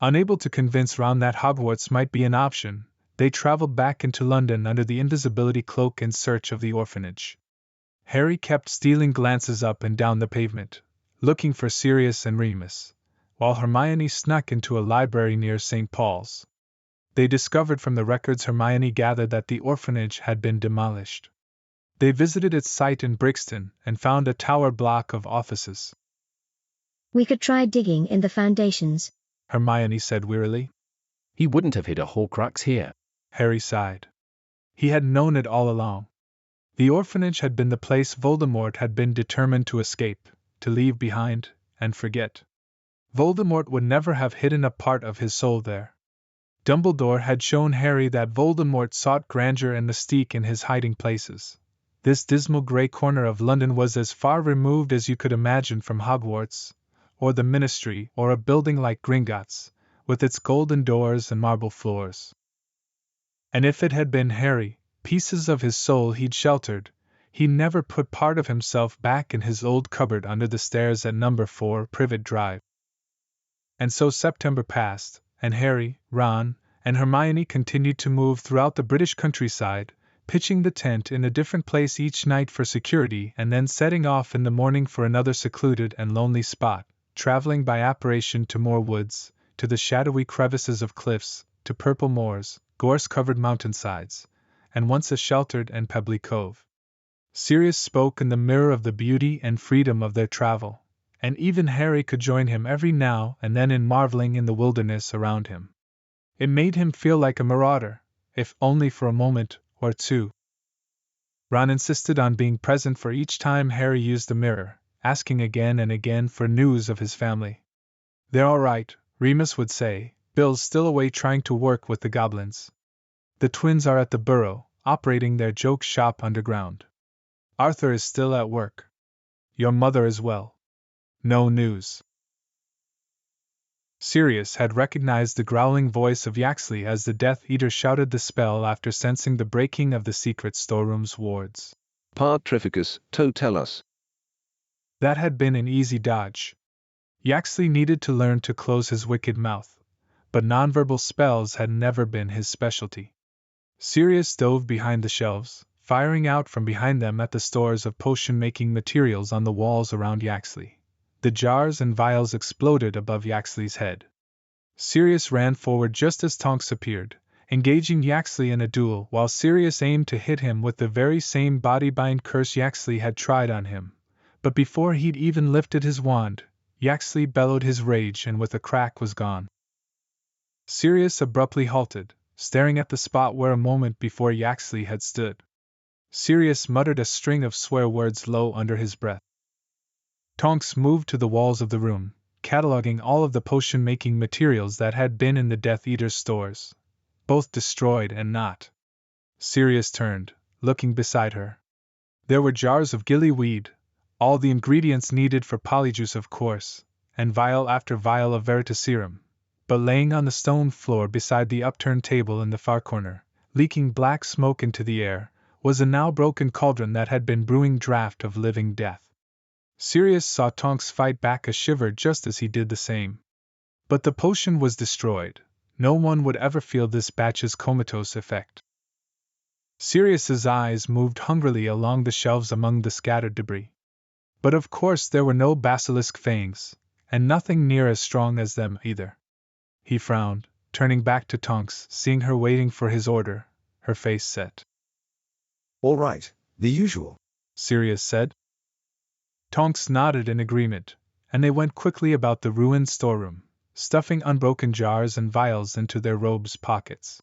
Unable to convince Ron that Hogwarts might be an option, they traveled back into London under the invisibility cloak in search of the orphanage. Harry kept stealing glances up and down the pavement, looking for Sirius and Remus, while Hermione snuck into a library near St. Paul's. They discovered from the records Hermione gathered that the orphanage had been demolished. They visited its site in Brixton and found a tower block of offices. We could try digging in the foundations, Hermione said wearily. He wouldn't have hid a Horcrux here. Harry sighed. He had known it all along. The orphanage had been the place Voldemort had been determined to escape, to leave behind, and forget. Voldemort would never have hidden a part of his soul there. Dumbledore had shown Harry that Voldemort sought Granger and Mystique in his hiding places. This dismal grey corner of London was as far removed as you could imagine from Hogwarts, or the Ministry, or a building like Gringotts, with its golden doors and marble floors. And if it had been Harry, pieces of his soul he'd sheltered, he never put part of himself back in his old cupboard under the stairs at number 4 Privet Drive. And so September passed, and Harry, Ron, and Hermione continued to move throughout the British countryside, pitching the tent in a different place each night for security and then setting off in the morning for another secluded and lonely spot, traveling by apparition to more woods, to the shadowy crevices of cliffs, to purple moors, gorse-covered mountainsides, and once a sheltered and pebbly cove. Sirius spoke in the mirror of the beauty and freedom of their travel, and even Harry could join him every now and then in marveling in the wilderness around him. It made him feel like a marauder, if only for a moment or two. Ron insisted on being present for each time Harry used the mirror, asking again and again for news of his family. "They're all right," Remus would say. "Bill's still away trying to work with the goblins. The twins are at the Burrow, operating their joke shop underground. Arthur is still at work. Your mother is well. No news." Sirius had recognized the growling voice of Yaxley as the Death Eater shouted the spell after sensing the breaking of the secret storeroom's wards. Patrificus, to tell us. That had been an easy dodge. Yaxley needed to learn to close his wicked mouth, but nonverbal spells had never been his specialty. Sirius dove behind the shelves, firing out from behind them at the stores of potion-making materials on the walls around Yaxley. The jars and vials exploded above Yaxley's head. Sirius ran forward just as Tonks appeared, engaging Yaxley in a duel while Sirius aimed to hit him with the very same body-bind curse Yaxley had tried on him. But before he'd even lifted his wand, Yaxley bellowed his rage and with a crack was gone. Sirius abruptly halted, staring at the spot where a moment before Yaxley had stood. Sirius muttered a string of swear words low under his breath. Tonks moved to the walls of the room, cataloging all of the potion-making materials that had been in the Death Eater's stores, both destroyed and not. Sirius turned, looking beside her. There were jars of gillyweed, all the ingredients needed for polyjuice of course, and vial after vial of veritaserum, but laying on the stone floor beside the upturned table in the far corner, leaking black smoke into the air, was a now broken cauldron that had been brewing draught of living death. Sirius saw Tonks fight back a shiver just as he did the same. But the potion was destroyed. No one would ever feel this batch's comatose effect. Sirius's eyes moved hungrily along the shelves among the scattered debris. But of course there were no basilisk fangs, and nothing near as strong as them either. He frowned, turning back to Tonks, seeing her waiting for his order, her face set. All right, the usual, Sirius said. Tonks nodded in agreement, and they went quickly about the ruined storeroom, stuffing unbroken jars and vials into their robes' pockets.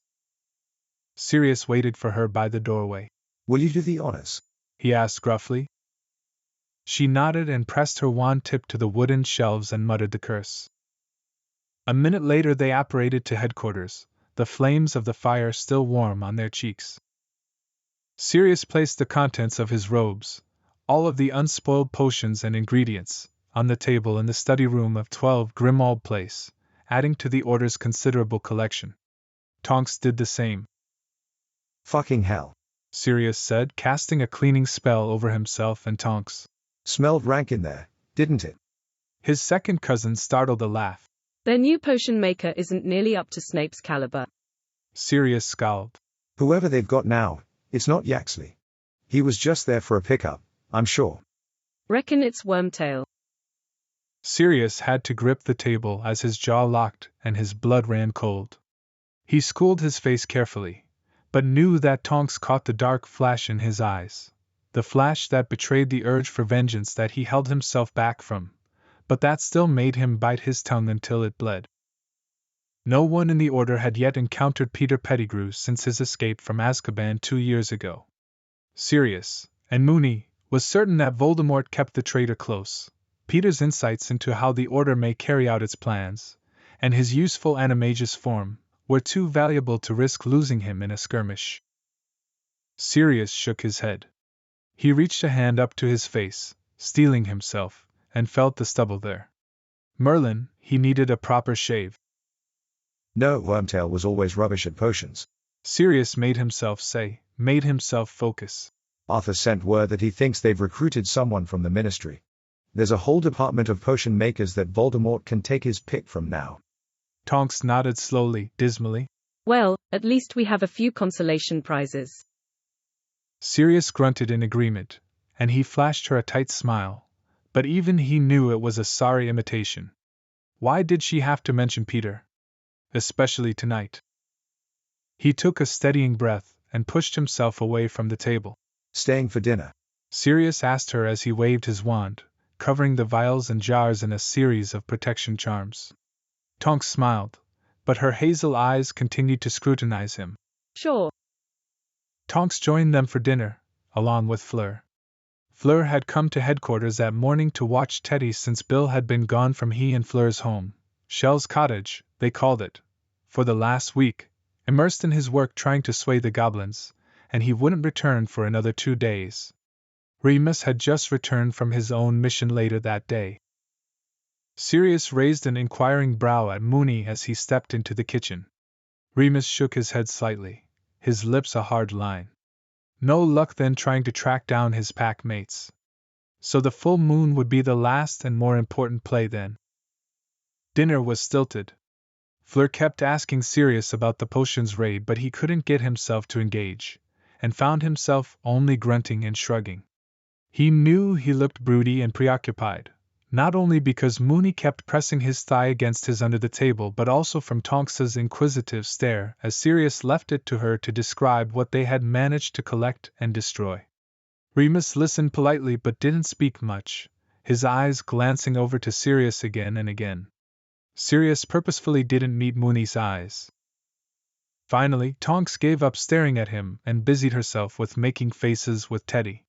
Sirius waited for her by the doorway. Will you do the honors? He asked gruffly. She nodded and pressed her wand tip to the wooden shelves and muttered the curse. A minute later they apparated to headquarters, the flames of the fire still warm on their cheeks. Sirius placed the contents of his robes, all of the unspoiled potions and ingredients, on the table in the study room of 12 Grimmauld Place, adding to the Order's considerable collection. Tonks did the same. Fucking hell, Sirius said, casting a cleaning spell over himself and Tonks. Smelled rank in there, didn't it? His second cousin startled a laugh. Their new potion maker isn't nearly up to Snape's caliber. Sirius scowled. Whoever they've got now, it's not Yaxley. He was just there for a pickup, I'm sure. Reckon it's Wormtail. Sirius had to grip the table as his jaw locked and his blood ran cold. He schooled his face carefully, but knew that Tonks caught the dark flash in his eyes, the flash that betrayed the urge for vengeance that he held himself back from, but that still made him bite his tongue until it bled. No one in the Order had yet encountered Peter Pettigrew since his escape from Azkaban 2 years ago. Sirius, and Moony, was certain that Voldemort kept the traitor close. Peter's insights into how the Order may carry out its plans, and his useful animagus form, were too valuable to risk losing him in a skirmish. Sirius shook his head. He reached a hand up to his face, steeling himself, and felt the stubble there. Merlin, he needed a proper shave. No, Wormtail was always rubbish at potions. Sirius made himself focus. Arthur sent word that he thinks they've recruited someone from the Ministry. There's a whole department of potion makers that Voldemort can take his pick from now. Tonks nodded slowly, dismally. Well, at least we have a few consolation prizes. Sirius grunted in agreement, and he flashed her a tight smile, but even he knew it was a sorry imitation. Why did she have to mention Peter? Especially tonight. He took a steadying breath and pushed himself away from the table. Staying for dinner? Sirius asked her as he waved his wand, covering the vials and jars in a series of protection charms. Tonks smiled, but her hazel eyes continued to scrutinize him. Sure. Tonks joined them for dinner, along with Fleur. Fleur had come to headquarters that morning to watch Teddy since Bill had been gone from he and Fleur's home, Shell's Cottage, they called it, for the last week, immersed in his work trying to sway the goblins, and he wouldn't return for another 2 days. Remus had just returned from his own mission later that day. Sirius raised an inquiring brow at Moony as he stepped into the kitchen. Remus shook his head slightly, his lips a hard line. No luck then trying to track down his pack mates. So the full moon would be the last and more important play then. Dinner was stilted. Fleur kept asking Sirius about the potions raid, but he couldn't get himself to engage, and found himself only grunting and shrugging. He knew he looked broody and preoccupied, not only because Moony kept pressing his thigh against his under the table but also from Tonks's inquisitive stare as Sirius left it to her to describe what they had managed to collect and destroy. Remus listened politely but didn't speak much, his eyes glancing over to Sirius again and again. Sirius purposefully didn't meet Moony's eyes. Finally, Tonks gave up staring at him and busied herself with making faces with Teddy.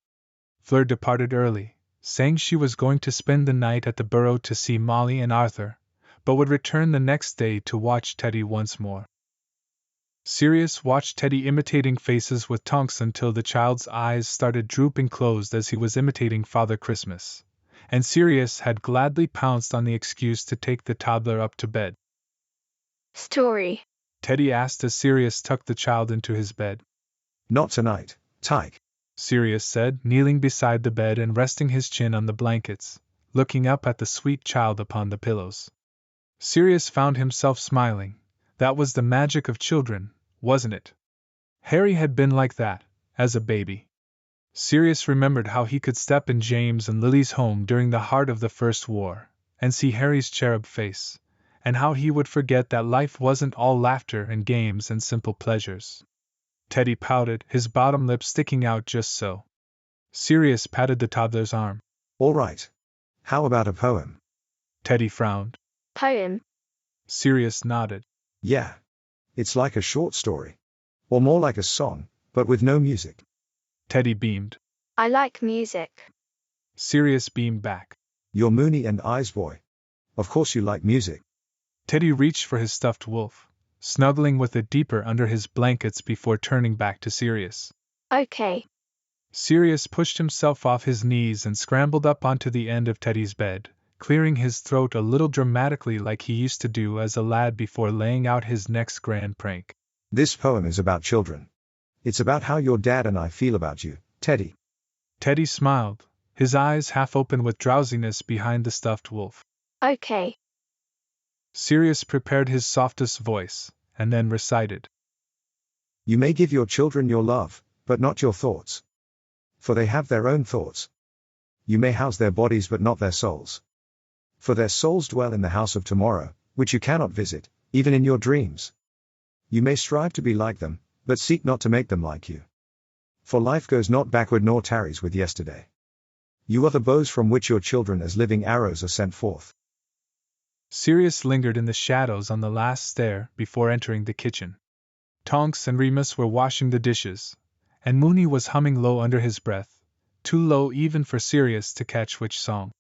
Fleur departed early, saying she was going to spend the night at the Burrow to see Molly and Arthur, but would return the next day to watch Teddy once more. Sirius watched Teddy imitating faces with Tonks until the child's eyes started drooping closed as he was imitating Father Christmas, and Sirius had gladly pounced on the excuse to take the toddler up to bed. Story. Teddy asked as Sirius tucked the child into his bed. Not tonight, Tyke, Sirius said, kneeling beside the bed and resting his chin on the blankets, looking up at the sweet child upon the pillows. Sirius found himself smiling. That was the magic of children, wasn't it? Harry had been like that, as a baby. Sirius remembered how he could step in James and Lily's home during the heart of the First War, and see Harry's cherub face, and how he would forget that life wasn't all laughter and games and simple pleasures. Teddy pouted, his bottom lip sticking out just so. Sirius patted the toddler's arm. All right. How about a poem? Teddy frowned. Poem. Sirius nodded. Yeah. It's like a short story. Or more like a song, but with no music. Teddy beamed. I like music. Sirius beamed back. You're Moony and Eyes boy. Of course you like music. Teddy reached for his stuffed wolf, snuggling with it deeper under his blankets before turning back to Sirius. Okay. Sirius pushed himself off his knees and scrambled up onto the end of Teddy's bed, clearing his throat a little dramatically like he used to do as a lad before laying out his next grand prank. This poem is about children. It's about how your dad and I feel about you, Teddy. Teddy smiled, his eyes half open with drowsiness behind the stuffed wolf. Okay. Sirius prepared his softest voice, and then recited. You may give your children your love, but not your thoughts. For they have their own thoughts. You may house their bodies but not their souls. For their souls dwell in the house of tomorrow, which you cannot visit, even in your dreams. You may strive to be like them, but seek not to make them like you. For life goes not backward nor tarries with yesterday. You are the bows from which your children as living arrows are sent forth. Sirius lingered in the shadows on the last stair before entering the kitchen. Tonks and Remus were washing the dishes, and Moony was humming low under his breath, too low even for Sirius to catch which song.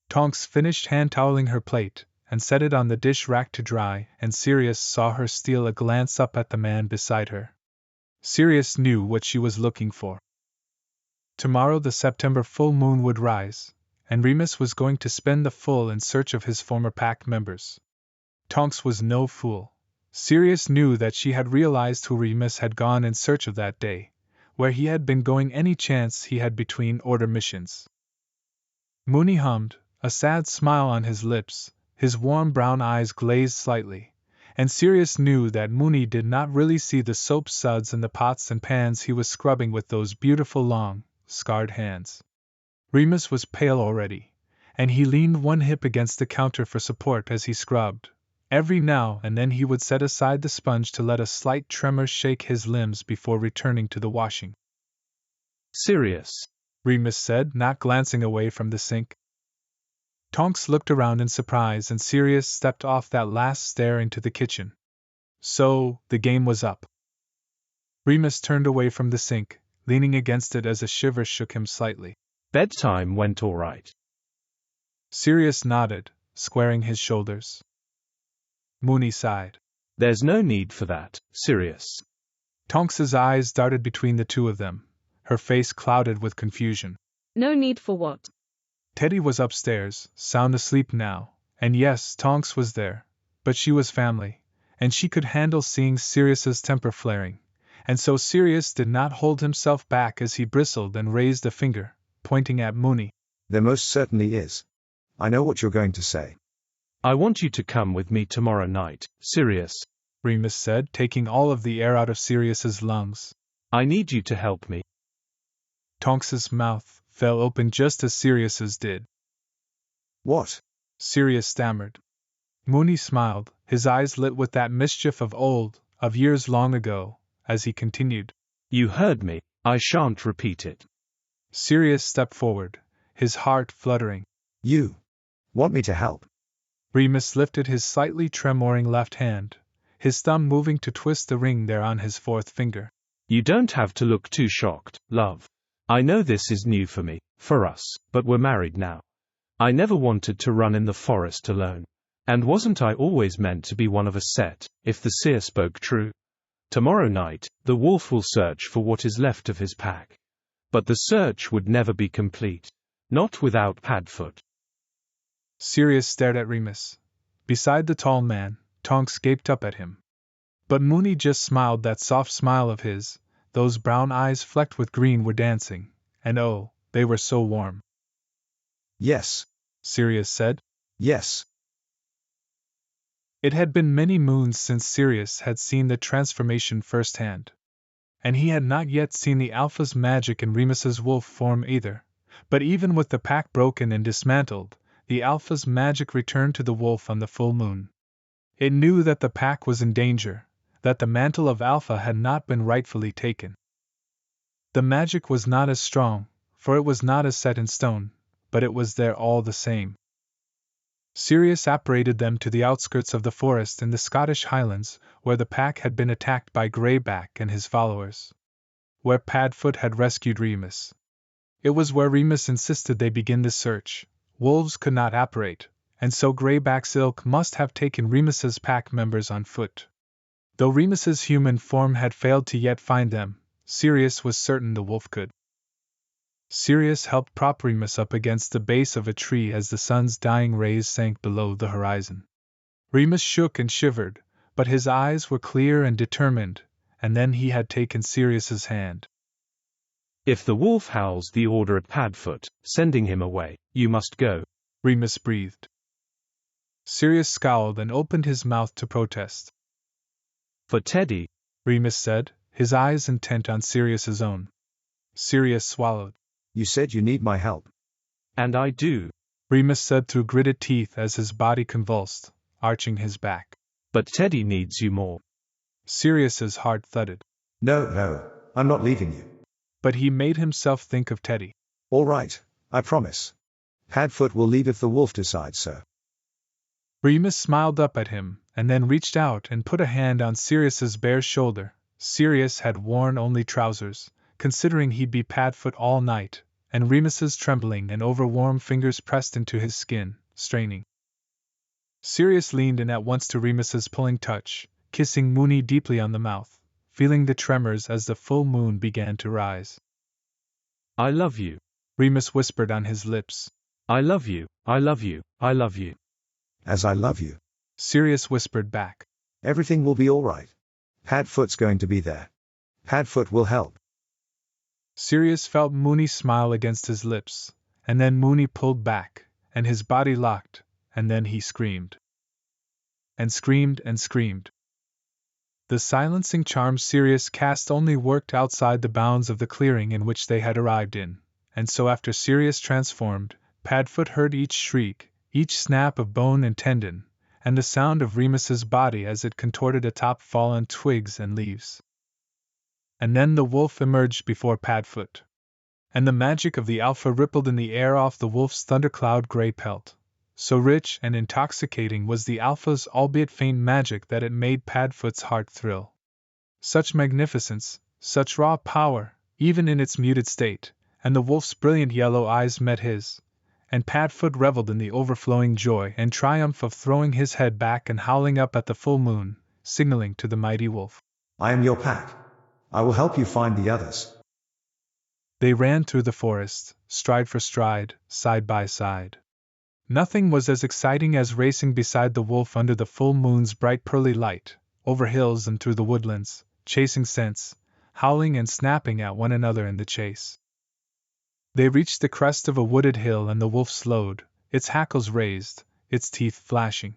Tonks finished hand-toweling her plate, and set it on the dish rack to dry, and Sirius saw her steal a glance up at the man beside her. Sirius knew what she was looking for. Tomorrow the September full moon would rise, and Remus was going to spend the full in search of his former pack members. Tonks was no fool. Sirius knew that she had realized who Remus had gone in search of that day, where he had been going any chance he had between order missions. Moony hummed, a sad smile on his lips, his warm brown eyes glazed slightly, and Sirius knew that Moony did not really see the soap suds in the pots and pans he was scrubbing with those beautiful long, scarred hands. Remus was pale already, and he leaned one hip against the counter for support as he scrubbed. Every now and then he would set aside the sponge to let a slight tremor shake his limbs before returning to the washing. Sirius, Remus said, not glancing away from the sink. Tonks looked around in surprise and Sirius stepped off that last stair into the kitchen. So, the game was up. Remus turned away from the sink, leaning against it as a shiver shook him slightly. Bedtime went all right. Sirius nodded, squaring his shoulders. Moony sighed. There's no need for that, Sirius. Tonks's eyes darted between the two of them, her face clouded with confusion. No need for what? Teddy was upstairs, sound asleep now, and yes, Tonks was there, but she was family, and she could handle seeing Sirius's temper flaring, and so Sirius did not hold himself back as he bristled and raised a finger, pointing at Moony. There most certainly is. I know what you're going to say. I want you to come with me tomorrow night, Sirius, Remus said, taking all of the air out of Sirius's lungs. I need you to help me. Tonks's mouth fell open just as Sirius's did. What? Sirius stammered. Moony smiled, his eyes lit with that mischief of old, of years long ago, as he continued. You heard me, I shan't repeat it. Sirius stepped forward, his heart fluttering. You want me to help? Remus lifted his slightly tremoring left hand, his thumb moving to twist the ring there on his fourth finger. You don't have to look too shocked, love. I know this is new for me, for us, but we're married now. I never wanted to run in the forest alone. And wasn't I always meant to be one of a set, if the seer spoke true? Tomorrow night, the wolf will search for what is left of his pack. But the search would never be complete. Not without Padfoot. Sirius stared at Remus. Beside the tall man, Tonks gaped up at him. But Mooney just smiled that soft smile of his, those brown eyes flecked with green were dancing, and oh, they were so warm. Yes, Sirius said. Yes. It had been many moons since Sirius had seen the transformation firsthand. And he had not yet seen the Alpha's magic in Remus's wolf form either, but even with the pack broken and dismantled, the Alpha's magic returned to the wolf on the full moon. It knew that the pack was in danger, that the mantle of Alpha had not been rightfully taken. The magic was not as strong, for it was not as set in stone, but it was there all the same. Sirius apparated them to the outskirts of the forest in the Scottish Highlands, where the pack had been attacked by Greyback and his followers. Where Padfoot had rescued Remus. It was where Remus insisted they begin the search. Wolves could not apparate, and so Greyback's ilk must have taken Remus's pack members on foot. Though Remus's human form had failed to yet find them, Sirius was certain the wolf could. Sirius helped prop Remus up against the base of a tree as the sun's dying rays sank below the horizon. Remus shook and shivered, but his eyes were clear and determined, and then he had taken Sirius's hand. If the wolf howls the order at Padfoot, sending him away, you must go, Remus breathed. Sirius scowled and opened his mouth to protest. For Teddy, Remus said, his eyes intent on Sirius's own. Sirius swallowed. You said you need my help. And I do, Remus said through gritted teeth as his body convulsed, arching his back. But Teddy needs you more. Sirius's heart thudded. No, I'm not leaving you. But he made himself think of Teddy. All right, I promise. Padfoot will leave if the wolf decides so. Remus smiled up at him, and then reached out and put a hand on Sirius's bare shoulder. Sirius had worn only trousers, considering he'd be Padfoot all night, and Remus's trembling and overwarm fingers pressed into his skin, straining. Sirius leaned in at once to Remus's pulling touch, kissing Mooney deeply on the mouth, feeling the tremors as the full moon began to rise. I love you, Remus whispered on his lips. I love you, I love you, I love you. As I love you, Sirius whispered back. Everything will be all right. Padfoot's going to be there. Padfoot will help. Sirius felt Mooney smile against his lips, and then Mooney pulled back, and his body locked, and then he screamed. And screamed and screamed. The silencing charm Sirius cast only worked outside the bounds of the clearing in which they had arrived in, and so after Sirius transformed, Padfoot heard each shriek, each snap of bone and tendon, and the sound of Remus's body as it contorted atop fallen twigs and leaves. And then the wolf emerged before Padfoot. And the magic of the Alpha rippled in the air off the wolf's thundercloud gray pelt. So rich and intoxicating was the Alpha's albeit faint magic that it made Padfoot's heart thrill. Such magnificence, such raw power, even in its muted state, and the wolf's brilliant yellow eyes met his, and Padfoot reveled in the overflowing joy and triumph of throwing his head back and howling up at the full moon, signaling to the mighty wolf. I am your pack. I will help you find the others. They ran through the forest, stride for stride, side by side. Nothing was as exciting as racing beside the wolf under the full moon's bright pearly light, over hills and through the woodlands, chasing scents, howling and snapping at one another in the chase. They reached the crest of a wooded hill and the wolf slowed, its hackles raised, its teeth flashing.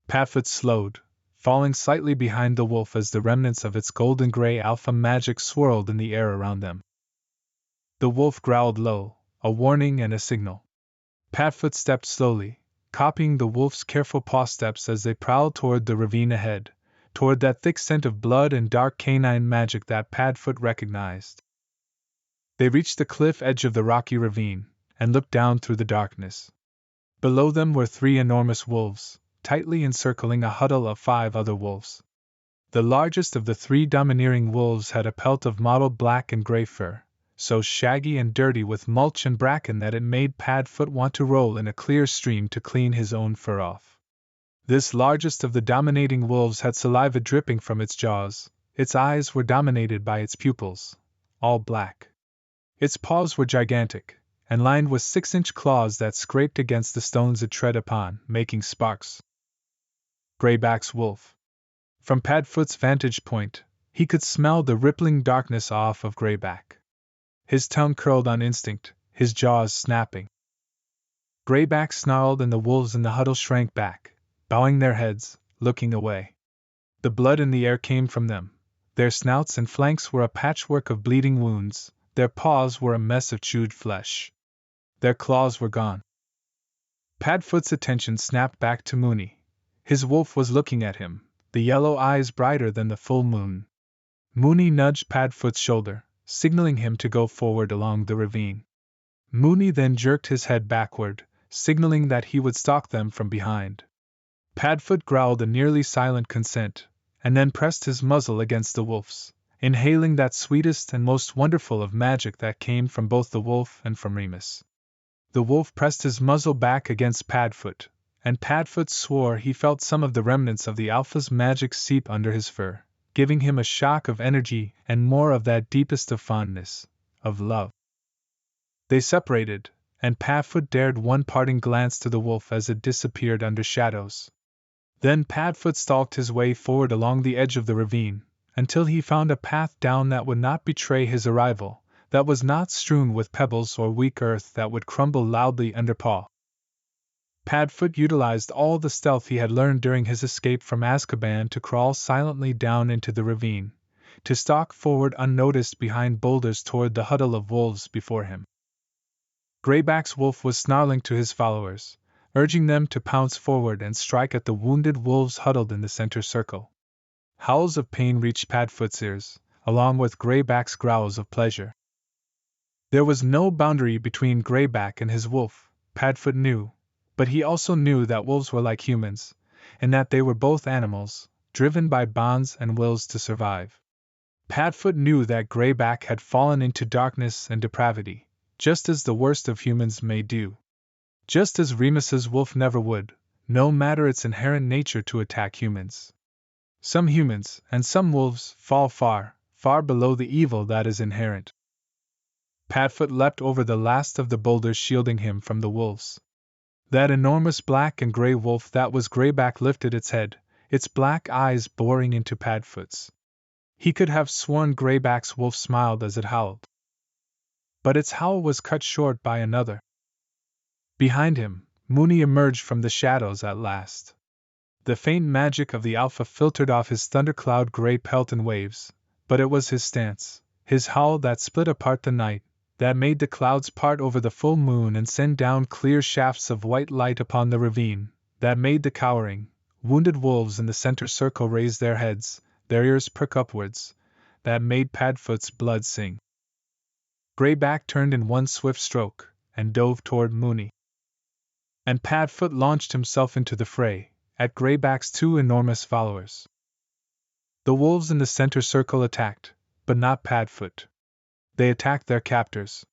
Padfoot slowed, falling slightly behind the wolf as the remnants of its golden gray alpha magic swirled in the air around them. The wolf growled low, a warning and a signal. Padfoot stepped slowly, copying the wolf's careful paw steps as they prowled toward the ravine ahead, toward that thick scent of blood and dark canine magic that Padfoot recognized. They reached the cliff edge of the rocky ravine, and looked down through the darkness. Below them were 3 enormous wolves, tightly encircling a huddle of 5 other wolves. The largest of the 3 domineering wolves had a pelt of mottled black and gray fur, so shaggy and dirty with mulch and bracken that it made Padfoot want to roll in a clear stream to clean his own fur off. This largest of the dominating wolves had saliva dripping from its jaws, its eyes were dominated by its pupils, all black. Its paws were gigantic, and lined with 6-inch claws that scraped against the stones it tread upon, making sparks. Greyback's wolf. From Padfoot's vantage point, he could smell the rippling darkness off of Greyback. His tongue curled on instinct, his jaws snapping. Greyback snarled and the wolves in the huddle shrank back, bowing their heads, looking away. The blood in the air came from them. Their snouts and flanks were a patchwork of bleeding wounds, their paws were a mess of chewed flesh. Their claws were gone. Padfoot's attention snapped back to Moony. His wolf was looking at him, the yellow eyes brighter than the full moon. Moony nudged Padfoot's shoulder, signaling him to go forward along the ravine. Moony then jerked his head backward, signaling that he would stalk them from behind. Padfoot growled a nearly silent consent, and then pressed his muzzle against the wolf's, inhaling that sweetest and most wonderful of magic that came from both the wolf and from Remus. The wolf pressed his muzzle back against Padfoot, and Padfoot swore he felt some of the remnants of the Alpha's magic seep under his fur, giving him a shock of energy and more of that deepest of fondness, of love. They separated, and Padfoot dared one parting glance to the wolf as it disappeared under shadows. Then Padfoot stalked his way forward along the edge of the ravine, until he found a path down that would not betray his arrival, that was not strewn with pebbles or weak earth that would crumble loudly under paw. Padfoot utilized all the stealth he had learned during his escape from Azkaban to crawl silently down into the ravine, to stalk forward unnoticed behind boulders toward the huddle of wolves before him. Greyback's wolf was snarling to his followers, urging them to pounce forward and strike at the wounded wolves huddled in the center circle. Howls of pain reached Padfoot's ears, along with Greyback's growls of pleasure. There was no boundary between Greyback and his wolf, Padfoot knew, but he also knew that wolves were like humans, and that they were both animals, driven by bonds and wills to survive. Padfoot knew that Greyback had fallen into darkness and depravity, just as the worst of humans may do. Just as Remus's wolf never would, no matter its inherent nature to attack humans. Some humans, and some wolves, fall far, far below the evil that is inherent. Padfoot leapt over the last of the boulders shielding him from the wolves. That enormous black and gray wolf that was Greyback lifted its head, its black eyes boring into Padfoot's. He could have sworn Greyback's wolf smiled as it howled. But its howl was cut short by another. Behind him, Moony emerged from the shadows at last. The faint magic of the Alpha filtered off his thundercloud gray pelt in waves, but it was his stance, his howl that split apart the night, that made the clouds part over the full moon and send down clear shafts of white light upon the ravine, that made the cowering, wounded wolves in the center circle raise their heads, their ears prick upwards, that made Padfoot's blood sing. Greyback turned in one swift stroke, and dove toward Moony. And Padfoot launched himself into the fray, at Greyback's two enormous followers. The wolves in the center circle attacked, but not Padfoot. They attacked their captors.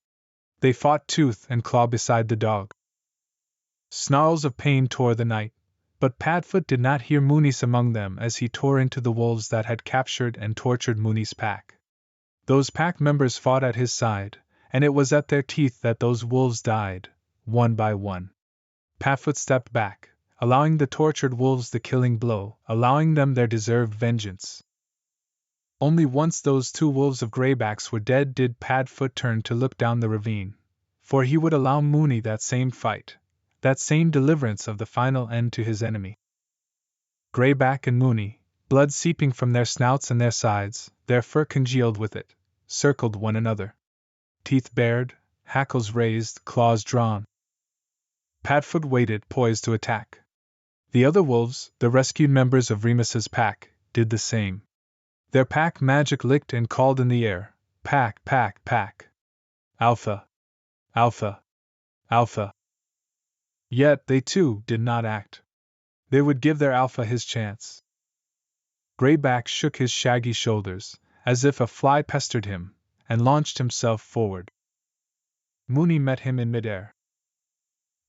They fought tooth and claw beside the dog. Snarls of pain tore the night, but Padfoot did not hear Moony's among them as he tore into the wolves that had captured and tortured Moony's pack. Those pack members fought at his side, and it was at their teeth that those wolves died, one by one. Padfoot stepped back, allowing the tortured wolves the killing blow, allowing them their deserved vengeance. Only once those two wolves of Greybacks were dead did Padfoot turn to look down the ravine, for he would allow Moony that same fight, that same deliverance of the final end to his enemy. Greyback and Moony, blood seeping from their snouts and their sides, their fur congealed with it, circled one another. Teeth bared, hackles raised, claws drawn. Padfoot waited, poised to attack. The other wolves, the rescued members of Remus's pack, did the same. Their pack magic licked and called in the air, pack, pack, pack. Alpha. Alpha. Alpha. Yet they too did not act. They would give their Alpha his chance. Greyback shook his shaggy shoulders, as if a fly pestered him, and launched himself forward. Moony met him in midair.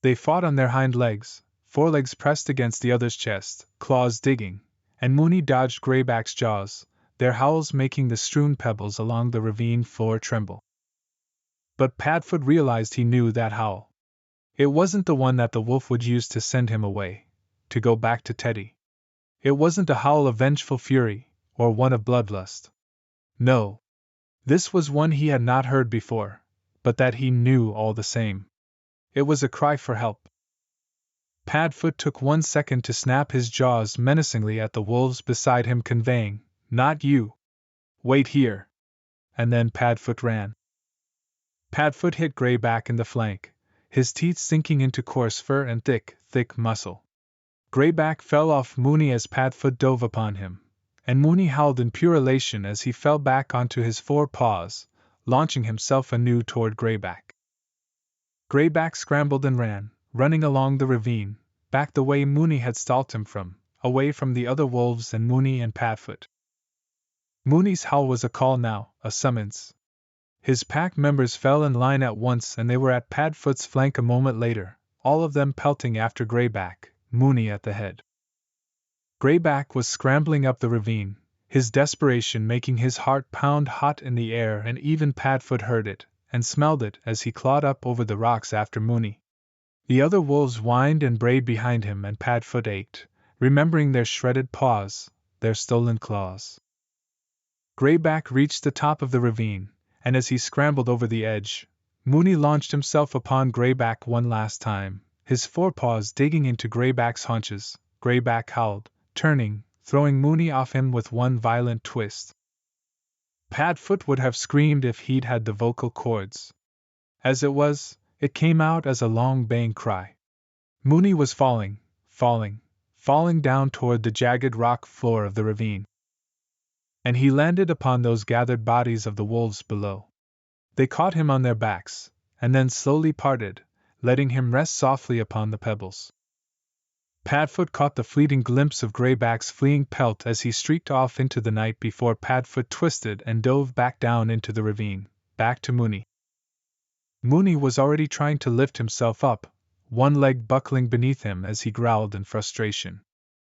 They fought on their hind legs, forelegs pressed against the other's chest, claws digging, and Moony dodged Greyback's jaws, their howls making the strewn pebbles along the ravine floor tremble. But Padfoot realized he knew that howl. It wasn't the one that the wolf would use to send him away, to go back to Teddy. It wasn't a howl of vengeful fury, or one of bloodlust. No. This was one he had not heard before, but that he knew all the same. It was a cry for help. Padfoot took 1 second to snap his jaws menacingly at the wolves beside him, conveying, "Not you. Wait here." And then Padfoot ran. Padfoot hit Greyback in the flank, his teeth sinking into coarse fur and thick muscle. Greyback fell off Mooney as Padfoot dove upon him, and Mooney howled in pure elation as he fell back onto his 4 paws, launching himself anew toward Greyback. Greyback scrambled and ran, running along the ravine, back the way Mooney had stalked him from, away from the other wolves and Mooney and Padfoot. Mooney's howl was a call now, a summons. His pack members fell in line at once and they were at Padfoot's flank a moment later, all of them pelting after Greyback, Mooney at the head. Greyback was scrambling up the ravine, his desperation making his heart pound hot in the air, and even Padfoot heard it, and smelled it as he clawed up over the rocks after Mooney. The other wolves whined and brayed behind him, and Padfoot ached, remembering their shredded paws, their stolen claws. Greyback reached the top of the ravine, and as he scrambled over the edge, Mooney launched himself upon Greyback one last time, his 4 paws digging into Greyback's haunches. Greyback howled, turning, throwing Mooney off him with one violent twist. Padfoot would have screamed if he'd had the vocal cords. As it was, it came out as a long baying cry. Mooney was falling down toward the jagged rock floor of the ravine. And he landed upon those gathered bodies of the wolves below. They caught him on their backs, and then slowly parted, letting him rest softly upon the pebbles. Padfoot caught the fleeting glimpse of Greyback's fleeing pelt as he streaked off into the night before Padfoot twisted and dove back down into the ravine, back to Mooney. Mooney was already trying to lift himself up, one leg buckling beneath him as he growled in frustration.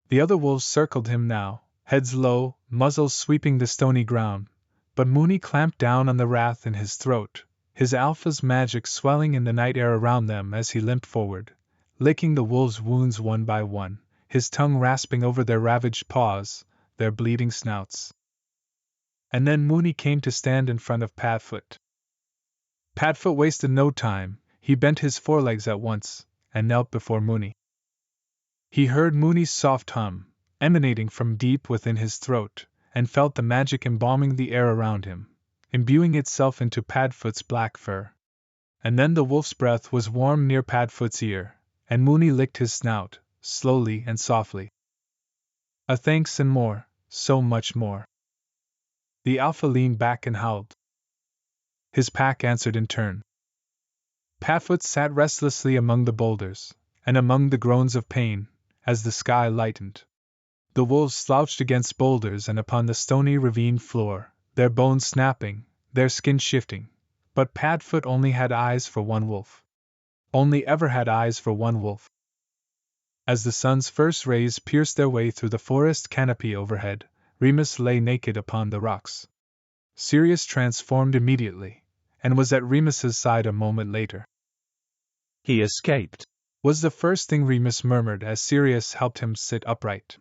The other wolves circled him now, heads low, muzzles sweeping the stony ground, but Mooney clamped down on the wrath in his throat, his alpha's magic swelling in the night air around them as he limped forward, licking the wolves' wounds one by one, his tongue rasping over their ravaged paws, their bleeding snouts. And then Mooney came to stand in front of Padfoot. Padfoot wasted no time, he bent his forelegs at once, and knelt before Mooney. He heard Mooney's soft hum, emanating from deep within his throat, and felt the magic embalming the air around him, imbuing itself into Padfoot's black fur. And then the wolf's breath was warm near Padfoot's ear, and Mooney licked his snout, slowly and softly. A thanks and more, so much more. The alpha leaned back and howled. His pack answered in turn. Padfoot sat restlessly among the boulders, and among the groans of pain, as the sky lightened. The wolves slouched against boulders and upon the stony ravine floor, their bones snapping, their skin shifting, but Padfoot only had eyes for one wolf. Only ever had eyes for one wolf. As the sun's first rays pierced their way through the forest canopy overhead, Remus lay naked upon the rocks. Sirius transformed immediately, and was at Remus's side a moment later. "He escaped," was the first thing Remus murmured as Sirius helped him sit upright.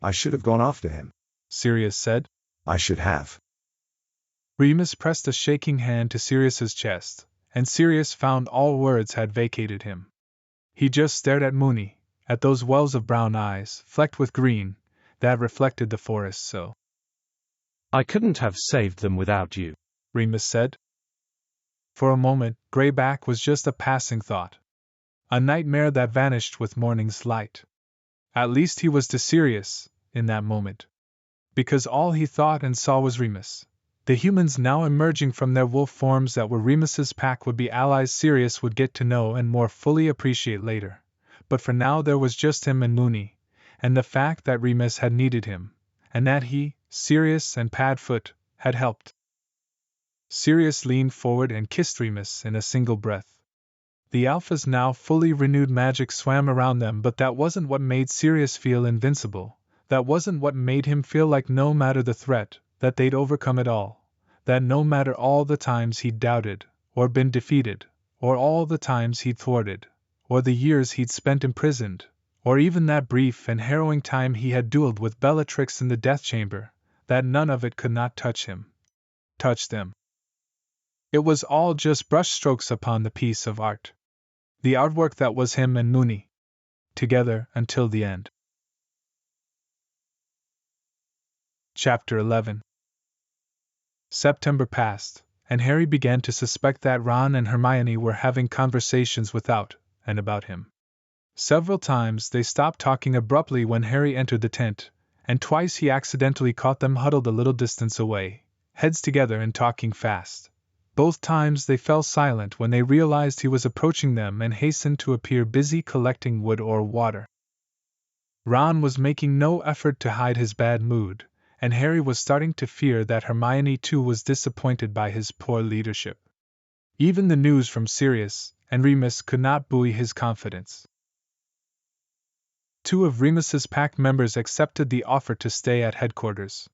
"I should have gone after him," Sirius said. "I should have." Remus pressed a shaking hand to Sirius's chest, and Sirius found all words had vacated him. He just stared at Mooney, at those wells of brown eyes, flecked with green, that reflected the forest so. "I couldn't have saved them without you," Remus said. For a moment, Greyback was just a passing thought. A nightmare that vanished with morning's light. At least he was to Sirius, in that moment. Because all he thought and saw was Remus. The humans now emerging from their wolf forms that were Remus's pack would be allies Sirius would get to know and more fully appreciate later. But for now there was just him and Mooney, and the fact that Remus had needed him, and that he, Sirius and Padfoot, had helped. Sirius leaned forward and kissed Remus in a single breath. The Alpha's now fully renewed magic swam around them, but that wasn't what made Sirius feel invincible. That wasn't what made him feel like no matter the threat, that they'd overcome it all. That no matter all the times he'd doubted, or been defeated, or all the times he'd thwarted, or the years he'd spent imprisoned, or even that brief and harrowing time he had dueled with Bellatrix in the death chamber, that none of it could not touch him. Touch them. It was all just brushstrokes upon the piece of art. The artwork that was him and Moony. Together until the end. Chapter 11. September passed, and Harry began to suspect that Ron and Hermione were having conversations without and about him. Several times they stopped talking abruptly when Harry entered the tent, and twice he accidentally caught them huddled a little distance away, heads together and talking fast. Both times they fell silent when they realized he was approaching them and hastened to appear busy collecting wood or water. Ron was making no effort to hide his bad mood, and Harry was starting to fear that Hermione too was disappointed by his poor leadership. Even the news from Sirius and Remus could not buoy his confidence. 2 of Remus's pack members accepted the offer to stay at headquarters.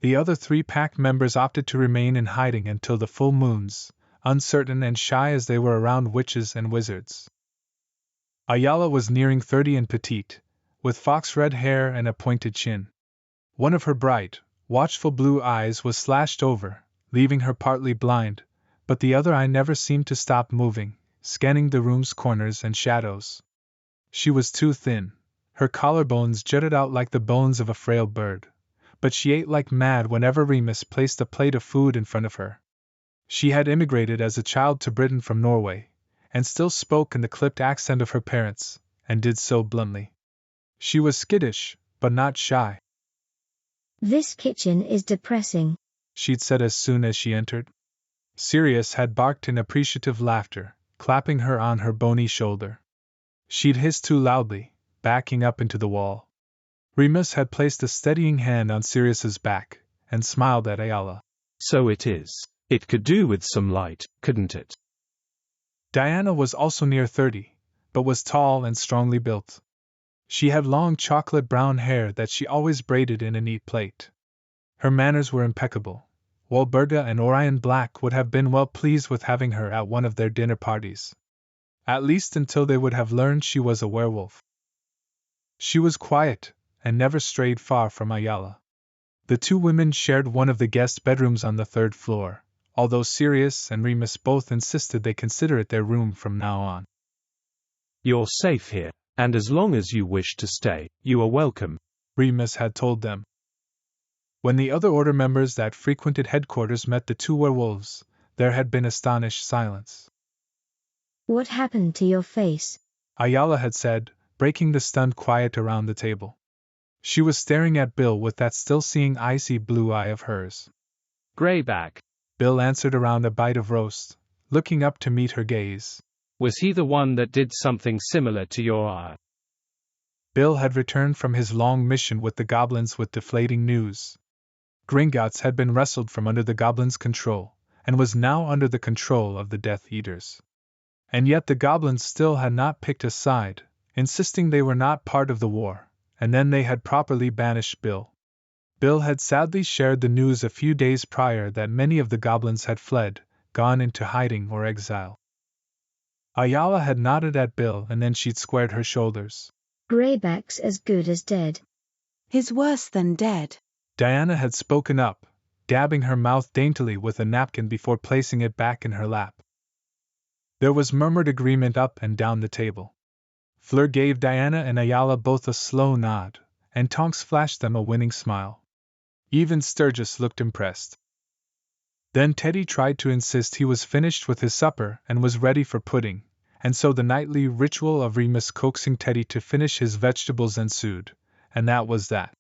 The other 3 pack members opted to remain in hiding until the full moons, uncertain and shy as they were around witches and wizards. Ayala was nearing 30 and petite, with fox-red hair and a pointed chin. One of her bright, watchful blue eyes was slashed over, leaving her partly blind, but the other eye never seemed to stop moving, scanning the room's corners and shadows. She was too thin. Her collarbones jutted out like the bones of a frail bird, but she ate like mad whenever Remus placed a plate of food in front of her. She had immigrated as a child to Britain from Norway, and still spoke in the clipped accent of her parents, and did so bluntly. She was skittish, but not shy. This kitchen is depressing, she'd said as soon as she entered. Sirius had barked in appreciative laughter, clapping her on her bony shoulder. She'd hissed too loudly, backing up into the wall. Remus had placed a steadying hand on Sirius's back, and smiled at Ayala. So it is. It could do with some light, couldn't it? Diana was also near 30, but was tall and strongly built. She had long chocolate brown hair that she always braided in a neat plait. Her manners were impeccable. Walburga and Orion Black would have been well pleased with having her at one of their dinner parties. At least until they would have learned she was a werewolf. She was quiet, and never strayed far from Ayala. The 2 women shared one of the guest bedrooms on the 3rd floor, although Sirius and Remus both insisted they consider it their room from now on. You're safe here, and as long as you wish to stay, you are welcome, Remus had told them. When the other order members that frequented headquarters met the 2 werewolves, there had been astonished silence. What happened to your face? Ayala had said, breaking the stunned quiet around the table. She was staring at Bill with that still-seeing icy blue eye of hers. Greyback, Bill answered around a bite of roast, looking up to meet her gaze. Was he the one that did something similar to your eye? Bill had returned from his long mission with the goblins with deflating news. Gringotts had been wrestled from under the goblins' control, and was now under the control of the Death Eaters. And yet the goblins still had not picked a side, insisting they were not part of the war, and then they had properly banished Bill. Bill had sadly shared the news a few days prior that many of the goblins had fled, gone into hiding or exile. Ayala had nodded at Bill and then she'd squared her shoulders. Greyback's as good as dead. He's worse than dead. Diana had spoken up, dabbing her mouth daintily with a napkin before placing it back in her lap. There was murmured agreement up and down the table. Fleur gave Diana and Ayala both a slow nod, and Tonks flashed them a winning smile. Even Sturgis looked impressed. Then Teddy tried to insist he was finished with his supper and was ready for pudding, and so the nightly ritual of Remus coaxing Teddy to finish his vegetables ensued, and that was that.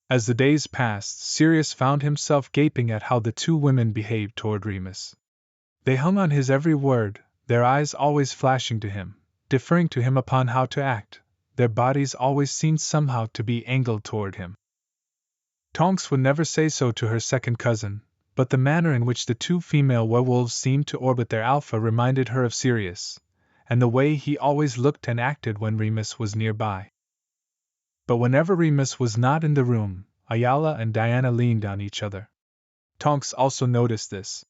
As the days passed, Sirius found himself gaping at how the 2 women behaved toward Remus. They hung on his every word, their eyes always flashing to him, deferring to him upon how to act, their bodies always seemed somehow to be angled toward him. Tonks would never say so to her second cousin, but the manner in which the 2 female werewolves seemed to orbit their alpha reminded her of Sirius, and the way he always looked and acted when Remus was nearby. But whenever Remus was not in the room, Ayala and Diana leaned on each other. Tonks also noticed this.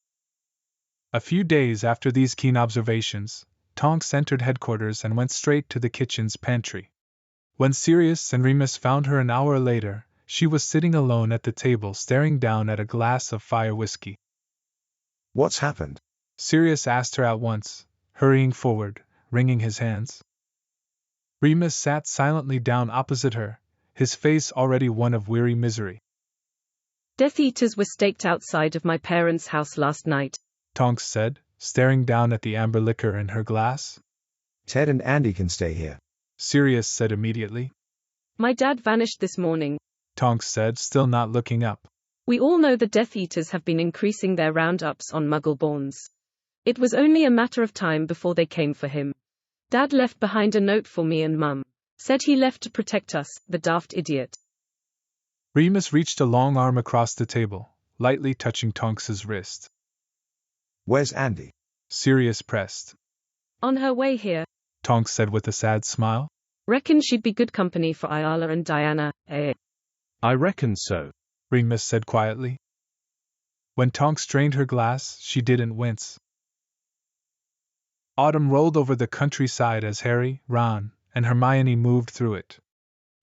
A few days after these keen observations, Tonks entered headquarters and went straight to the kitchen's pantry. When Sirius and Remus found her an hour later, she was sitting alone at the table staring down at a glass of fire whiskey. What's happened? Sirius asked her at once, hurrying forward, wringing his hands. Remus sat silently down opposite her, his face already one of weary misery. Death Eaters were staked outside of my parents' house last night, Tonks said, staring down at the amber liquor in her glass. Ted and Andy can stay here, Sirius said immediately. My dad vanished this morning, Tonks said, still not looking up. We all know the Death Eaters have been increasing their roundups on Muggleborns. It was only a matter of time before they came for him. Dad left behind a note for me and Mum. Said he left to protect us, the daft idiot. Remus reached a long arm across the table, lightly touching Tonks's wrist. Where's Andy? Sirius pressed. On her way here, Tonks said with a sad smile. Reckon she'd be good company for Ayala and Diana, eh? I reckon so, Remus said quietly. When Tonks drained her glass, she didn't wince. Autumn rolled over the countryside as Harry, Ron, and Hermione moved through it.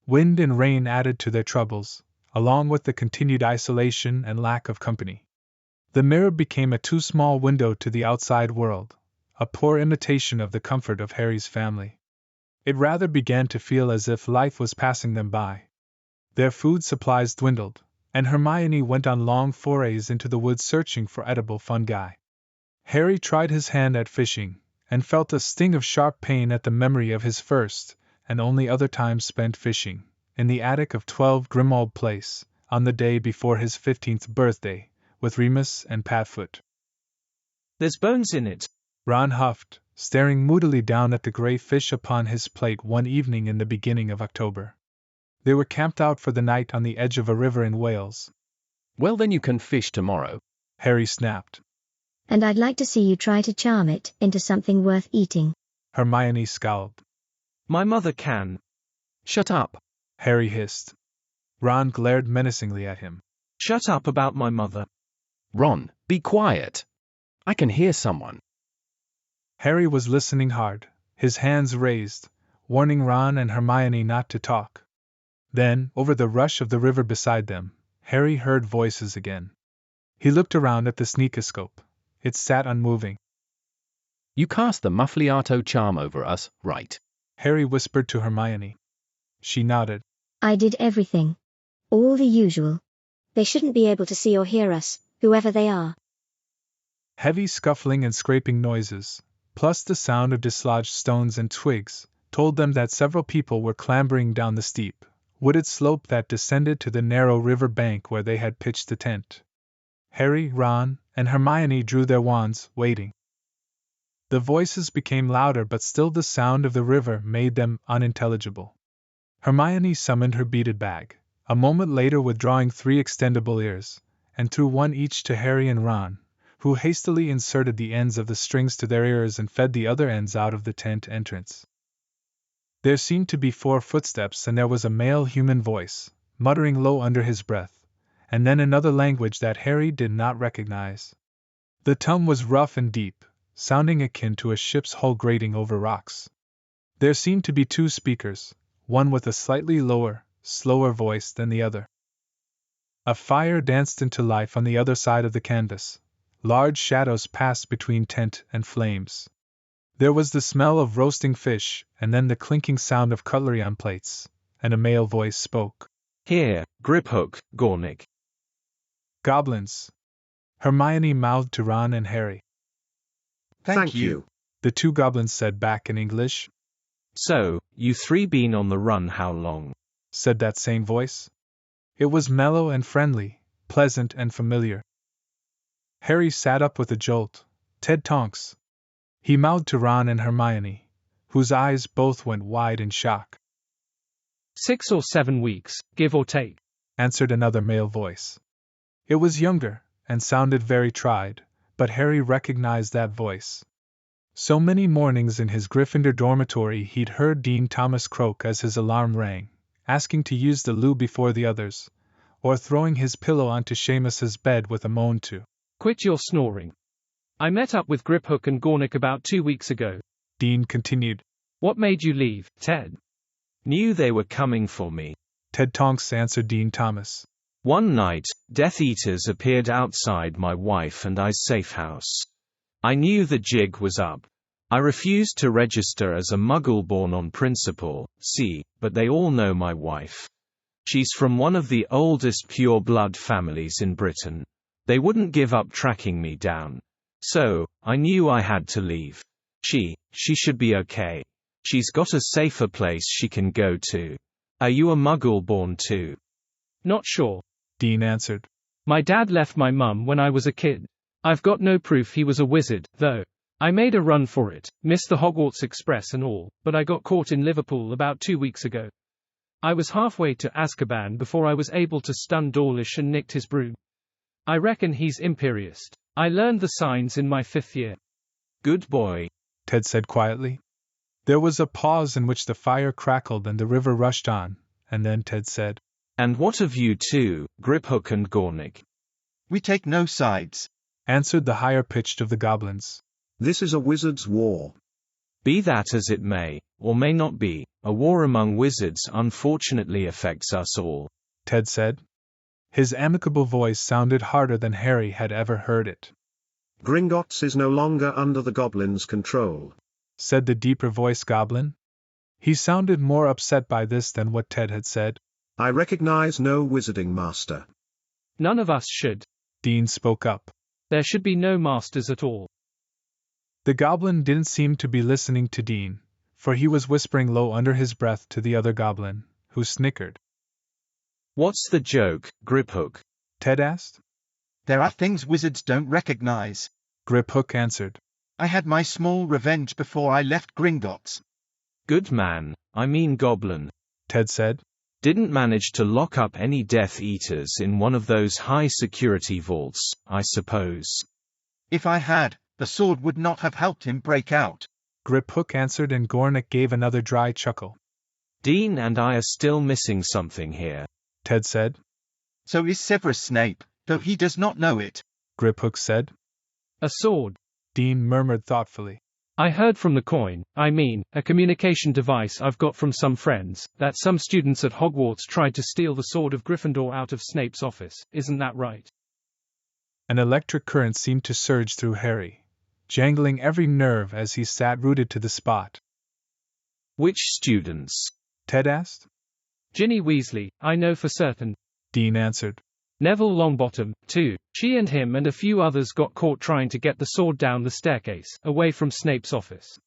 Wind and rain added to their troubles, along with the continued isolation and lack of company. The mirror became a too small window to the outside world, a poor imitation of the comfort of Harry's family. It rather began to feel as if life was passing them by. Their food supplies dwindled, and Hermione went on long forays into the woods searching for edible fungi. Harry tried his hand at fishing, and felt a sting of sharp pain at the memory of his first, and only other time spent fishing, in the attic of 12 Grimmauld Place, on the day before his 15th birthday, with Remus and Padfoot. There's bones in it, Ron huffed, staring moodily down at the gray fish upon his plate one evening in the beginning of October. They were camped out for the night on the edge of a river in Wales. Well, then you can fish tomorrow, Harry snapped. And I'd like to see you try to charm it into something worth eating. Hermione scowled. My mother can. Shut up, Harry hissed. Ron glared menacingly at him. Shut up about my mother. Ron, be quiet. I can hear someone. Harry was listening hard, his hands raised, warning Ron and Hermione not to talk. Then, over the rush of the river beside them, Harry heard voices again. He looked around at the sneakoscope. It sat unmoving. You cast the Muffliato charm over us, right? Harry whispered to Hermione. She nodded. I did everything. All the usual. They shouldn't be able to see or hear us, whoever they are. Heavy scuffling and scraping noises, plus the sound of dislodged stones and twigs, told them that several people were clambering down the steep, wooded slope that descended to the narrow river bank where they had pitched the tent. Harry, Ron, and Hermione drew their wands, waiting. The voices became louder, but still the sound of the river made them unintelligible. Hermione summoned her beaded bag, a moment later withdrawing 3 extendable ears, and threw one each to Harry and Ron, who hastily inserted the ends of the strings to their ears and fed the other ends out of the tent entrance. There seemed to be 4 footsteps, and there was a male human voice, muttering low under his breath, and then another language that Harry did not recognize. The tongue was rough and deep, sounding akin to a ship's hull grating over rocks. There seemed to be 2 speakers, one with a slightly lower, slower voice than the other. A fire danced into life on the other side of the canvas. Large shadows passed between tent and flames. There was the smell of roasting fish, and then the clinking sound of cutlery on plates, and a male voice spoke. Here, Griphook, Gornick. Goblins. Hermione mouthed to Ron and Harry. Thank you, the 2 goblins said back in English. So, you 3 been on the run how long? Said that same voice. It was mellow and friendly, pleasant and familiar. Harry sat up with a jolt. Ted Tonks. He mouthed to Ron and Hermione, whose eyes both went wide in shock. 6 or 7 weeks, give or take, answered another male voice. It was younger, and sounded very tried, but Harry recognized that voice. So many mornings in his Gryffindor dormitory he'd heard Dean Thomas croak as his alarm rang, asking to use the loo before the others, or throwing his pillow onto Seamus's bed with a moan to quit your snoring. I met up with Griphook and Gornick about 2 weeks ago, Dean continued. What made you leave, Ted? Knew they were coming for me. Ted Tonks answered Dean Thomas. One night, Death Eaters appeared outside my wife and I's safe house. I knew the jig was up. I refused to register as a Muggle born on principle, see, but they all know my wife. She's from one of the oldest pure-blood families in Britain. They wouldn't give up tracking me down. So, I knew I had to leave. She should be okay. She's got a safer place she can go to. Are you a Muggle born too? Not sure, Dean answered. My dad left my mum when I was a kid. I've got no proof he was a wizard, though. I made a run for it, missed the Hogwarts Express and all, but I got caught in Liverpool about 2 weeks ago. I was halfway to Azkaban before I was able to stun Dawlish and nicked his broom. I reckon he's Imperious. I learned the signs in my 5th year. Good boy, Ted said quietly. There was a pause in which the fire crackled and the river rushed on, and then Ted said, And what of you two, Griphook and Gornick? We take no sides, answered the higher-pitched of the goblins. This is a wizard's war. Be that as it may, or may not be, a war among wizards unfortunately affects us all, Ted said. His amicable voice sounded harder than Harry had ever heard it. Gringotts is no longer under the goblins' control, said the deeper-voiced goblin. He sounded more upset by this than what Ted had said. I recognize no wizarding master. None of us should, Dean spoke up. There should be no masters at all. The goblin didn't seem to be listening to Dean, for he was whispering low under his breath to the other goblin, who snickered. What's the joke, Griphook? Ted asked. There are things wizards don't recognize, Griphook answered. I had my small revenge before I left Gringotts. Good man, I mean goblin, Ted said. Didn't manage to lock up any Death Eaters in one of those high-security vaults, I suppose. If I had, the sword would not have helped him break out, Griphook answered, and Gornick gave another dry chuckle. Dean and I are still missing something here, Ted said. So is Severus Snape, though he does not know it, Griphook said. A sword, Dean murmured thoughtfully. I heard from the coin, a communication device I've got from some friends, that some students at Hogwarts tried to steal the sword of Gryffindor out of Snape's office, isn't that right? An electric current seemed to surge through Harry, jangling every nerve as he sat rooted to the spot. Which students? Ted asked. Ginny Weasley, I know for certain, Dean answered. Neville Longbottom, too. She and him and a few others got caught trying to get the sword down the staircase, away from Snape's office.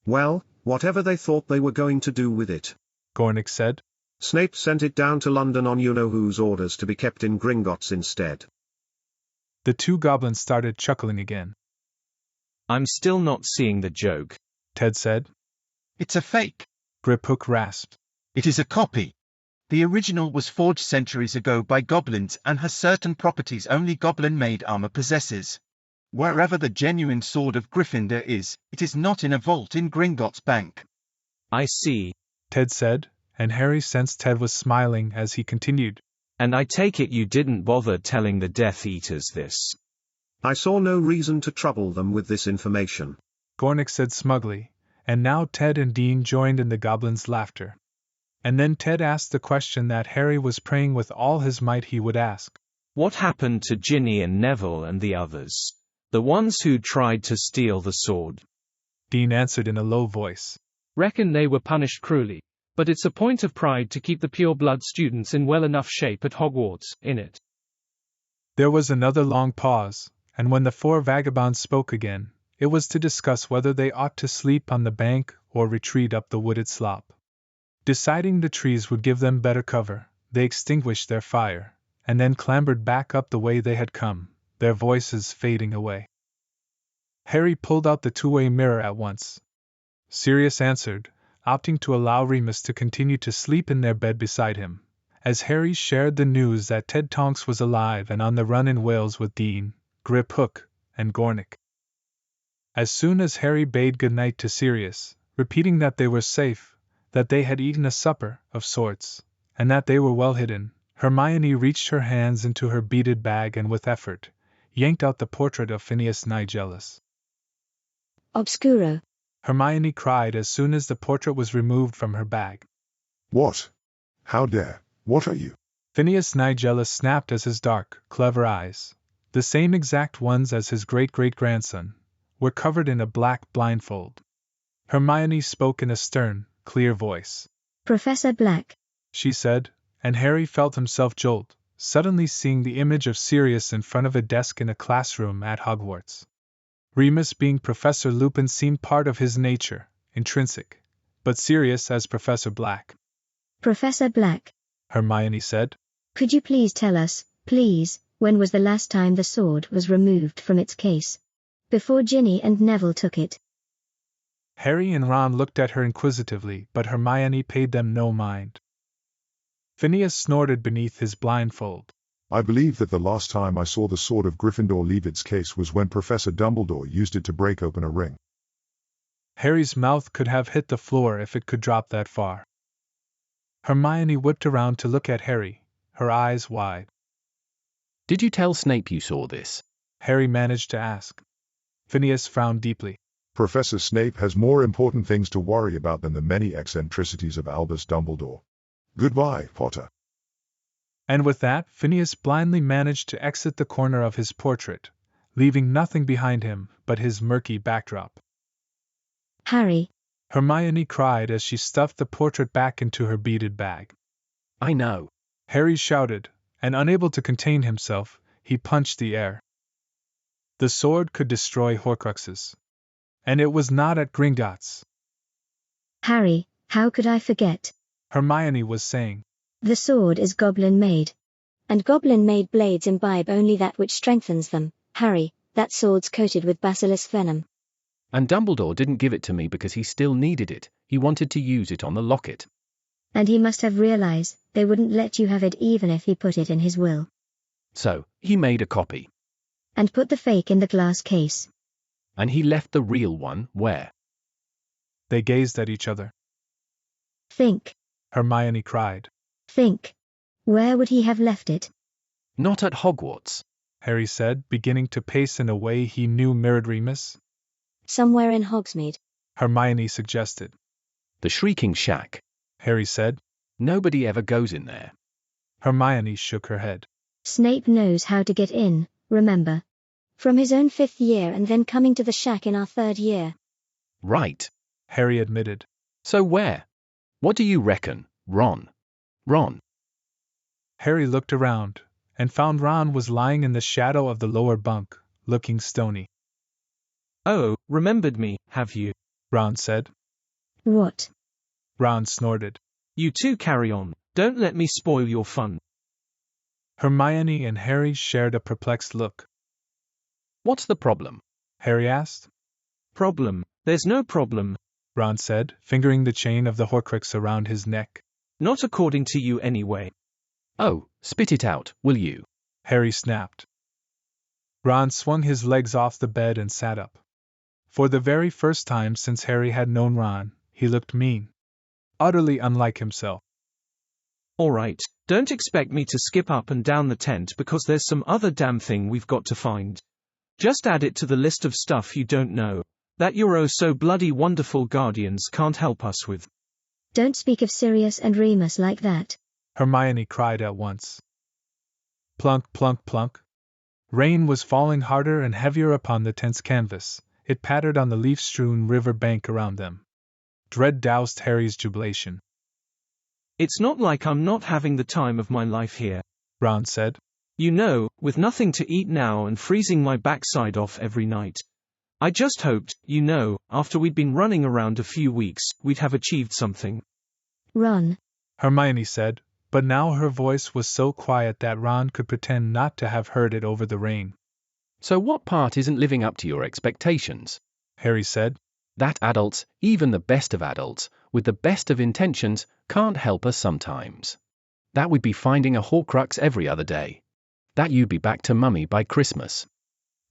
Well, whatever they thought they were going to do with it, Gornick said. Snape sent it down to London on you-know-whose orders to be kept in Gringotts instead. The two goblins started chuckling again. I'm still not seeing the joke, Ted said. It's a fake, Griphook rasped. It is a copy. The original was forged centuries ago by goblins and has certain properties only goblin-made armor possesses. Wherever the genuine sword of Gryffindor is, it is not in a vault in Gringotts Bank. I see, Ted said, and Harry sensed Ted was smiling as he continued. And I take it you didn't bother telling the Death Eaters this. I saw no reason to trouble them with this information, Gornick said smugly, and now Ted and Dean joined in the goblins' laughter. And then Ted asked the question that Harry was praying with all his might he would ask. What happened to Ginny and Neville and the others? The ones who tried to steal the sword? Dean answered in a low voice. Reckon they were punished cruelly. But it's a point of pride to keep the pure-blood students in well enough shape at Hogwarts, innit? There was another long pause, and when the four vagabonds spoke again, it was to discuss whether they ought to sleep on the bank or retreat up the wooded slope. Deciding the trees would give them better cover, they extinguished their fire, and then clambered back up the way they had come, their voices fading away. Harry pulled out the two-way mirror at once. Sirius answered, opting to allow Remus to continue to sleep in their bed beside him, as Harry shared the news that Ted Tonks was alive and on the run in Wales with Dean, Griphook, and Gornick. As soon as Harry bade good night to Sirius, repeating that they were safe, that they had eaten a supper of sorts, and that they were well hidden, Hermione reached her hands into her beaded bag and with effort yanked out the portrait of Phineas Nigellus. Obscuro, Hermione cried as soon as the portrait was removed from her bag. What? How dare? What are you? Phineas Nigella snapped as his dark, clever eyes, the same exact ones as his great-great-grandson, were covered in a black blindfold. Hermione spoke in a stern, clear voice. Professor Black, she said, and Harry felt himself jolt, suddenly seeing the image of Sirius in front of a desk in a classroom at Hogwarts. Remus being Professor Lupin seemed part of his nature, intrinsic, but Sirius as Professor Black. Professor Black, Hermione said. Could you please tell us, please, when was the last time the sword was removed from its case? Before Ginny and Neville took it. Harry and Ron looked at her inquisitively, but Hermione paid them no mind. Phineas snorted beneath his blindfold. I believe that the last time I saw the sword of Gryffindor leave its case was when Professor Dumbledore used it to break open a ring. Harry's mouth could have hit the floor if it could drop that far. Hermione whipped around to look at Harry, her eyes wide. Did you tell Snape you saw this? Harry managed to ask. Phineas frowned deeply. Professor Snape has more important things to worry about than the many eccentricities of Albus Dumbledore. Goodbye, Potter. And with that, Phineas blindly managed to exit the corner of his portrait, leaving nothing behind him but his murky backdrop. Harry, Hermione cried as she stuffed the portrait back into her beaded bag. I know. Harry shouted, and unable to contain himself, he punched the air. The sword could destroy Horcruxes. And it was not at Gringotts. Harry, how could I forget? Hermione was saying. The sword is goblin-made. And goblin-made blades imbibe only that which strengthens them. Harry, that sword's coated with basilisk venom. And Dumbledore didn't give it to me because he still needed it, he wanted to use it on the locket. And he must have realized they wouldn't let you have it even if he put it in his will. So, he made a copy. And put the fake in the glass case. And he left the real one where? They gazed at each other. Think. Hermione cried. Think. Where would he have left it? Not at Hogwarts, Harry said, beginning to pace in a way he knew mirrored Remus. Somewhere in Hogsmeade, Hermione suggested. The Shrieking Shack, Harry said. Nobody ever goes in there. Hermione shook her head. Snape knows how to get in, remember? From his own 5th year and then coming to the shack in our 3rd year. Right, Harry admitted. So where? What do you reckon, Ron? Ron. Harry looked around, and found Ron was lying in the shadow of the lower bunk, looking stony. Oh, remembered me, have you? Ron said. What? Ron snorted. You two carry on, don't let me spoil your fun. Hermione and Harry shared a perplexed look. What's the problem? Harry asked. Problem? There's no problem, Ron said, fingering the chain of the Horcrux around his neck. Not according to you anyway. Oh, spit it out, will you? Harry snapped. Ron swung his legs off the bed and sat up. For the very first time since Harry had known Ron, he looked mean. Utterly unlike himself. All right, don't expect me to skip up and down the tent because there's some other damn thing we've got to find. Just add it to the list of stuff you don't know, that your oh so bloody wonderful guardians can't help us with. Don't speak of Sirius and Remus like that, Hermione cried at once. Plunk, plunk, plunk. Rain was falling harder and heavier upon the tent's canvas. It pattered on the leaf-strewn river bank around them. Dread doused Harry's jubilation. It's not like I'm not having the time of my life here, Ron said. You know, with nothing to eat now and freezing my backside off every night. I just hoped, you know, after we'd been running around a few weeks, we'd have achieved something. Ron, Hermione said, but now her voice was so quiet that Ron could pretend not to have heard it over the rain. So what part isn't living up to your expectations? Harry said. That adults, even the best of adults, with the best of intentions, can't help us sometimes. That we'd be finding a Horcrux every other day. That you'd be back to Mummy by Christmas.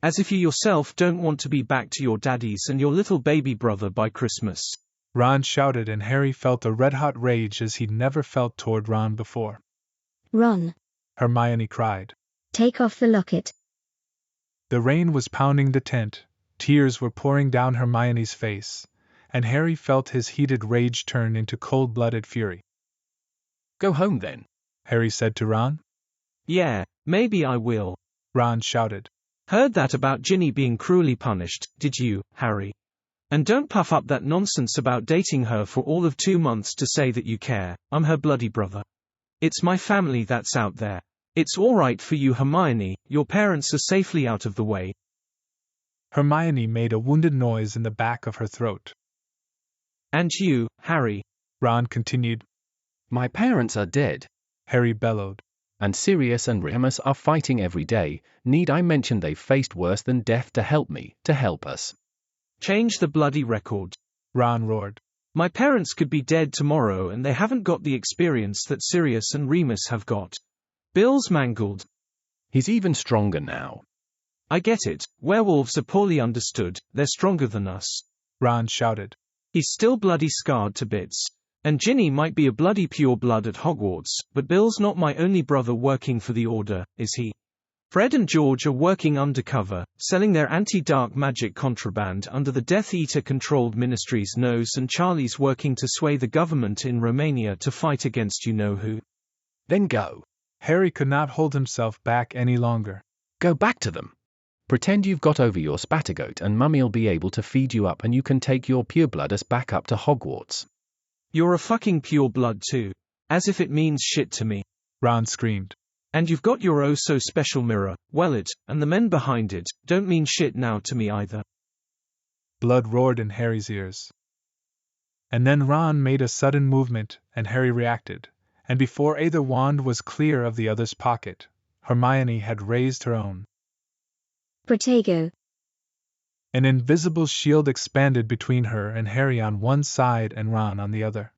As if you yourself don't want to be back to your daddies and your little baby brother by Christmas. Ron shouted, and Harry felt a red-hot rage as he'd never felt toward Ron before. Ron, Hermione cried. Take off the locket. The rain was pounding the tent, tears were pouring down Hermione's face, and Harry felt his heated rage turn into cold-blooded fury. Go home then, Harry said to Ron. Yeah, maybe I will, Ron shouted. Heard that about Ginny being cruelly punished, did you, Harry? And don't puff up that nonsense about dating her for all of 2 months to say that you care. I'm her bloody brother. It's my family that's out there. It's all right for you, Hermione, your parents are safely out of the way. Hermione made a wounded noise in the back of her throat. And you, Harry, Ron continued. My parents are dead, Harry bellowed. And Sirius and Remus are fighting every day. Need I mention they've faced worse than death to help me, to help us? Change the bloody record, Ron roared. My parents could be dead tomorrow and they haven't got the experience that Sirius and Remus have got. Bill's mangled. He's even stronger now. I get it, werewolves are poorly understood, they're stronger than us, Ron shouted. He's still bloody scarred to bits. And Ginny might be a bloody pure blood at Hogwarts, but Bill's not my only brother working for the Order, is he? Fred and George are working undercover, selling their anti-dark magic contraband under the Death Eater-controlled ministry's nose, and Charlie's working to sway the government in Romania to fight against you-know-who. Then go. Harry could not hold himself back any longer. Go back to them. Pretend you've got over your spattergoat and Mummy'll be able to feed you up and you can take your purebloodus back up to Hogwarts. You're a fucking pure blood too. As if it means shit to me, Ron screamed. And you've got your oh-so-special mirror, well it, and the men behind it, don't mean shit now to me either. Blood roared in Harry's ears. And then Ron made a sudden movement, and Harry reacted, and before either wand was clear of the other's pocket, Hermione had raised her own. Protego. An invisible shield expanded between her and Harry on one side and Ron on the other.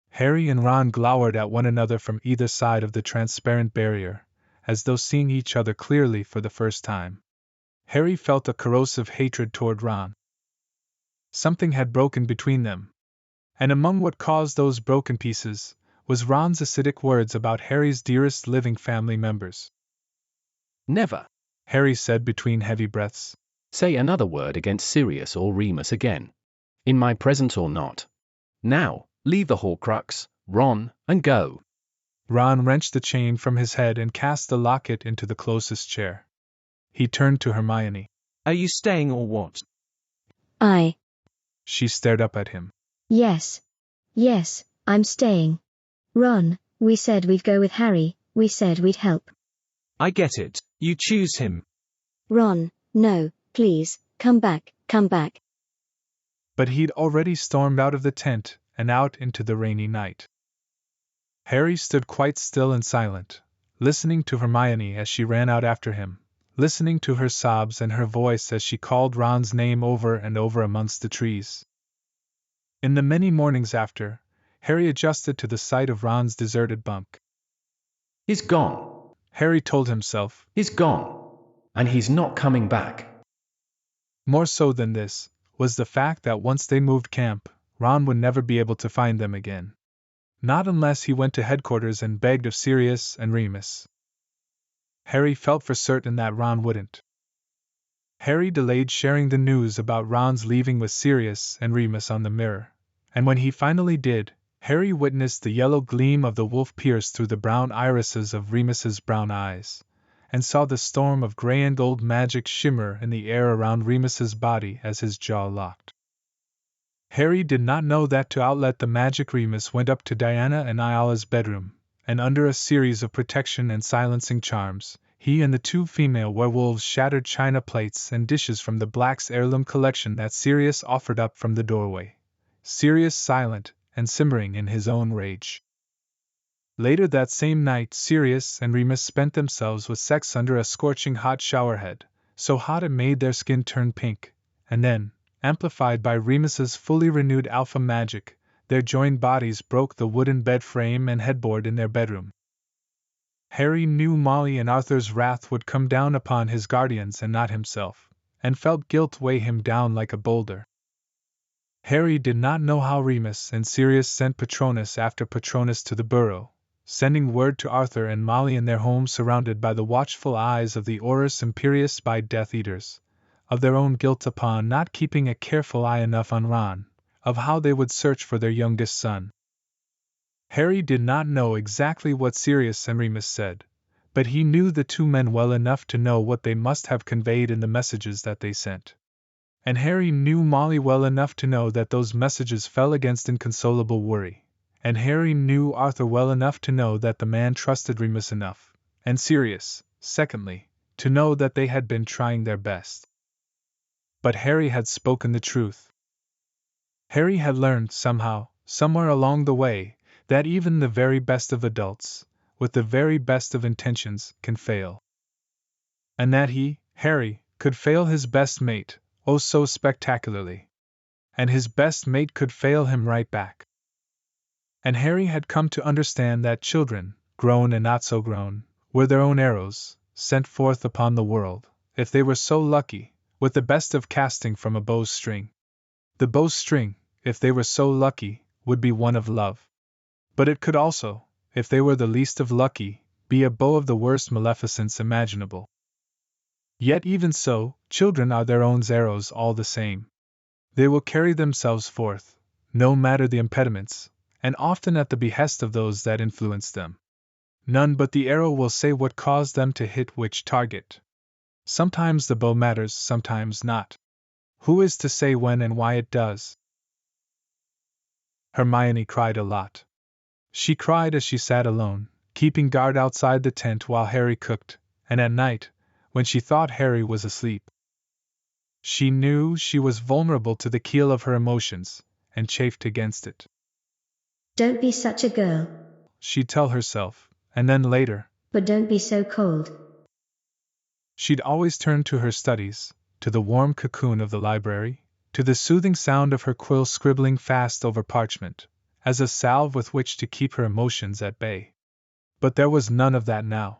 Harry and Ron glowered at one another from either side of the transparent barrier, as though seeing each other clearly for the first time. Harry felt a corrosive hatred toward Ron. Something had broken between them. And among what caused those broken pieces was Ron's acidic words about Harry's dearest living family members. Never, Harry said between heavy breaths. Say another word against Sirius or Remus again. In my presence or not. Now, leave the Horcrux, Ron, and go. Ron wrenched the chain from his head and cast the locket into the closest chair. He turned to Hermione. Are you staying or what? She stared up at him. Yes, I'm staying. Ron, we said we'd go with Harry, we said we'd help. I get it, you choose him. Ron, no, please, come back. But he'd already stormed out of the tent and out into the rainy night. Harry stood quite still and silent, listening to Hermione as she ran out after him, listening to her sobs and her voice as she called Ron's name over and over amongst the trees. In the many mornings after, Harry adjusted to the sight of Ron's deserted bunk. He's gone, Harry told himself. He's gone, and he's not coming back. More so than this was the fact that once they moved camp, Ron would never be able to find them again. Not unless he went to headquarters and begged of Sirius and Remus. Harry felt for certain that Ron wouldn't. Harry delayed sharing the news about Ron's leaving with Sirius and Remus on the mirror, and when he finally did, Harry witnessed the yellow gleam of the wolf pierce through the brown irises of Remus's brown eyes, and saw the storm of gray and gold magic shimmer in the air around Remus's body as his jaw locked. Harry did not know that to outlet the magic, Remus went up to Diana and Ayala's bedroom, and under a series of protection and silencing charms, he and the two female werewolves shattered china plates and dishes from the Black's heirloom collection that Sirius offered up from the doorway, Sirius silent and simmering in his own rage. Later that same night, Sirius and Remus spent themselves with sex under a scorching hot showerhead, so hot it made their skin turn pink, and then, amplified by Remus's fully renewed alpha magic, their joined bodies broke the wooden bed frame and headboard in their bedroom. Harry knew Molly and Arthur's wrath would come down upon his guardians and not himself, and felt guilt weigh him down like a boulder. Harry did not know how Remus and Sirius sent Patronus after Patronus to the burrow, sending word to Arthur and Molly in their home surrounded by the watchful eyes of the Aurus Imperius by Death Eaters, of their own guilt upon not keeping a careful eye enough on Ron, of how they would search for their youngest son. Harry did not know exactly what Sirius and Remus said, but he knew the two men well enough to know what they must have conveyed in the messages that they sent. And Harry knew Molly well enough to know that those messages fell against inconsolable worry. And Harry knew Arthur well enough to know that the man trusted Remus enough, and Sirius, secondly, to know that they had been trying their best. But Harry had spoken the truth. Harry had learned somehow, somewhere along the way, that even the very best of adults, with the very best of intentions, can fail. And that he, Harry, could fail his best mate, oh so spectacularly. And his best mate could fail him right back. And Harry had come to understand that children, grown and not so grown, were their own arrows, sent forth upon the world, if they were so lucky, with the best of casting from a bow's string. The bow's string, if they were so lucky, would be one of love. But it could also, if they were the least of lucky, be a bow of the worst maleficence imaginable. Yet even so, children are their own arrows all the same. They will carry themselves forth, no matter the impediments, and often at the behest of those that influence them. None but the arrow will say what caused them to hit which target. Sometimes the bow matters, sometimes not. Who is to say when and why it does? Hermione cried a lot. She cried as she sat alone, keeping guard outside the tent while Harry cooked, and at night, when she thought Harry was asleep. She knew she was vulnerable to the keel of her emotions, and chafed against it. Don't be such a girl, she'd tell herself, and then later, but don't be so cold. She'd always turn to her studies, to the warm cocoon of the library, to the soothing sound of her quill scribbling fast over parchment, as a salve with which to keep her emotions at bay. But there was none of that now.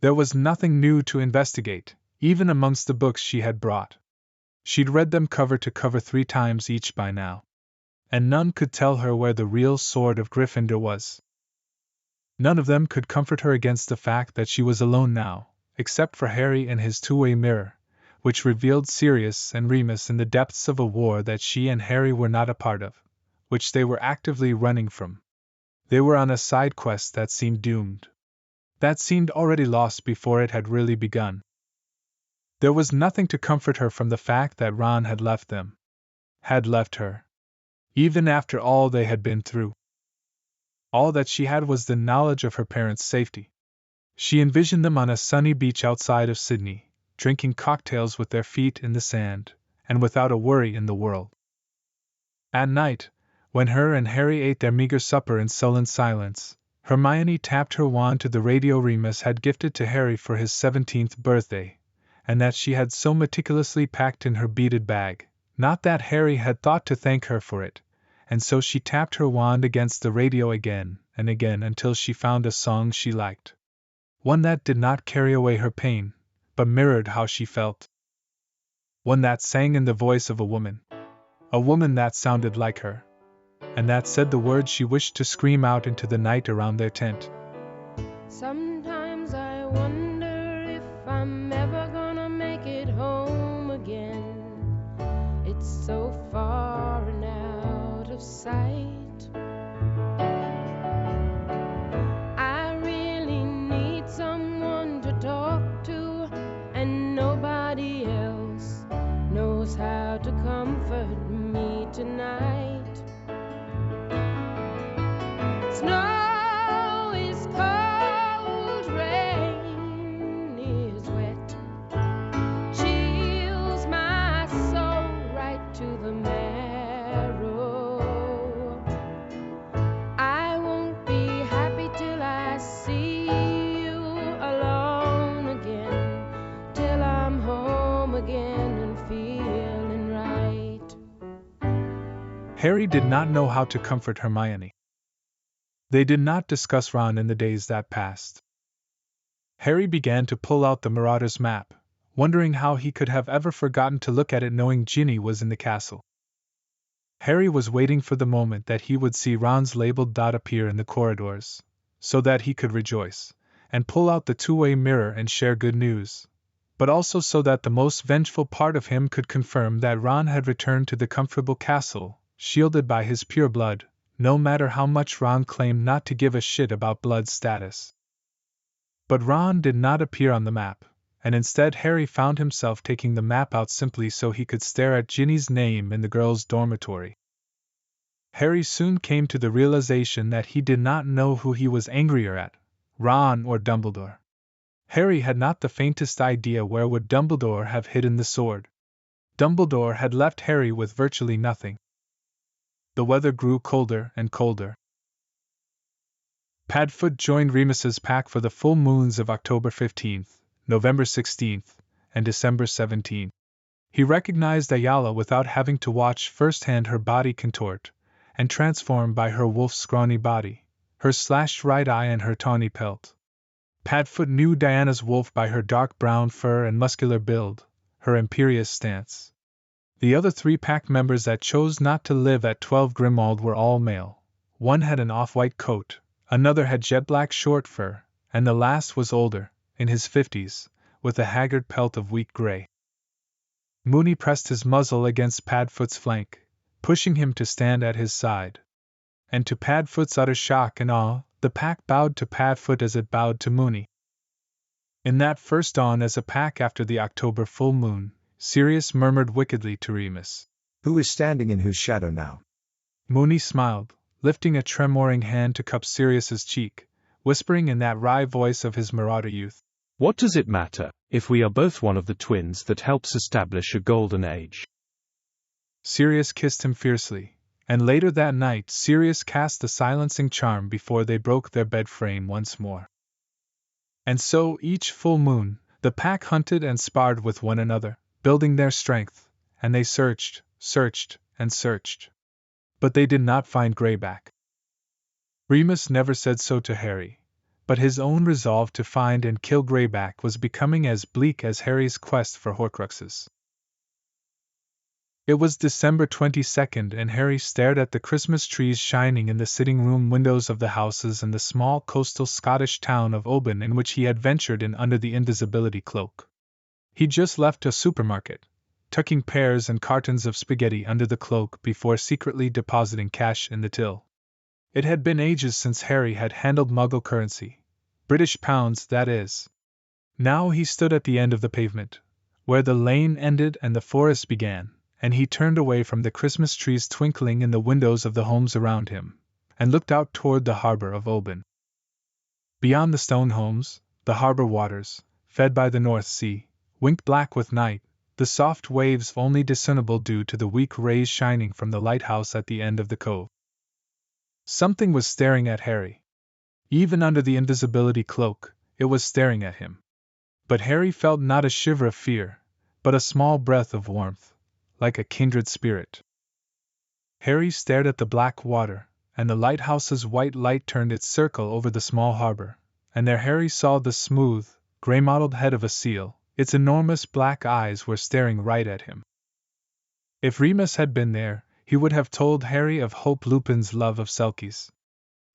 There was nothing new to investigate, even amongst the books she had brought. She'd read them cover to cover 3 times each by now. And none could tell her where the real sword of Gryffindor was. None of them could comfort her against the fact that she was alone now, except for Harry and his two-way mirror, which revealed Sirius and Remus in the depths of a war that she and Harry were not a part of, which they were actively running from. They were on a side quest that seemed doomed. That seemed already lost before it had really begun. There was nothing to comfort her from the fact that Ron had left them. Had left her. Even after all they had been through. All that she had was the knowledge of her parents' safety. She envisioned them on a sunny beach outside of Sydney, drinking cocktails with their feet in the sand, and without a worry in the world. At night, when her and Harry ate their meager supper in sullen silence, Hermione tapped her wand to the radio Remus had gifted to Harry for his 17th birthday, and that she had so meticulously packed in her beaded bag, not that Harry had thought to thank her for it, and so she tapped her wand against the radio again and again until she found a song she liked. One that did not carry away her pain, but mirrored how she felt. One that sang in the voice of a woman that sounded like her, and that said the words she wished to scream out into the night around their tent. Sometimes I wonder if I'm ever gonna make it home again. It's so far and out of sight. I really need someone to talk to, and nobody else knows how to comfort me tonight. Snow is cold, rain is wet, chills my soul right to the marrow. I won't be happy till I see you alone again, till I'm home again and feeling right. Harry did not know how to comfort Hermione. They did not discuss Ron in the days that passed. Harry began to pull out the Marauder's map, wondering how he could have ever forgotten to look at it knowing Ginny was in the castle. Harry was waiting for the moment that he would see Ron's labeled dot appear in the corridors, so that he could rejoice, and pull out the two-way mirror and share good news, but also so that the most vengeful part of him could confirm that Ron had returned to the comfortable castle, shielded by his pure blood, no matter how much Ron claimed not to give a shit about blood status. But Ron did not appear on the map, and instead Harry found himself taking the map out simply so he could stare at Ginny's name in the girls' dormitory. Harry soon came to the realization that he did not know who he was angrier at, Ron or Dumbledore. Harry had not the faintest idea where would Dumbledore have hidden the sword. Dumbledore had left Harry with virtually nothing. The weather grew colder and colder. Padfoot joined Remus's pack for the full moons of October 15th, November 16th, and December 17th. He recognized Ayala without having to watch firsthand her body contort and transform by her wolf's scrawny body, her slashed right eye and her tawny pelt. Padfoot knew Diana's wolf by her dark brown fur and muscular build, her imperious stance. The other 3 pack members that chose not to live at 12 Grimmauld were all male. One had an off-white coat, another had jet-black short fur, and the last was older, in his 50s, with a haggard pelt of weak gray. Moony pressed his muzzle against Padfoot's flank, pushing him to stand at his side. And to Padfoot's utter shock and awe, the pack bowed to Padfoot as it bowed to Moony. In that first dawn as a pack after the October full moon, Sirius murmured wickedly to Remus, "Who is standing in whose shadow now?" Moony smiled, lifting a tremoring hand to cup Sirius's cheek, whispering in that wry voice of his marauder youth, "What does it matter, if we are both one of the twins that helps establish a golden age?" Sirius kissed him fiercely, and later that night Sirius cast the silencing charm before they broke their bed frame once more. And so each full moon, the pack hunted and sparred with one another, building their strength, and they searched, and searched. But they did not find Greyback. Remus never said so to Harry, but his own resolve to find and kill Greyback was becoming as bleak as Harry's quest for Horcruxes. It was December 22nd and Harry stared at the Christmas trees shining in the sitting-room windows of the houses in the small coastal Scottish town of Oban in which he had ventured in under the invisibility cloak. He'd just left a supermarket, tucking pears and cartons of spaghetti under the cloak before secretly depositing cash in the till. It had been ages since Harry had handled Muggle currency, British pounds, that is. Now he stood at the end of the pavement, where the lane ended and the forest began, and he turned away from the Christmas trees twinkling in the windows of the homes around him, and looked out toward the harbor of Oban. Beyond the stone homes, the harbor waters, fed by the North Sea, winked black with night, the soft waves only discernible due to the weak rays shining from the lighthouse at the end of the cove. Something was staring at Harry. Even under the invisibility cloak, it was staring at him. But Harry felt not a shiver of fear, but a small breath of warmth, like a kindred spirit. Harry stared at the black water, and the lighthouse's white light turned its circle over the small harbor, and there Harry saw the smooth, gray-mottled head of a seal. Its enormous black eyes were staring right at him. If Remus had been there, he would have told Harry of Hope Lupin's love of Selkies.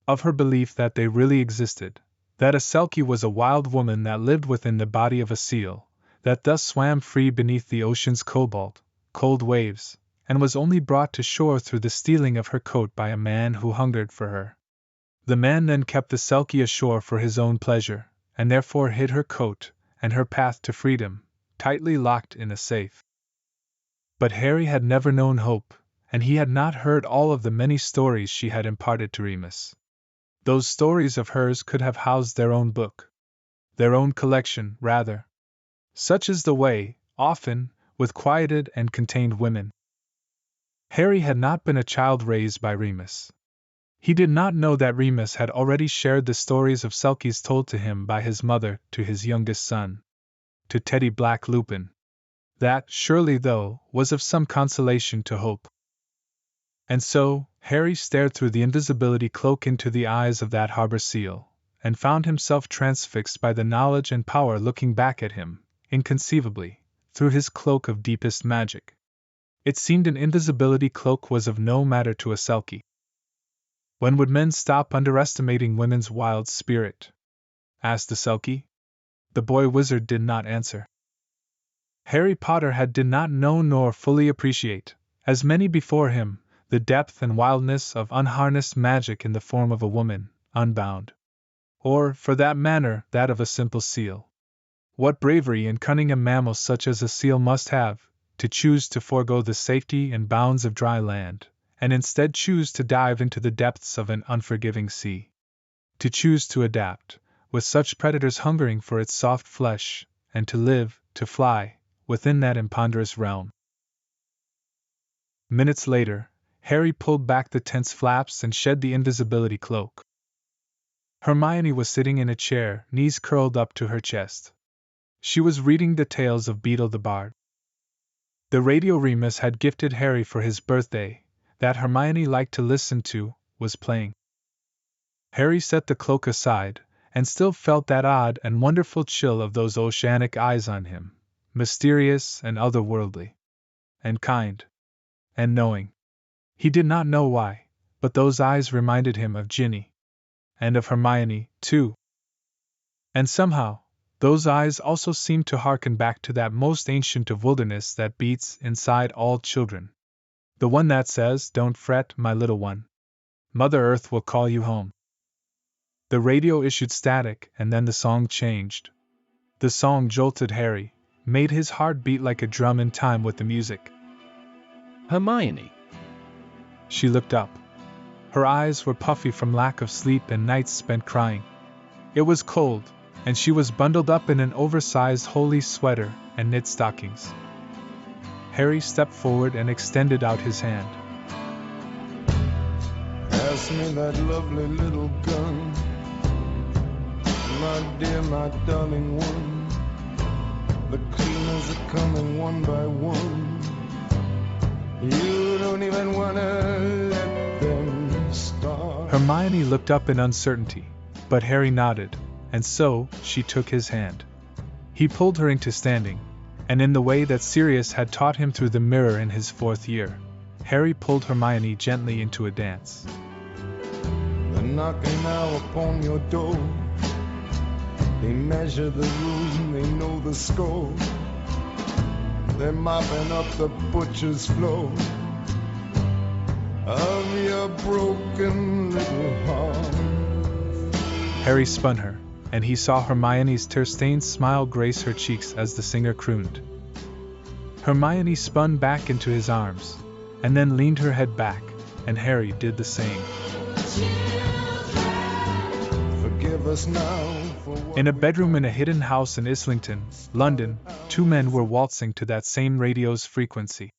Of her belief that they really existed, that a Selkie was a wild woman that lived within the body of a seal, that thus swam free beneath the ocean's cobalt, cold waves, and was only brought to shore through the stealing of her coat by a man who hungered for her. The man then kept the Selkie ashore for his own pleasure, and therefore hid her coat and her path to freedom, tightly locked in a safe. But Harry had never known Hope, and he had not heard all of the many stories she had imparted to Remus. Those stories of hers could have housed their own book. Their own collection, rather. Such is the way, often, with quieted and contained women. Harry had not been a child raised by Remus. He did not know that Remus had already shared the stories of Selkies told to him by his mother to his youngest son, to Teddy Black Lupin. That, surely though, was of some consolation to Hope. And so, Harry stared through the invisibility cloak into the eyes of that harbor seal, and found himself transfixed by the knowledge and power looking back at him, inconceivably, through his cloak of deepest magic. It seemed an invisibility cloak was of no matter to a Selkie. When would men stop underestimating women's wild spirit? Asked the Selkie. The boy wizard did not answer. Harry Potter did not know nor fully appreciate, as many before him, the depth and wildness of unharnessed magic in the form of a woman, unbound. Or, for that matter, that of a simple seal. What bravery and cunning a mammal such as a seal must have, to choose to forego the safety and bounds of dry land, and instead choose to dive into the depths of an unforgiving sea. To choose to adapt, with such predators hungering for its soft flesh, and to live, to fly, within that imponderous realm. Minutes later, Harry pulled back the tense flaps and shed the invisibility cloak. Hermione was sitting in a chair, knees curled up to her chest. She was reading the tales of Beetle the Bard. The radio Remus had gifted Harry for his birthday, that Hermione liked to listen to, was playing. Harry set the cloak aside, and still felt that odd and wonderful chill of those oceanic eyes on him, mysterious and otherworldly, and kind, and knowing. He did not know why, but those eyes reminded him of Ginny. And of Hermione, too. And somehow, those eyes also seemed to hearken back to that most ancient of wilderness that beats inside all children. The one that says, "Don't fret, my little one. Mother Earth will call you home." The radio issued static, and then the song changed. The song jolted Harry, made his heart beat like a drum in time with the music. Hermione. She looked up. Her eyes were puffy from lack of sleep and nights spent crying. It was cold, and she was bundled up in an oversized holey sweater and knit stockings. Harry stepped forward and extended out his hand. Pass me that lovely little gun, my dear, my darling one. The cleaners are coming one by one. You don't even wanna let them start. Hermione looked up in uncertainty, but Harry nodded, and so she took his hand. He pulled her into standing, and in the way that Sirius had taught him through the mirror in his 4th year, Harry pulled Hermione gently into a dance. They're knocking now upon your door. They measure the room, they know the score. They're mopping up the butcher's floor of your broken little heart. Harry spun her, and he saw Hermione's tear-stained smile grace her cheeks as the singer crooned. Hermione spun back into his arms, and then leaned her head back, and Harry did the same. Forgive us now. In a bedroom in a hidden house in Islington, London, 2 men were waltzing to that same radio's frequency.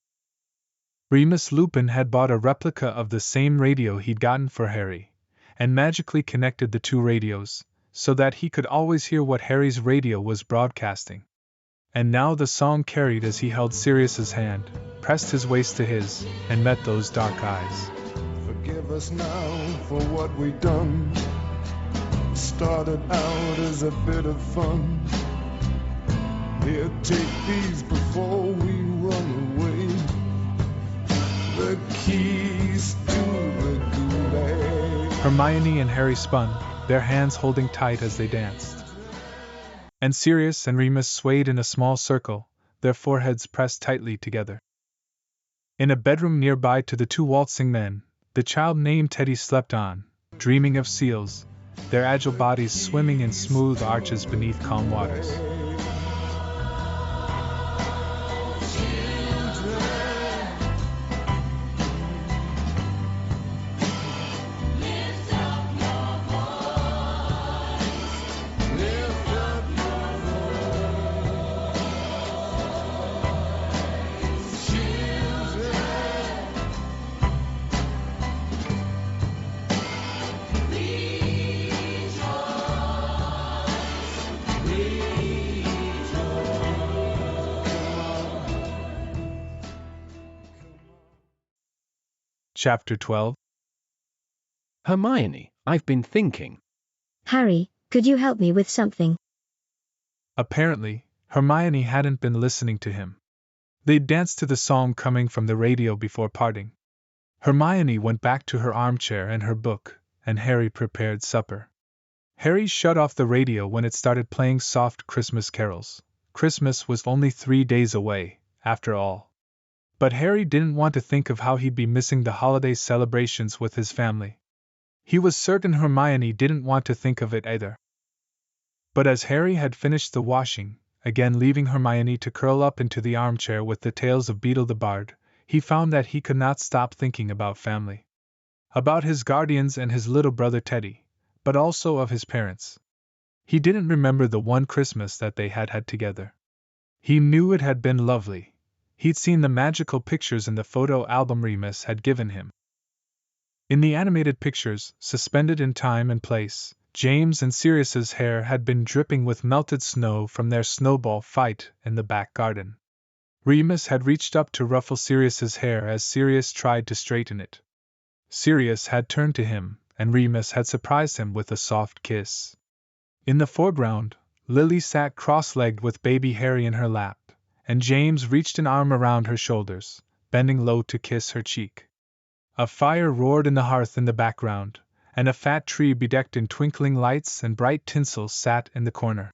Remus Lupin had bought a replica of the same radio he'd gotten for Harry, and magically connected the 2 radios, so that he could always hear what Harry's radio was broadcasting. And now the song carried as he held Sirius's hand, pressed his waist to his, and met those dark eyes. Forgive us now for what we've done. Started out as a bit of fun. Here, take these before we run away. The keys to the gulag. Hermione and Harry spun, their hands holding tight as they danced. And Sirius and Remus swayed in a small circle, their foreheads pressed tightly together. In a bedroom nearby to the 2 waltzing men, the child named Teddy slept on, dreaming of seals, their agile bodies swimming in smooth arches beneath calm waters. Chapter 12. Hermione, I've been thinking. Harry, could you help me with something? Apparently, Hermione hadn't been listening to him. They'd danced to the song coming from the radio before parting. Hermione went back to her armchair and her book, and Harry prepared supper. Harry shut off the radio when it started playing soft Christmas carols. Christmas was only 3 days away, after all. But Harry didn't want to think of how he'd be missing the holiday celebrations with his family. He was certain Hermione didn't want to think of it either. But as Harry had finished the washing, again leaving Hermione to curl up into the armchair with the tales of Beedle the Bard, he found that he could not stop thinking about family. About his guardians and his little brother Teddy, but also of his parents. He didn't remember the one Christmas that they had had together. He knew it had been lovely. He'd seen the magical pictures in the photo album Remus had given him. In the animated pictures, suspended in time and place, James and Sirius's hair had been dripping with melted snow from their snowball fight in the back garden. Remus had reached up to ruffle Sirius's hair as Sirius tried to straighten it. Sirius had turned to him, and Remus had surprised him with a soft kiss. In the foreground, Lily sat cross-legged with baby Harry in her lap, and James reached an arm around her shoulders, bending low to kiss her cheek. A fire roared in the hearth in the background, and a fat tree bedecked in twinkling lights and bright tinsel sat in the corner.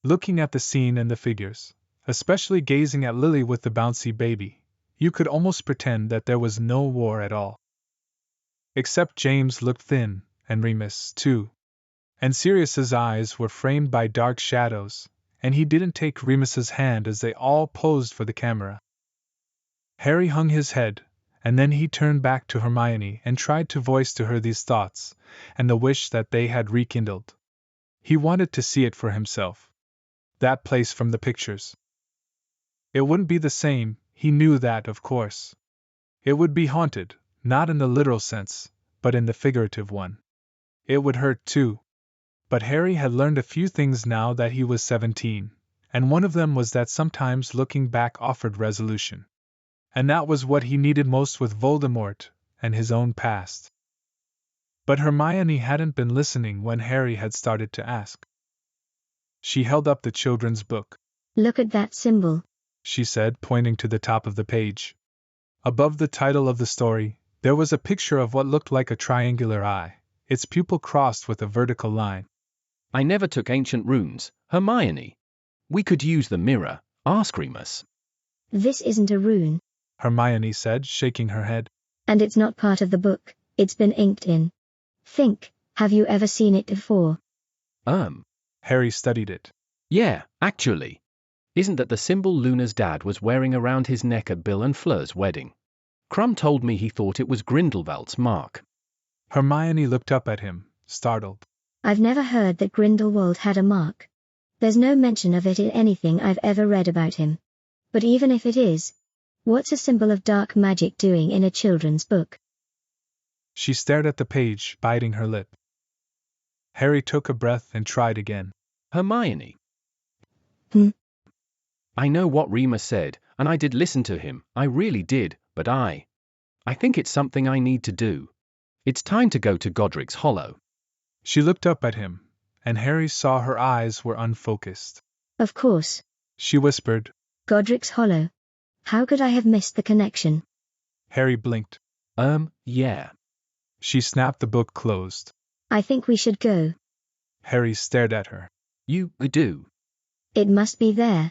Looking at the scene and the figures, especially gazing at Lily with the bouncy baby, you could almost pretend that there was no war at all. Except James looked thin, and Remus, too. And Sirius's eyes were framed by dark shadows, and he didn't take Remus's hand as they all posed for the camera. Harry hung his head, and then he turned back to Hermione and tried to voice to her these thoughts, and the wish that they had rekindled. He wanted to see it for himself. That place from the pictures. It wouldn't be the same, he knew that, of course. It would be haunted, not in the literal sense, but in the figurative one. It would hurt too. But Harry had learned a few things now that he was 17, and one of them was that sometimes looking back offered resolution. And that was what he needed most with Voldemort and his own past. But Hermione hadn't been listening when Harry had started to ask. She held up the children's book. Look at that symbol, she said, pointing to the top of the page. Above the title of the story, there was a picture of what looked like a triangular eye, its pupil crossed with a vertical line. I never took ancient runes, Hermione. We could use the mirror, ask Remus. This isn't a rune, Hermione said, shaking her head. And it's not part of the book, it's been inked in. Think, have you ever seen it before? Harry studied it. Yeah, actually. Isn't that the symbol Luna's dad was wearing around his neck at Bill and Fleur's wedding? Crumb told me he thought it was Grindelwald's mark. Hermione looked up at him, startled. I've never heard that Grindelwald had a mark. There's no mention of it in anything I've ever read about him. But even if it is, what's a symbol of dark magic doing in a children's book? She stared at the page, biting her lip. Harry took a breath and tried again. Hermione. I know what Remus said, and I did listen to him, I really did, but I think it's something I need to do. It's time to go to Godric's Hollow. She looked up at him, and Harry saw her eyes were unfocused. Of course, she whispered. Godric's Hollow. How could I have missed the connection? Harry blinked. Yeah. She snapped the book closed. I think we should go. Harry stared at her. You do? It must be there.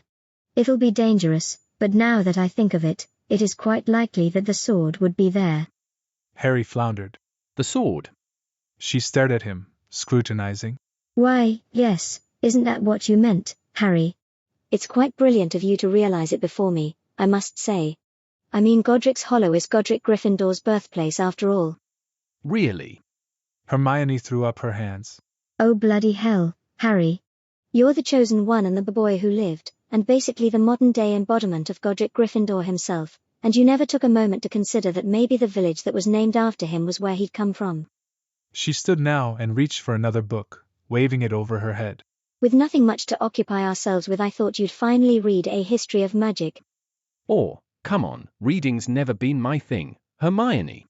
It'll be dangerous, but now that I think of it, it is quite likely that the sword would be there. Harry floundered. The sword? She stared at him, scrutinizing. Why, yes, isn't that what you meant, Harry? It's quite brilliant of you to realize it before me, I must say. I mean, Godric's Hollow is Godric Gryffindor's birthplace after all. Really? Hermione threw up her hands. Oh bloody hell, Harry. You're the chosen one and the boy who lived, and basically the modern-day embodiment of Godric Gryffindor himself, and you never took a moment to consider that maybe the village that was named after him was where he'd come from. She stood now and reached for another book, waving it over her head. With nothing much to occupy ourselves with, I thought you'd finally read A History of Magic. Come on, reading's never been my thing, Hermione.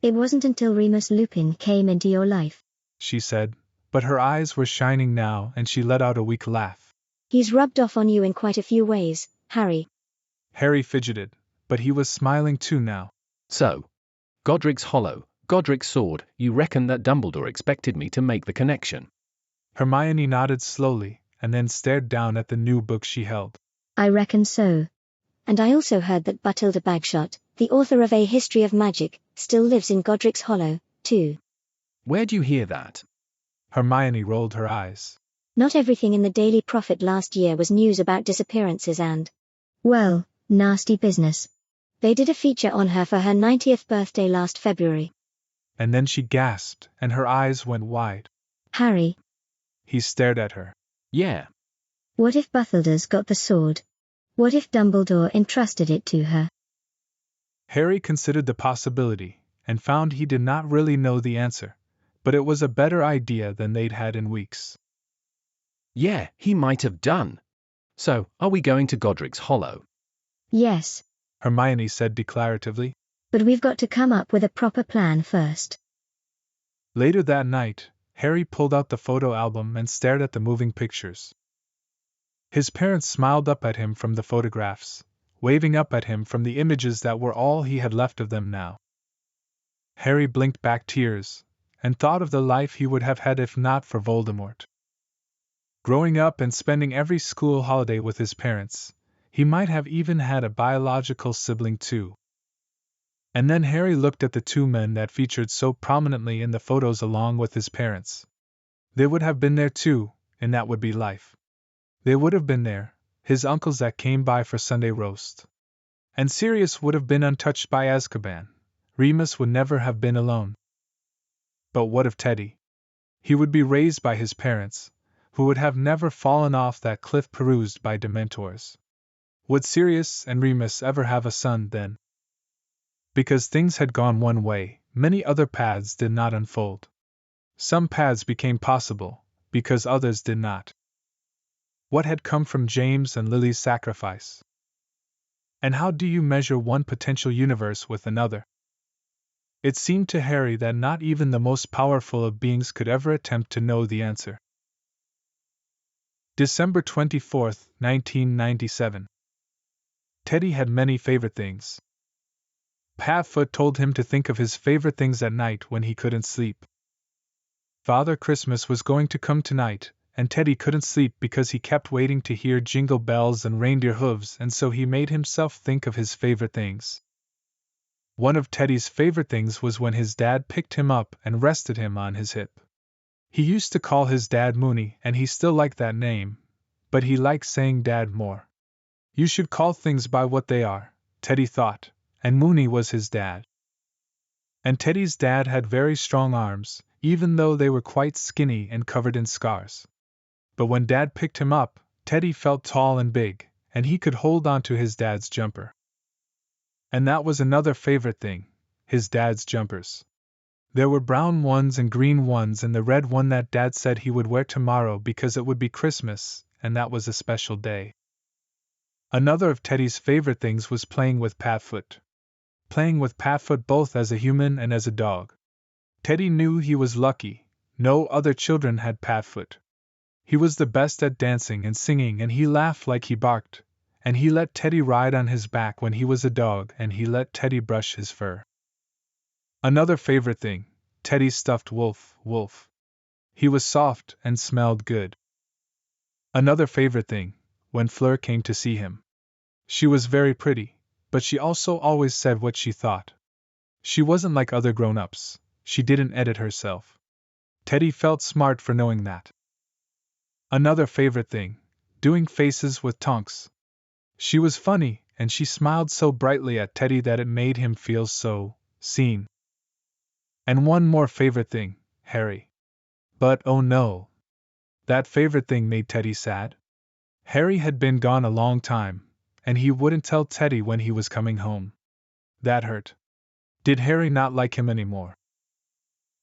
It wasn't until Remus Lupin came into your life, she said, but her eyes were shining now and she let out a weak laugh. He's rubbed off on you in quite a few ways, Harry. Harry fidgeted, but he was smiling too now. So, Godric's Hollow, Godric's sword, you reckon that Dumbledore expected me to make the connection? Hermione nodded slowly, and then stared down at the new book she held. I reckon so. And I also heard that Bathilda Bagshot, the author of A History of Magic, still lives in Godric's Hollow, too. Where'd you hear that? Hermione rolled her eyes. Not everything in the Daily Prophet last year was news about disappearances and, well, nasty business. They did a feature on her for her 90th birthday last February. And then she gasped, and her eyes went wide. Harry. He stared at her. Yeah. What if Bathilda's got the sword? What if Dumbledore entrusted it to her? Harry considered the possibility, and found he did not really know the answer, but it was a better idea than they'd had in weeks. Yeah, he might have done. So, are we going to Godric's Hollow? Yes. Hermione said declaratively. But we've got to come up with a proper plan first. Later that night, Harry pulled out the photo album and stared at the moving pictures. His parents smiled up at him from the photographs, waving up at him from the images that were all he had left of them now. Harry blinked back tears, and thought of the life he would have had if not for Voldemort. Growing up and spending every school holiday with his parents, he might have even had a biological sibling too. And then Harry looked at the two men that featured so prominently in the photos along with his parents. They would have been there too, and that would be life. They would have been there, his uncles that came by for Sunday roast. And Sirius would have been untouched by Azkaban. Remus would never have been alone. But what of Teddy? He would be raised by his parents, who would have never fallen off that cliff perused by Dementors. Would Sirius and Remus ever have a son then? Because things had gone one way, many other paths did not unfold. Some paths became possible, because others did not. What had come from James and Lily's sacrifice? And how do you measure one potential universe with another? It seemed to Harry that not even the most powerful of beings could ever attempt to know the answer. December 24, 1997. Teddy had many favorite things. Padfoot told him to think of his favorite things at night when he couldn't sleep. Father Christmas was going to come tonight, and Teddy couldn't sleep because he kept waiting to hear jingle bells and reindeer hooves, and so he made himself think of his favorite things. One of Teddy's favorite things was when his dad picked him up and rested him on his hip. He used to call his dad Mooney, and he still liked that name, but he liked saying Dad more. You should call things by what they are, Teddy thought, and Mooney was his dad. And Teddy's dad had very strong arms, even though they were quite skinny and covered in scars. But when Dad picked him up, Teddy felt tall and big, and he could hold on to his dad's jumper. And that was another favorite thing, his dad's jumpers. There were brown ones and green ones and the red one that Dad said he would wear tomorrow because it would be Christmas, and that was a special day. Another of Teddy's favorite things was playing with Padfoot. Playing with Padfoot both as a human and as a dog. Teddy knew he was lucky, no other children had Padfoot. He was the best at dancing and singing, and he laughed like he barked, and he let Teddy ride on his back when he was a dog, and he let Teddy brush his fur. Another favorite thing, Teddy's stuffed Wolf. He was soft and smelled good. Another favorite thing, when Fleur came to see him. She was very pretty, but she also always said what she thought. She wasn't like other grown-ups, she didn't edit herself. Teddy felt smart for knowing that. Another favorite thing, doing faces with Tonks. She was funny, and she smiled so brightly at Teddy that it made him feel so seen. And one more favorite thing, Harry. But oh no. That favorite thing made Teddy sad. Harry had been gone a long time, and he wouldn't tell Teddy when he was coming home. That hurt. Did Harry not like him anymore?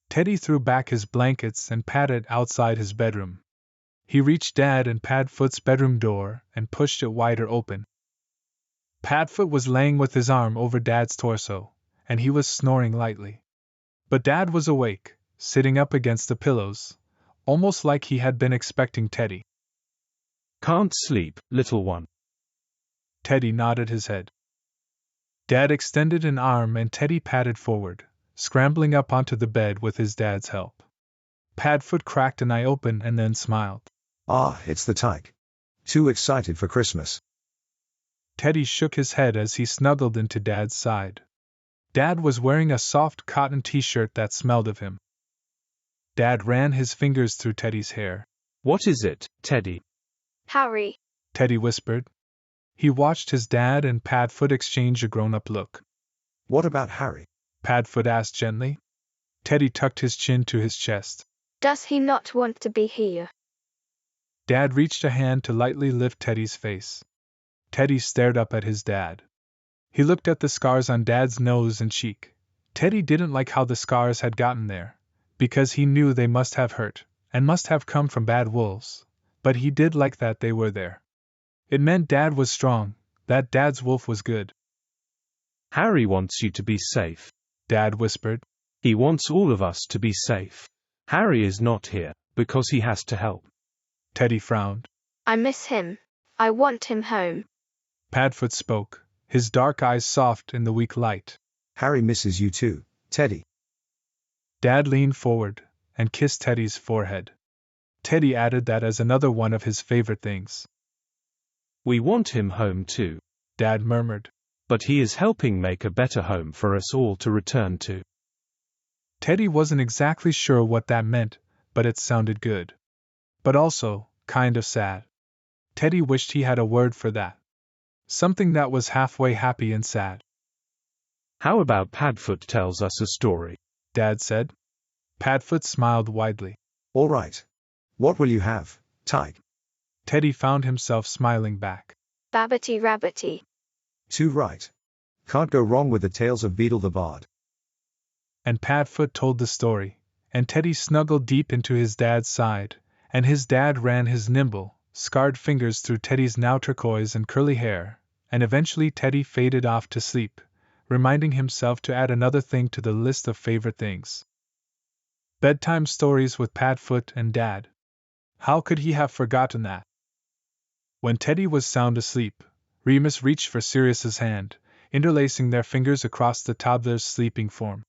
Teddy threw back his blankets and padded outside his bedroom. He reached Dad and Padfoot's bedroom door and pushed it wider open. Padfoot was laying with his arm over Dad's torso, and he was snoring lightly. But Dad was awake, sitting up against the pillows, almost like he had been expecting Teddy. Can't sleep, little one. Teddy nodded his head. Dad extended an arm and Teddy padded forward, scrambling up onto the bed with his dad's help. Padfoot cracked an eye open and then smiled. Ah, it's the tyke. Too excited for Christmas. Teddy shook his head as he snuggled into Dad's side. Dad was wearing a soft cotton t-shirt that smelled of him. Dad ran his fingers through Teddy's hair. What is it, Teddy? Harry. Teddy whispered. He watched his dad and Padfoot exchange a grown-up look. What about Harry? Padfoot asked gently. Teddy tucked his chin to his chest. Does he not want to be here? Dad reached a hand to lightly lift Teddy's face. Teddy stared up at his dad. He looked at the scars on Dad's nose and cheek. Teddy didn't like how the scars had gotten there, because he knew they must have hurt, and must have come from bad wolves, but he did like that they were there. It meant Dad was strong, that Dad's wolf was good. Harry wants you to be safe, Dad whispered. He wants all of us to be safe. Harry is not here, because he has to help. Teddy frowned. I miss him. I want him home. Padfoot spoke, his dark eyes soft in the weak light. Harry misses you too, Teddy. Dad leaned forward and kissed Teddy's forehead. Teddy added that as another one of his favorite things. We want him home too, Dad murmured. But he is helping make a better home for us all to return to. Teddy wasn't exactly sure what that meant, but it sounded good. But also, kind of sad. Teddy wished he had a word for that. Something that was halfway happy and sad. How about Padfoot tells us a story? Dad said. Padfoot smiled widely. All right. What will you have, Tige? Teddy found himself smiling back. Babbity rabbity. Too right. Can't go wrong with the tales of Beedle the Bard. And Padfoot told the story, and Teddy snuggled deep into his dad's side, and his dad ran his nimble, scarred fingers through Teddy's now turquoise and curly hair, and eventually Teddy faded off to sleep, reminding himself to add another thing to the list of favorite things. Bedtime stories with Padfoot and Dad. How could he have forgotten that? When Teddy was sound asleep, Remus reached for Sirius's hand, interlacing their fingers across the toddler's sleeping form.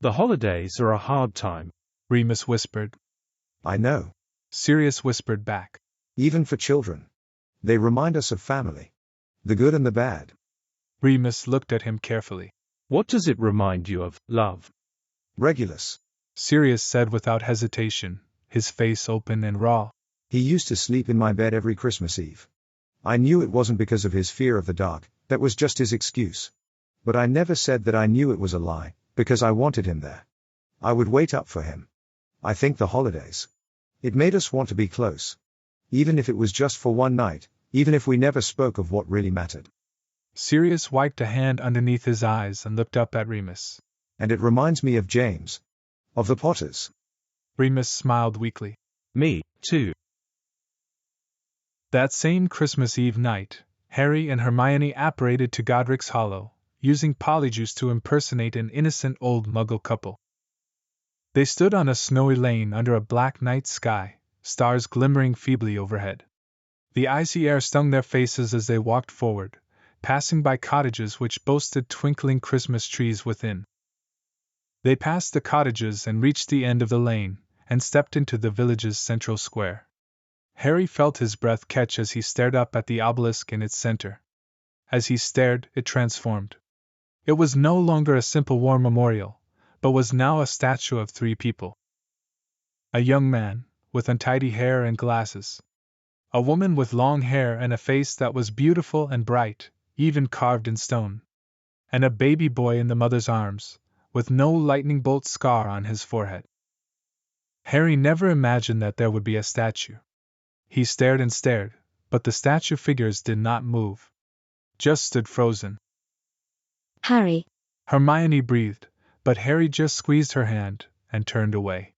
The holidays are a hard time, Remus whispered. I know, Sirius whispered back. Even for children. They remind us of family. The good and the bad. Remus looked at him carefully. What does it remind you of, love? Regulus, Sirius said without hesitation, his face open and raw. He used to sleep in my bed every Christmas Eve. I knew it wasn't because of his fear of the dark, that was just his excuse. But I never said that I knew it was a lie, because I wanted him there. I would wait up for him. I think the holidays. It made us want to be close. Even if it was just for one night, even if we never spoke of what really mattered. Sirius wiped a hand underneath his eyes and looked up at Remus. And it reminds me of James. Of the Potters. Remus smiled weakly. Me, too. That same Christmas Eve night, Harry and Hermione apparated to Godric's Hollow, using Polyjuice to impersonate an innocent old Muggle couple. They stood on a snowy lane under a black night sky, stars glimmering feebly overhead. The icy air stung their faces as they walked forward, passing by cottages which boasted twinkling Christmas trees within. They passed the cottages and reached the end of the lane, and stepped into the village's central square. Harry felt his breath catch as he stared up at the obelisk in its center. As he stared, it transformed. It was no longer a simple war memorial, but was now a statue of three people. A young man, with untidy hair and glasses. A woman with long hair and a face that was beautiful and bright, even carved in stone. And a baby boy in the mother's arms, with no lightning bolt scar on his forehead. Harry never imagined that there would be a statue. He stared and stared, but the statue figures did not move. Just stood frozen. Harry. Hermione breathed, but Harry just squeezed her hand and turned away.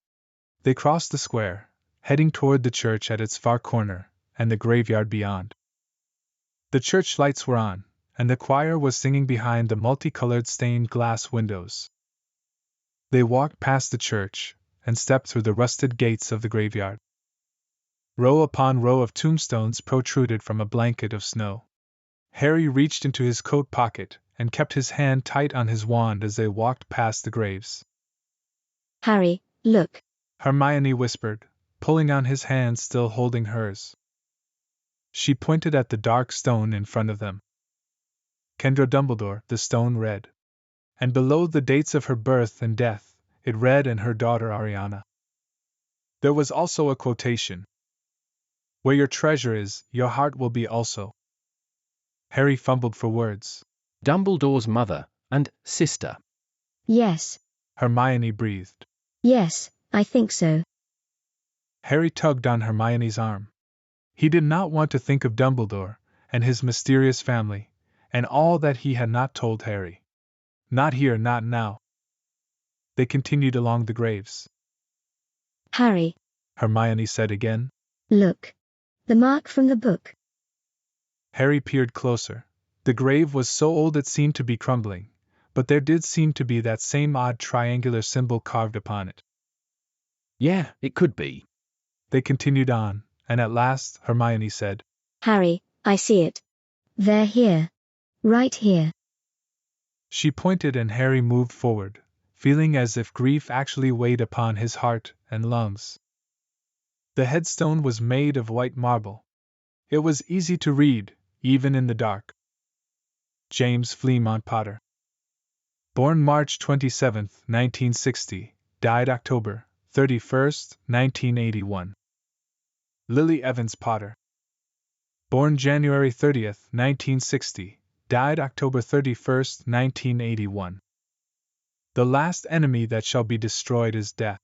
They crossed the square, heading toward the church at its far corner, and the graveyard beyond. The church lights were on, and the choir was singing behind the multicolored stained glass windows. They walked past the church, and stepped through the rusted gates of the graveyard. Row upon row of tombstones protruded from a blanket of snow. Harry reached into his coat pocket, and kept his hand tight on his wand as they walked past the graves. Harry, look. Hermione whispered, pulling on his hand still holding hers. She pointed at the dark stone in front of them. Kendra Dumbledore, the stone read. And below the dates of her birth and death, it read and her daughter Ariana. There was also a quotation. Where your treasure is, your heart will be also. Harry fumbled for words. Dumbledore's mother and sister. Yes. Hermione breathed. Yes, I think so. Harry tugged on Hermione's arm. He did not want to think of Dumbledore, and his mysterious family, and all that he had not told Harry. Not here, not now. They continued along the graves. Harry, Hermione said again. Look. The mark from the book. Harry peered closer. The grave was so old it seemed to be crumbling, but there did seem to be that same odd triangular symbol carved upon it. Yeah, it could be. They continued on, and at last Hermione said, Harry, I see it. They're here. Right here. She pointed and Harry moved forward, feeling as if grief actually weighed upon his heart and lungs. The headstone was made of white marble. It was easy to read, even in the dark. James Fleamont Potter. Born March 27, 1960, died October 31, 1981. Lily Evans Potter. Born January 30, 1960, died October 31, 1981. The last enemy that shall be destroyed is death.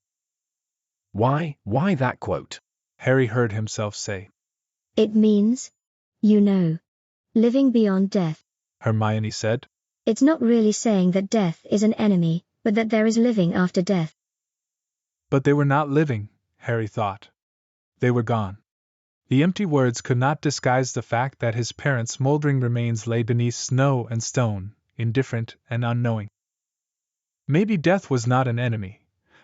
Why that quote? Harry heard himself say. It means, living beyond death. Hermione said. It's not really saying that death is an enemy, but that there is living after death. But they were not living, Harry thought. They were gone. The empty words could not disguise the fact that his parents' moldering remains lay beneath snow and stone, indifferent and unknowing. Maybe death was not an enemy,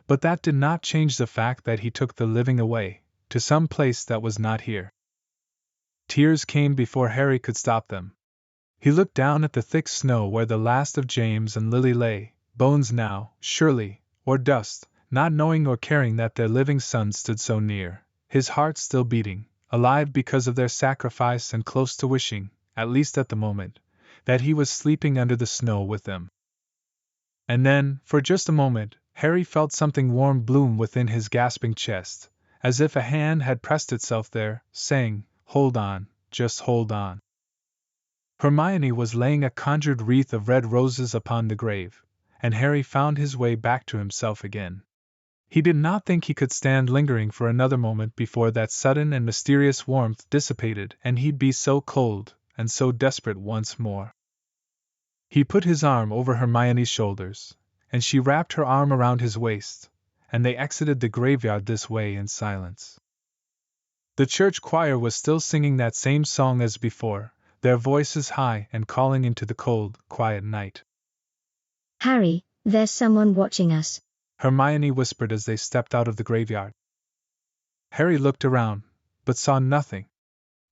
but that did not change the fact that he took the living away, to some place that was not here. Tears came before Harry could stop them. He looked down at the thick snow where the last of James and Lily lay, bones now, surely, or dust, not knowing or caring that their living son stood so near, his heart still beating, alive because of their sacrifice and close to wishing, at least at the moment, that he was sleeping under the snow with them. And then, for just a moment, Harry felt something warm bloom within his gasping chest, as if a hand had pressed itself there, saying, "Hold on, just hold on." Hermione was laying a conjured wreath of red roses upon the grave, and Harry found his way back to himself again. He did not think he could stand lingering for another moment before that sudden and mysterious warmth dissipated and he'd be so cold and so desperate once more. He put his arm over Hermione's shoulders, and she wrapped her arm around his waist, and they exited the graveyard this way in silence. The church choir was still singing that same song as before, their voices high and calling into the cold, quiet night. Harry, there's someone watching us, Hermione whispered as they stepped out of the graveyard. Harry looked around, but saw nothing.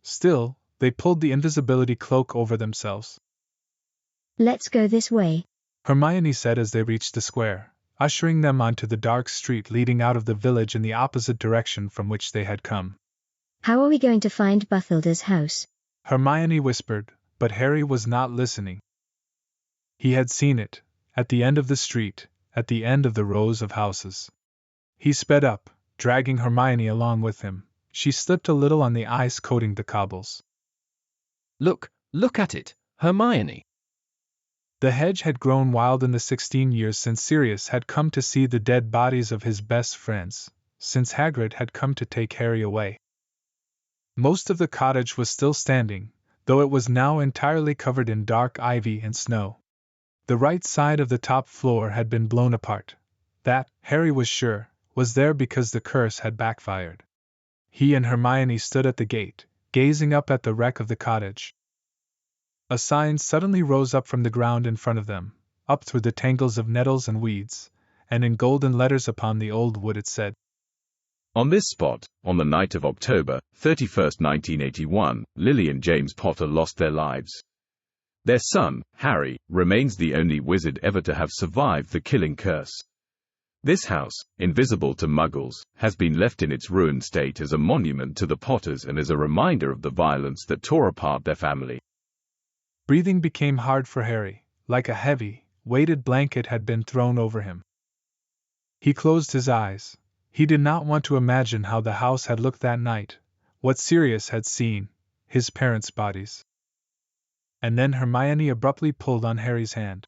Still, they pulled the invisibility cloak over themselves. Let's go this way, Hermione said as they reached the square, ushering them onto the dark street leading out of the village in the opposite direction from which they had come. How are we going to find Bathilda's house? Hermione whispered, but Harry was not listening. He had seen it, at the end of the street, at the end of the rows of houses. He sped up, dragging Hermione along with him. She slipped a little on the ice coating the cobbles. Look at it, Hermione. The hedge had grown wild in the 16 years since Sirius had come to see the dead bodies of his best friends, since Hagrid had come to take Harry away. Most of the cottage was still standing, though it was now entirely covered in dark ivy and snow. The right side of the top floor had been blown apart. That, Harry was sure, was there because the curse had backfired. He and Hermione stood at the gate, gazing up at the wreck of the cottage. A sign suddenly rose up from the ground in front of them, up through the tangles of nettles and weeds, and in golden letters upon the old wood it said, "On this spot, on the night of October 31st, 1981, Lily and James Potter lost their lives. Their son, Harry, remains the only wizard ever to have survived the killing curse. This house, invisible to muggles, has been left in its ruined state as a monument to the Potters and as a reminder of the violence that tore apart their family. Breathing became hard for Harry, like a heavy, weighted blanket had been thrown over him. He closed his eyes. He did not want to imagine how the house had looked that night, what Sirius had seen, his parents' bodies. And then Hermione abruptly pulled on Harry's hand.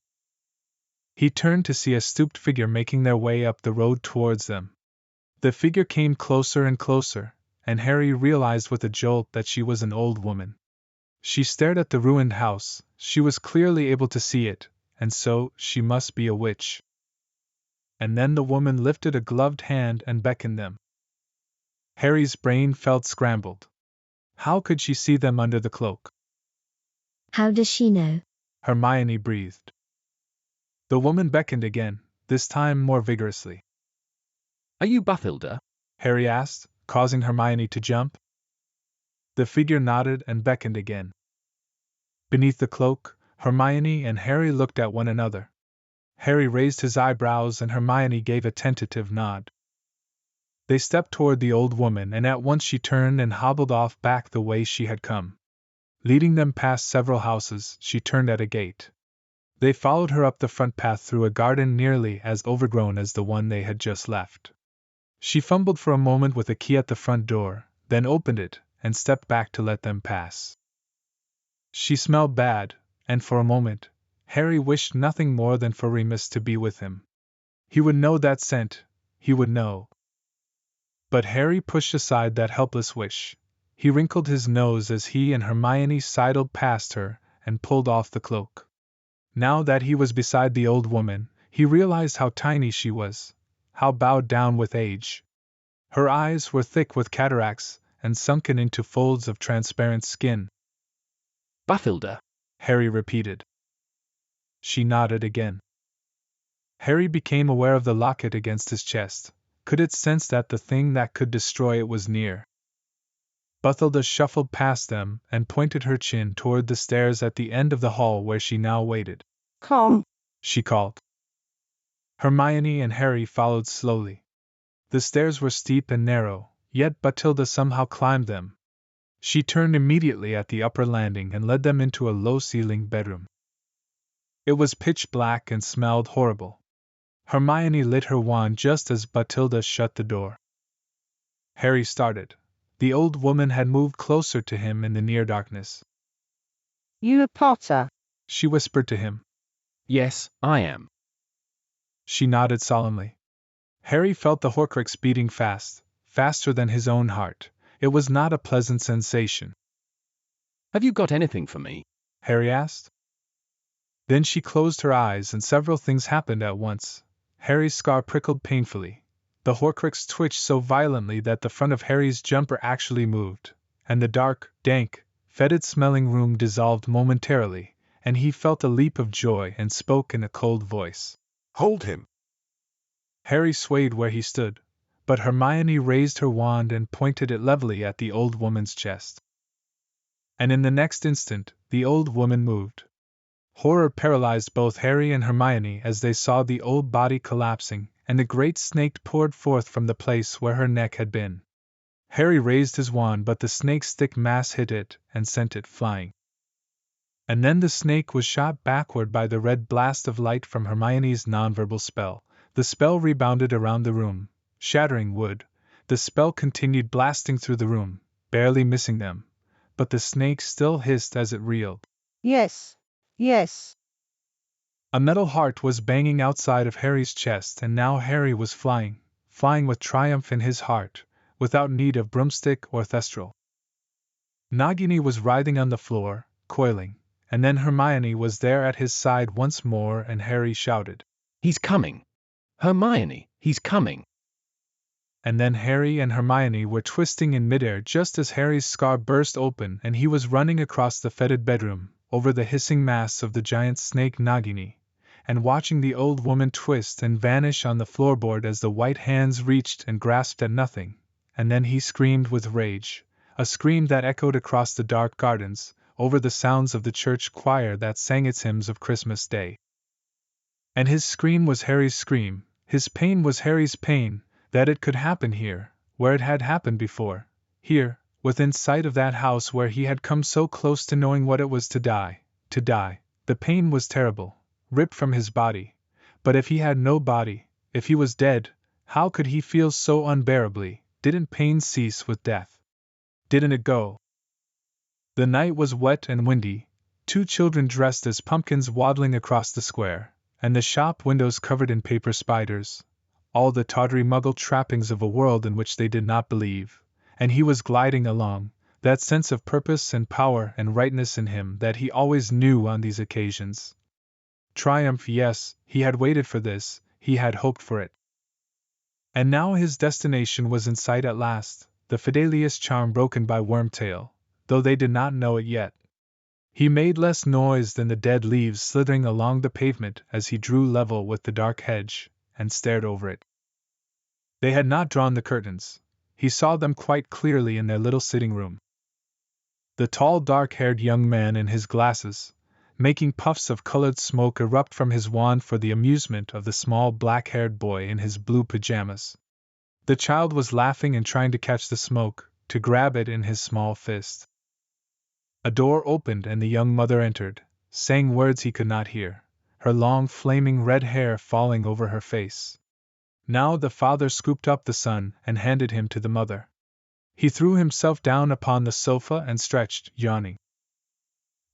He turned to see a stooped figure making their way up the road towards them. The figure came closer and closer, and Harry realized with a jolt that she was an old woman. She stared at the ruined house, she was clearly able to see it, and so, she must be a witch. And then the woman lifted a gloved hand and beckoned them. Harry's brain felt scrambled. How could she see them under the cloak? How does she know? Hermione breathed. The woman beckoned again, this time more vigorously. Are you Bathilda? Harry asked, causing Hermione to jump. The figure nodded and beckoned again. Beneath the cloak, Hermione and Harry looked at one another. Harry raised his eyebrows and Hermione gave a tentative nod. They stepped toward the old woman and at once she turned and hobbled off back the way she had come. Leading them past several houses, she turned at a gate. They followed her up the front path through a garden nearly as overgrown as the one they had just left. She fumbled for a moment with a key at the front door, then opened it, and stepped back to let them pass. She smelled bad, and for a moment, Harry wished nothing more than for Remus to be with him. He would know that scent, he would know. But Harry pushed aside that helpless wish. He wrinkled his nose as he and Hermione sidled past her and pulled off the cloak. Now that he was beside the old woman, he realized how tiny she was, how bowed down with age. Her eyes were thick with cataracts and sunken into folds of transparent skin. Bathilda, Harry repeated. She nodded again. Harry became aware of the locket against his chest. Could it sense that the thing that could destroy it was near? Bathilda shuffled past them and pointed her chin toward the stairs at the end of the hall where she now waited. Come, she called. Hermione and Harry followed slowly. The stairs were steep and narrow, yet Bathilda somehow climbed them. She turned immediately at the upper landing and led them into a low-ceilinged bedroom. It was pitch black and smelled horrible. Hermione lit her wand just as Bathilda shut the door. Harry started. The old woman had moved closer to him in the near darkness. You a Potter? She whispered to him. Yes, I am. She nodded solemnly. Harry felt the Horcrux beating fast, faster than his own heart. It was not a pleasant sensation. Have you got anything for me? Harry asked. Then she closed her eyes and several things happened at once. Harry's scar prickled painfully. The Horcrux twitched so violently that the front of Harry's jumper actually moved, and the dark, dank, fetid-smelling room dissolved momentarily, and he felt a leap of joy and spoke in a cold voice. Hold him! Harry swayed where he stood, but Hermione raised her wand and pointed it levelly at the old woman's chest. And in the next instant, the old woman moved. Horror paralyzed both Harry and Hermione as they saw the old body collapsing, and a great snake poured forth from the place where her neck had been. Harry raised his wand, but the snake's thick mass hit it and sent it flying. And then the snake was shot backward by the red blast of light from Hermione's nonverbal spell. The spell rebounded around the room, shattering wood. The spell continued blasting through the room, barely missing them, but the snake still hissed as it reeled. Yes. Yes. A metal heart was banging outside of Harry's chest, and now Harry was flying with triumph in his heart, without need of broomstick or thestral. Nagini was writhing on the floor, coiling, and then Hermione was there at his side once more, and Harry shouted, "He's coming! Hermione, he's coming!" And then Harry and Hermione were twisting in midair just as Harry's scar burst open and he was running across the fetid bedroom, over the hissing mass of the giant snake Nagini, and watching the old woman twist and vanish on the floorboard as the white hands reached and grasped at nothing, and then he screamed with rage, a scream that echoed across the dark gardens, over the sounds of the church choir that sang its hymns of Christmas Day. And his scream was Harry's scream, His pain was Harry's pain, that it could happen here, where it had happened before, here, within sight of that house where he had come so close to knowing what it was to die, to die. The pain was terrible, ripped from his body, but if he had no body, if he was dead, how could he feel so unbearably? Didn't pain cease with death? Didn't it go? The night was wet and windy, 2 children dressed as pumpkins waddling across the square, and the shop windows covered in paper spiders, all the tawdry muggle trappings of a world in which they did not believe, and he was gliding along, that sense of purpose and power and rightness in him that he always knew on these occasions. Triumph, yes, he had waited for this, he had hoped for it. And now his destination was in sight at last, the Fidelius charm broken by Wormtail, though they did not know it yet. He made less noise than the dead leaves slithering along the pavement as he drew level with the dark hedge, and stared over it. They had not drawn the curtains. He saw them quite clearly in their little sitting room. The tall dark-haired young man in his glasses, making puffs of colored smoke erupt from his wand for the amusement of the small black-haired boy in his blue pajamas. The child was laughing and trying to catch the smoke, to grab it in his small fist. A door opened and the young mother entered, saying words he could not hear, her long flaming red hair falling over her face. Now the father scooped up the son and handed him to the mother. He threw himself down upon the sofa and stretched, yawning.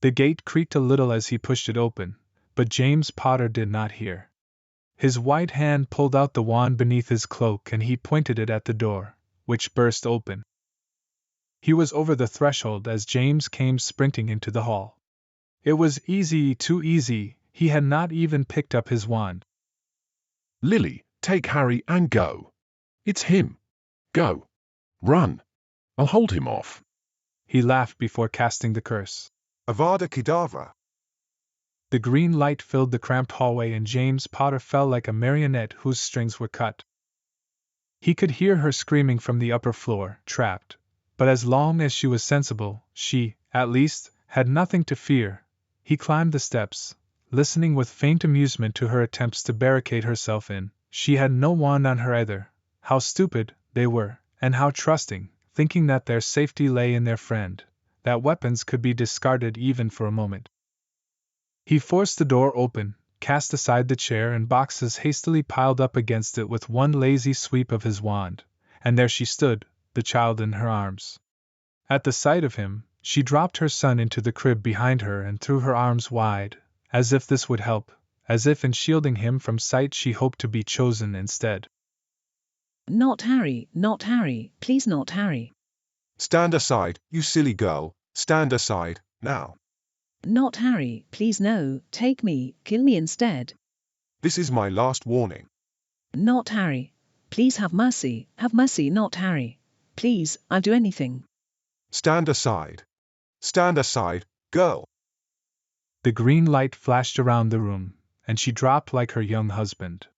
The gate creaked a little as he pushed it open, but James Potter did not hear. His white hand pulled out the wand beneath his cloak and he pointed it at the door, which burst open. He was over the threshold as James came sprinting into the hall. It was easy, too easy, he had not even picked up his wand. Lily, take Harry and go. It's him. Go. Run. I'll hold him off. He laughed before casting the curse. Avada Kedavra. The green light filled the cramped hallway and James Potter fell like a marionette whose strings were cut. He could hear her screaming from the upper floor, trapped. But as long as she was sensible, she, at least, had nothing to fear. He climbed the steps, listening with faint amusement to her attempts to barricade herself in. She had no wand on her either. How stupid they were, and how trusting, thinking that their safety lay in their friend, that weapons could be discarded even for a moment. He forced the door open, cast aside the chair and boxes hastily piled up against it with one lazy sweep of his wand, and there she stood, the child in her arms. At the sight of him, she dropped her son into the crib behind her and threw her arms wide, as if this would help, as if in shielding him from sight she hoped to be chosen instead. Not Harry, please not Harry. Stand aside, you silly girl, stand aside, now. Not Harry, please no, take me, kill me instead. This is my last warning. Not Harry. Please have mercy, not Harry. Please, I'll do anything. Stand aside. Stand aside, girl. The green light flashed around the room, and she dropped like her young husband.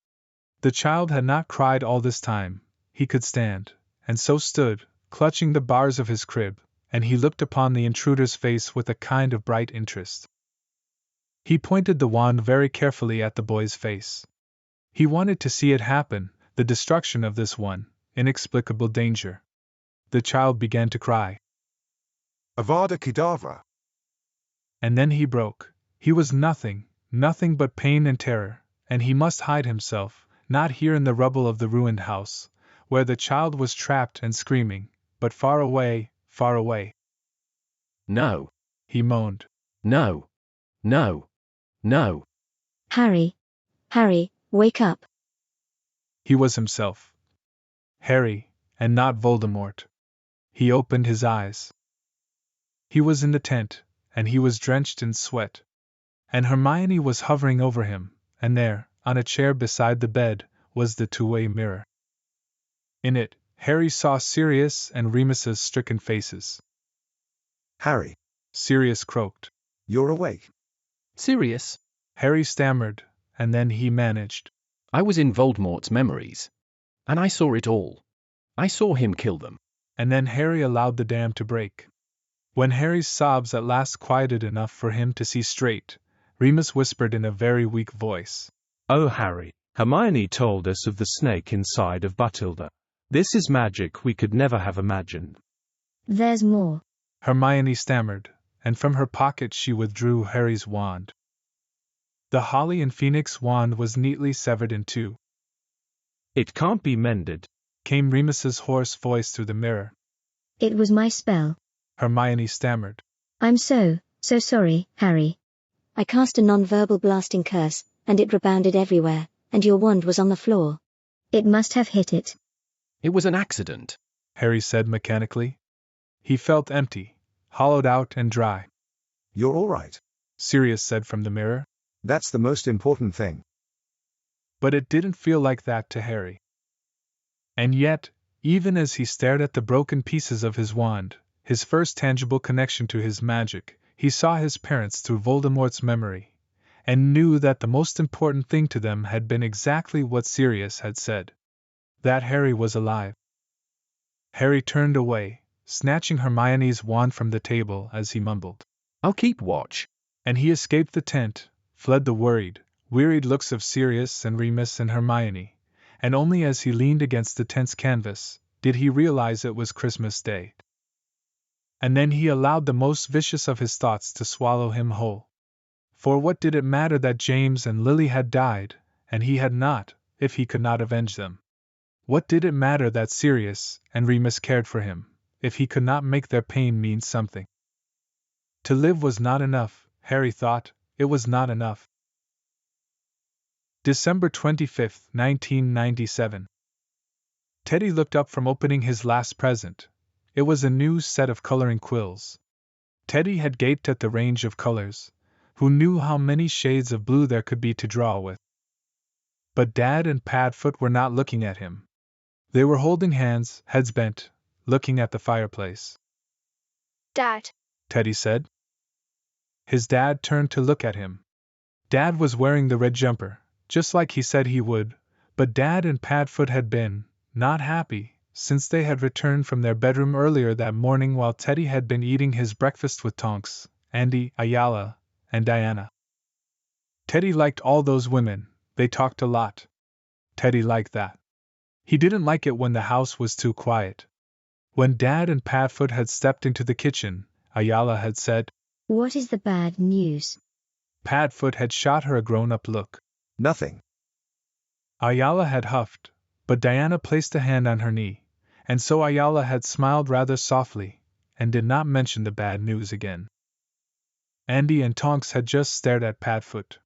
The child had not cried all this time, he could stand, and so stood, clutching the bars of his crib, and he looked upon the intruder's face with a kind of bright interest. He pointed the wand very carefully at the boy's face. He wanted to see it happen, the destruction of this one, inexplicable danger. The child began to cry. Avada Kedavra. And then he broke. He was nothing but pain and terror, and he must hide himself, not here in the rubble of the ruined house, where the child was trapped and screaming, but far away, far away. No. He moaned. No. No. No. Harry, wake up. He was himself. Harry, and not Voldemort. He opened his eyes. He was in the tent, and he was drenched in sweat. And Hermione was hovering over him, and there, on a chair beside the bed, was the two-way mirror. In it, Harry saw Sirius and Remus's stricken faces. Harry. Sirius croaked. You're awake. Sirius? Harry stammered, and then he managed. I was in Voldemort's memories. And I saw it all. I saw him kill them. And then Harry allowed the dam to break. When Harry's sobs at last quieted enough for him to see straight, Remus whispered in a very weak voice. Oh, Harry, Hermione told us of the snake inside of Bathilda. This is magic we could never have imagined. There's more. Hermione stammered, and from her pocket she withdrew Harry's wand. The Holly and Phoenix wand was neatly severed in two. It can't be mended, came Remus's hoarse voice through the mirror. It was my spell. Hermione stammered. I'm so sorry, Harry. I cast a non-verbal blasting curse, and it rebounded everywhere, and your wand was on the floor. It must have hit it. It was an accident, Harry said mechanically. He felt empty, hollowed out and dry. You're all right, Sirius said from the mirror. That's the most important thing. But it didn't feel like that to Harry. And yet, even as he stared at the broken pieces of his wand, his first tangible connection to his magic, he saw his parents through Voldemort's memory, and knew that the most important thing to them had been exactly what Sirius had said. That Harry was alive. Harry turned away, snatching Hermione's wand from the table as he mumbled, "I'll keep watch." And he escaped the tent, fled the wearied looks of Sirius and Remus and Hermione, and only as he leaned against the tent's canvas did he realize it was Christmas Day. And then he allowed the most vicious of his thoughts to swallow him whole. For what did it matter that James and Lily had died, and he had not, if he could not avenge them? What did it matter that Sirius and Remus cared for him, if he could not make their pain mean something? To live was not enough, Harry thought, it was not enough. December 25, 1997. Teddy looked up from opening his last present. It was a new set of coloring quills. Teddy had gaped at the range of colors. Who knew how many shades of blue there could be to draw with? But Dad and Padfoot were not looking at him. They were holding hands, heads bent, looking at the fireplace. Dad, Teddy said. His dad turned to look at him. Dad was wearing the red jumper, just like he said he would, but Dad and Padfoot had been, not happy, since they had returned from their bedroom earlier that morning while Teddy had been eating his breakfast with Tonks, Andy, Ayala, and Diana. Teddy liked all those women, they talked a lot. Teddy liked that. He didn't like it when the house was too quiet. When Dad and Padfoot had stepped into the kitchen, Ayala had said, "What is the bad news?" Padfoot had shot her a grown-up look. Nothing. Ayala had huffed, but Diana placed a hand on her knee, and so Ayala had smiled rather softly, and did not mention the bad news again. Andy and Tonks had just stared at Padfoot.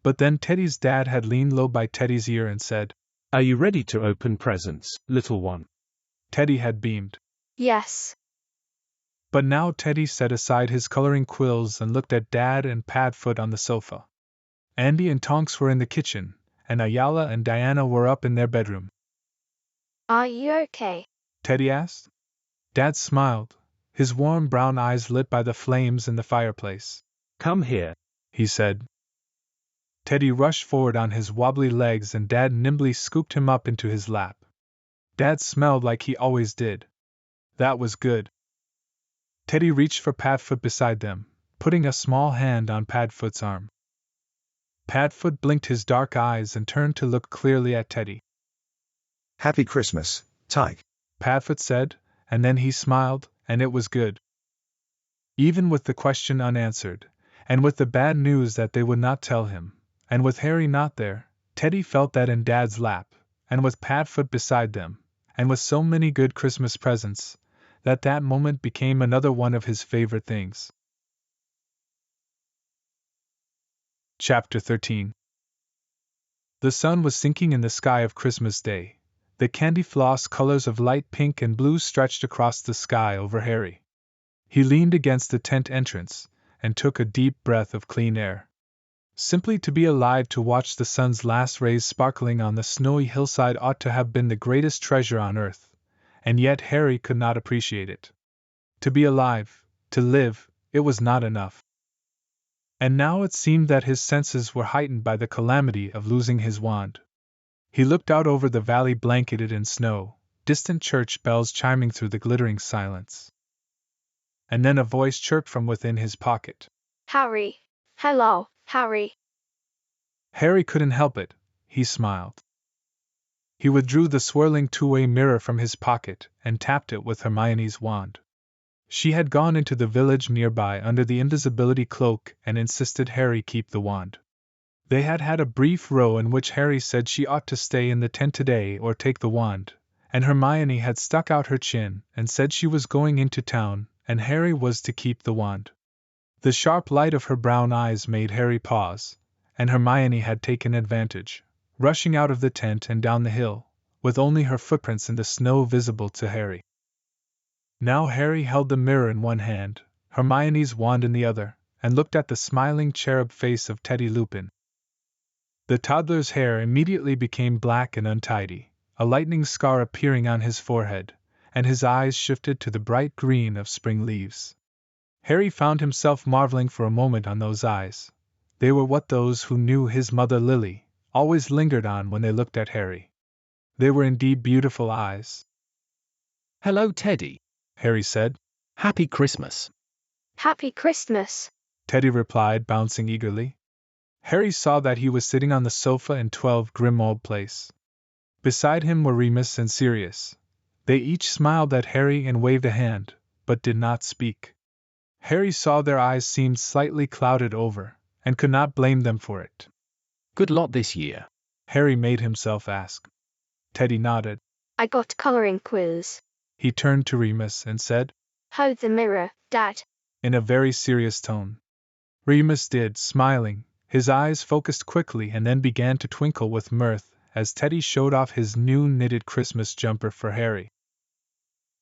But then Teddy's dad had leaned low by Teddy's ear and said, "Are you ready to open presents, little one?" Teddy had beamed. yes. But now Teddy set aside his coloring quills and looked at Dad and Padfoot on the sofa. Andy and Tonks were in the kitchen, and Ayala and Diana were up in their bedroom. Are you okay? Teddy asked. Dad smiled, his warm brown eyes lit by the flames in the fireplace. "Come here," he said. Teddy rushed forward on his wobbly legs and Dad nimbly scooped him up into his lap. Dad smelled like he always did. That was good. Teddy reached for Padfoot beside them, putting a small hand on Padfoot's arm. Padfoot blinked his dark eyes and turned to look clearly at Teddy. Happy Christmas, Tyke, Padfoot said, and then he smiled, and it was good. Even with the question unanswered, and with the bad news that they would not tell him, and with Harry not there, Teddy felt that in Dad's lap, and with Padfoot beside them, and with so many good Christmas presents, that moment became another one of his favorite things. Chapter 13. The sun was sinking in the sky of Christmas Day. The candy floss colors of light pink and blue stretched across the sky over Harry. He leaned against the tent entrance, and took a deep breath of clean air. Simply to be alive to watch the sun's last rays sparkling on the snowy hillside ought to have been the greatest treasure on earth, and yet Harry could not appreciate it. To be alive, to live, it was not enough. And now it seemed that his senses were heightened by the calamity of losing his wand. He looked out over the valley blanketed in snow, distant church bells chiming through the glittering silence. And then a voice chirped from within his pocket. Harry. Hello, Harry. Harry couldn't help it. he smiled. He withdrew the swirling two-way mirror from his pocket and tapped it with Hermione's wand. She had gone into the village nearby under the invisibility cloak and insisted Harry keep the wand. They had had a brief row in which Harry said she ought to stay in the tent today or take the wand, and Hermione had stuck out her chin and said she was going into town and Harry was to keep the wand. The sharp light of her brown eyes made Harry pause, and Hermione had taken advantage, rushing out of the tent and down the hill, with only her footprints in the snow visible to Harry. Now Harry held the mirror in one hand, Hermione's wand in the other, and looked at the smiling cherub face of Teddy Lupin. The toddler's hair immediately became black and untidy, a lightning scar appearing on his forehead, and his eyes shifted to the bright green of spring leaves. Harry found himself marveling for a moment on those eyes. They were what those who knew his mother Lily always lingered on when they looked at Harry. They were indeed beautiful eyes. "Hello, Teddy," Harry said. "Happy Christmas." Happy Christmas, Teddy replied, bouncing eagerly. Harry saw that he was sitting on the sofa in 12 Grimmauld Place. Beside him were Remus and Sirius. They each smiled at Harry and waved a hand, but did not speak. Harry saw their eyes seemed slightly clouded over, and could not blame them for it. "Good lot this year?" Harry made himself ask. Teddy nodded. I got coloring quiz. He turned to Remus and said, Hold the mirror, Dad. In a very serious tone. Remus did, smiling. His eyes focused quickly and then began to twinkle with mirth as Teddy showed off his new knitted Christmas jumper for Harry.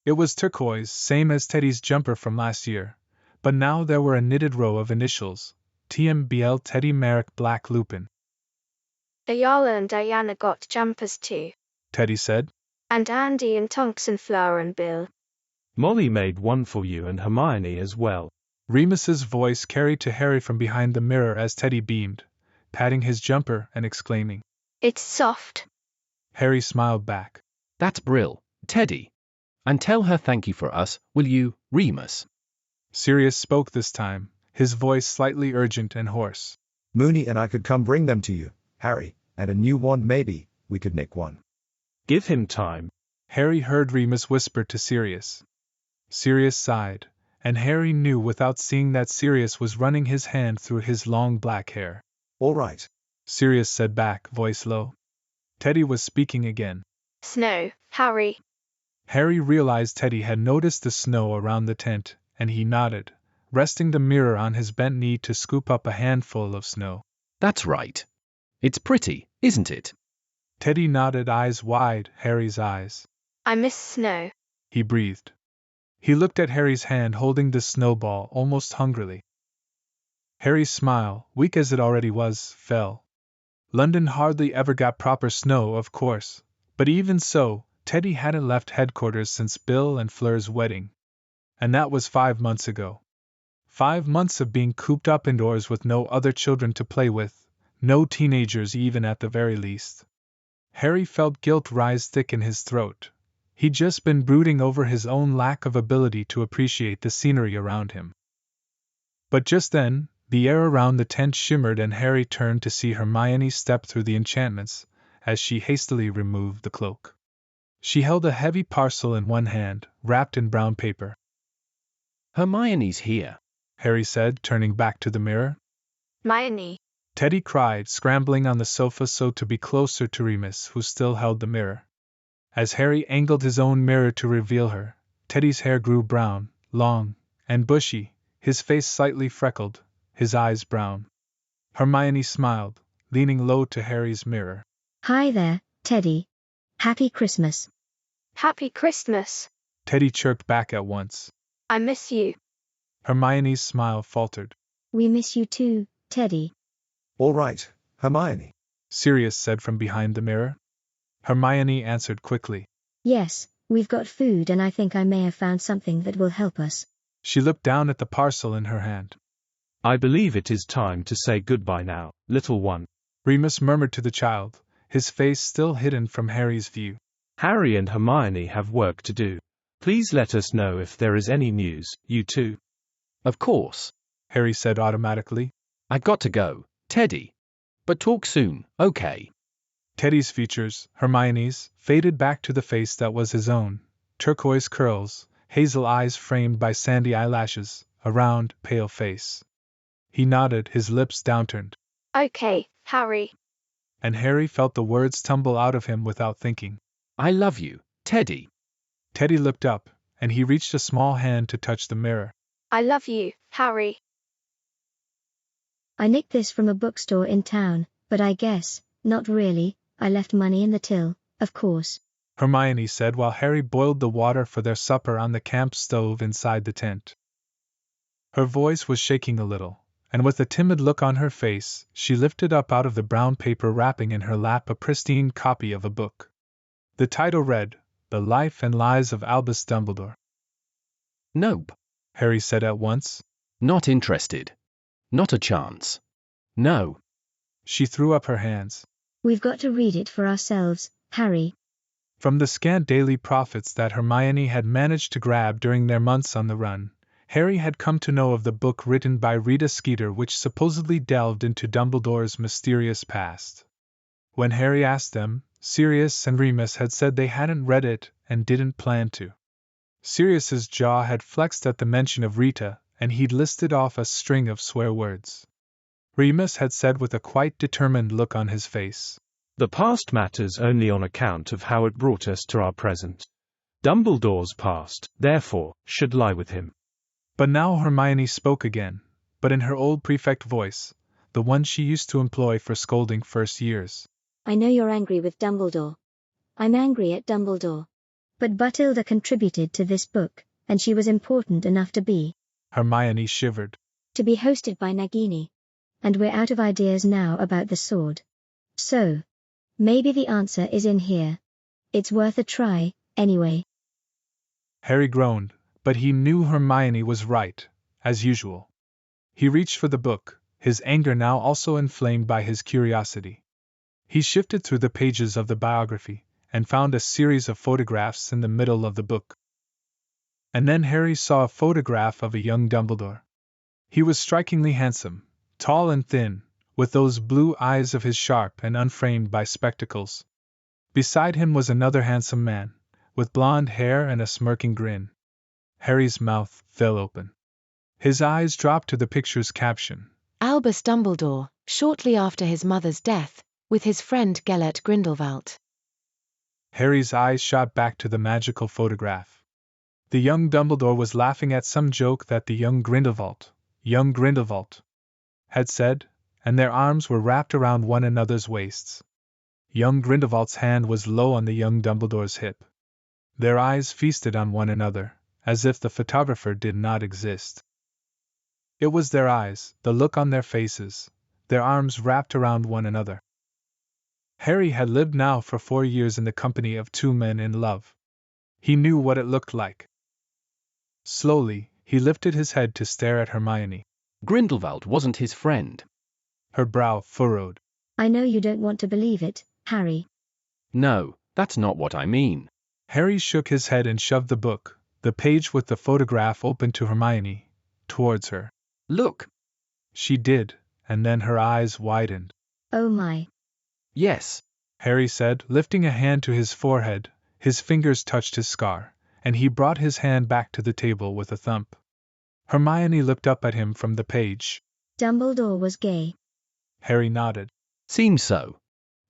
It was turquoise, same as Teddy's jumper from last year, but now there were a knitted row of initials, TMBL Teddy Merrick Black Lupin. Ayala and Diana got jumpers too. Teddy said. And Andy and Tonks and Flower and Bill. Molly made one for you and Hermione as well. Remus's voice carried to Harry from behind the mirror as Teddy beamed, patting his jumper and exclaiming, It's soft. Harry smiled back. That's brill, Teddy. And tell her thank you for us, will you, Remus? Sirius spoke this time, his voice slightly urgent and hoarse. Moony and I could come bring them to you, Harry, and a new wand maybe, we could nick one. Give him time. Harry heard Remus whisper to Sirius. Sirius sighed, and Harry knew without seeing that Sirius was running his hand through his long black hair. All right, Sirius said back, voice low. Teddy was speaking again. Snow, Harry. Harry realized Teddy had noticed the snow around the tent, and he nodded, resting the mirror on his bent knee to scoop up a handful of snow. That's right. It's pretty, isn't it? Teddy nodded, eyes wide, Harry's eyes. I miss snow. He breathed. He looked at Harry's hand holding the snowball almost hungrily. Harry's smile, weak as it already was, fell. London hardly ever got proper snow, of course, but even so, Teddy hadn't left headquarters since Bill and Fleur's wedding. And that was 5 months ago. 5 months of being cooped up indoors with no other children to play with, no teenagers even at the very least. Harry felt guilt rise thick in his throat. He'd just been brooding over his own lack of ability to appreciate the scenery around him. But just then, the air around the tent shimmered and Harry turned to see Hermione step through the enchantments, as she hastily removed the cloak. She held a heavy parcel in one hand, wrapped in brown paper. Hermione's here, Harry said, turning back to the mirror. Hermione. Teddy cried, scrambling on the sofa so to be closer to Remus, who still held the mirror. As Harry angled his own mirror to reveal her, Teddy's hair grew brown, long, and bushy, his face slightly freckled, his eyes brown. Hermione smiled, leaning low to Harry's mirror. Hi there, Teddy. Happy Christmas. Happy Christmas. Teddy chirped back at once. I miss you. Hermione's smile faltered. We miss you too, Teddy. All right, Hermione, Sirius said from behind the mirror. Hermione answered quickly. Yes, we've got food and I think I may have found something that will help us. She looked down at the parcel in her hand. I believe it is time to say goodbye now, little one. Remus murmured to the child, his face still hidden from Harry's view. Harry and Hermione have work to do. Please let us know if there is any news, you two. Of course, Harry said automatically. I got to go, Teddy. But talk soon, okay? Teddy's features, Hermione's, faded back to the face that was his own, turquoise curls, hazel eyes framed by sandy eyelashes, a round, pale face. He nodded, his lips downturned. Okay, Harry. And Harry felt the words tumble out of him without thinking. I love you, Teddy. Teddy looked up, and he reached a small hand to touch the mirror. I love you, Harry. I nicked this from a bookstore in town, but I guess, not really, I left money in the till, of course. Hermione said while Harry boiled the water for their supper on the camp stove inside the tent. Her voice was shaking a little, and with a timid look on her face, she lifted up out of the brown paper wrapping in her lap a pristine copy of a book. The title read, The Life and Lies of Albus Dumbledore. Nope, Harry said at once. Not interested. Not a chance. No. She threw up her hands. We've got to read it for ourselves, Harry. From the scant daily profits that Hermione had managed to grab during their months on the run, Harry had come to know of the book written by Rita Skeeter which supposedly delved into Dumbledore's mysterious past. When Harry asked them, Sirius and Remus had said they hadn't read it and didn't plan to. Sirius's jaw had flexed at the mention of Rita, and he'd listed off a string of swear words. Remus had said with a quite determined look on his face, The past matters only on account of how it brought us to our present. Dumbledore's past, therefore, should lie with him. But now Hermione spoke again, but in her old prefect voice, the one she used to employ for scolding first years. I know you're angry with Dumbledore. I'm angry at Dumbledore. But Bathilda contributed to this book, and she was important enough to be. Hermione shivered. To be hosted by Nagini. And we're out of ideas now about the sword. So, maybe the answer is in here. It's worth a try, anyway. Harry groaned, but he knew Hermione was right, as usual. He reached for the book, his anger now also inflamed by his curiosity. He shifted through the pages of the biography, and found a series of photographs in the middle of the book. And then Harry saw a photograph of a young Dumbledore. He was strikingly handsome, tall and thin, with those blue eyes of his sharp and unframed by spectacles. Beside him was another handsome man, with blonde hair and a smirking grin. Harry's mouth fell open. His eyes dropped to the picture's caption. Albus Dumbledore, shortly after his mother's death, with his friend Gellert Grindelwald. Harry's eyes shot back to the magical photograph. The young Dumbledore was laughing at some joke that the young Grindelwald, had said, and their arms were wrapped around one another's waists. Young Grindelwald's hand was low on the young Dumbledore's hip. Their eyes feasted on one another, as if the photographer did not exist. It was their eyes, the look on their faces, their arms wrapped around one another. Harry had lived now for 4 years in the company of two men in love. He knew what it looked like. Slowly, he lifted his head to stare at Hermione. Grindelwald wasn't his friend. Her brow furrowed. I know you don't want to believe it, Harry. No, that's not what I mean. Harry shook his head and shoved the book, the page with the photograph open to Hermione, towards her. Look. She did, and then her eyes widened. Oh my. Yes, Harry said, lifting a hand to his forehead. His fingers touched his scar, and he brought his hand back to the table with a thump. Hermione looked up at him from the page. Dumbledore was gay. Harry nodded. Seems so.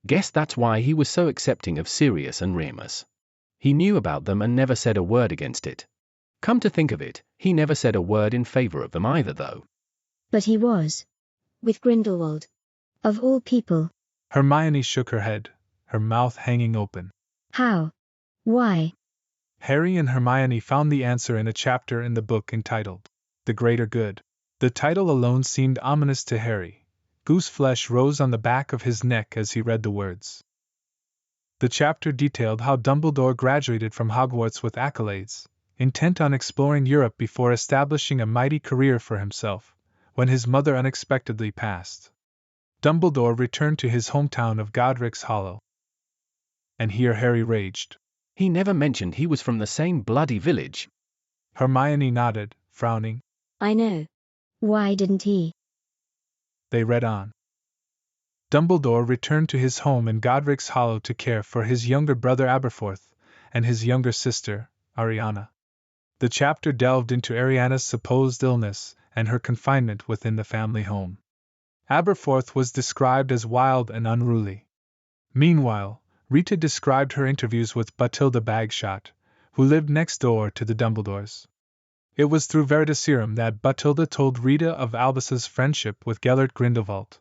Guess that's why he was so accepting of Sirius and Remus. He knew about them and never said a word against it. Come to think of it, he never said a word in favor of them either though. But he was. With Grindelwald. Of all people. Hermione shook her head, her mouth hanging open. How? Why? Harry and Hermione found the answer in a chapter in the book entitled, The Greater Good. The title alone seemed ominous to Harry. Goose flesh rose on the back of his neck as he read the words. The chapter detailed how Dumbledore graduated from Hogwarts with accolades, intent on exploring Europe before establishing a mighty career for himself, when his mother unexpectedly passed. Dumbledore returned to his hometown of Godric's Hollow. And here Harry raged. He never mentioned he was from the same bloody village. Hermione nodded, frowning. I know. Why didn't he? They read on. Dumbledore returned to his home in Godric's Hollow to care for his younger brother Aberforth and his younger sister, Ariana. The chapter delved into Ariana's supposed illness and her confinement within the family home. Aberforth was described as wild and unruly. Meanwhile, Rita described her interviews with Bathilda Bagshot, who lived next door to the Dumbledores. It was through Veritaserum that Bathilda told Rita of Albus's friendship with Gellert Grindelwald,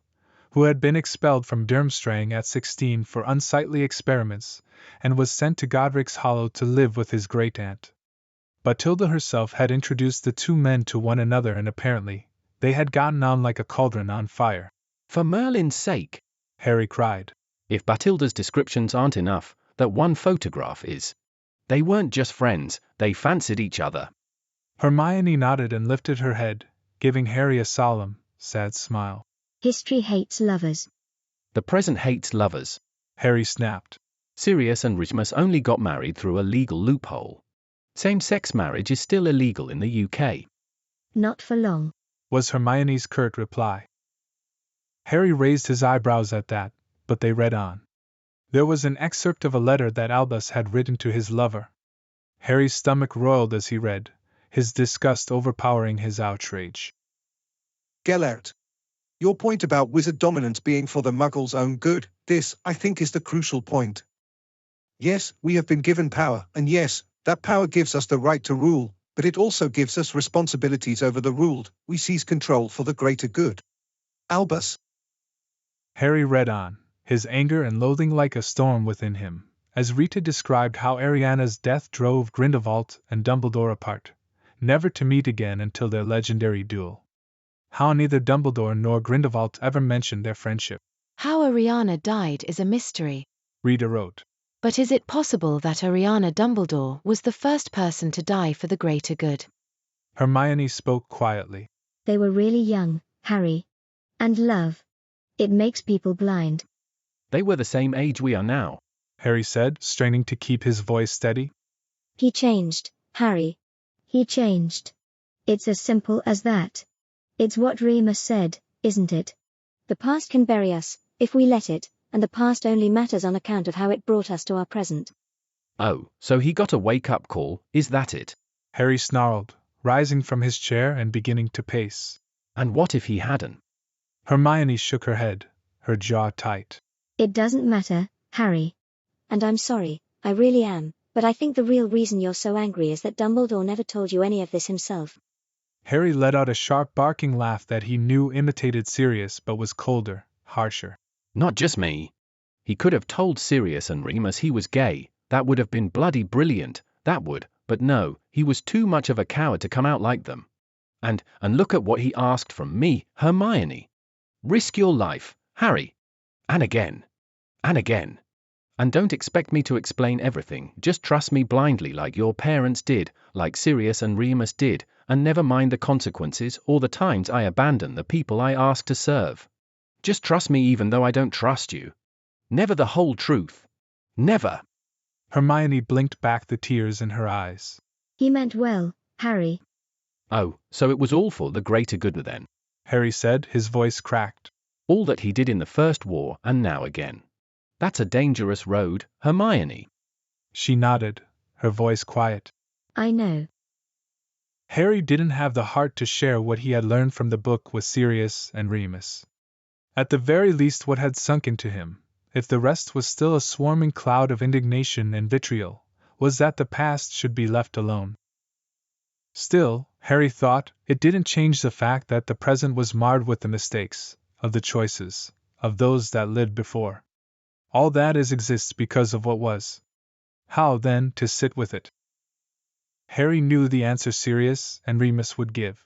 who had been expelled from Durmstrang at 16 for unsightly experiments, and was sent to Godric's Hollow to live with his great-aunt. Bathilda herself had introduced the two men to one another, and apparently, they had gotten on like a cauldron on fire. For Merlin's sake, Harry cried. If Bathilda's descriptions aren't enough, that one photograph is. They weren't just friends, they fancied each other. Hermione nodded and lifted her head, giving Harry a solemn, sad smile. History hates lovers. The present hates lovers, Harry snapped. Sirius and Remus only got married through a legal loophole. Same-sex marriage is still illegal in the UK. Not for long, was Hermione's curt reply. Harry raised his eyebrows at that, but they read on. There was an excerpt of a letter that Albus had written to his lover. Harry's stomach roiled as he read, his disgust overpowering his outrage. Gellert. Your point about wizard dominance being for the Muggles' own good, this, I think, is the crucial point. Yes, we have been given power, and yes, that power gives us the right to rule, but it also gives us responsibilities over the ruled. We seize control for the greater good. Albus. Harry read on, his anger and loathing like a storm within him, as Rita described how Ariana's death drove Grindelwald and Dumbledore apart, never to meet again until their legendary duel. How neither Dumbledore nor Grindelwald ever mentioned their friendship. How Ariana died is a mystery. Rita wrote. But is it possible that Ariana Dumbledore was the first person to die for the greater good? Hermione spoke quietly. They were really young, Harry. And love. It makes people blind. They were the same age we are now, Harry said, straining to keep his voice steady. He changed, Harry. He changed. It's as simple as that. It's what Remus said, isn't it? The past can bury us, if we let it, and the past only matters on account of how it brought us to our present. Oh, so he got a wake-up call, is that it? Harry snarled, rising from his chair and beginning to pace. And what if he hadn't? Hermione shook her head, her jaw tight. It doesn't matter, Harry. And I'm sorry, I really am, but I think the real reason you're so angry is that Dumbledore never told you any of this himself. Harry let out a sharp barking laugh that he knew imitated Sirius but was colder, harsher. Not just me. He could have told Sirius and Remus he was gay, that would have been bloody brilliant, that would, but no, he was too much of a coward to come out like them. And look at what he asked from me, Hermione. Risk your life, Harry. And again. And again. And don't expect me to explain everything, just trust me blindly like your parents did, like Sirius and Remus did, and never mind the consequences or the times I abandon the people I ask to serve. Just trust me even though I don't trust you. Never the whole truth. Never. Hermione blinked back the tears in her eyes. He meant well, Harry. Oh, so it was all for the greater good then? Harry said, his voice cracked. All that he did in the First War and now again. That's a dangerous road, Hermione. She nodded, her voice quiet. I know. Harry didn't have the heart to share what he had learned from the book with Sirius and Remus. At the very least what had sunk into him, if the rest was still a swarming cloud of indignation and vitriol, was that the past should be left alone. Still, Harry thought, it didn't change the fact that the present was marred with the mistakes, of the choices, of those that lived before. All that exists because of what was. How, then, to sit with it? Harry knew the answer Sirius and Remus would give.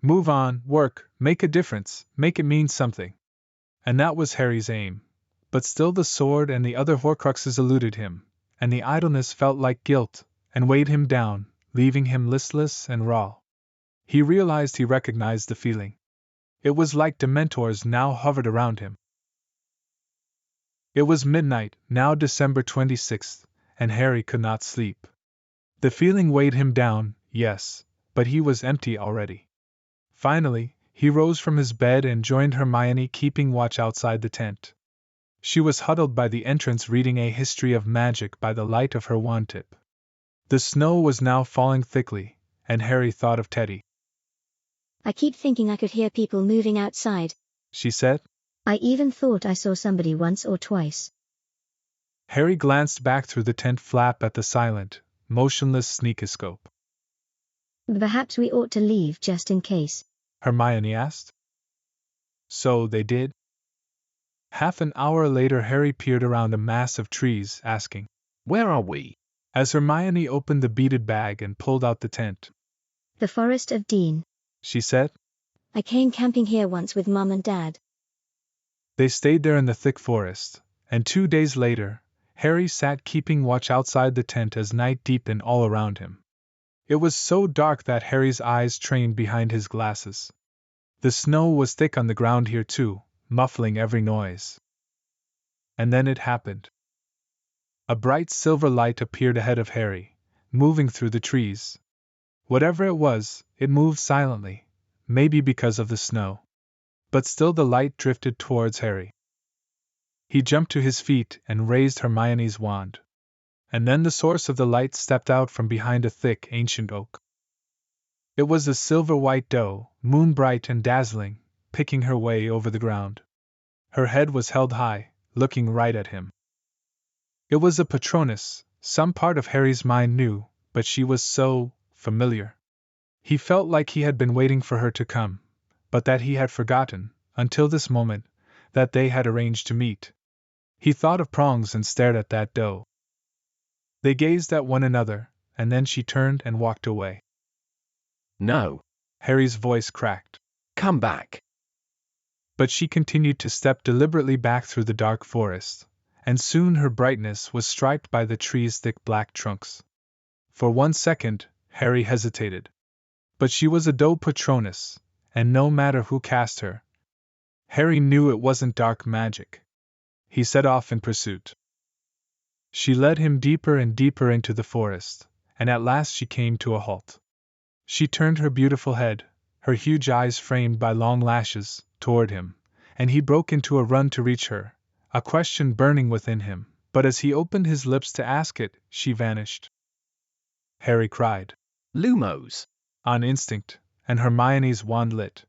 Move on, work, make a difference, make it mean something. And that was Harry's aim. But still the sword and the other Horcruxes eluded him, and the idleness felt like guilt, and weighed him down, leaving him listless and raw. He realized he recognized the feeling. It was like Dementors now hovered around him. It was midnight, now December 26th, and Harry could not sleep. The feeling weighed him down, yes, but he was empty already. Finally, He rose from his bed and joined Hermione, keeping watch outside the tent. She was huddled by the entrance reading a history of magic by the light of her wand tip. The snow was now falling thickly, and Harry thought of Teddy. I keep thinking I could hear people moving outside, she said. I even thought I saw somebody once or twice. Harry glanced back through the tent flap at the silent, motionless sneakoscope. Perhaps we ought to leave just in case, Hermione asked. So they did. Half an hour later Harry peered around a mass of trees, asking, "Where are we?" as Hermione opened the beaded bag and pulled out the tent. The Forest of Dean, she said. I came camping here once with Mum and Dad. They stayed there in the thick forest, and 2 days later, Harry sat keeping watch outside the tent as night deepened all around him. It was so dark that Harry's eyes trained behind his glasses. The snow was thick on the ground here too, muffling every noise. And then it happened. A bright silver light appeared ahead of Harry, moving through the trees. Whatever it was, it moved silently, maybe because of the snow. But still the light drifted towards Harry. He jumped to his feet and raised Hermione's wand. And then the source of the light stepped out from behind a thick, ancient oak. It was a silver-white doe, moon-bright and dazzling, picking her way over the ground. Her head was held high, looking right at him. It was a Patronus, some part of Harry's mind knew, but she was so familiar. He felt like he had been waiting for her to come, but that he had forgotten, until this moment, that they had arranged to meet. He thought of prongs and stared at that doe. They gazed at one another, and then she turned and walked away. No. Harry's voice cracked. Come back. But she continued to step deliberately back through the dark forest, and soon her brightness was striped by the tree's thick black trunks. For 1 second, Harry hesitated. But she was a doe Patronus, and no matter who cast her, Harry knew it wasn't dark magic. He set off in pursuit. She led him deeper and deeper into the forest, and at last she came to a halt. She turned her beautiful head, her huge eyes framed by long lashes, toward him, and he broke into a run to reach her, a question burning within him, but as he opened his lips to ask it, she vanished. Harry cried. Lumos! On instinct, and Hermione's wand lit.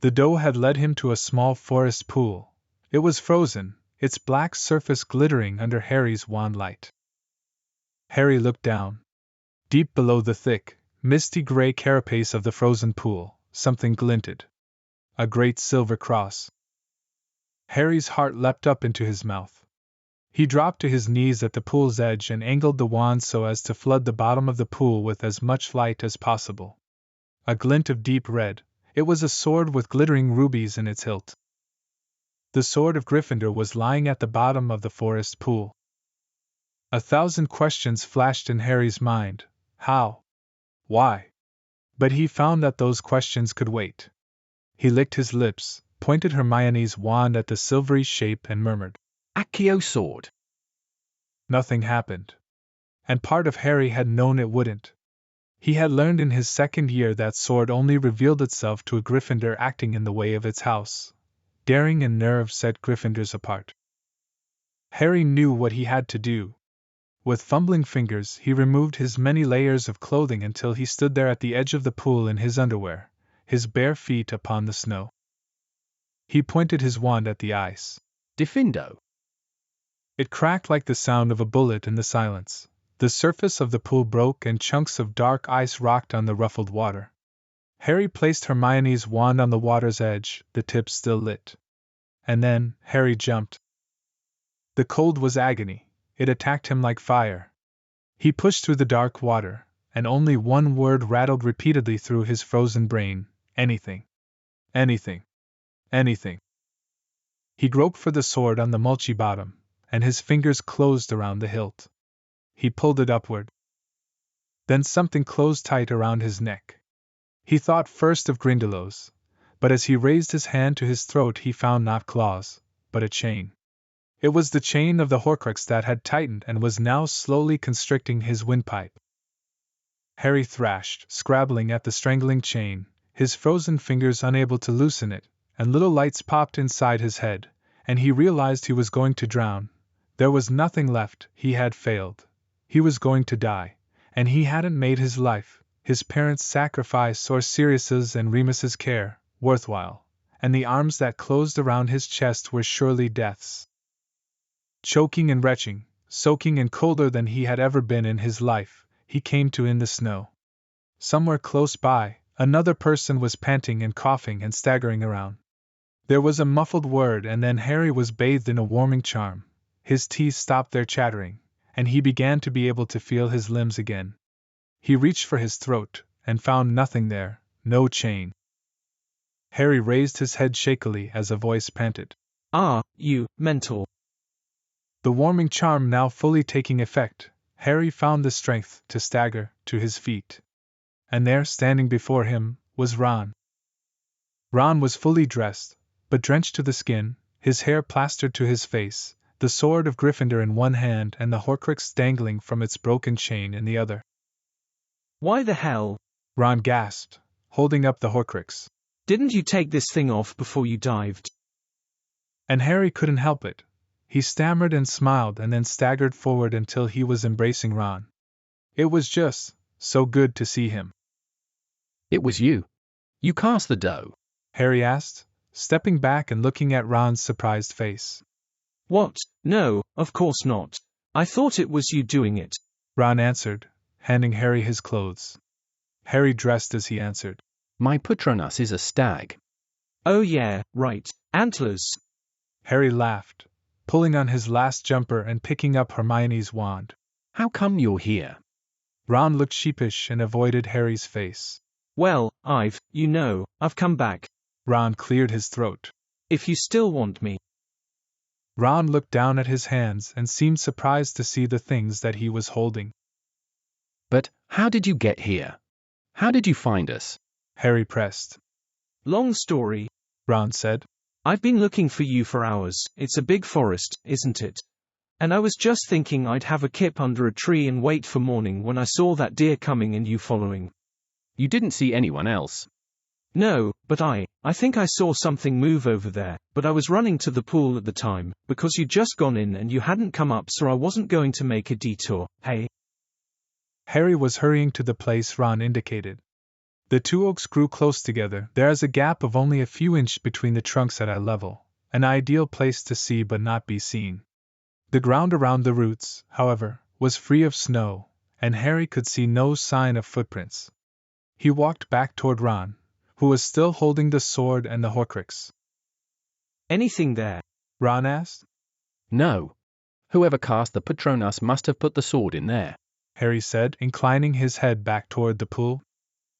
The doe had led him to a small forest pool. It was frozen, its black surface glittering under Harry's wand light. Harry looked down. Deep below the thick, misty gray carapace of the frozen pool, something glinted. A great silver cross. Harry's heart leapt up into his mouth. He dropped to his knees at the pool's edge and angled the wand so as to flood the bottom of the pool with as much light as possible. A glint of deep red, it was a sword with glittering rubies in its hilt. The sword of Gryffindor was lying at the bottom of the forest pool. 1,000 questions flashed in Harry's mind. How? Why? But he found that those questions could wait. He licked his lips, pointed Hermione's wand at the silvery shape and murmured, Accio sword. Nothing happened. And part of Harry had known it wouldn't. He had learned in his second year that sword only revealed itself to a Gryffindor acting in the way of its house. Daring and nerve set Gryffindors apart. Harry knew what he had to do. With fumbling fingers, he removed his many layers of clothing until he stood there at the edge of the pool in his underwear, his bare feet upon the snow. He pointed his wand at the ice. Diffindo. It cracked like the sound of a bullet in the silence. The surface of the pool broke and chunks of dark ice rocked on the ruffled water. Harry placed Hermione's wand on the water's edge, the tip still lit. And then, Harry jumped. The cold was agony. It attacked him like fire. He pushed through the dark water, and only one word rattled repeatedly through his frozen brain: anything. Anything. Anything. He groped for the sword on the mulchy bottom, and his fingers closed around the hilt. He pulled it upward. Then something closed tight around his neck. He thought first of Grindylows, but as he raised his hand to his throat he found not claws, but a chain. It was the chain of the Horcrux that had tightened and was now slowly constricting his windpipe. Harry thrashed, scrabbling at the strangling chain, his frozen fingers unable to loosen it, and little lights popped inside his head, and he realized he was going to drown. There was nothing left, he had failed. He was going to die, and he hadn't made his life, his parents' sacrifice or Sirius's and Remus's care, worthwhile, and the arms that closed around his chest were surely death's. Choking and retching, soaking and colder than he had ever been in his life, he came to in the snow. Somewhere close by, another person was panting and coughing and staggering around. There was a muffled word, and then Harry was bathed in a warming charm. His teeth stopped their chattering, and he began to be able to feel his limbs again. He reached for his throat, and found nothing there, no chain. Harry raised his head shakily as a voice panted, "Ah, you, mental." The warming charm now fully taking effect, Harry found the strength to stagger to his feet. And there, standing before him, was Ron. Ron was fully dressed, but drenched to the skin, his hair plastered to his face, the sword of Gryffindor in one hand and the Horcrux dangling from its broken chain in the other. "Why the hell?" Ron gasped, holding up the Horcrux. "Didn't you take this thing off before you dived?" And Harry couldn't help it. He stammered and smiled and then staggered forward until he was embracing Ron. It was just so good to see him. "It was you. You cast the dough?" Harry asked, stepping back and looking at Ron's surprised face. "What? No, of course not. I thought it was you doing it," Ron answered, handing Harry his clothes. Harry dressed as he answered. "My Patronus is a stag." "Oh yeah, right. Antlers." Harry laughed, pulling on his last jumper and picking up Hermione's wand. "How come you're here?" Ron looked sheepish and avoided Harry's face. "Well, I've come back." Ron cleared his throat. "If you still want me." Ron looked down at his hands and seemed surprised to see the things that he was holding. "But, how did you get here? How did you find us?" Harry pressed. "Long story," Ron said. "I've been looking for you for hours. It's a big forest, isn't it? And I was just thinking I'd have a kip under a tree and wait for morning when I saw that deer coming and you following." "You didn't see anyone else?" "No, but I think I saw something move over there, but I was running to the pool at the time, because you'd just gone in and you hadn't come up, so I wasn't going to make a detour, hey?" Harry was hurrying to the place Ron indicated. The two oaks grew close together. There is a gap of only a few inches between the trunks at eye level, an ideal place to see but not be seen. The ground around the roots, however, was free of snow, and Harry could see no sign of footprints. He walked back toward Ron, who was still holding the sword and the Horcrux. "Anything there?" Ron asked. "No. Whoever cast the Patronus must have put the sword in there," Harry said, inclining his head back toward the pool.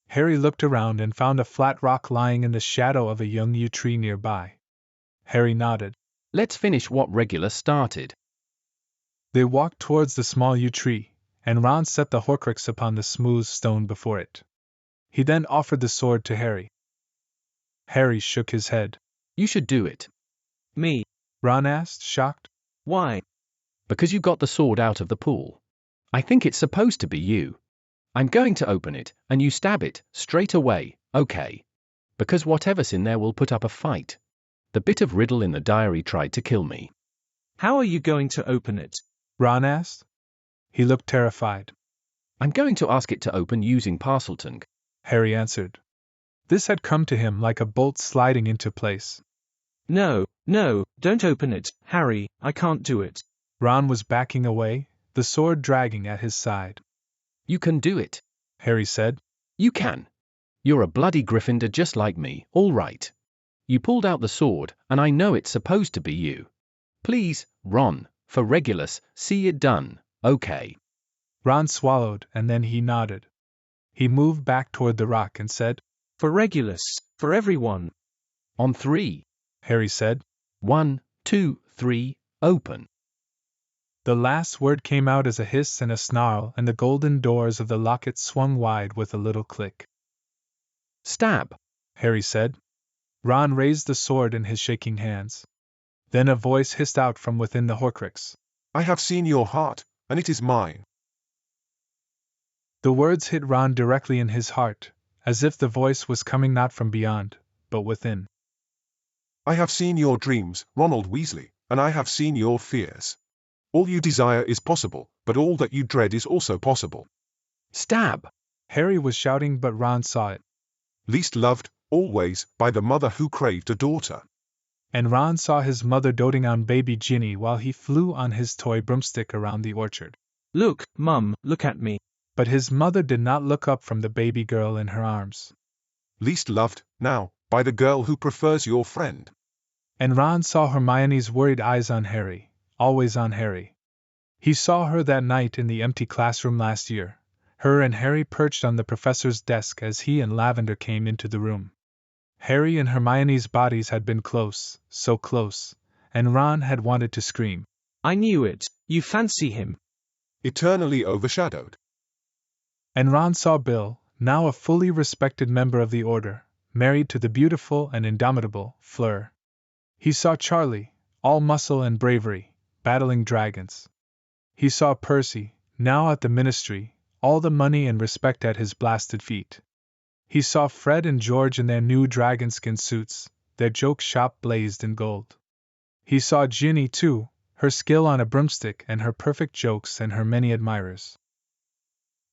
Harry looked around and found a flat rock lying in the shadow of a young yew tree nearby. Harry nodded. "Let's finish what Regulus started." They walked towards the small yew tree, and Ron set the Horcrux upon the smooth stone before it. He then offered the sword to Harry. Harry shook his head. "You should do it." "Me?" Ron asked, shocked. "Why?" "Because you got the sword out of the pool. I think it's supposed to be you. I'm going to open it, and you stab it, straight away, okay? Because whatever's in there will put up a fight. The bit of riddle in the diary tried to kill me." "How are you going to open it?" Ron asked. He looked terrified. "I'm going to ask it to open using Parseltongue," Harry answered. This had come to him like a bolt sliding into place. No, don't open it, Harry, I can't do it." Ron was backing away, the sword dragging at his side. "You can do it," Harry said. "You can. You're a bloody Gryffindor just like me, all right. You pulled out the sword, and I know it's supposed to be you. Please, Ron, for Regulus, see it done, okay?" Ron swallowed, and then he nodded. He moved back toward the rock and said, "For Regulus, for everyone." "On 3. Harry said. 1, 2, 3, open." The last word came out as a hiss and a snarl, and the golden doors of the locket swung wide with a little click. "Stab," Harry said. Ron raised the sword in his shaking hands. Then a voice hissed out from within the Horcrux. "I have seen your heart, and it is mine." The words hit Ron directly in his heart, as if the voice was coming not from beyond, but within. I have seen your dreams, Ronald Weasley, and I have seen your fears. All you desire is possible, but all that you dread is also possible. Stab! Harry was shouting, but Ron saw it. Least loved, always, by the mother who craved a daughter. And Ron saw his mother doting on baby Ginny while he flew on his toy broomstick around the orchard. Look, Mum, look at me. But his mother did not look up from the baby girl in her arms. Least loved, now, by the girl who prefers your friend. And Ron saw Hermione's worried eyes on Harry, always on Harry. He saw her that night in the empty classroom last year, her and Harry perched on the professor's desk as he and Lavender came into the room. Harry and Hermione's bodies had been close, so close, and Ron had wanted to scream. I knew it. You fancy him. Eternally overshadowed. And Ron saw Bill, now a fully respected member of the Order, married to the beautiful and indomitable Fleur. He saw Charlie, all muscle and bravery, battling dragons. He saw Percy, now at the ministry, all the money and respect at his blasted feet. He saw Fred and George in their new dragonskin suits, their joke shop blazed in gold. He saw Ginny, too, her skill on a broomstick and her perfect jokes and her many admirers.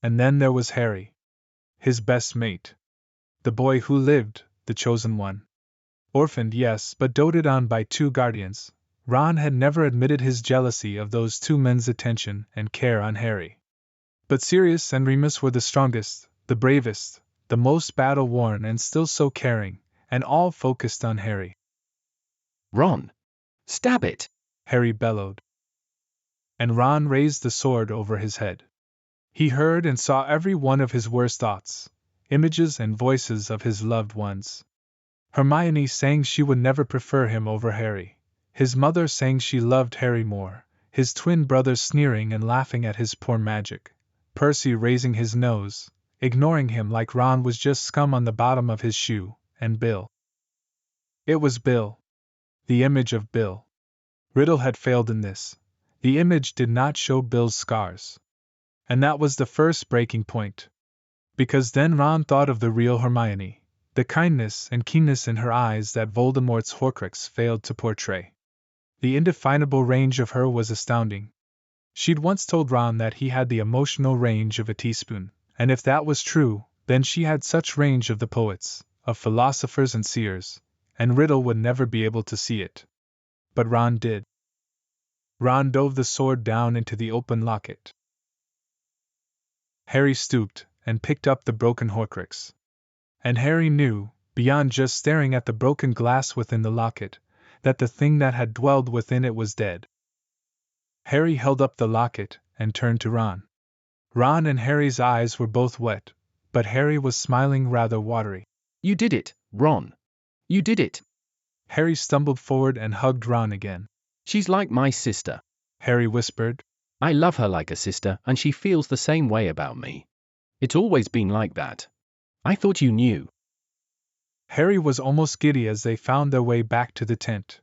And then there was Harry. His best mate. The boy who lived, the chosen one. Orphaned, yes, but doted on by two guardians. Ron had never admitted his jealousy of those two men's attention and care on Harry. But Sirius and Remus were the strongest, the bravest, the most battle-worn and still so caring, and all focused on Harry. Ron! Stab it! Harry bellowed. And Ron raised the sword over his head. He heard and saw every one of his worst thoughts, images and voices of his loved ones. Hermione saying she would never prefer him over Harry, his mother saying she loved Harry more, his twin brothers sneering and laughing at his poor magic, Percy raising his nose, ignoring him like Ron was just scum on the bottom of his shoe, and Bill. It was Bill. The image of Bill. Riddle had failed in this. The image did not show Bill's scars. And that was the first breaking point. Because then Ron thought of the real Hermione, the kindness and keenness in her eyes that Voldemort's Horcrux failed to portray. The indefinable range of her was astounding. She'd once told Ron that he had the emotional range of a teaspoon. And if that was true, then she had such range of the poets, of philosophers and seers, and Riddle would never be able to see it. But Ron did. Ron dove the sword down into the open locket. Harry stooped and picked up the broken Horcrux. And Harry knew, beyond just staring at the broken glass within the locket, that the thing that had dwelled within it was dead. Harry held up the locket and turned to Ron. Ron and Harry's eyes were both wet, but Harry was smiling rather watery. You did it, Ron. You did it. Harry stumbled forward and hugged Ron again. She's like my sister, Harry whispered. I love her like a sister, and she feels the same way about me. It's always been like that. I thought you knew. Harry was almost giddy as they found their way back to the tent.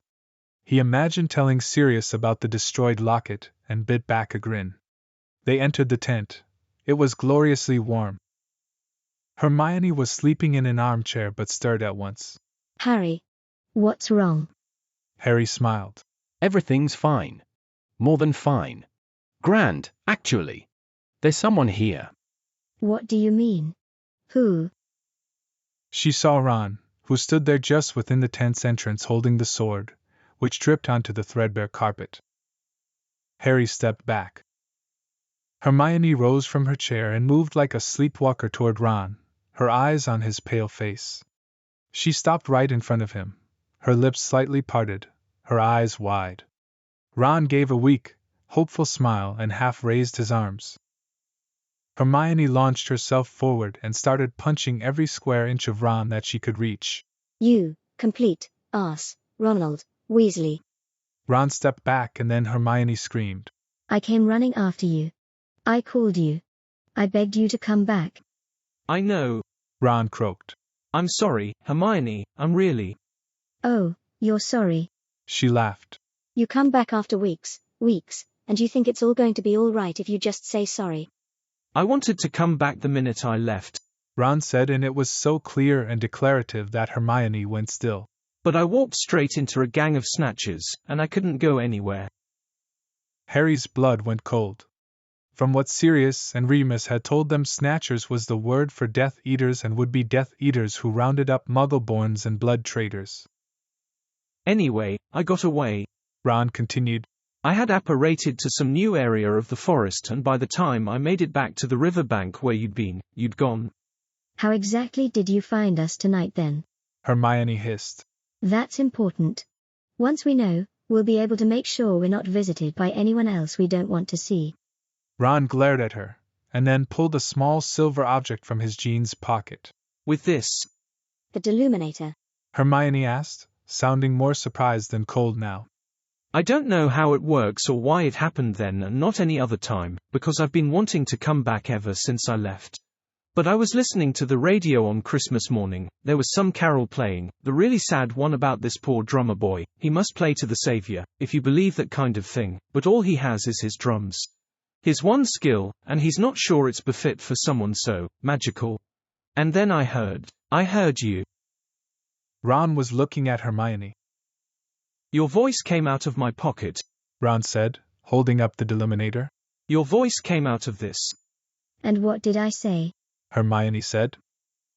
He imagined telling Sirius about the destroyed locket, and bit back a grin. They entered the tent. It was gloriously warm. Hermione was sleeping in an armchair but stirred at once. Harry. What's wrong? Harry smiled. Everything's fine. More than fine. Grand, actually. There's someone here. What do you mean? Who? She saw Ron, who stood there just within the tent's entrance holding the sword, which dripped onto the threadbare carpet. Harry stepped back. Hermione rose from her chair and moved like a sleepwalker toward Ron, her eyes on his pale face. She stopped right in front of him, her lips slightly parted, her eyes wide. Ron gave a weak, hopeful smile and half raised his arms. Hermione launched herself forward and started punching every square inch of Ron that she could reach. You, complete, ass, Ronald Weasley. Ron stepped back and then Hermione screamed. I came running after you. I called you. I begged you to come back. I know. Ron croaked. I'm sorry, Hermione, I'm really. Oh, you're sorry. She laughed. You come back after weeks, and you think it's all going to be all right if you just say sorry. I wanted to come back the minute I left. Ron said, and it was so clear and declarative that Hermione went still. But I walked straight into a gang of snatchers, and I couldn't go anywhere. Harry's blood went cold. From what Sirius and Remus had told them, snatchers was the word for Death Eaters and would-be Death Eaters who rounded up Muggle-borns and blood traders. Anyway, I got away, Ron continued. I had apparated to some new area of the forest, and by the time I made it back to the riverbank where you'd gone. How exactly did you find us tonight then? Hermione hissed. That's important. Once we know, we'll be able to make sure we're not visited by anyone else we don't want to see. Ron glared at her, and then pulled a small silver object from his jeans pocket. With this? The deluminator, Hermione asked, sounding more surprised than cold now. I don't know how it works or why it happened then and not any other time, because I've been wanting to come back ever since I left. But I was listening to the radio on Christmas morning. There was some carol playing, the really sad one about this poor drummer boy. He must play to the Savior, if you believe that kind of thing, but all he has is his drums. His one skill, and he's not sure it's befit for someone so magical. And then I heard you. Ron was looking at Hermione. Your voice came out of my pocket, Ron said, holding up the deluminator. Your voice came out of this. And what did I say? Hermione said.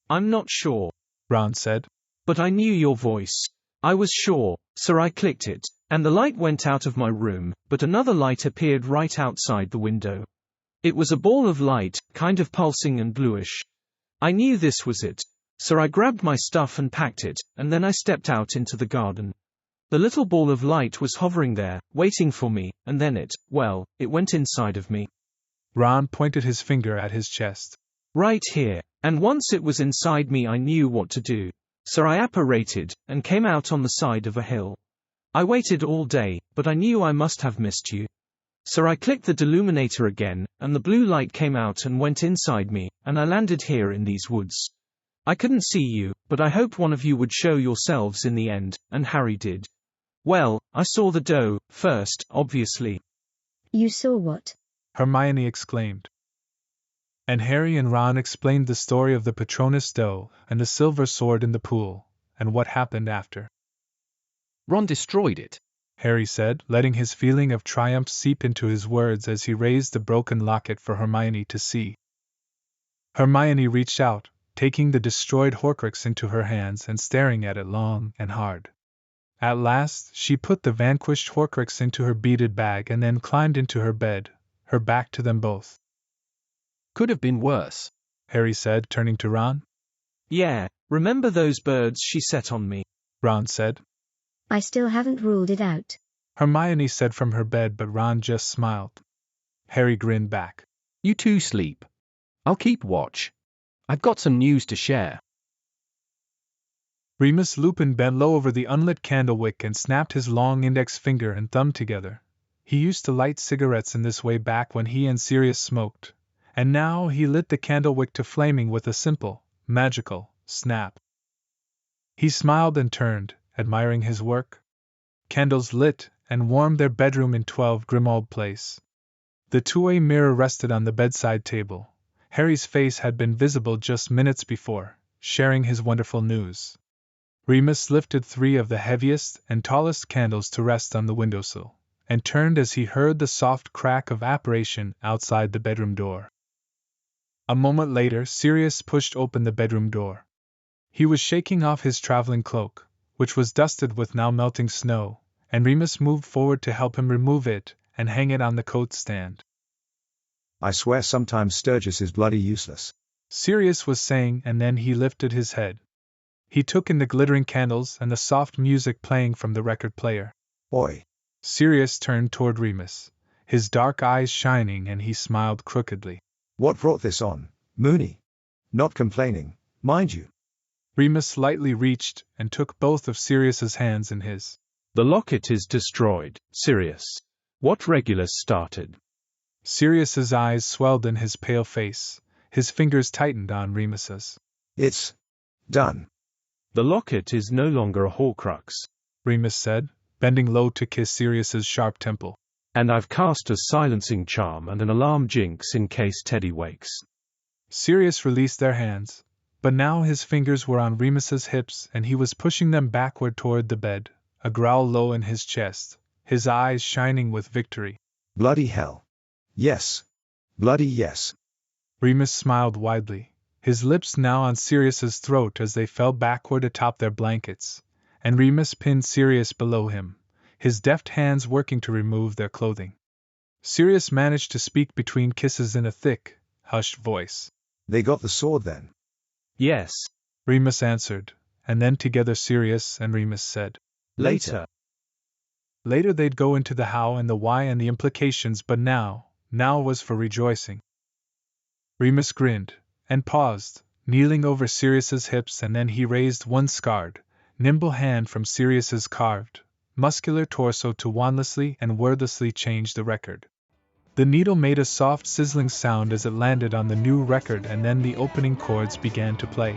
I'm not sure, Ron said. But I knew your voice. I was sure, so I clicked it, and the light went out of my room, but another light appeared right outside the window. It was a ball of light, kind of pulsing and bluish. I knew this was it, so I grabbed my stuff and packed it, and then I stepped out into the garden. The little ball of light was hovering there, waiting for me, and then it went inside of me. Ron pointed his finger at his chest. Right here, and once it was inside me I knew what to do. So I apparated, and came out on the side of a hill. I waited all day, but I knew I must have missed you. So I clicked the deluminator again, and the blue light came out and went inside me, and I landed here in these woods. I couldn't see you, but I hoped one of you would show yourselves in the end, and Harry did. Well, I saw the doe, first, obviously. You saw what? Hermione exclaimed. And Harry and Ron explained the story of the Patronus doe, and the silver sword in the pool, and what happened after. Ron destroyed it, Harry said, letting his feeling of triumph seep into his words as he raised the broken locket for Hermione to see. Hermione reached out, taking the destroyed Horcrux into her hands and staring at it long and hard. At last, she put the vanquished Horcrux into her beaded bag and then climbed into her bed, her back to them both. Could have been worse, Harry said, turning to Ron. Yeah, remember those birds she set on me? Ron said. I still haven't ruled it out, Hermione said from her bed, but Ron just smiled. Harry grinned back. You two sleep. I'll keep watch. I've got some news to share. Remus Lupin bent low over the unlit candle wick and snapped his long index finger and thumb together. He used to light cigarettes in this way back when he and Sirius smoked, and now he lit the candle wick to flaming with a simple, magical snap. He smiled and turned, admiring his work. Candles lit and warmed their bedroom in 12 Grimmauld Place. The two-way mirror rested on the bedside table. Harry's face had been visible just minutes before, sharing his wonderful news. Remus lifted 3 of the heaviest and tallest candles to rest on the windowsill, and turned as he heard the soft crack of apparition outside the bedroom door. A moment later, Sirius pushed open the bedroom door. He was shaking off his traveling cloak, which was dusted with now melting snow, and Remus moved forward to help him remove it and hang it on the coat stand. I swear sometimes Sturgis is bloody useless, Sirius was saying, and then he lifted his head. He took in the glittering candles and the soft music playing from the record player. Oi. Sirius turned toward Remus, his dark eyes shining, and he smiled crookedly. What brought this on, Moony? Not complaining, mind you. Remus lightly reached and took both of Sirius's hands in his. The locket is destroyed, Sirius. What Regulus started? Sirius's eyes swelled in his pale face. His fingers tightened on Remus's. It's done. The locket is no longer a Horcrux, Remus said, bending low to kiss Sirius's sharp temple. And I've cast a silencing charm and an alarm jinx in case Teddy wakes. Sirius released their hands, But now his fingers were on Remus's hips and he was pushing them backward toward the bed, a growl low in his chest, his eyes shining with victory. Bloody hell. Yes. Bloody yes. Remus smiled widely, his lips now on Sirius's throat as they fell backward atop their blankets, and Remus pinned Sirius below him, his deft hands working to remove their clothing. Sirius managed to speak between kisses in a thick, hushed voice. They got the sword then? Yes, Remus answered, and then together Sirius and Remus said, later. Later they'd go into the how and the why and the implications, but now was for rejoicing. Remus grinned, and paused, kneeling over Sirius's hips, and then he raised one scarred, nimble hand from Sirius's carved, muscular torso to wandlessly and wordlessly change the record. The needle made a soft sizzling sound as it landed on the new record, and then the opening chords began to play.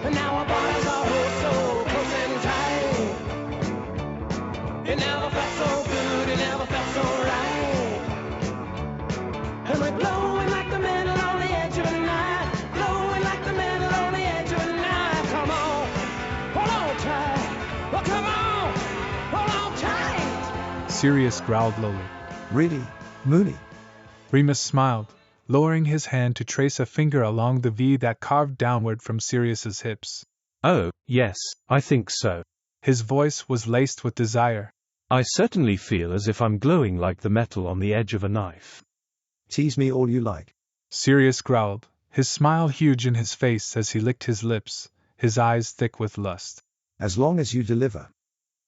And now our bodies are so close and tight. It never felt so good, it never felt so right. And we're glowing like the metal on the edge of a knife, glowing like the metal on the edge of a knife. Come on, hold on tight. Oh, come on, hold on tight. Sirius growled lowly. Really, Mooney? Remus smiled, lowering his hand to trace a finger along the V that carved downward from Sirius's hips. Oh, yes, I think so. His voice was laced with desire. I certainly feel as if I'm glowing like the metal on the edge of a knife. Tease me all you like. Sirius growled, his smile huge in his face as he licked his lips, his eyes thick with lust. As long as you deliver.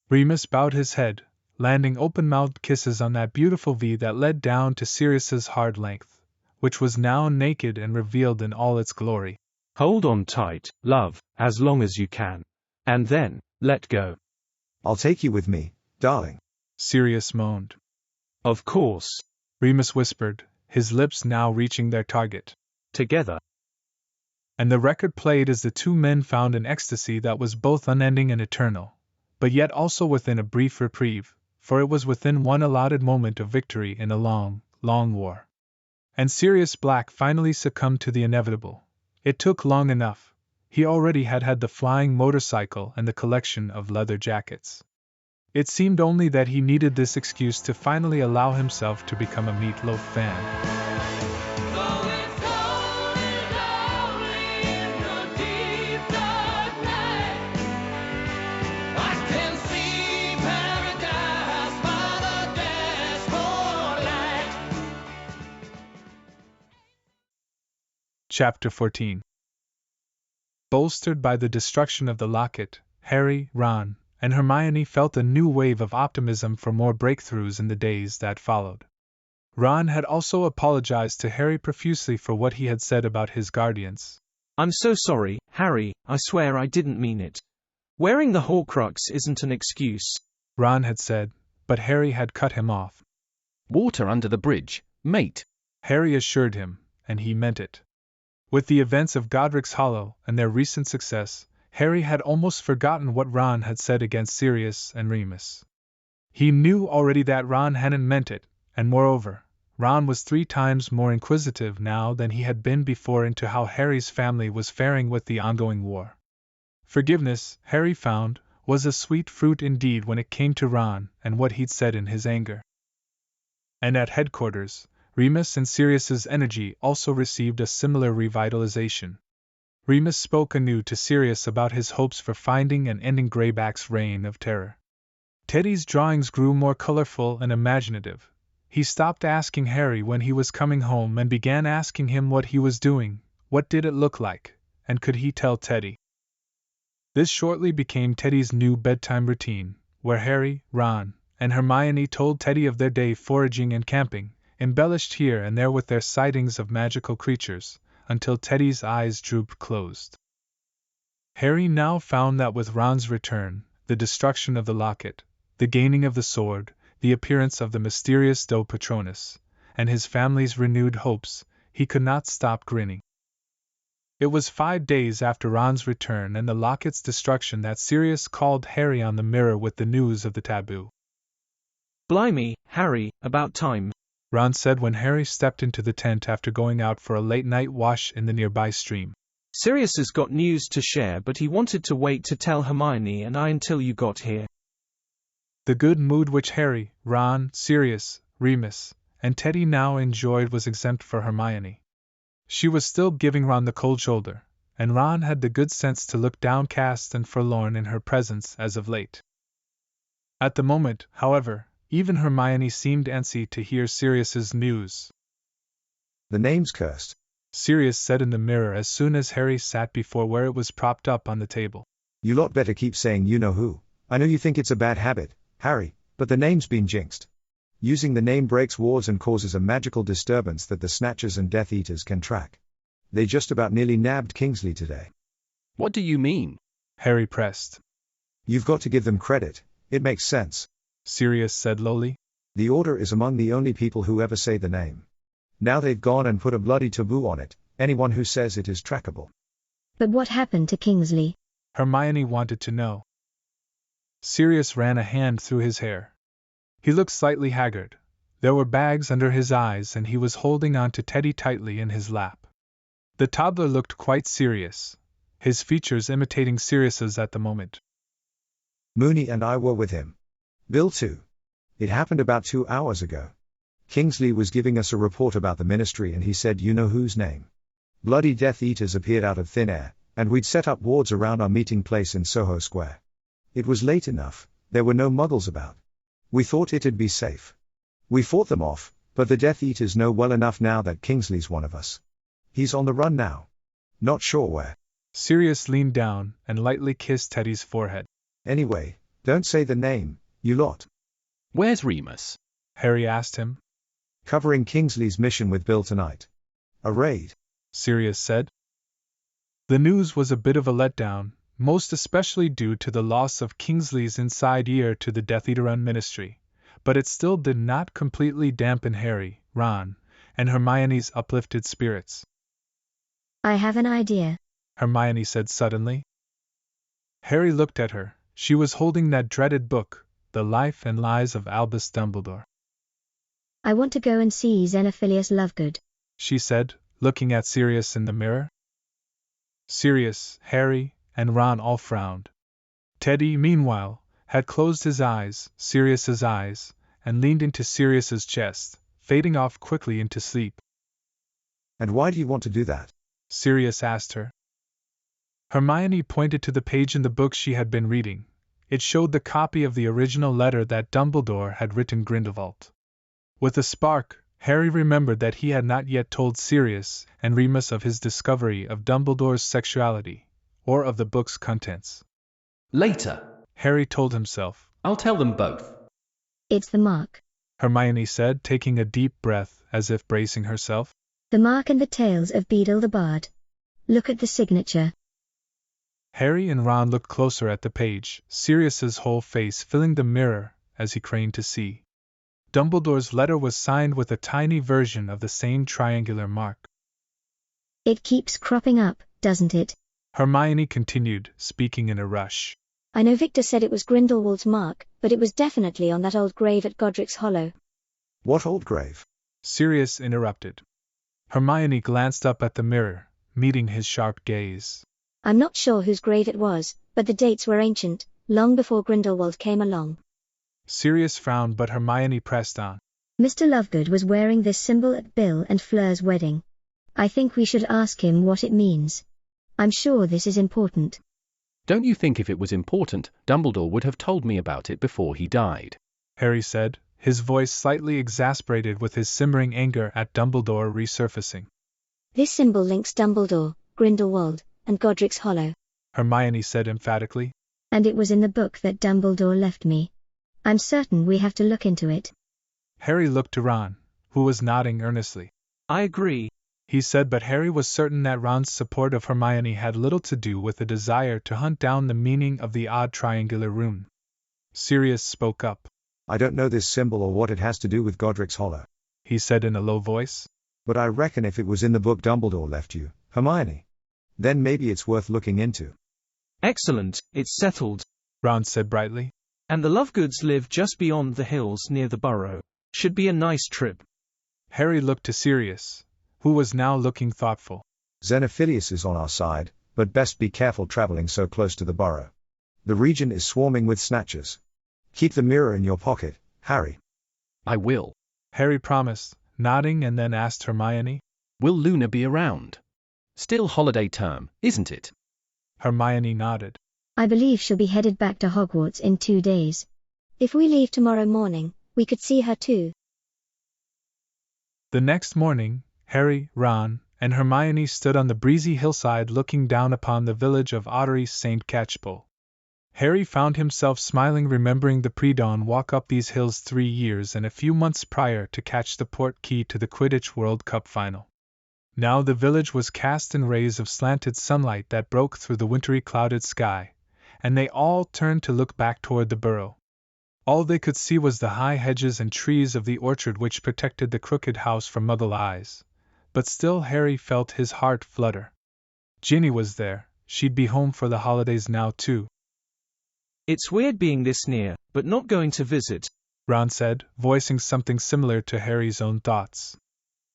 Remus bowed his head, landing open-mouthed kisses on that beautiful V that led down to Sirius's hard length, which was now naked and revealed in all its glory. Hold on tight, love, as long as you can. And then, let go. I'll take you with me, darling. Sirius moaned. Of course, Remus whispered, his lips now reaching their target. Together. And the record played as the two men found an ecstasy that was both unending and eternal, but yet also within a brief reprieve, for it was within one allotted moment of victory in a long, long war. And Sirius Black finally succumbed to the inevitable. It took long enough. He already had the flying motorcycle and the collection of leather jackets. It seemed only that he needed this excuse to finally allow himself to become a Meatloaf fan. Chapter 14. Bolstered by the destruction of the locket, Harry, Ron, and Hermione felt a new wave of optimism for more breakthroughs in the days that followed. Ron had also apologized to Harry profusely for what he had said about his guardians. I'm so sorry, Harry, I swear I didn't mean it. Wearing the Horcrux isn't an excuse, Ron had said, but Harry had cut him off. Water under the bridge, mate, Harry assured him, and he meant it. With the events of Godric's Hollow and their recent success, Harry had almost forgotten what Ron had said against Sirius and Remus. He knew already that Ron hadn't meant it, and moreover, Ron was 3 times more inquisitive now than he had been before into how Harry's family was faring with the ongoing war. Forgiveness, Harry found, was a sweet fruit indeed when it came to Ron and what he'd said in his anger. And at headquarters, Remus and Sirius's energy also received a similar revitalization. Remus spoke anew to Sirius about his hopes for finding and ending Greyback's reign of terror. Teddy's drawings grew more colorful and imaginative. He stopped asking Harry when he was coming home and began asking him what he was doing, what did it look like, and could he tell Teddy. This shortly became Teddy's new bedtime routine, where Harry, Ron, and Hermione told Teddy of their day foraging and camping, embellished here and there with their sightings of magical creatures, until Teddy's eyes drooped closed. Harry now found that with Ron's return, the destruction of the locket, the gaining of the sword, the appearance of the mysterious Doe Patronus, and his family's renewed hopes, he could not stop grinning. It was 5 days after Ron's return and the locket's destruction that Sirius called Harry on the mirror with the news of the taboo. Blimey, Harry, about time, Ron said when Harry stepped into the tent after going out for a late-night wash in the nearby stream. Sirius has got news to share, but he wanted to wait to tell Hermione and I until you got here. The good mood which Harry, Ron, Sirius, Remus, and Teddy now enjoyed was exempt for Hermione. She was still giving Ron the cold shoulder, and Ron had the good sense to look downcast and forlorn in her presence as of late. At the moment, however, even Hermione seemed antsy to hear Sirius's news. The name's cursed, Sirius said in the mirror as soon as Harry sat before where it was propped up on the table. You lot better keep saying you-know-who. I know you think it's a bad habit, Harry, but the name's been jinxed. Using the name breaks wards and causes a magical disturbance that the Snatchers and Death Eaters can track. They just about nearly nabbed Kingsley today. What do you mean? Harry pressed. You've got to give them credit, it makes sense, Sirius said lowly. The Order is among the only people who ever say the name. Now they've gone and put a bloody taboo on it, anyone who says it is trackable. But what happened to Kingsley? Hermione wanted to know. Sirius ran a hand through his hair. He looked slightly haggard. There were bags under his eyes and he was holding on to Teddy tightly in his lap. The toddler looked quite serious, his features imitating Sirius's at the moment. Mooney and I were with him. Bill too. It happened about 2 hours ago. Kingsley was giving us a report about the ministry and he said you-know-whose name. Bloody Death Eaters appeared out of thin air, and we'd set up wards around our meeting place in Soho Square. It was late enough, there were no muggles about. We thought it'd be safe. We fought them off, but the Death Eaters know well enough now that Kingsley's one of us. He's on the run now. Not sure where. Sirius leaned down and lightly kissed Teddy's forehead. Anyway, don't say the name, you lot. Where's Remus? Harry asked him. Covering Kingsley's mission with Bill tonight. A raid, Sirius said. The news was a bit of a letdown, most especially due to the loss of Kingsley's inside ear to the Death Eater ministry, but it still did not completely dampen Harry, Ron, and Hermione's uplifted spirits. I have an idea, Hermione said suddenly. Harry looked at her. She was holding that dreaded book, The Life and Lies of Albus Dumbledore. I want to go and see Xenophilius Lovegood, she said, looking at Sirius in the mirror. Sirius, Harry, and Ron all frowned. Teddy, meanwhile, had closed his eyes, Sirius's eyes, and leaned into Sirius's chest, fading off quickly into sleep. And why do you want to do that? Sirius asked her. Hermione pointed to the page in the book she had been reading. It showed the copy of the original letter that Dumbledore had written Grindelwald. With a spark, Harry remembered that he had not yet told Sirius and Remus of his discovery of Dumbledore's sexuality, or of the book's contents. Later, Harry told himself. I'll tell them both. It's the mark, Hermione said, taking a deep breath as if bracing herself. The mark and the tales of Beedle the Bard. Look at the signature. Harry and Ron looked closer at the page, Sirius's whole face filling the mirror as he craned to see. Dumbledore's letter was signed with a tiny version of the same triangular mark. It keeps cropping up, doesn't it? Hermione continued, speaking in a rush. I know Victor said it was Grindelwald's mark, but it was definitely on that old grave at Godric's Hollow. What old grave? Sirius interrupted. Hermione glanced up at the mirror, meeting his sharp gaze. I'm not sure whose grave it was, but the dates were ancient, long before Grindelwald came along. Sirius frowned, but Hermione pressed on. Mr. Lovegood was wearing this symbol at Bill and Fleur's wedding. I think we should ask him what it means. I'm sure this is important. Don't you think if it was important, Dumbledore would have told me about it before he died? Harry said, his voice slightly exasperated with his simmering anger at Dumbledore resurfacing. This symbol links Dumbledore, Grindelwald, and Godric's Hollow, Hermione said emphatically. And it was in the book that Dumbledore left me. I'm certain we have to look into it. Harry looked to Ron, who was nodding earnestly. I agree, he said, but Harry was certain that Ron's support of Hermione had little to do with a desire to hunt down the meaning of the odd triangular rune. Sirius spoke up. I don't know this symbol or what it has to do with Godric's Hollow, he said in a low voice. But I reckon if it was in the book Dumbledore left you, Hermione, then maybe it's worth looking into. Excellent, it's settled, Ron said brightly. And the Lovegoods live just beyond the hills near the burrow. Should be a nice trip. Harry looked to Sirius, who was now looking thoughtful. Xenophilius is on our side, but best be careful traveling so close to the burrow. The region is swarming with snatchers. Keep the mirror in your pocket, Harry. I will. Harry promised, nodding, and then asked Hermione, Will Luna be around? Still holiday term, isn't it? Hermione nodded. I believe she'll be headed back to Hogwarts in 2 days. If we leave tomorrow morning, we could see her too. The next morning, Harry, Ron, and Hermione stood on the breezy hillside looking down upon the village of Ottery St. Catchpole. Harry found himself smiling, remembering the pre-dawn walk up these hills 3 years and a few months prior to catch the port key to the Quidditch World Cup final. Now the village was cast in rays of slanted sunlight that broke through the wintry clouded sky, and they all turned to look back toward the burrow. All they could see was the high hedges and trees of the orchard which protected the crooked house from muggle eyes. But still Harry felt his heart flutter. Ginny was there, she'd be home for the holidays now too. It's weird being this near, but not going to visit, Ron said, voicing something similar to Harry's own thoughts.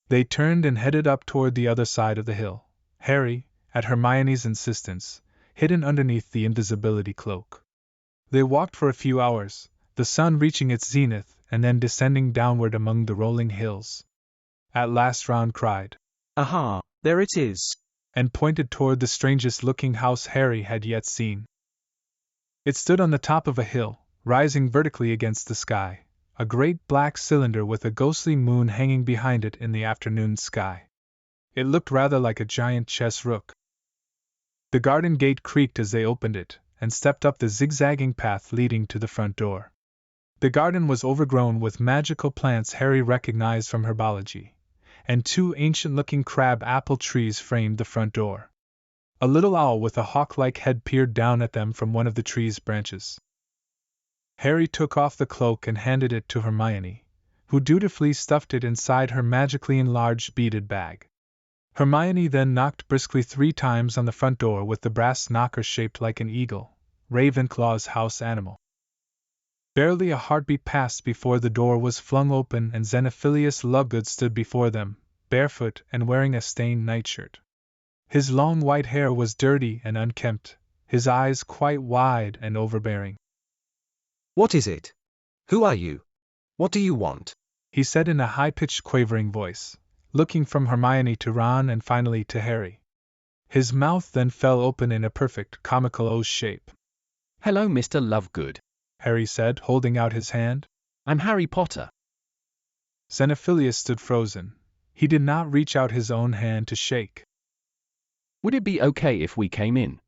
They turned and headed up toward the other side of the hill, Harry, at Hermione's insistence, hidden underneath the invisibility cloak. They walked for a few hours, the sun reaching its zenith and then descending downward among the rolling hills. At last Ron cried, Aha, there it is, and pointed toward the strangest-looking house Harry had yet seen. It stood on the top of a hill, rising vertically against the sky, a great black cylinder with a ghostly moon hanging behind it in the afternoon sky. It looked rather like a giant chess rook. The garden gate creaked as they opened it, and stepped up the zigzagging path leading to the front door. The garden was overgrown with magical plants Harry recognized from herbology, and 2 ancient-looking crab apple trees framed the front door. A little owl with a hawk-like head peered down at them from one of the tree's branches. Harry took off the cloak and handed it to Hermione, who dutifully stuffed it inside her magically enlarged beaded bag. Hermione then knocked briskly 3 times on the front door with the brass knocker shaped like an eagle, Ravenclaw's house animal. Barely a heartbeat passed before the door was flung open and Xenophilius Lovegood stood before them, barefoot and wearing a stained nightshirt. His long white hair was dirty and unkempt, his eyes quite wide and overbearing. What is it? Who are you? What do you want? He said in a high-pitched quavering voice, looking from Hermione to Ron and finally to Harry. His mouth then fell open in a perfect comical O shape. Hello, Mr. Lovegood, Harry said, holding out his hand. I'm Harry Potter. Xenophilius stood frozen. He did not reach out his own hand to shake. Would it be okay if we came in?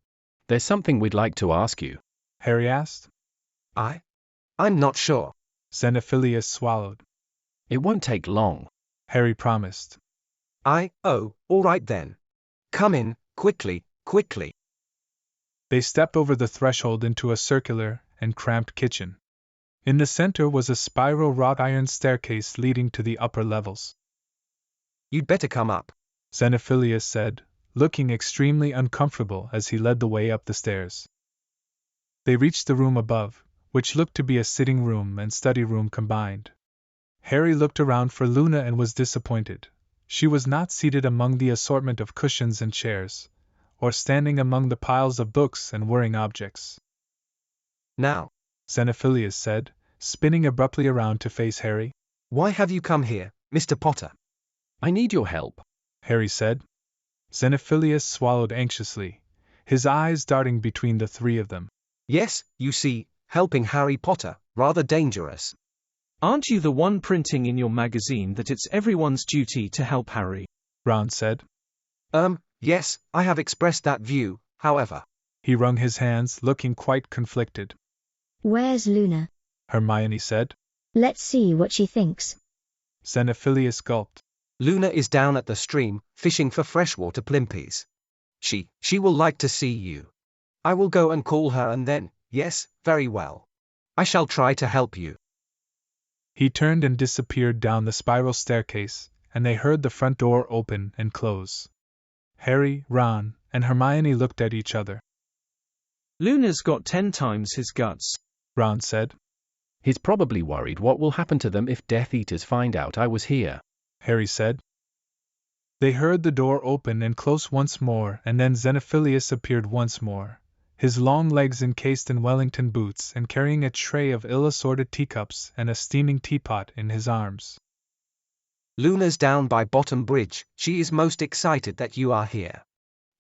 There's something we'd like to ask you, Harry asked. I'm not sure. Xenophilius swallowed. It won't take long, Harry promised. Oh, all right then. Come in, quickly, quickly. They stepped over the threshold into a circular and cramped kitchen. In the center was a spiral wrought iron staircase leading to the upper levels. You'd better come up, Xenophilius said, looking extremely uncomfortable as he led the way up the stairs. They reached the room above, which looked to be a sitting room and study room combined. Harry looked around for Luna and was disappointed. She was not seated among the assortment of cushions and chairs, or standing among the piles of books and whirring objects. Now, Xenophilius said, spinning abruptly around to face Harry. Why have you come here, Mr. Potter? I need your help, Harry said. Xenophilius swallowed anxiously, his eyes darting between the 3 of them. Yes, you see, helping Harry Potter, rather dangerous. Aren't you the one printing in your magazine that it's everyone's duty to help Harry? Ron said. Yes, I have expressed that view, however. He wrung his hands, looking quite conflicted. Where's Luna? Hermione said. Let's see what she thinks. Xenophilius gulped. Luna is down at the stream, fishing for freshwater plimpies. She will like to see you. I will go and call her and then, yes, very well. I shall try to help you. He turned and disappeared down the spiral staircase, and they heard the front door open and close. Harry, Ron, and Hermione looked at each other. Luna's got 10 times his guts, Ron said. He's probably worried what will happen to them if Death Eaters find out I was here, Harry said. They heard the door open and close once more, and then Xenophilius appeared once more, his long legs encased in Wellington boots and carrying a tray of ill-assorted teacups and a steaming teapot in his arms. Luna's down by Bottom Bridge. She is most excited that you are here.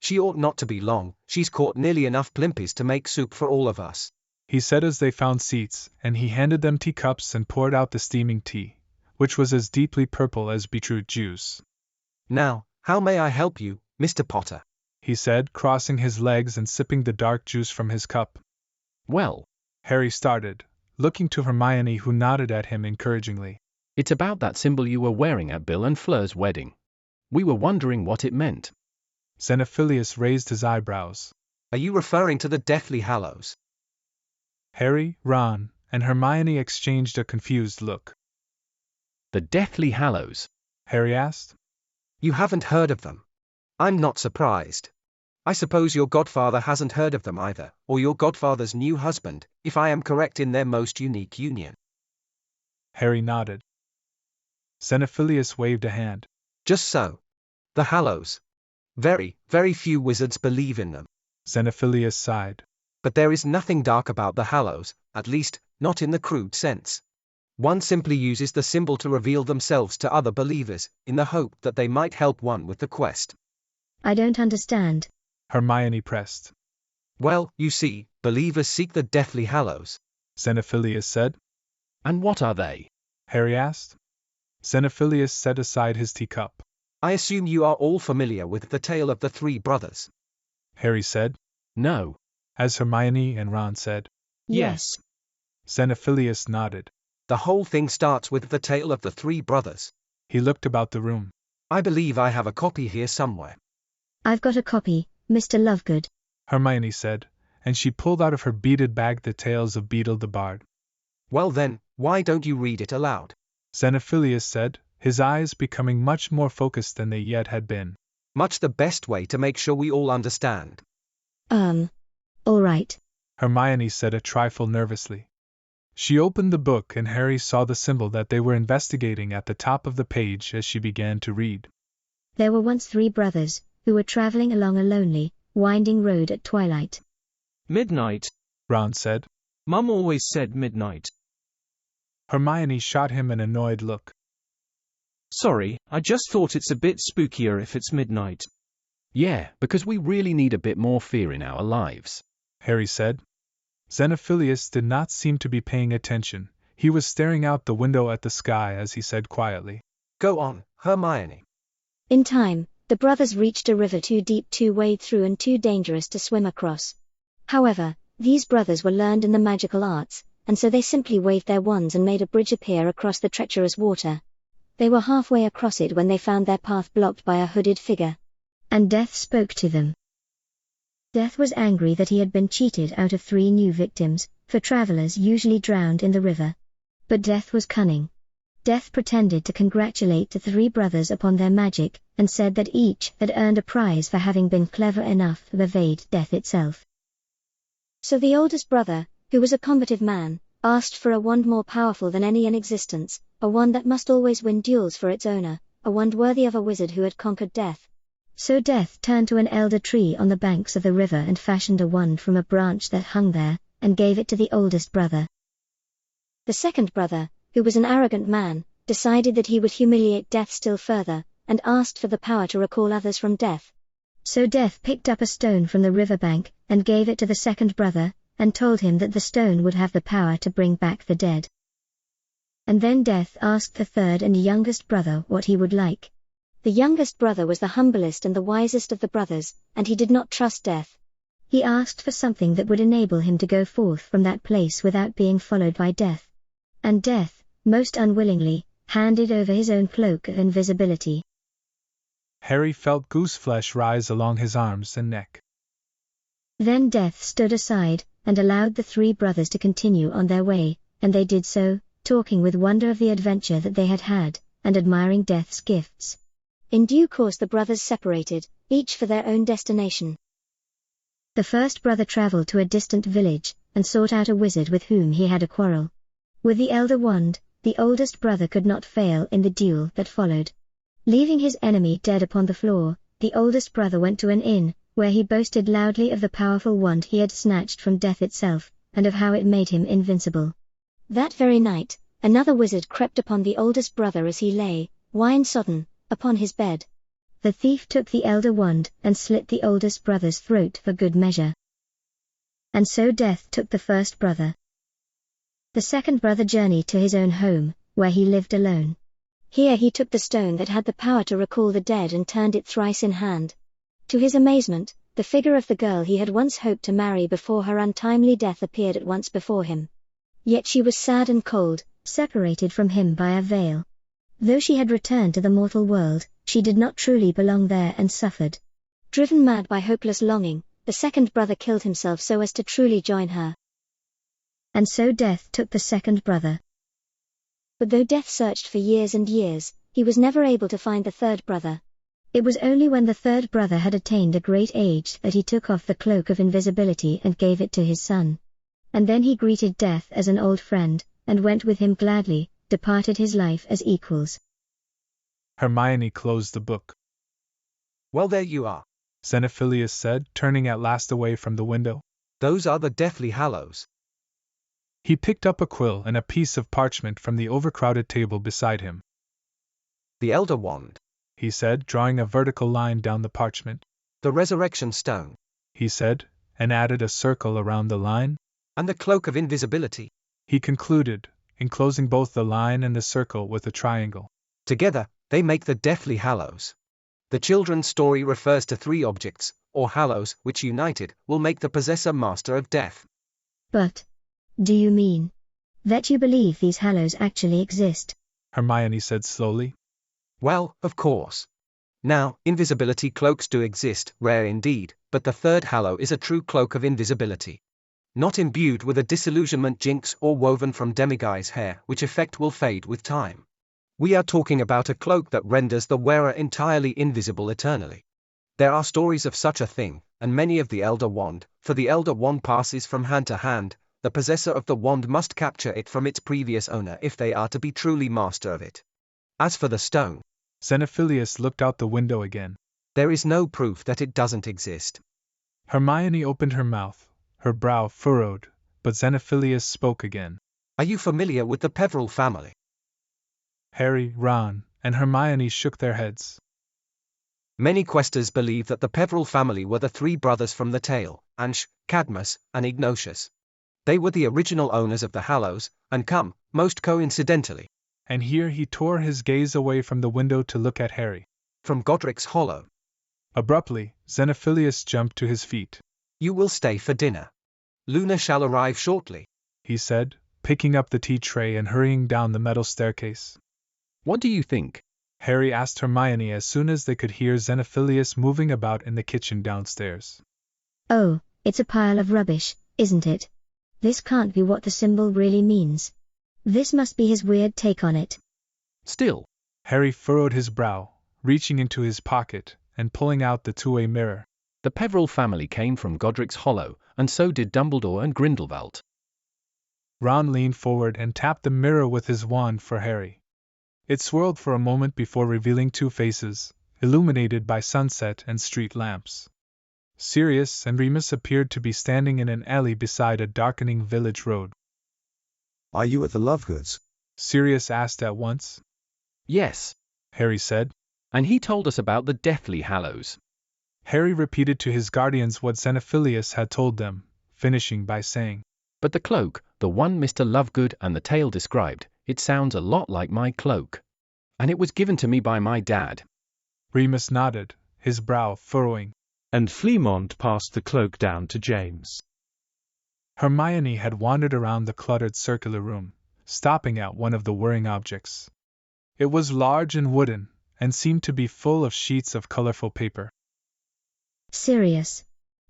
She ought not to be long, she's caught nearly enough plimpies to make soup for all of us, he said as they found seats, and he handed them teacups and poured out the steaming tea, which was as deeply purple as beetroot juice. Now, how may I help you, Mr. Potter? He said, crossing his legs and sipping the dark juice from his cup. Well, Harry started, looking to Hermione, who nodded at him encouragingly. It's about that symbol you were wearing at Bill and Fleur's wedding. We were wondering what it meant. Xenophilius raised his eyebrows. Are you referring to the Deathly Hallows? Harry, Ron, and Hermione exchanged a confused look. The Deathly Hallows? Harry asked. You haven't heard of them? I'm not surprised. I suppose your godfather hasn't heard of them either, or your godfather's new husband, if I am correct in their most unique union. Harry nodded. Xenophilius waved a hand. Just so. The Hallows. Very, very few wizards believe in them. Xenophilius sighed. But there is nothing dark about the Hallows, at least, not in the crude sense. One simply uses the symbol to reveal themselves to other believers, in the hope that they might help one with the quest. I don't understand. Hermione pressed. Well, you see, believers seek the Deathly Hallows, Xenophilius said. And what are they? Harry asked. Xenophilius set aside his teacup. I assume you are all familiar with the tale of the three brothers, Harry said. No. As Hermione and Ron said. Yes. Xenophilius nodded. The whole thing starts with the tale of the three brothers. He looked about the room. I believe I have a copy here somewhere. I've got a copy, Mr. Lovegood, Hermione said, and she pulled out of her beaded bag the tales of Beedle the Bard. Well then, why don't you read it aloud? Xenophilius said, his eyes becoming much more focused than they yet had been. Much the best way to make sure we all understand. All right. Hermione said a trifle nervously. She opened the book and Harry saw the symbol that they were investigating at the top of the page as she began to read. There were once three brothers, who were traveling along a lonely, winding road at twilight. Midnight, Ron said. Mum always said midnight. Hermione shot him an annoyed look. Sorry, I just thought it's a bit spookier if it's midnight. Yeah, because we really need a bit more fear in our lives, Harry said. Xenophilius did not seem to be paying attention. He was staring out the window at the sky as he said quietly. Go on, Hermione. In time, the brothers reached a river too deep to wade through and too dangerous to swim across. However, these brothers were learned in the magical arts, and so they simply waved their wands and made a bridge appear across the treacherous water. They were halfway across it when they found their path blocked by a hooded figure. And Death spoke to them. Death was angry that he had been cheated out of 3 new victims, for travelers usually drowned in the river. But Death was cunning. Death pretended to congratulate the 3 brothers upon their magic, and said that each had earned a prize for having been clever enough to evade death itself. So the oldest brother, who was a combative man, asked for a wand more powerful than any in existence, a wand that must always win duels for its owner, a wand worthy of a wizard who had conquered death. So Death turned to an elder tree on the banks of the river and fashioned a wand from a branch that hung there, and gave it to the oldest brother. The second brother, who was an arrogant man, decided that he would humiliate Death still further, and asked for the power to recall others from death. So Death picked up a stone from the riverbank, and gave it to the second brother, and told him that the stone would have the power to bring back the dead. And then Death asked the third and youngest brother what he would like. The youngest brother was the humblest and the wisest of the brothers, and he did not trust Death. He asked for something that would enable him to go forth from that place without being followed by Death. And Death, most unwillingly, handed over his own cloak of invisibility. Harry felt gooseflesh rise along his arms and neck. Then Death stood aside, and allowed the 3 brothers to continue on their way, and they did so, talking with wonder of the adventure that they had had, and admiring Death's gifts. In due course the brothers separated, each for their own destination. The first brother traveled to a distant village, and sought out a wizard with whom he had a quarrel. With the elder wand, the oldest brother could not fail in the duel that followed. Leaving his enemy dead upon the floor, the oldest brother went to an inn, where he boasted loudly of the powerful wand he had snatched from death itself, and of how it made him invincible. That very night, another wizard crept upon the oldest brother as he lay, wine-sodden, upon his bed. The thief took the elder wand and slit the oldest brother's throat for good measure. And so death took the first brother. The second brother journeyed to his own home, where he lived alone. Here he took the stone that had the power to recall the dead and turned it thrice in hand. To his amazement, the figure of the girl he had once hoped to marry before her untimely death appeared at once before him. Yet she was sad and cold, separated from him by a veil. Though she had returned to the mortal world, she did not truly belong there and suffered. Driven mad by hopeless longing, the second brother killed himself so as to truly join her. And so death took the second brother. But though death searched for years and years, he was never able to find the third brother. It was only when the third brother had attained a great age that he took off the cloak of invisibility and gave it to his son. And then he greeted death as an old friend, and went with him gladly, departed his life as equals. Hermione closed the book. Well, there you are, Xenophilius said, turning at last away from the window. Those are the Deathly Hallows. He picked up a quill and a piece of parchment from the overcrowded table beside him. The Elder Wand, he said, drawing a vertical line down the parchment. The Resurrection Stone, he said, and added a circle around the line. And the Cloak of Invisibility, he concluded, enclosing both the line and the circle with a triangle. Together, they make the Deathly Hallows. The children's story refers to 3 objects, or hallows, which united, will make the possessor master of death. But, do you mean that you believe these hallows actually exist? Hermione said slowly. Well, of course. Now, invisibility cloaks do exist, rare indeed, but the third hallow is a true cloak of invisibility. Not imbued with a disillusionment jinx or woven from demiguise hair, which effect will fade with time. We are talking about a cloak that renders the wearer entirely invisible eternally. There are stories of such a thing, and many of the Elder Wand, for the Elder Wand passes from hand to hand. The possessor of the wand must capture it from its previous owner if they are to be truly master of it. As for the stone, Xenophilius looked out the window again. There is no proof that it doesn't exist. Hermione opened her mouth, her brow furrowed, but Xenophilius spoke again. Are you familiar with the Peveril family? Harry, Ron, and Hermione shook their heads. Many questers believe that the Peveril family were the 3 brothers from the tale, Ansh, Cadmus, and Ignatius. They were the original owners of the Hallows, and come, most coincidentally. And here he tore his gaze away from the window to look at Harry. From Godric's Hollow. Abruptly, Xenophilius jumped to his feet. You will stay for dinner. Luna shall arrive shortly, he said, picking up the tea tray and hurrying down the metal staircase. What do you think? Harry asked Hermione as soon as they could hear Xenophilius moving about in the kitchen downstairs. Oh, it's a pile of rubbish, isn't it? This can't be what the symbol really means. This must be his weird take on it. Still, Harry furrowed his brow, reaching into his pocket and pulling out the two-way mirror. The Peveril family came from Godric's Hollow, and so did Dumbledore and Grindelwald. Ron leaned forward and tapped the mirror with his wand for Harry. It swirled for a moment before revealing 2 faces, illuminated by sunset and street lamps. Sirius and Remus appeared to be standing in an alley beside a darkening village road. Are you at the Lovegoods? Sirius asked at once. Yes, Harry said. And he told us about the Deathly Hallows. Harry repeated to his guardians what Xenophilius had told them, finishing by saying, But the cloak, the one Mr. Lovegood and the tale described, it sounds a lot like my cloak. And it was given to me by my dad. Remus nodded, his brow furrowing. And Fleamont passed the cloak down to James. Hermione had wandered around the cluttered circular room, stopping at one of the whirring objects. It was large and wooden, and seemed to be full of sheets of colorful paper. Sirius.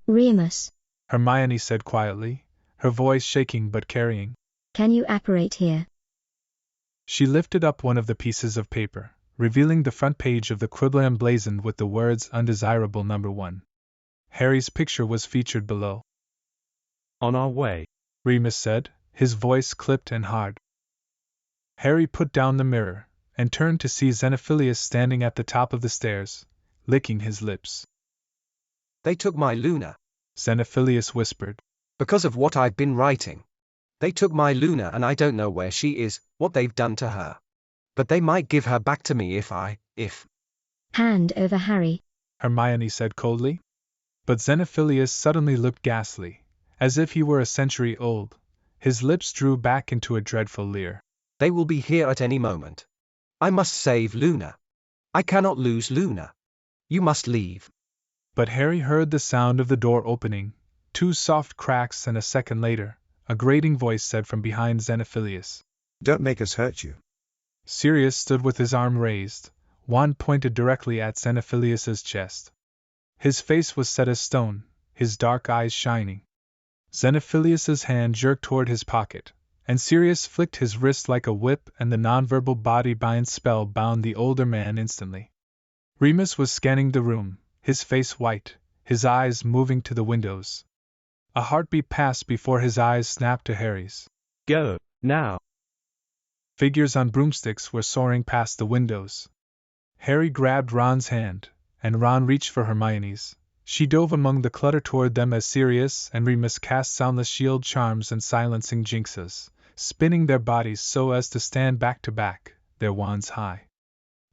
Remus. Hermione said quietly, her voice shaking but carrying. Can you apparate here? She lifted up one of the pieces of paper, revealing the front page of the quibbler emblazoned with the words Undesirable Number 1. Harry's picture was featured below. On our way, Remus said, his voice clipped and hard. Harry put down the mirror, and turned to see Xenophilius standing at the top of the stairs, licking his lips. They took my Luna. Xenophilius whispered. Because of what I've been writing. They took my Luna and I don't know where she is, what they've done to her. But they might give her back to me if. Hand over Harry, Hermione said coldly. But Xenophilius suddenly looked ghastly, as if he were a century old. His lips drew back into a dreadful leer. They will be here at any moment. I must save Luna. I cannot lose Luna. You must leave. But Harry heard the sound of the door opening, 2 soft cracks, and a second later, a grating voice said from behind Xenophilius, "Don't make us hurt you." Sirius stood with his arm raised, wand pointed directly at Xenophilius's chest. His face was set as stone, his dark eyes shining. Xenophilius's hand jerked toward his pocket, and Sirius flicked his wrist like a whip, and the nonverbal body bind spell bound the older man instantly. Remus was scanning the room, his face white, his eyes moving to the windows. A heartbeat passed before his eyes snapped to Harry's. Go, now. Figures on broomsticks were soaring past the windows. Harry grabbed Ron's hand, and Ron reached for Hermione's. She dove among the clutter toward them as Sirius and Remus cast soundless shield charms and silencing jinxes, spinning their bodies so as to stand back to back, their wands high.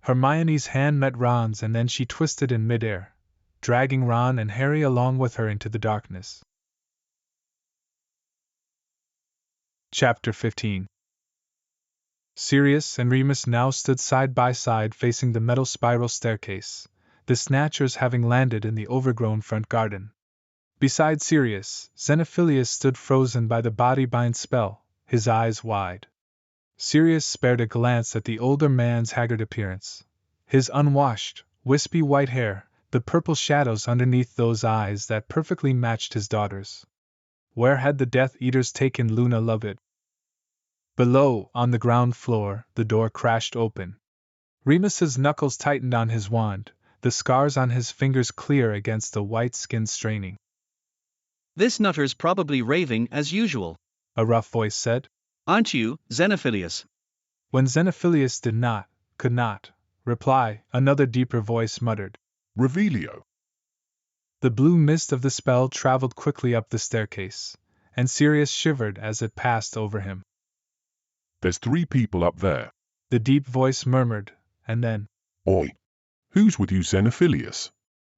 Hermione's hand met Ron's and then she twisted in midair, dragging Ron and Harry along with her into the darkness. Chapter 15. Sirius and Remus now stood side by side facing the metal spiral staircase, the Snatchers having landed in the overgrown front garden. Beside Sirius, Xenophilius stood frozen by the body-bind spell, his eyes wide. Sirius spared a glance at the older man's haggard appearance. His unwashed, wispy white hair, the purple shadows underneath those eyes that perfectly matched his daughter's. Where had the Death Eaters taken Luna Lovett? Below, on the ground floor, the door crashed open. Remus's knuckles tightened on his wand, the scars on his fingers clear against the white skin straining. "This nutter's probably raving as usual," a rough voice said. "Aren't you, Xenophilius?" When Xenophilius could not, reply, another deeper voice muttered, "Revelio." The blue mist of the spell traveled quickly up the staircase, and Sirius shivered as it passed over him. "There's 3 people up there," the deep voice murmured, and then, "Oi! Who's with you, Xenophilius?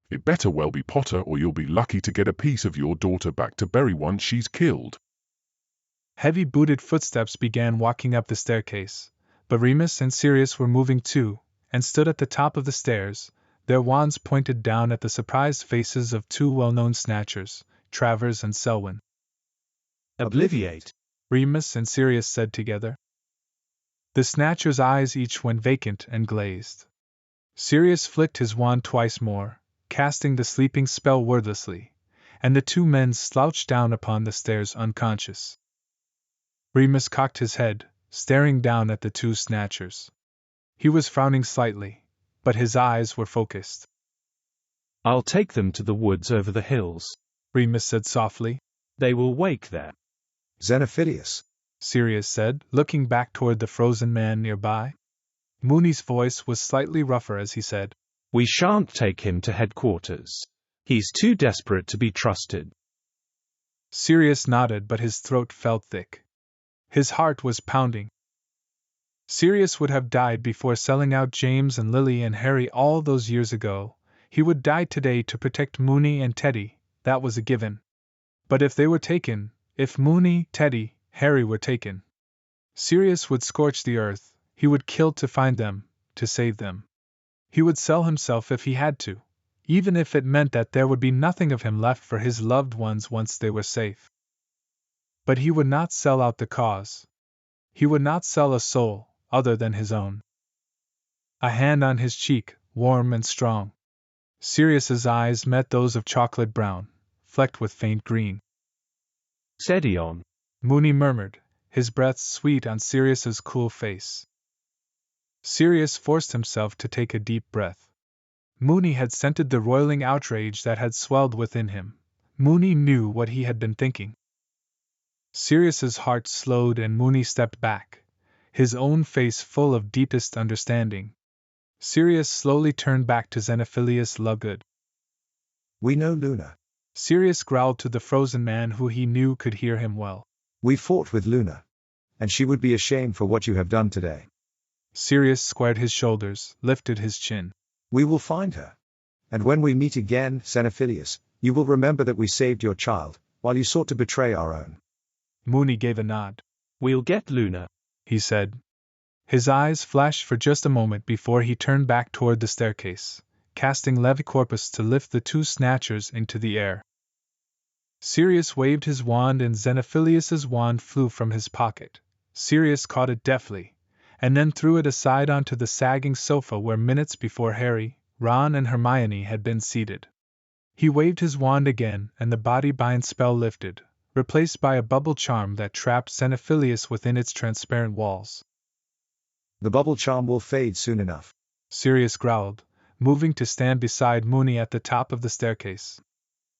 It better well be Potter, or you'll be lucky to get a piece of your daughter back to bury once she's killed." Heavy-booted footsteps began walking up the staircase, but Remus and Sirius were moving too, and stood at the top of the stairs, their wands pointed down at the surprised faces of 2 well-known Snatchers, Travers and Selwyn. "Obliviate," Remus and Sirius said together. The Snatchers' eyes each went vacant and glazed. Sirius flicked his wand twice more, casting the sleeping spell wordlessly, and the 2 men slouched down upon the stairs unconscious. Remus cocked his head, staring down at the 2 Snatchers. He was frowning slightly, but his eyes were focused. "I'll take them to the woods over the hills," Remus said softly. "They will wake there." Xenophilius, Sirius said, looking back toward the frozen man nearby. Mooney's voice was slightly rougher as he said, "We shan't take him to headquarters. He's too desperate to be trusted." Sirius nodded, but his throat felt thick. His heart was pounding. Sirius would have died before selling out James and Lily and Harry all those years ago. He would die today to protect Mooney and Teddy, that was a given. But if they were taken, if Mooney, Teddy, Harry were taken, Sirius would scorch the earth, he would kill to find them, to save them. He would sell himself if he had to, even if it meant that there would be nothing of him left for his loved ones once they were safe. But he would not sell out the cause. He would not sell a soul, other than his own. A hand on his cheek, warm and strong. Sirius's eyes met those of chocolate brown, flecked with faint green. "Steady on," Mooney murmured, his breath sweet on Sirius's cool face. Sirius forced himself to take a deep breath. Mooney had scented the roiling outrage that had swelled within him. Mooney knew what he had been thinking. Sirius's heart slowed and Mooney stepped back, his own face full of deepest understanding. Sirius slowly turned back to Xenophilius Lovegood. We know Luna. Sirius growled to the frozen man who he knew could hear him well. We fought with Luna. And she would be ashamed for what you have done today. Sirius squared his shoulders, lifted his chin. We will find her. And when we meet again, Xenophilius, you will remember that we saved your child, while you sought to betray our own. Moony gave a nod. We'll get Luna, he said. His eyes flashed for just a moment before he turned back toward the staircase, casting Levicorpus to lift the two snatchers into the air. Sirius waved his wand and Xenophilius's wand flew from his pocket. Sirius caught it deftly, and then threw it aside onto the sagging sofa where minutes before Harry, Ron and Hermione had been seated. He waved his wand again and the body bind spell lifted, replaced by a bubble charm that trapped Xenophilius within its transparent walls. The bubble charm will fade soon enough, Sirius growled, moving to stand beside Moony at the top of the staircase.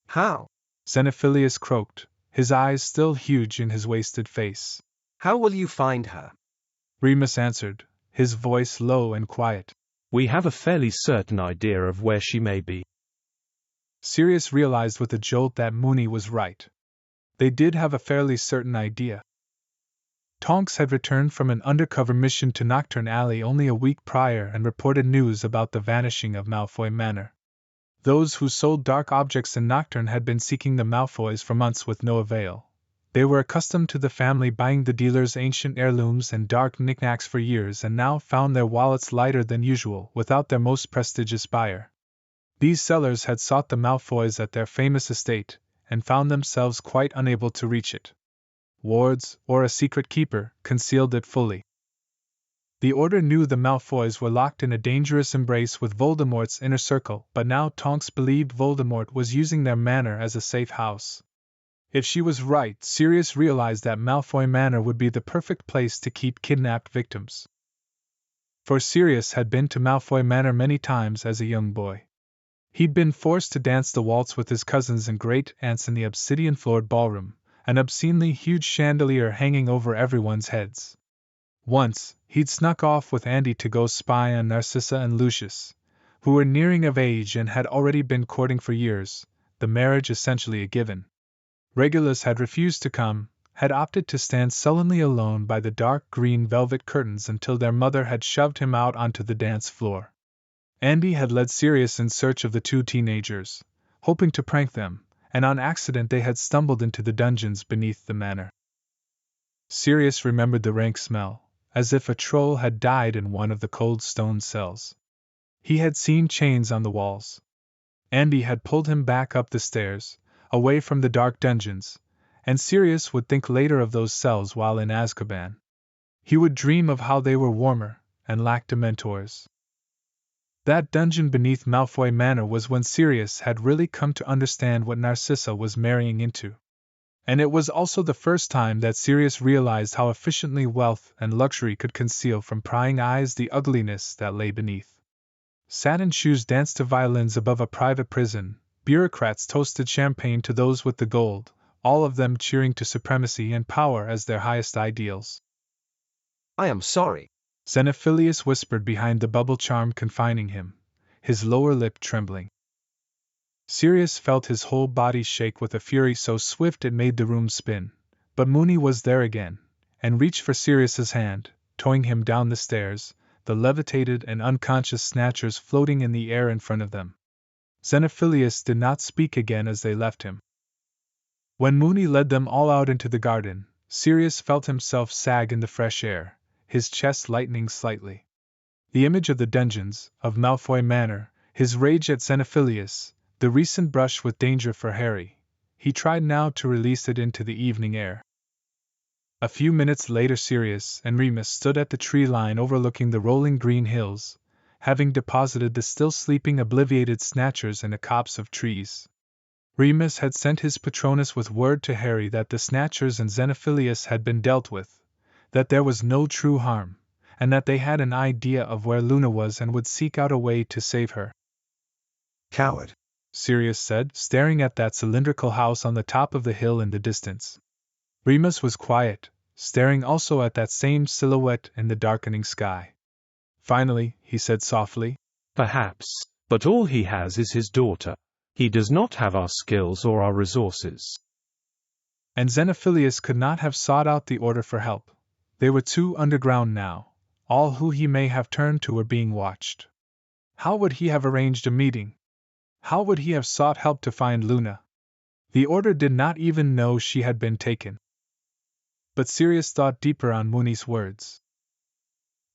How? Xenophilius croaked, his eyes still huge in his wasted face. How will you find her? Remus answered, his voice low and quiet. We have a fairly certain idea of where she may be. Sirius realized with a jolt that Moony was right. They did have a fairly certain idea. Tonks had returned from an undercover mission to Nocturne Alley only a week prior and reported news about the vanishing of Malfoy Manor. Those who sold dark objects in Nocturne had been seeking the Malfoys for months with no avail. They were accustomed to the family buying the dealer's ancient heirlooms and dark knickknacks for years and now found their wallets lighter than usual without their most prestigious buyer. These sellers had sought the Malfoys at their famous estate, and found themselves quite unable to reach it. Wards, or a secret keeper, concealed it fully. The Order knew the Malfoys were locked in a dangerous embrace with Voldemort's inner circle, but now Tonks believed Voldemort was using their manor as a safe house. If she was right, Sirius realized that Malfoy Manor would be the perfect place to keep kidnapped victims. For Sirius had been to Malfoy Manor many times as a young boy. He'd been forced to dance the waltz with his cousins and great-aunts in the obsidian-floored ballroom, an obscenely huge chandelier hanging over everyone's heads. Once, he'd snuck off with Andy to go spy on Narcissa and Lucius, who were nearing of age and had already been courting for years, the marriage essentially a given. Regulus had refused to come, had opted to stand sullenly alone by the dark green velvet curtains until their mother had shoved him out onto the dance floor. Andy had led Sirius in search of the two teenagers, hoping to prank them, and on accident they had stumbled into the dungeons beneath the manor. Sirius remembered the rank smell, as if a troll had died in one of the cold stone cells. He had seen chains on the walls. Andy had pulled him back up the stairs, away from the dark dungeons, and Sirius would think later of those cells while in Azkaban. He would dream of how they were warmer, and lacked Dementors. That dungeon beneath Malfoy Manor was when Sirius had really come to understand what Narcissa was marrying into. And it was also the first time that Sirius realized how efficiently wealth and luxury could conceal from prying eyes the ugliness that lay beneath. Satin shoes danced to violins above a private prison, bureaucrats toasted champagne to those with the gold, all of them cheering to supremacy and power as their highest ideals. I am sorry, Xenophilius whispered behind the bubble charm confining him, his lower lip trembling. Sirius felt his whole body shake with a fury so swift it made the room spin, but Moony was there again, and reached for Sirius's hand, towing him down the stairs, the levitated and unconscious snatchers floating in the air in front of them. Xenophilius did not speak again as they left him. When Moony led them all out into the garden, Sirius felt himself sag in the fresh air, his chest lightening slightly. The image of the dungeons, of Malfoy Manor, his rage at Xenophilius, the recent brush with danger for Harry, he tried now to release it into the evening air. A few minutes later Sirius and Remus stood at the tree line overlooking the rolling green hills, having deposited the still sleeping obliviated snatchers in a copse of trees. Remus had sent his Patronus with word to Harry that the snatchers and Xenophilius had been dealt with, that there was no true harm, and that they had an idea of where Luna was and would seek out a way to save her. Coward, Sirius said, staring at that cylindrical house on the top of the hill in the distance. Remus was quiet, staring also at that same silhouette in the darkening sky. Finally, he said softly, Perhaps, but all he has is his daughter. He does not have our skills or our resources. And Xenophilius could not have sought out the order for help. They were too underground now. All who he may have turned to were being watched. How would he have arranged a meeting? How would he have sought help to find Luna? The order did not even know she had been taken. But Sirius thought deeper on Mooney's words.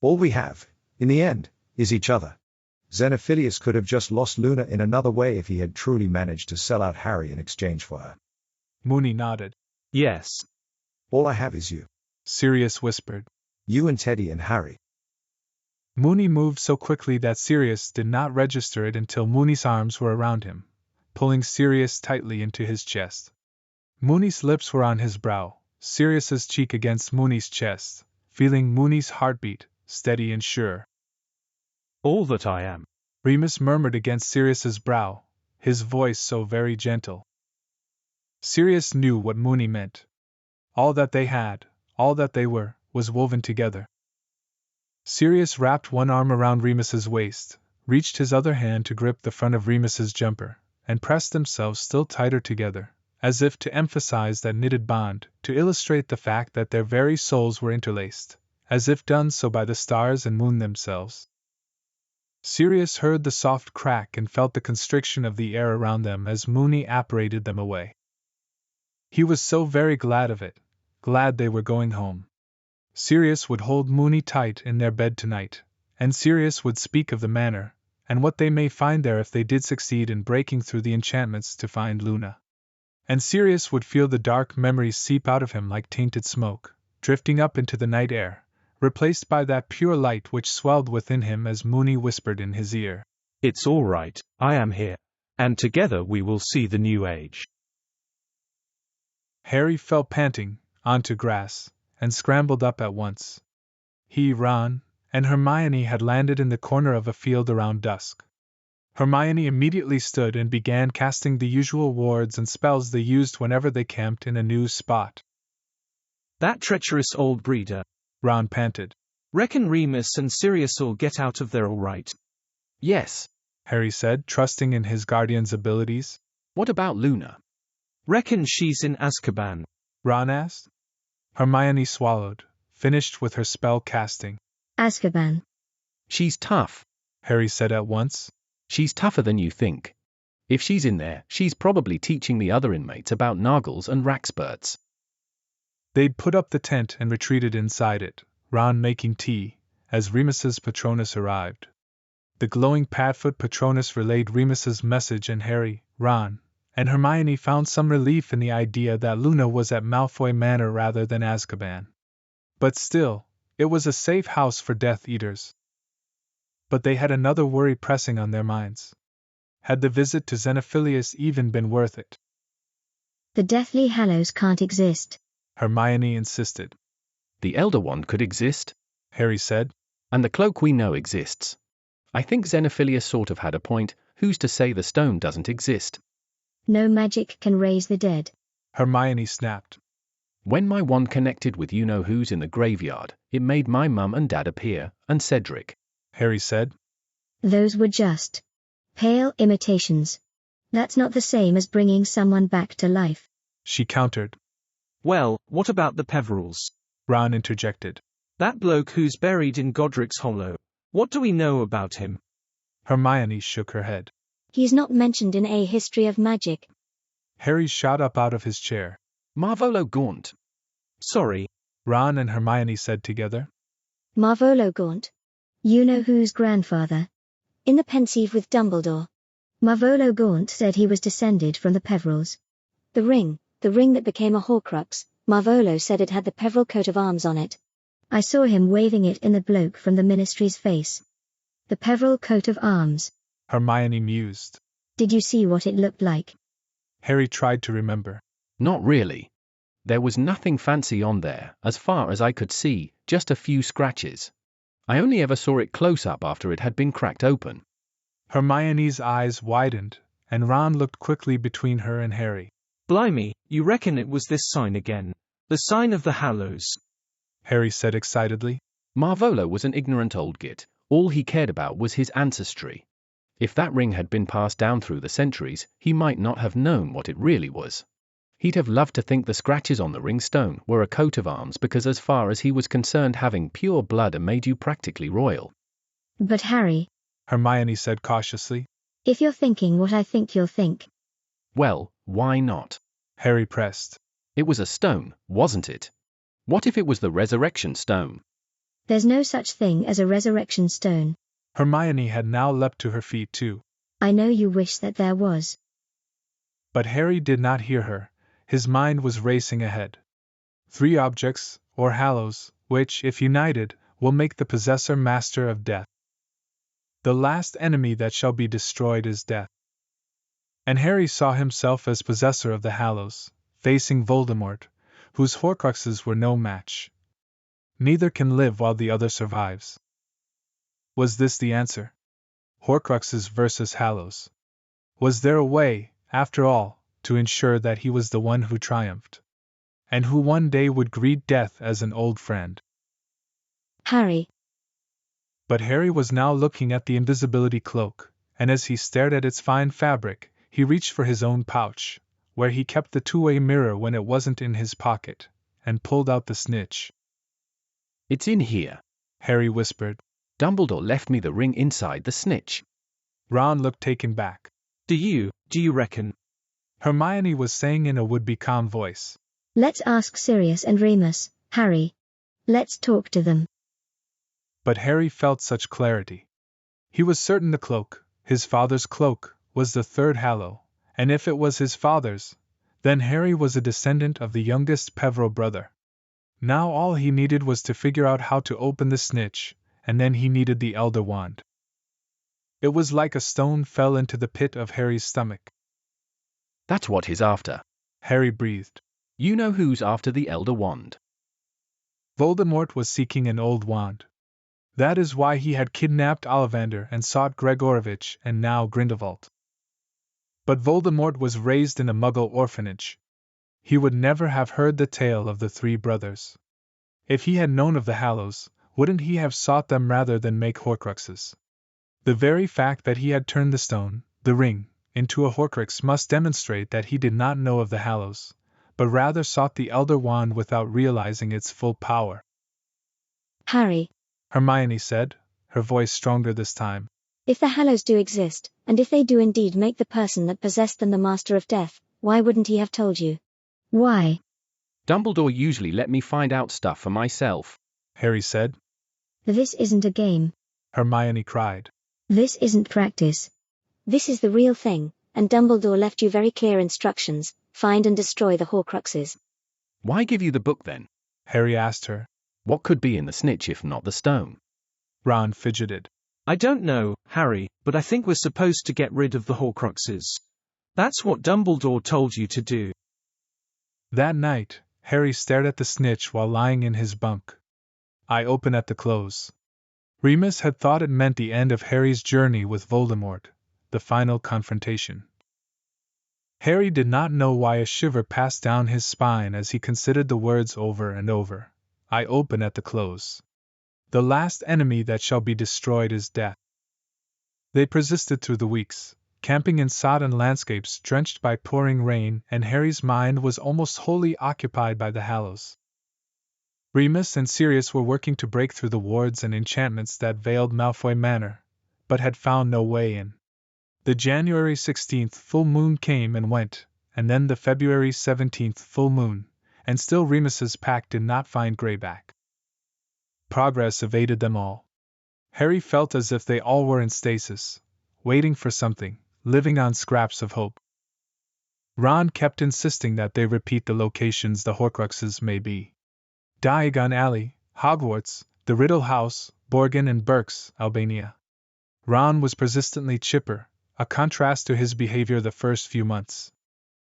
All we have, in the end, is each other. Xenophilius could have just lost Luna in another way if he had truly managed to sell out Harry in exchange for her. Mooney nodded. Yes. All I have is you. Sirius whispered. You and Teddy and Harry. Mooney moved so quickly that Sirius did not register it until Mooney's arms were around him, pulling Sirius tightly into his chest. Mooney's lips were on his brow, Sirius's cheek against Mooney's chest, feeling Mooney's heartbeat, steady and sure. All that I am, Remus murmured against Sirius's brow, his voice so very gentle. Sirius knew what Mooney meant. All that they had, all that they were, was woven together. Sirius wrapped one arm around Remus's waist, reached his other hand to grip the front of Remus's jumper, and pressed themselves still tighter together, as if to emphasize that knitted bond, to illustrate the fact that their very souls were interlaced, as if done so by the stars and moon themselves. Sirius heard the soft crack and felt the constriction of the air around them as Mooney apparated them away. He was so very glad of it, glad they were going home. Sirius would hold Mooney tight in their bed tonight, and Sirius would speak of the manor, and what they may find there if they did succeed in breaking through the enchantments to find Luna. And Sirius would feel the dark memories seep out of him like tainted smoke, drifting up into the night air, replaced by that pure light which swelled within him as Mooney whispered in his ear. It's all right, I am here. And together we will see the new age. Harry fell panting, onto grass, and scrambled up at once. He, Ron, and Hermione had landed in the corner of a field around dusk. Hermione immediately stood and began casting the usual wards and spells they used whenever they camped in a new spot. That treacherous old breeder, Ron panted. Reckon Remus and Sirius'll get out of there all right. Yes, Harry said, trusting in his guardian's abilities. What about Luna? Reckon she's in Azkaban, Ron asked. Hermione swallowed, finished with her spell casting. Azkaban. She's tough, Harry said at once. She's tougher than you think. If she's in there, she's probably teaching the other inmates about Nargles and Raxburts. They'd put up the tent and retreated inside it, Ron making tea, as Remus's Patronus arrived. The glowing Padfoot Patronus relayed Remus's message and Harry, Ron, and Hermione found some relief in the idea that Luna was at Malfoy Manor rather than Azkaban. But still, it was a safe house for Death Eaters. But they had another worry pressing on their minds. Had the visit to Xenophilius even been worth it? The Deathly Hallows can't exist, Hermione insisted. The Elder Wand could exist, Harry said. And the cloak we know exists. I think Xenophilius sort of had a point. Who's to say the stone doesn't exist? No magic can raise the dead, Hermione snapped. When my wand connected with you-know-who's in the graveyard, it made my mum and dad appear, and Cedric, Harry said. Those were just pale imitations. That's not the same as bringing someone back to life, She countered. Well, what about the Peverills? Ron interjected. That bloke who's buried in Godric's Hollow. What do we know about him? Hermione shook her head. He's not mentioned in A History of Magic. Harry shot up out of his chair. Marvolo Gaunt. Sorry, Ron and Hermione said together. Marvolo Gaunt. You know whose grandfather? In the Pensieve with Dumbledore. Marvolo Gaunt said he was descended from the Peverils. The ring that became a Horcrux, Marvolo said it had the Peveril coat of arms on it. I saw him waving it in the bloke from the Ministry's face. The Peveril coat of arms. Hermione mused. Did you see what it looked like? Harry tried to remember. Not really. There was nothing fancy on there, as far as I could see, just a few scratches. I only ever saw it close up after it had been cracked open. Hermione's eyes widened, and Ron looked quickly between her and Harry. Blimey, you reckon it was this sign again? The sign of the Hallows? Harry said excitedly. Marvolo was an ignorant old git. All he cared about was his ancestry. If that ring had been passed down through the centuries, he might not have known what it really was. He'd have loved to think the scratches on the ring stone were a coat of arms because as far as he was concerned having pure blood made you practically royal. But Harry, Hermione said cautiously. if you're thinking what I think you'll think. Well, why not? Harry pressed. It was a stone, wasn't it? What if it was the resurrection stone? There's no such thing as a resurrection stone. Hermione had now leapt to her feet too. I know you wish that there was. But Harry did not hear her. His mind was racing ahead. 3 objects, or hallows, which, if united, will make the possessor master of death. The last enemy that shall be destroyed is death. And Harry saw himself as possessor of the hallows, facing Voldemort, whose Horcruxes were no match. Neither can live while the other survives. Was this the answer? Horcruxes versus hallows. Was there a way, after all, to ensure that he was the one who triumphed? And who one day would greet death as an old friend? Harry. But Harry was now looking at the invisibility cloak, and as he stared at its fine fabric, he reached for his own pouch, where he kept the two-way mirror when it wasn't in his pocket, and pulled out the snitch. It's in here, Harry whispered. Dumbledore left me the ring inside the snitch. Ron looked taken back. Do you reckon? Hermione was saying in a would-be calm voice. Let's ask Sirius and Remus, Harry. Let's talk to them. But Harry felt such clarity. He was certain the cloak, his father's cloak, was the third hallow, and if it was his father's, then Harry was a descendant of the youngest Peverell brother. Now all he needed was to figure out how to open the snitch, and then he needed the Elder Wand. It was like a stone fell into the pit of Harry's stomach. That's what he's after, Harry breathed. You know who's after the Elder Wand. Voldemort was seeking an old wand. That is why he had kidnapped Ollivander and sought Gregorovitch and now Grindelwald. But Voldemort was raised in a Muggle orphanage. He would never have heard the tale of the 3 brothers. If he had known of the Hallows, wouldn't he have sought them rather than make Horcruxes? The very fact that he had turned the stone, the ring, into a Horcrux must demonstrate that he did not know of the Hallows, but rather sought the Elder Wand without realizing its full power. Harry, Hermione said, her voice stronger this time. If the Hallows do exist, and if they do indeed make the person that possessed them the Master of Death, why wouldn't he have told you? Why? Dumbledore usually let me find out stuff for myself, Harry said. This isn't a game, Hermione cried. This isn't practice. This is the real thing, and Dumbledore left you very clear instructions: find and destroy the Horcruxes. Why give you the book then? Harry asked her. What could be in the snitch if not the stone? Ron fidgeted. I don't know, Harry, but I think we're supposed to get rid of the Horcruxes. That's what Dumbledore told you to do. That night, Harry stared at the snitch while lying in his bunk. Eye open at the close. Remus had thought it meant the end of Harry's journey with Voldemort, the final confrontation. Harry did not know why a shiver passed down his spine as he considered the words over and over. Eye open at the close. The last enemy that shall be destroyed is death. They persisted through the weeks, camping in sodden landscapes drenched by pouring rain, and Harry's mind was almost wholly occupied by the Hallows. Remus and Sirius were working to break through the wards and enchantments that veiled Malfoy Manor, but had found no way in. The January 16th full moon came and went, and then the February 17th full moon, and still Remus's pack did not find Greyback. Progress evaded them all. Harry felt as if they all were in stasis, waiting for something, living on scraps of hope. Ron kept insisting that they repeat the locations the Horcruxes may be. Diagon Alley, Hogwarts, the Riddle House, Borgin and Berks, Albania. Ron was persistently chipper, a contrast to his behavior the first few months.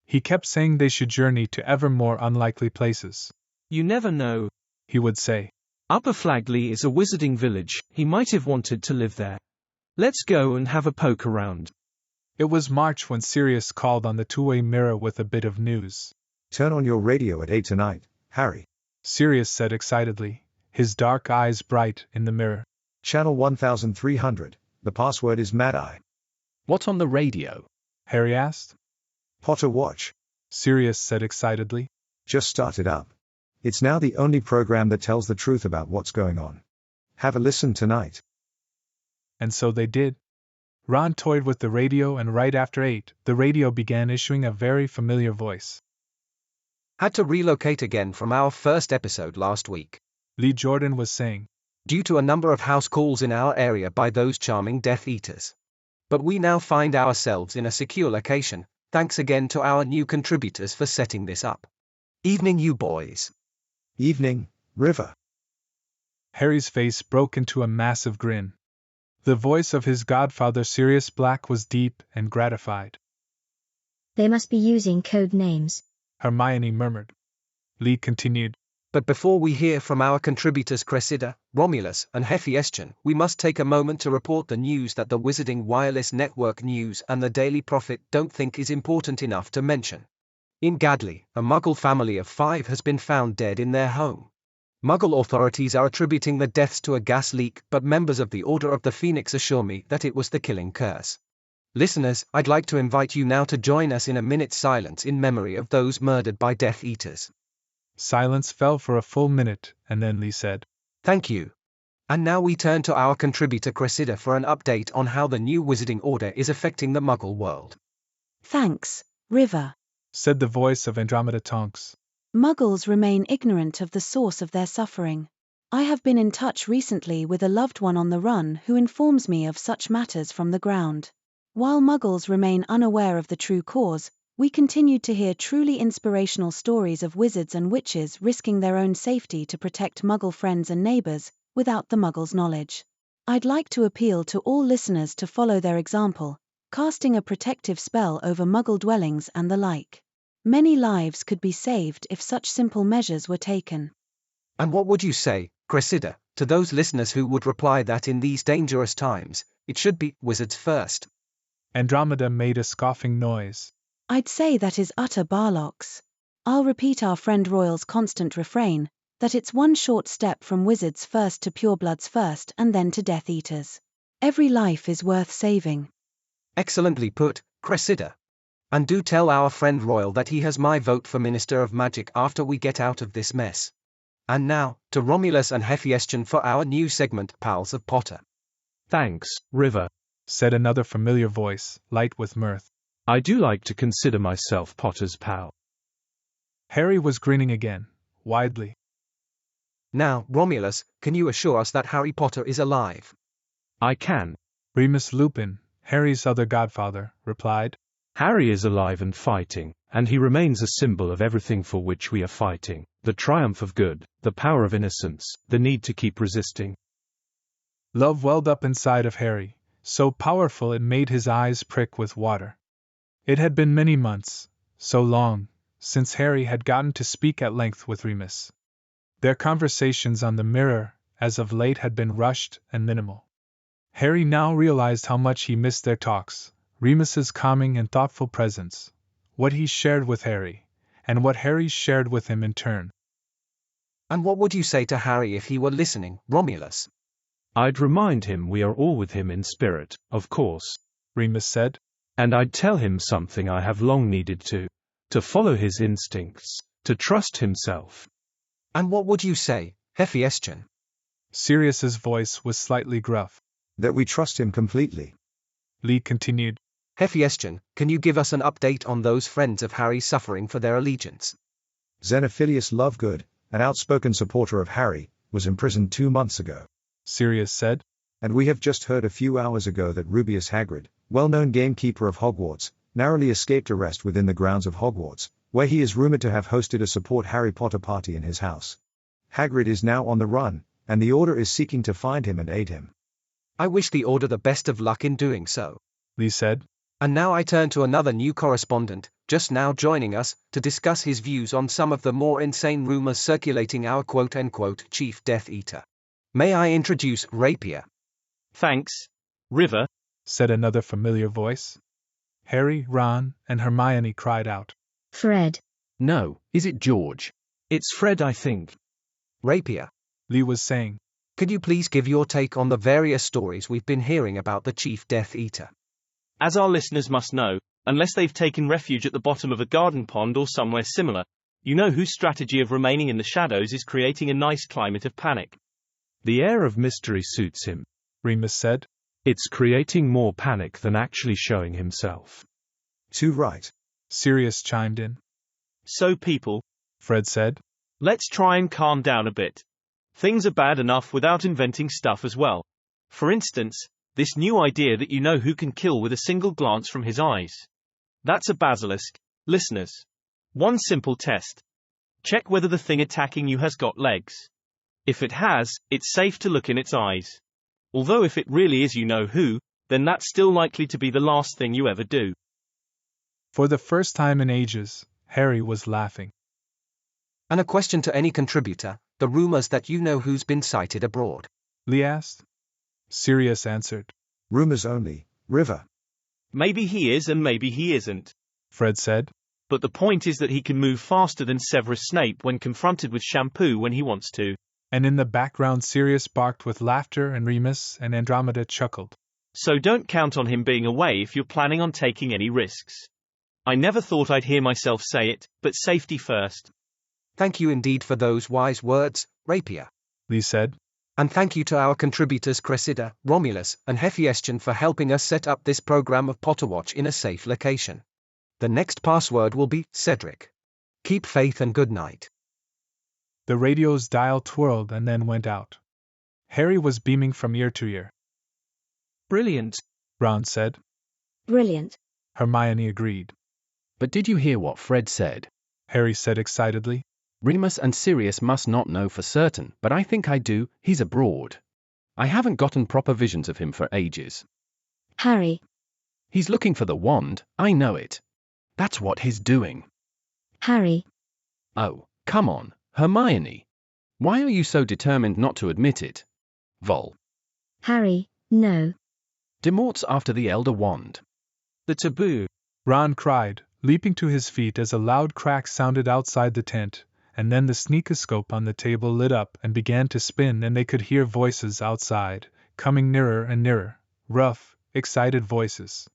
He kept saying they should journey to ever more unlikely places. You never know, he would say. Upper Flagley is a wizarding village, he might have wanted to live there. Let's go and have a poke around. It was March when Sirius called on the two-way mirror with a bit of news. Turn on your radio at 8 tonight, Harry. Sirius said excitedly, his dark eyes bright in the mirror. Channel 1300, the password is Mad Eye. What's on the radio? Harry asked. Potter Watch. Sirius said excitedly. Just started up. It's now the only program that tells the truth about what's going on. Have a listen tonight. And so they did. Ron toyed with the radio, and right after 8, the radio began issuing a very familiar voice. Had to relocate again from our first episode last week. Lee Jordan was saying. Due to a number of house calls in our area by those charming Death Eaters. But we now find ourselves in a secure location, thanks again to our new contributors for setting this up. Evening, you boys. Evening, River. Harry's face broke into a massive grin. The voice of his godfather Sirius Black was deep and gratified. They must be using code names, Hermione murmured. Lee continued. But before we hear from our contributors Cressida, Romulus, and Hephaestion, we must take a moment to report the news that the Wizarding Wireless Network News and the Daily Prophet don't think is important enough to mention. In Gadley, a Muggle family of 5 has been found dead in their home. Muggle authorities are attributing the deaths to a gas leak, but members of the Order of the Phoenix assure me that it was the killing curse. Listeners, I'd like to invite you now to join us in a minute's silence in memory of those murdered by Death Eaters. Silence fell for a full minute, and then Lee said, Thank you. And now we turn to our contributor Cressida for an update on how the new Wizarding Order is affecting the Muggle world. Thanks, River, said the voice of Andromeda Tonks. Muggles remain ignorant of the source of their suffering. I have been in touch recently with a loved one on the run who informs me of such matters from the ground. While Muggles remain unaware of the true cause, we continued to hear truly inspirational stories of wizards and witches risking their own safety to protect Muggle friends and neighbors, without the Muggles' knowledge. I'd like to appeal to all listeners to follow their example, casting a protective spell over Muggle dwellings and the like. Many lives could be saved if such simple measures were taken. And what would you say, Cressida, to those listeners who would reply that in these dangerous times, it should be wizards first? Andromeda made a scoffing noise. I'd say that is utter barlocks. I'll repeat our friend Royal's constant refrain, that it's one short step from wizards first to purebloods first and then to Death Eaters. Every life is worth saving. Excellently put, Cressida. And do tell our friend Royal that he has my vote for Minister of Magic after we get out of this mess. And now, to Romulus and Hephaestion for our new segment, Pals of Potter. Thanks, River, said another familiar voice, light with mirth. I do like to consider myself Potter's pal. Harry was grinning again, widely. Now, Romulus, can you assure us that Harry Potter is alive? I can. Remus Lupin, Harry's other godfather, replied. Harry is alive and fighting, and he remains a symbol of everything for which we are fighting, the triumph of good, the power of innocence, the need to keep resisting. Love welled up inside of Harry, so powerful it made his eyes prick with water. It had been many months, so long, since Harry had gotten to speak at length with Remus. Their conversations on the mirror, as of late, had been rushed and minimal. Harry now realized how much he missed their talks, Remus's calming and thoughtful presence, what he shared with Harry, and what Harry shared with him in turn. And what would you say to Harry if he were listening, Romulus? I'd remind him we are all with him in spirit, of course, Remus said. And I'd tell him something I have long needed to follow his instincts, to trust himself. And what would you say, Hephaestion? Sirius's voice was slightly gruff. That we trust him completely. Lee continued. Hephaestion, can you give us an update on those friends of Harry suffering for their allegiance? Xenophilius Lovegood, an outspoken supporter of Harry, was imprisoned 2 months ago, Sirius said. And we have just heard a few hours ago that Rubeus Hagrid, well-known gamekeeper of Hogwarts, narrowly escaped arrest within the grounds of Hogwarts, where he is rumored to have hosted a support Harry Potter party in his house. Hagrid is now on the run, and the Order is seeking to find him and aid him. I wish the Order the best of luck in doing so, Lee said. And now I turn to another new correspondent, just now joining us, to discuss his views on some of the more insane rumors circulating our quote-unquote chief Death Eater. May I introduce Rapier? Thanks, River, said another familiar voice. Harry, Ron, and Hermione cried out. Fred. No, is it George? It's Fred, I think. Rapier. Lee was saying. Could you please give your take on the various stories we've been hearing about the Chief Death Eater? As our listeners must know, unless they've taken refuge at the bottom of a garden pond or somewhere similar, you know whose strategy of remaining in the shadows is creating a nice climate of panic. The air of mystery suits him, Remus said. It's creating more panic than actually showing himself. Too right, Sirius chimed in. So people, Fred said, let's try and calm down a bit. Things are bad enough without inventing stuff as well. For instance, this new idea that you know who can kill with a single glance from his eyes. That's a basilisk, listeners. One simple test. Check whether the thing attacking you has got legs. If it has, it's safe to look in its eyes. Although if it really is you know who, then that's still likely to be the last thing you ever do. For the first time in ages, Harry was laughing. And a question to any contributor, the rumors that you know who's been sighted abroad. Lee asked. Sirius answered. Rumors only, River. Maybe he is and maybe he isn't, Fred said. But the point is that he can move faster than Severus Snape when confronted with shampoo when he wants to. And in the background Sirius barked with laughter and Remus and Andromeda chuckled. So don't count on him being away if you're planning on taking any risks. I never thought I'd hear myself say it, but safety first. Thank you indeed for those wise words, Rapier, Lee said. And thank you to our contributors Cressida, Romulus, and Hephaestion for helping us set up this program of Potterwatch in a safe location. The next password will be Cedric. Keep faith and good night. The radio's dial twirled and then went out. Harry was beaming from ear to ear. Brilliant, Ron said. Brilliant, Hermione agreed. But did you hear what Fred said? Harry said excitedly. Remus and Sirius must not know for certain, but I think I do. He's abroad. I haven't gotten proper visions of him for ages. Harry. He's looking for the wand, I know it. That's what he's doing. Harry. Oh, come on, Hermione. Why are you so determined not to admit it? Vol. Harry, no. Demort's after the Elder Wand. The taboo, Ron cried, leaping to his feet as a loud crack sounded outside the tent, and then the sneakoscope on the table lit up and began to spin and they could hear voices outside, coming nearer and nearer, rough, excited voices.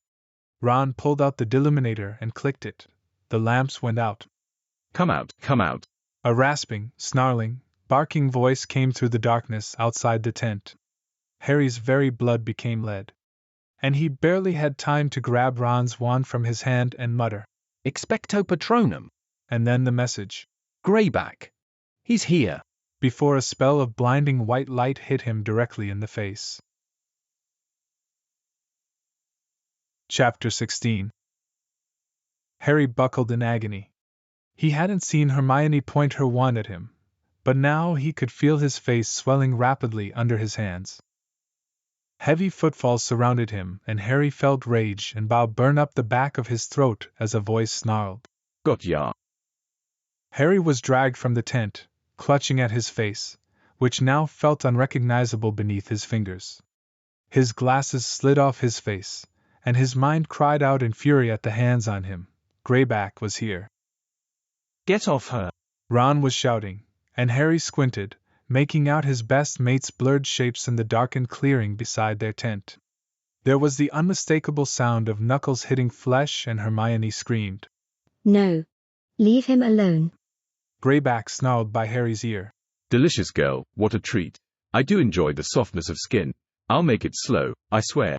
Ron pulled out the deluminator and clicked it. The lamps went out. Come out, come out. A rasping, snarling, barking voice came through the darkness outside the tent. Harry's very blood became lead. And he barely had time to grab Ron's wand from his hand and mutter, Expecto Patronum. And then the message. Greyback. He's here. Before a spell of blinding white light hit him directly in the face. Chapter 16. Harry buckled in agony. He hadn't seen Hermione point her wand at him, but now he could feel his face swelling rapidly under his hands. Heavy footfalls surrounded him, and Harry felt rage and bile burn up the back of his throat as a voice snarled. Got ya. Harry was dragged from the tent, clutching at his face, which now felt unrecognizable beneath his fingers. His glasses slid off his face, and his mind cried out in fury at the hands on him. Greyback was here. Get off her! Ron was shouting, and Harry squinted, making out his best mate's blurred shapes in the darkened clearing beside their tent. There was the unmistakable sound of knuckles hitting flesh, and Hermione screamed. No. Leave him alone. Greyback snarled by Harry's ear. Delicious girl, what a treat. I do enjoy the softness of skin. I'll make it slow, I swear.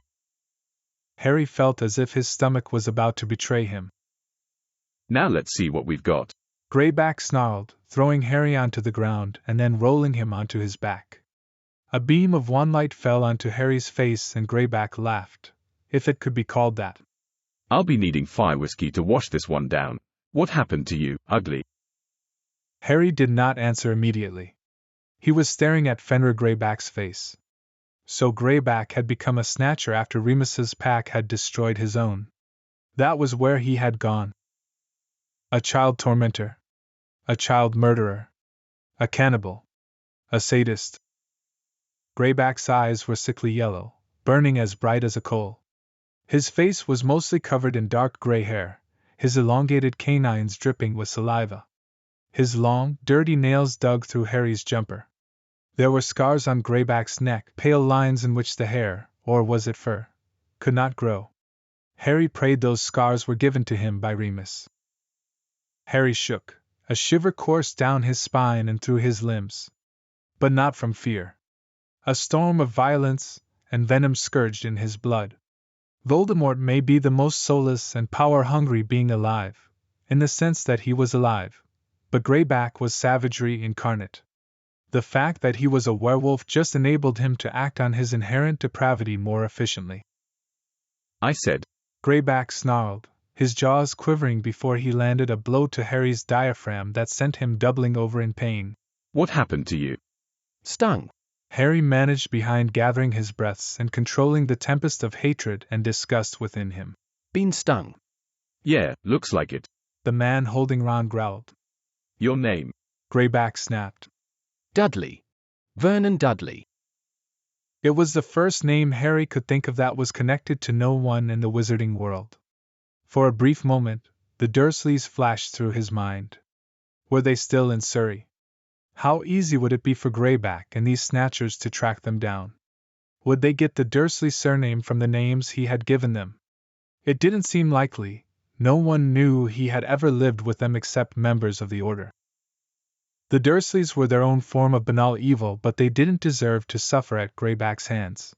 Harry felt as if his stomach was about to betray him. Now let's see what we've got. Greyback snarled, throwing Harry onto the ground and then rolling him onto his back. A beam of one light fell onto Harry's face and Greyback laughed, if it could be called that. I'll be needing fire whiskey to wash this one down. What happened to you, ugly? Harry did not answer immediately. He was staring at Fenrir Greyback's face. So Greyback had become a snatcher after Remus's pack had destroyed his own. That was where he had gone. A child tormentor. A child murderer. A cannibal. A sadist. Greyback's eyes were sickly yellow, burning as bright as a coal. His face was mostly covered in dark gray hair, his elongated canines dripping with saliva. His long, dirty nails dug through Harry's jumper. There were scars on Greyback's neck, pale lines in which the hair, or was it fur, could not grow. Harry prayed those scars were given to him by Remus. Harry shook. A shiver coursed down his spine and through his limbs. But not from fear. A storm of violence and venom scourged in his blood. Voldemort may be the most soulless and power-hungry being alive, in the sense that he was alive, but Greyback was savagery incarnate. The fact that he was a werewolf just enabled him to act on his inherent depravity more efficiently. I said. Greyback snarled, his jaws quivering before he landed a blow to Harry's diaphragm that sent him doubling over in pain. What happened to you? Stung. Harry managed behind gathering his breaths and controlling the tempest of hatred and disgust within him. Been stung. Yeah, looks like it. The man holding Ron growled. Your name? Greyback snapped. Dudley. Vernon Dudley. It was the first name Harry could think of that was connected to no one in the wizarding world. For a brief moment, the Dursleys flashed through his mind. Were they still in Surrey? How easy would it be for Greyback and these snatchers to track them down? Would they get the Dursley surname from the names he had given them? It didn't seem likely. No one knew he had ever lived with them except members of the Order. The Dursleys were their own form of banal evil, but they didn't deserve to suffer at Greyback's hands.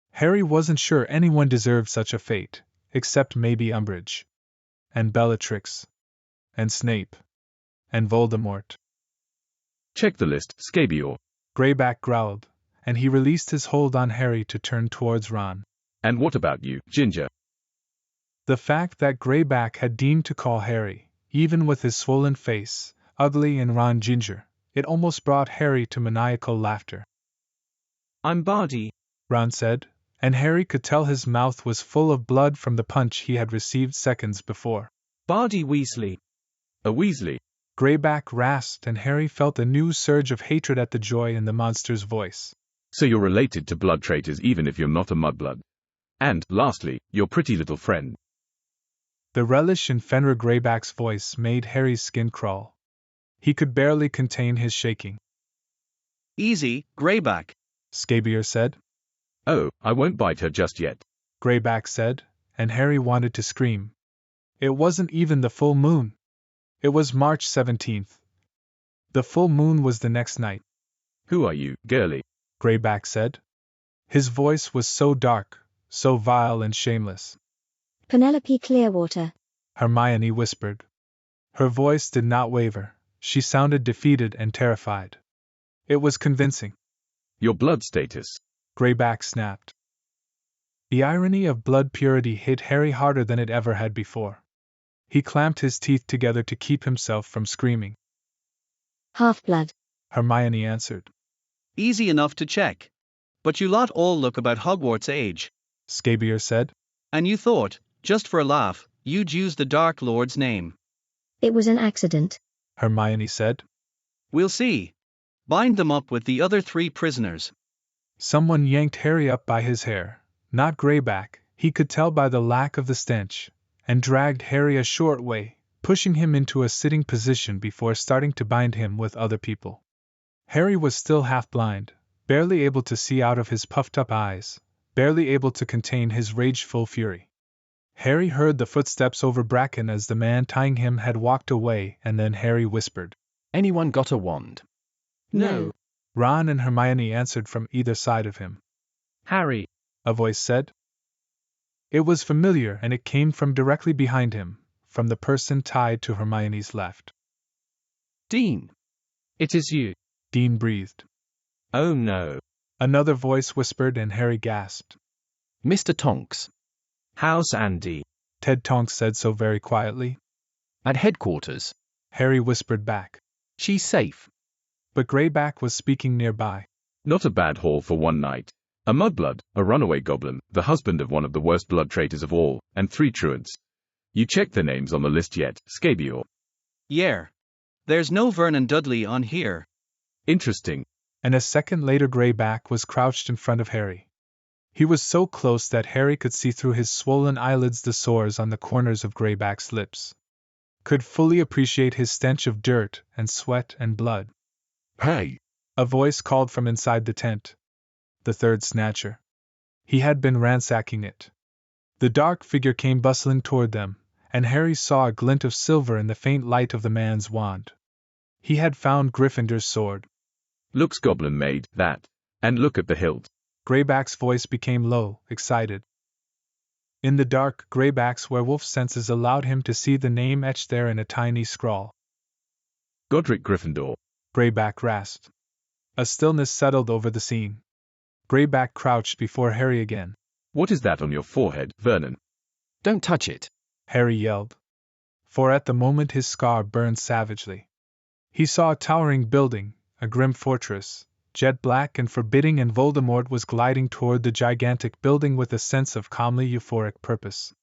Harry wasn't sure anyone deserved such a fate, except maybe Umbridge. And Bellatrix. And Snape. And Voldemort. Check the list, Scabior. Greyback growled, and he released his hold on Harry to turn towards Ron. And what about you, Ginger? The fact that Greyback had deigned to call Harry, even with his swollen face, ugly and Ron Ginger, it almost brought Harry to maniacal laughter. I'm Barty, Ron said, and Harry could tell his mouth was full of blood from the punch he had received seconds before. Barty Weasley. A Weasley? Greyback rasped, and Harry felt a new surge of hatred at the joy in the monster's voice. So you're related to blood traitors even if you're not a mudblood. And, lastly, your pretty little friend. The relish in Fenrir Greyback's voice made Harry's skin crawl. He could barely contain his shaking. Easy, Greyback, Scabior said. Oh, I won't bite her just yet, Greyback said, and Harry wanted to scream. It wasn't even the full moon. It was March 17th. The full moon was the next night. Who are you, girlie? Greyback said. His voice was so dark, so vile and shameless. Penelope Clearwater, Hermione whispered. Her voice did not waver. She sounded defeated and terrified. It was convincing. Your blood status, Greyback snapped. The irony of blood purity hit Harry harder than it ever had before. He clamped his teeth together to keep himself from screaming. Half-blood, Hermione answered. Easy enough to check. But you lot all look about Hogwarts age. Scabior said. And you thought, just for a laugh, you'd use the Dark Lord's name. It was an accident, Hermione said. We'll see. Bind them up with the other 3 prisoners. Someone yanked Harry up by his hair, not Greyback, he could tell by the lack of the stench, and dragged Harry a short way, pushing him into a sitting position before starting to bind him with other people. Harry was still half-blind, barely able to see out of his puffed-up eyes, barely able to contain his rageful fury. Harry heard the footsteps over bracken as the man tying him had walked away, and then Harry whispered, Anyone got a wand? No. Ron and Hermione answered from either side of him. Harry, a voice said. It was familiar, and it came from directly behind him, from the person tied to Hermione's left. Dean. it is you. Dean breathed. Oh no. Another voice whispered, and Harry gasped. Mr. Tonks. How's Andy? Ted Tonks said so very quietly. At headquarters. Harry whispered back. She's safe. But Greyback was speaking nearby. Not a bad haul for one night. A mudblood, a runaway goblin, the husband of one of the worst blood traitors of all, and 3 truants. You checked their names on the list yet, Scabior? Yeah. There's no Vernon Dudley on here. Interesting. And a second later Greyback was crouched in front of Harry. He was so close that Harry could see through his swollen eyelids the sores on the corners of Greyback's lips. Could fully appreciate his stench of dirt and sweat and blood. Hey! A voice called from inside the tent. The third snatcher. He had been ransacking it. The dark figure came bustling toward them, and Harry saw a glint of silver in the faint light of the man's wand. He had found Gryffindor's sword. Looks goblin-made, that. And look at the hilt. Greyback's voice became low, excited. In the dark, Greyback's werewolf senses allowed him to see the name etched there in a tiny scrawl. Godric Gryffindor. Greyback rasped. A stillness settled over the scene. Greyback crouched before Harry again. What is that on your forehead, Vernon? Don't touch it, Harry yelled. For at the moment his scar burned savagely. He saw a towering building, a grim fortress, jet black and forbidding, and Voldemort was gliding toward the gigantic building with a sense of calmly euphoric purpose.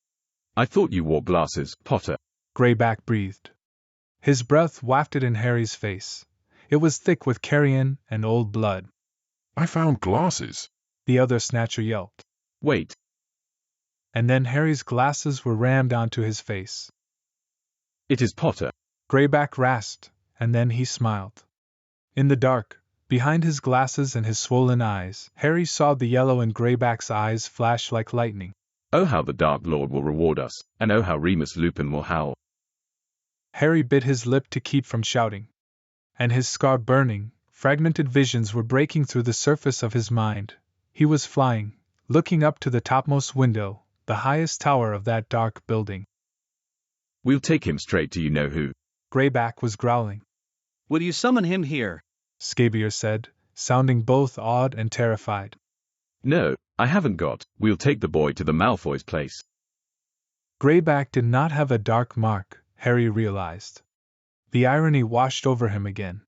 I thought you wore glasses, Potter. Greyback breathed. His breath wafted in Harry's face. It was thick with carrion and old blood. I found glasses, the other snatcher yelped. Wait. And then Harry's glasses were rammed onto his face. It is Potter. Greyback rasped, and then he smiled. In the dark, behind his glasses and his swollen eyes, Harry saw the yellow in Greyback's eyes flash like lightning. Oh, how the Dark Lord will reward us, and oh, how Remus Lupin will howl. Harry bit his lip to keep from shouting. And his scar burning, fragmented visions were breaking through the surface of his mind. He was flying, looking up to the topmost window, the highest tower of that dark building. We'll take him straight to you-know-who. Greyback was growling. Will you summon him here? Scabier said, sounding both awed and terrified. No, I haven't got. We'll take the boy to the Malfoy's place. Greyback did not have a dark mark, Harry realized. The irony washed over him again.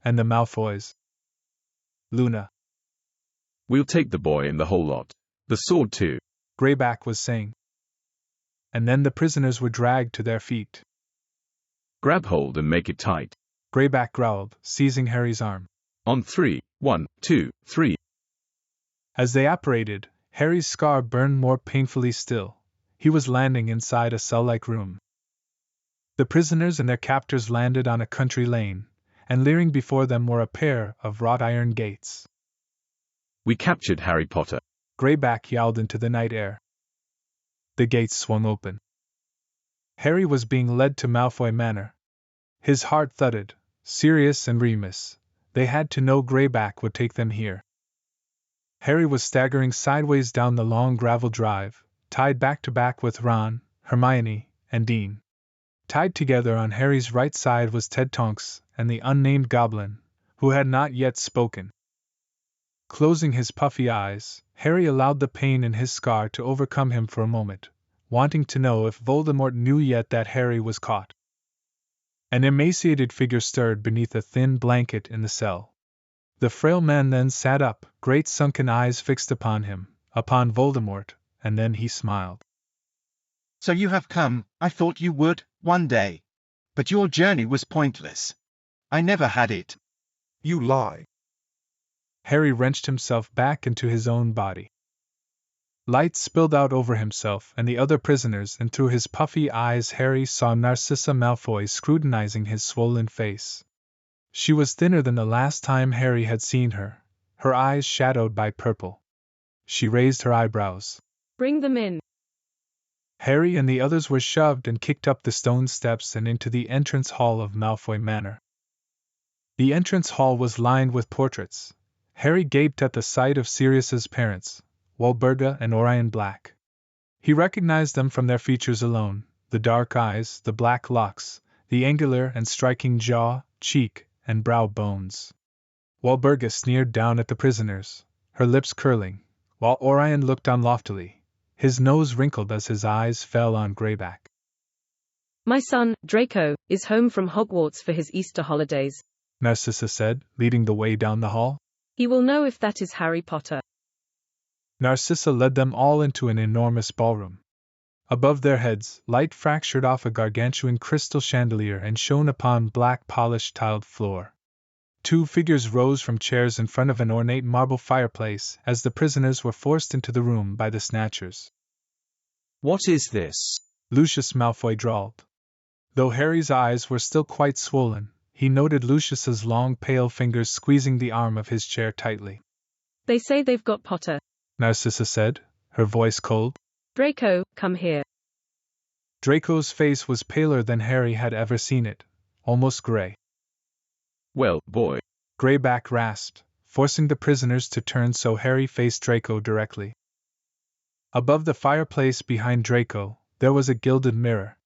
And the Malfoys? Luna. We'll take the boy and the whole lot. The sword too. Greyback was saying. And then the prisoners were dragged to their feet. Grab hold and make it tight. Greyback growled, seizing Harry's arm. On 3, 1, 2, 3. As they apparated, Harry's scar burned more painfully still. He was landing inside a cell-like room. The prisoners and their captors landed on a country lane, and leering before them were a pair of wrought iron gates. We captured Harry Potter. Greyback yowled into the night air. The gates swung open. Harry was being led to Malfoy Manor. His heart thudded. Sirius and Remus. They had to know Greyback would take them here. Harry was staggering sideways down the long gravel drive, tied back to back with Ron, Hermione, and Dean. Tied together on Harry's right side was Ted Tonks and the unnamed goblin, who had not yet spoken. Closing his puffy eyes, Harry allowed the pain in his scar to overcome him for a moment, wanting to know if Voldemort knew yet that Harry was caught. An emaciated figure stirred beneath a thin blanket in the cell. The frail man then sat up, great sunken eyes fixed upon him, upon Voldemort, and then he smiled. So you have come, I thought you would, one day. But your journey was pointless. I never had it. You lie. Harry wrenched himself back into his own body. Light spilled out over himself and the other prisoners, and through his puffy eyes Harry saw Narcissa Malfoy scrutinizing his swollen face. She was thinner than the last time Harry had seen her, her eyes shadowed by purple. She raised her eyebrows. Bring them in. Harry and the others were shoved and kicked up the stone steps and into the entrance hall of Malfoy Manor. The entrance hall was lined with portraits. Harry gaped at the sight of Sirius's parents, Walburga and Orion Black. He recognized them from their features alone, the dark eyes, the black locks, the angular and striking jaw, cheek, and brow bones. Walburga sneered down at the prisoners, her lips curling, while Orion looked on loftily, his nose wrinkled as his eyes fell on Greyback. My son, Draco, is home from Hogwarts for his Easter holidays, Narcissa said, leading the way down the hall. He will know if that is Harry Potter. Narcissa led them all into an enormous ballroom. Above their heads, light fractured off a gargantuan crystal chandelier and shone upon black polished tiled floor. Two figures rose from chairs in front of an ornate marble fireplace as the prisoners were forced into the room by the snatchers. What is this? Lucius Malfoy drawled. Though Harry's eyes were still quite swollen, He noted Lucius's long pale fingers squeezing the arm of his chair tightly. They say they've got Potter. Narcissa said, her voice cold. Draco, come here. Draco's face was paler than Harry had ever seen it, almost gray. Well, boy. Greyback rasped, forcing the prisoners to turn so Harry faced Draco directly. Above the fireplace behind Draco, there was a gilded mirror.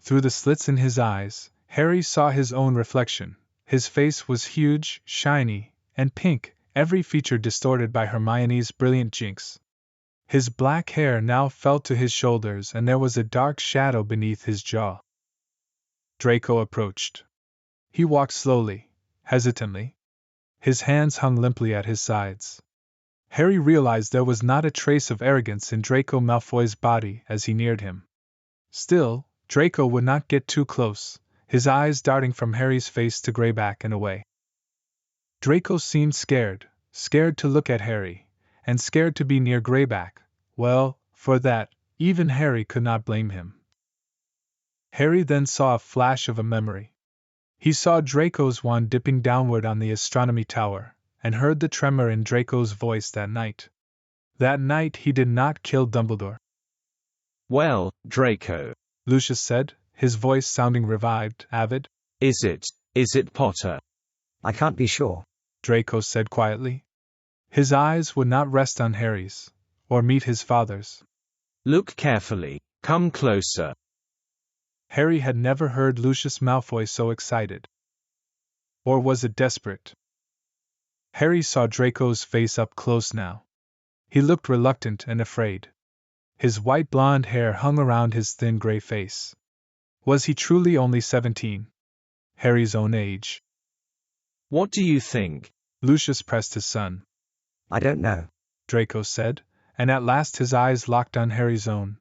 Through the slits in his eyes, Harry saw his own reflection. His face was huge, shiny, and pink, every feature distorted by Hermione's brilliant jinx. His black hair now fell to his shoulders and there was a dark shadow beneath his jaw. Draco approached. He walked slowly, hesitantly. His hands hung limply at his sides. Harry realized there was not a trace of arrogance in Draco Malfoy's body as he neared him. Still, Draco would not get too close, his eyes darting from Harry's face to Greyback and away. Draco seemed scared to look at Harry, and scared to be near Greyback. Well, for that, even Harry could not blame him. Harry then saw a flash of a memory. He saw Draco's wand dipping downward on the astronomy tower, and heard the tremor in Draco's voice that night. That night he did not kill Dumbledore. Well, Draco, Lucius said, his voice sounding revived, avid. Is it Potter? I can't be sure, Draco said quietly. His eyes would not rest on Harry's, or meet his father's. Look carefully, come closer. Harry had never heard Lucius Malfoy so excited. Or was it desperate? Harry saw Draco's face up close now. He looked reluctant and afraid. His white blonde hair hung around his thin gray face. Was he truly only 17? Harry's own age. What do you think? Lucius pressed his son. I don't know, Draco said, and at last his eyes locked on Harry's own.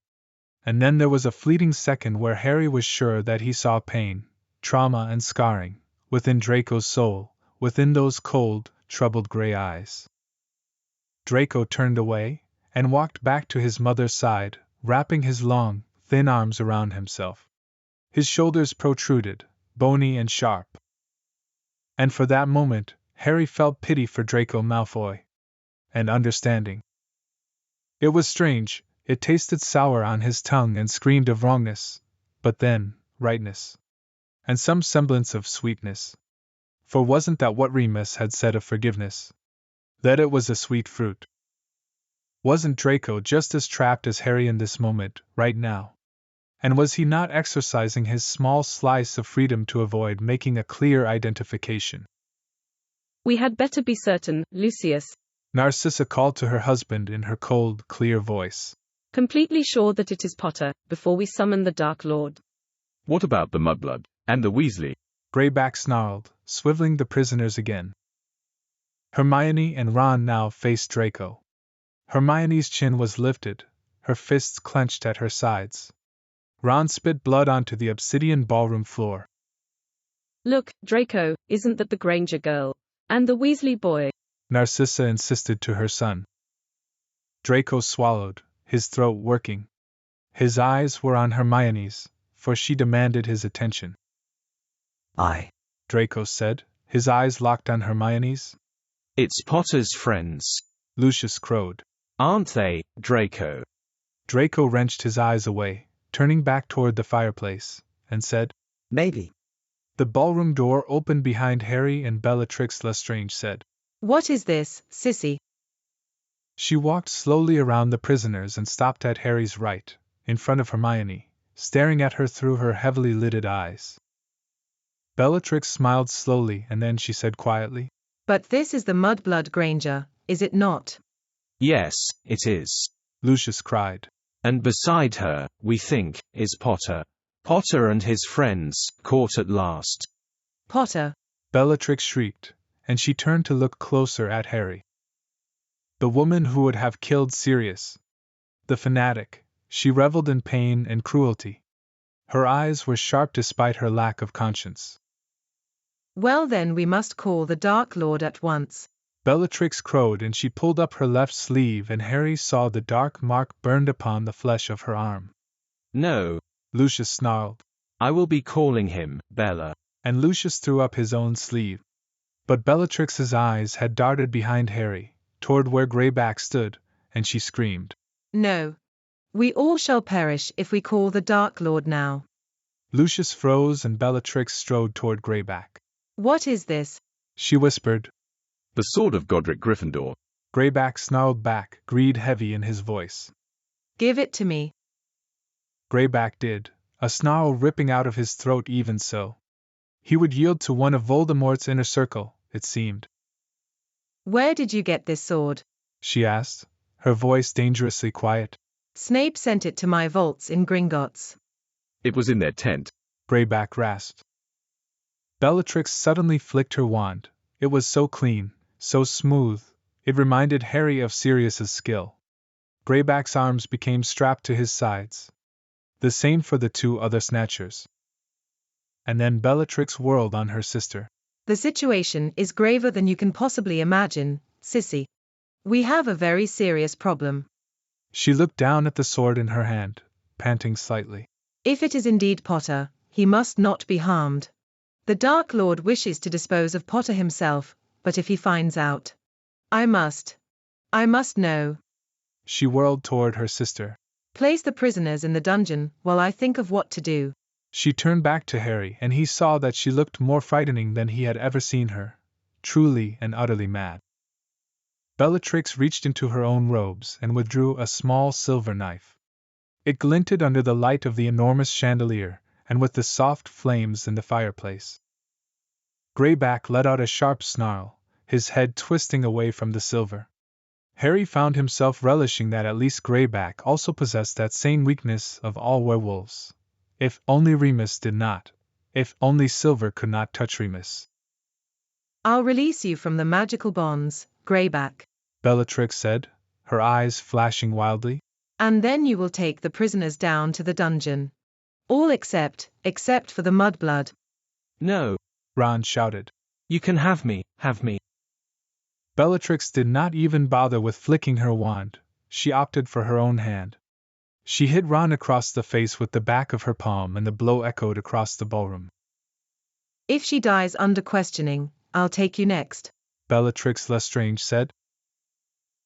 And then there was a fleeting second where Harry was sure that he saw pain, trauma and scarring, within Draco's soul, within those cold, troubled gray eyes. Draco turned away, and walked back to his mother's side, wrapping his long, thin arms around himself. His shoulders protruded, bony and sharp. And for that moment, Harry felt pity for Draco Malfoy. And understanding. It was strange, it tasted sour on his tongue and screamed of wrongness, but then, rightness. And some semblance of sweetness. For wasn't that what Remus had said of forgiveness? That it was a sweet fruit. Wasn't Draco just as trapped as Harry in this moment, right now? And was he not exercising his small slice of freedom to avoid making a clear identification? We had better be certain, Lucius. Narcissa called to her husband in her cold, clear voice. Completely sure that it is Potter, before we summon the Dark Lord. What about the Mudblood, and the Weasley? Greyback snarled, swiveling the prisoners again. Hermione and Ron now faced Draco. Hermione's chin was lifted, her fists clenched at her sides. Ron spit blood onto the obsidian ballroom floor. Look, Draco, isn't that the Granger girl? And the Weasley boy? Narcissa insisted to her son. Draco swallowed, his throat working. His eyes were on Hermione's, for she demanded his attention. Draco said, his eyes locked on Hermione's. It's Potter's friends. Lucius crowed. Aren't they, Draco? Draco wrenched his eyes away, turning back toward the fireplace, and said, Maybe. The ballroom door opened behind Harry and Bellatrix Lestrange said, What is this, sissy? She walked slowly around the prisoners and stopped at Harry's right, in front of Hermione, staring at her through her heavily lidded eyes. Bellatrix smiled slowly and then she said quietly, But this is the Mudblood Granger, is it not? Yes, it is. Lucius cried. And beside her, we think, is Potter. Potter and his friends, caught at last. Potter! Bellatrix shrieked, and she turned to look closer at Harry. The woman who would have killed Sirius. The fanatic, she reveled in pain and cruelty. Her eyes were sharp despite her lack of conscience. Well then we must call the Dark Lord at once. Bellatrix crowed and she pulled up her left sleeve and Harry saw the dark mark burned upon the flesh of her arm. No, Lucius snarled. I will be calling him, Bella. And Lucius threw up his own sleeve. But Bellatrix's eyes had darted behind Harry, toward where Greyback stood, and she screamed. No. We all shall perish if we call the Dark Lord now. Lucius froze and Bellatrix strode toward Greyback. What is this? She whispered. The sword of Godric Gryffindor. Greyback snarled back, greed heavy in his voice. Give it to me. Greyback did, a snarl ripping out of his throat even so. He would yield to one of Voldemort's inner circle, it seemed. Where did you get this sword? She asked, her voice dangerously quiet. Snape sent it to my vaults in Gringotts. It was in their tent. Greyback rasped. Bellatrix suddenly flicked her wand. It was so clean, so smooth, it reminded Harry of Sirius's skill. Greyback's arms became strapped to his sides. The same for the two other snatchers. And then Bellatrix whirled on her sister. The situation is graver than you can possibly imagine, Sissy. We have a very serious problem. She looked down at the sword in her hand, panting slightly. If it is indeed Potter, he must not be harmed. The Dark Lord wishes to dispose of Potter himself, but if he finds out, I must know. She whirled toward her sister. Place the prisoners in the dungeon while I think of what to do. She turned back to Harry and he saw that she looked more frightening than he had ever seen her, truly and utterly mad. Bellatrix reached into her own robes and withdrew a small silver knife. It glinted under the light of the enormous chandelier, and with the soft flames in the fireplace. Greyback let out a sharp snarl, his head twisting away from the silver. Harry found himself relishing that at least Greyback also possessed that same weakness of all werewolves. If only Remus did not. If only silver could not touch Remus. I'll release you from the magical bonds, Greyback, Bellatrix said, her eyes flashing wildly. And then you will take the prisoners down to the dungeon. All except for the mudblood. No. Ron shouted. You can have me. Bellatrix did not even bother with flicking her wand. She opted for her own hand. She hit Ron across the face with the back of her palm and the blow echoed across the ballroom. If she dies under questioning, I'll take you next, Bellatrix Lestrange said.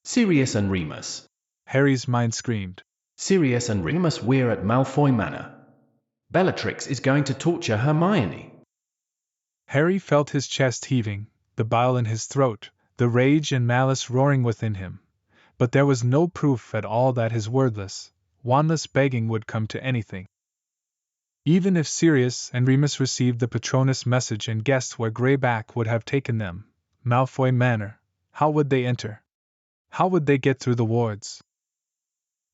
Sirius and Remus. Harry's mind screamed. Sirius and Remus, we're at Malfoy Manor. Bellatrix is going to torture Hermione. Harry felt his chest heaving, the bile in his throat, the rage and malice roaring within him. But there was no proof at all that his wordless, wandless begging would come to anything. Even if Sirius and Remus received the Patronus message and guessed where Greyback would have taken them, Malfoy Manor, how would they enter? How would they get through the wards?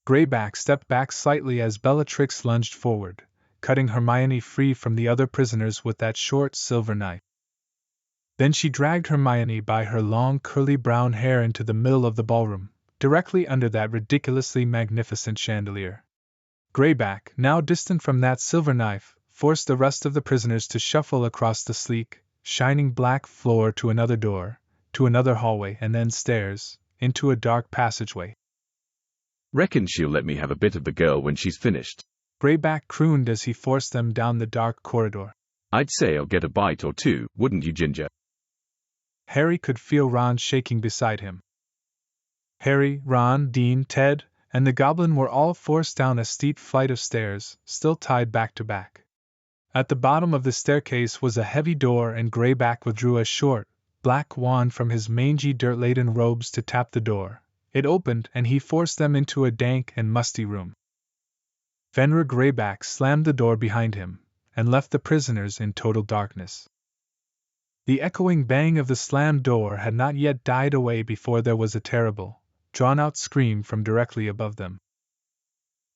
Greyback stepped back slightly as Bellatrix lunged forward, cutting Hermione free from the other prisoners with that short silver knife. Then she dragged Hermione by her long curly brown hair into the middle of the ballroom, directly under that ridiculously magnificent chandelier. Greyback, now distant from that silver knife, forced the rest of the prisoners to shuffle across the sleek, shining black floor to another door, to another hallway and then stairs, into a dark passageway. Reckon she'll let me have a bit of the girl when she's finished. Greyback crooned as he forced them down the dark corridor. I'd say I'll get a bite or two, wouldn't you, Ginger? Harry could feel Ron shaking beside him. Harry, Ron, Dean, Ted, and the goblin were all forced down a steep flight of stairs, still tied back to back. At the bottom of the staircase was a heavy door and Greyback withdrew a short, black wand from his mangy dirt-laden robes to tap the door. It opened and he forced them into a dank and musty room. Fenrir Greyback slammed the door behind him, and left the prisoners in total darkness. The echoing bang of the slammed door had not yet died away before there was a terrible, drawn-out scream from directly above them.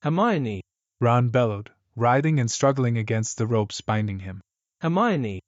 Hermione! Ron bellowed, writhing and struggling against the ropes binding him. Hermione!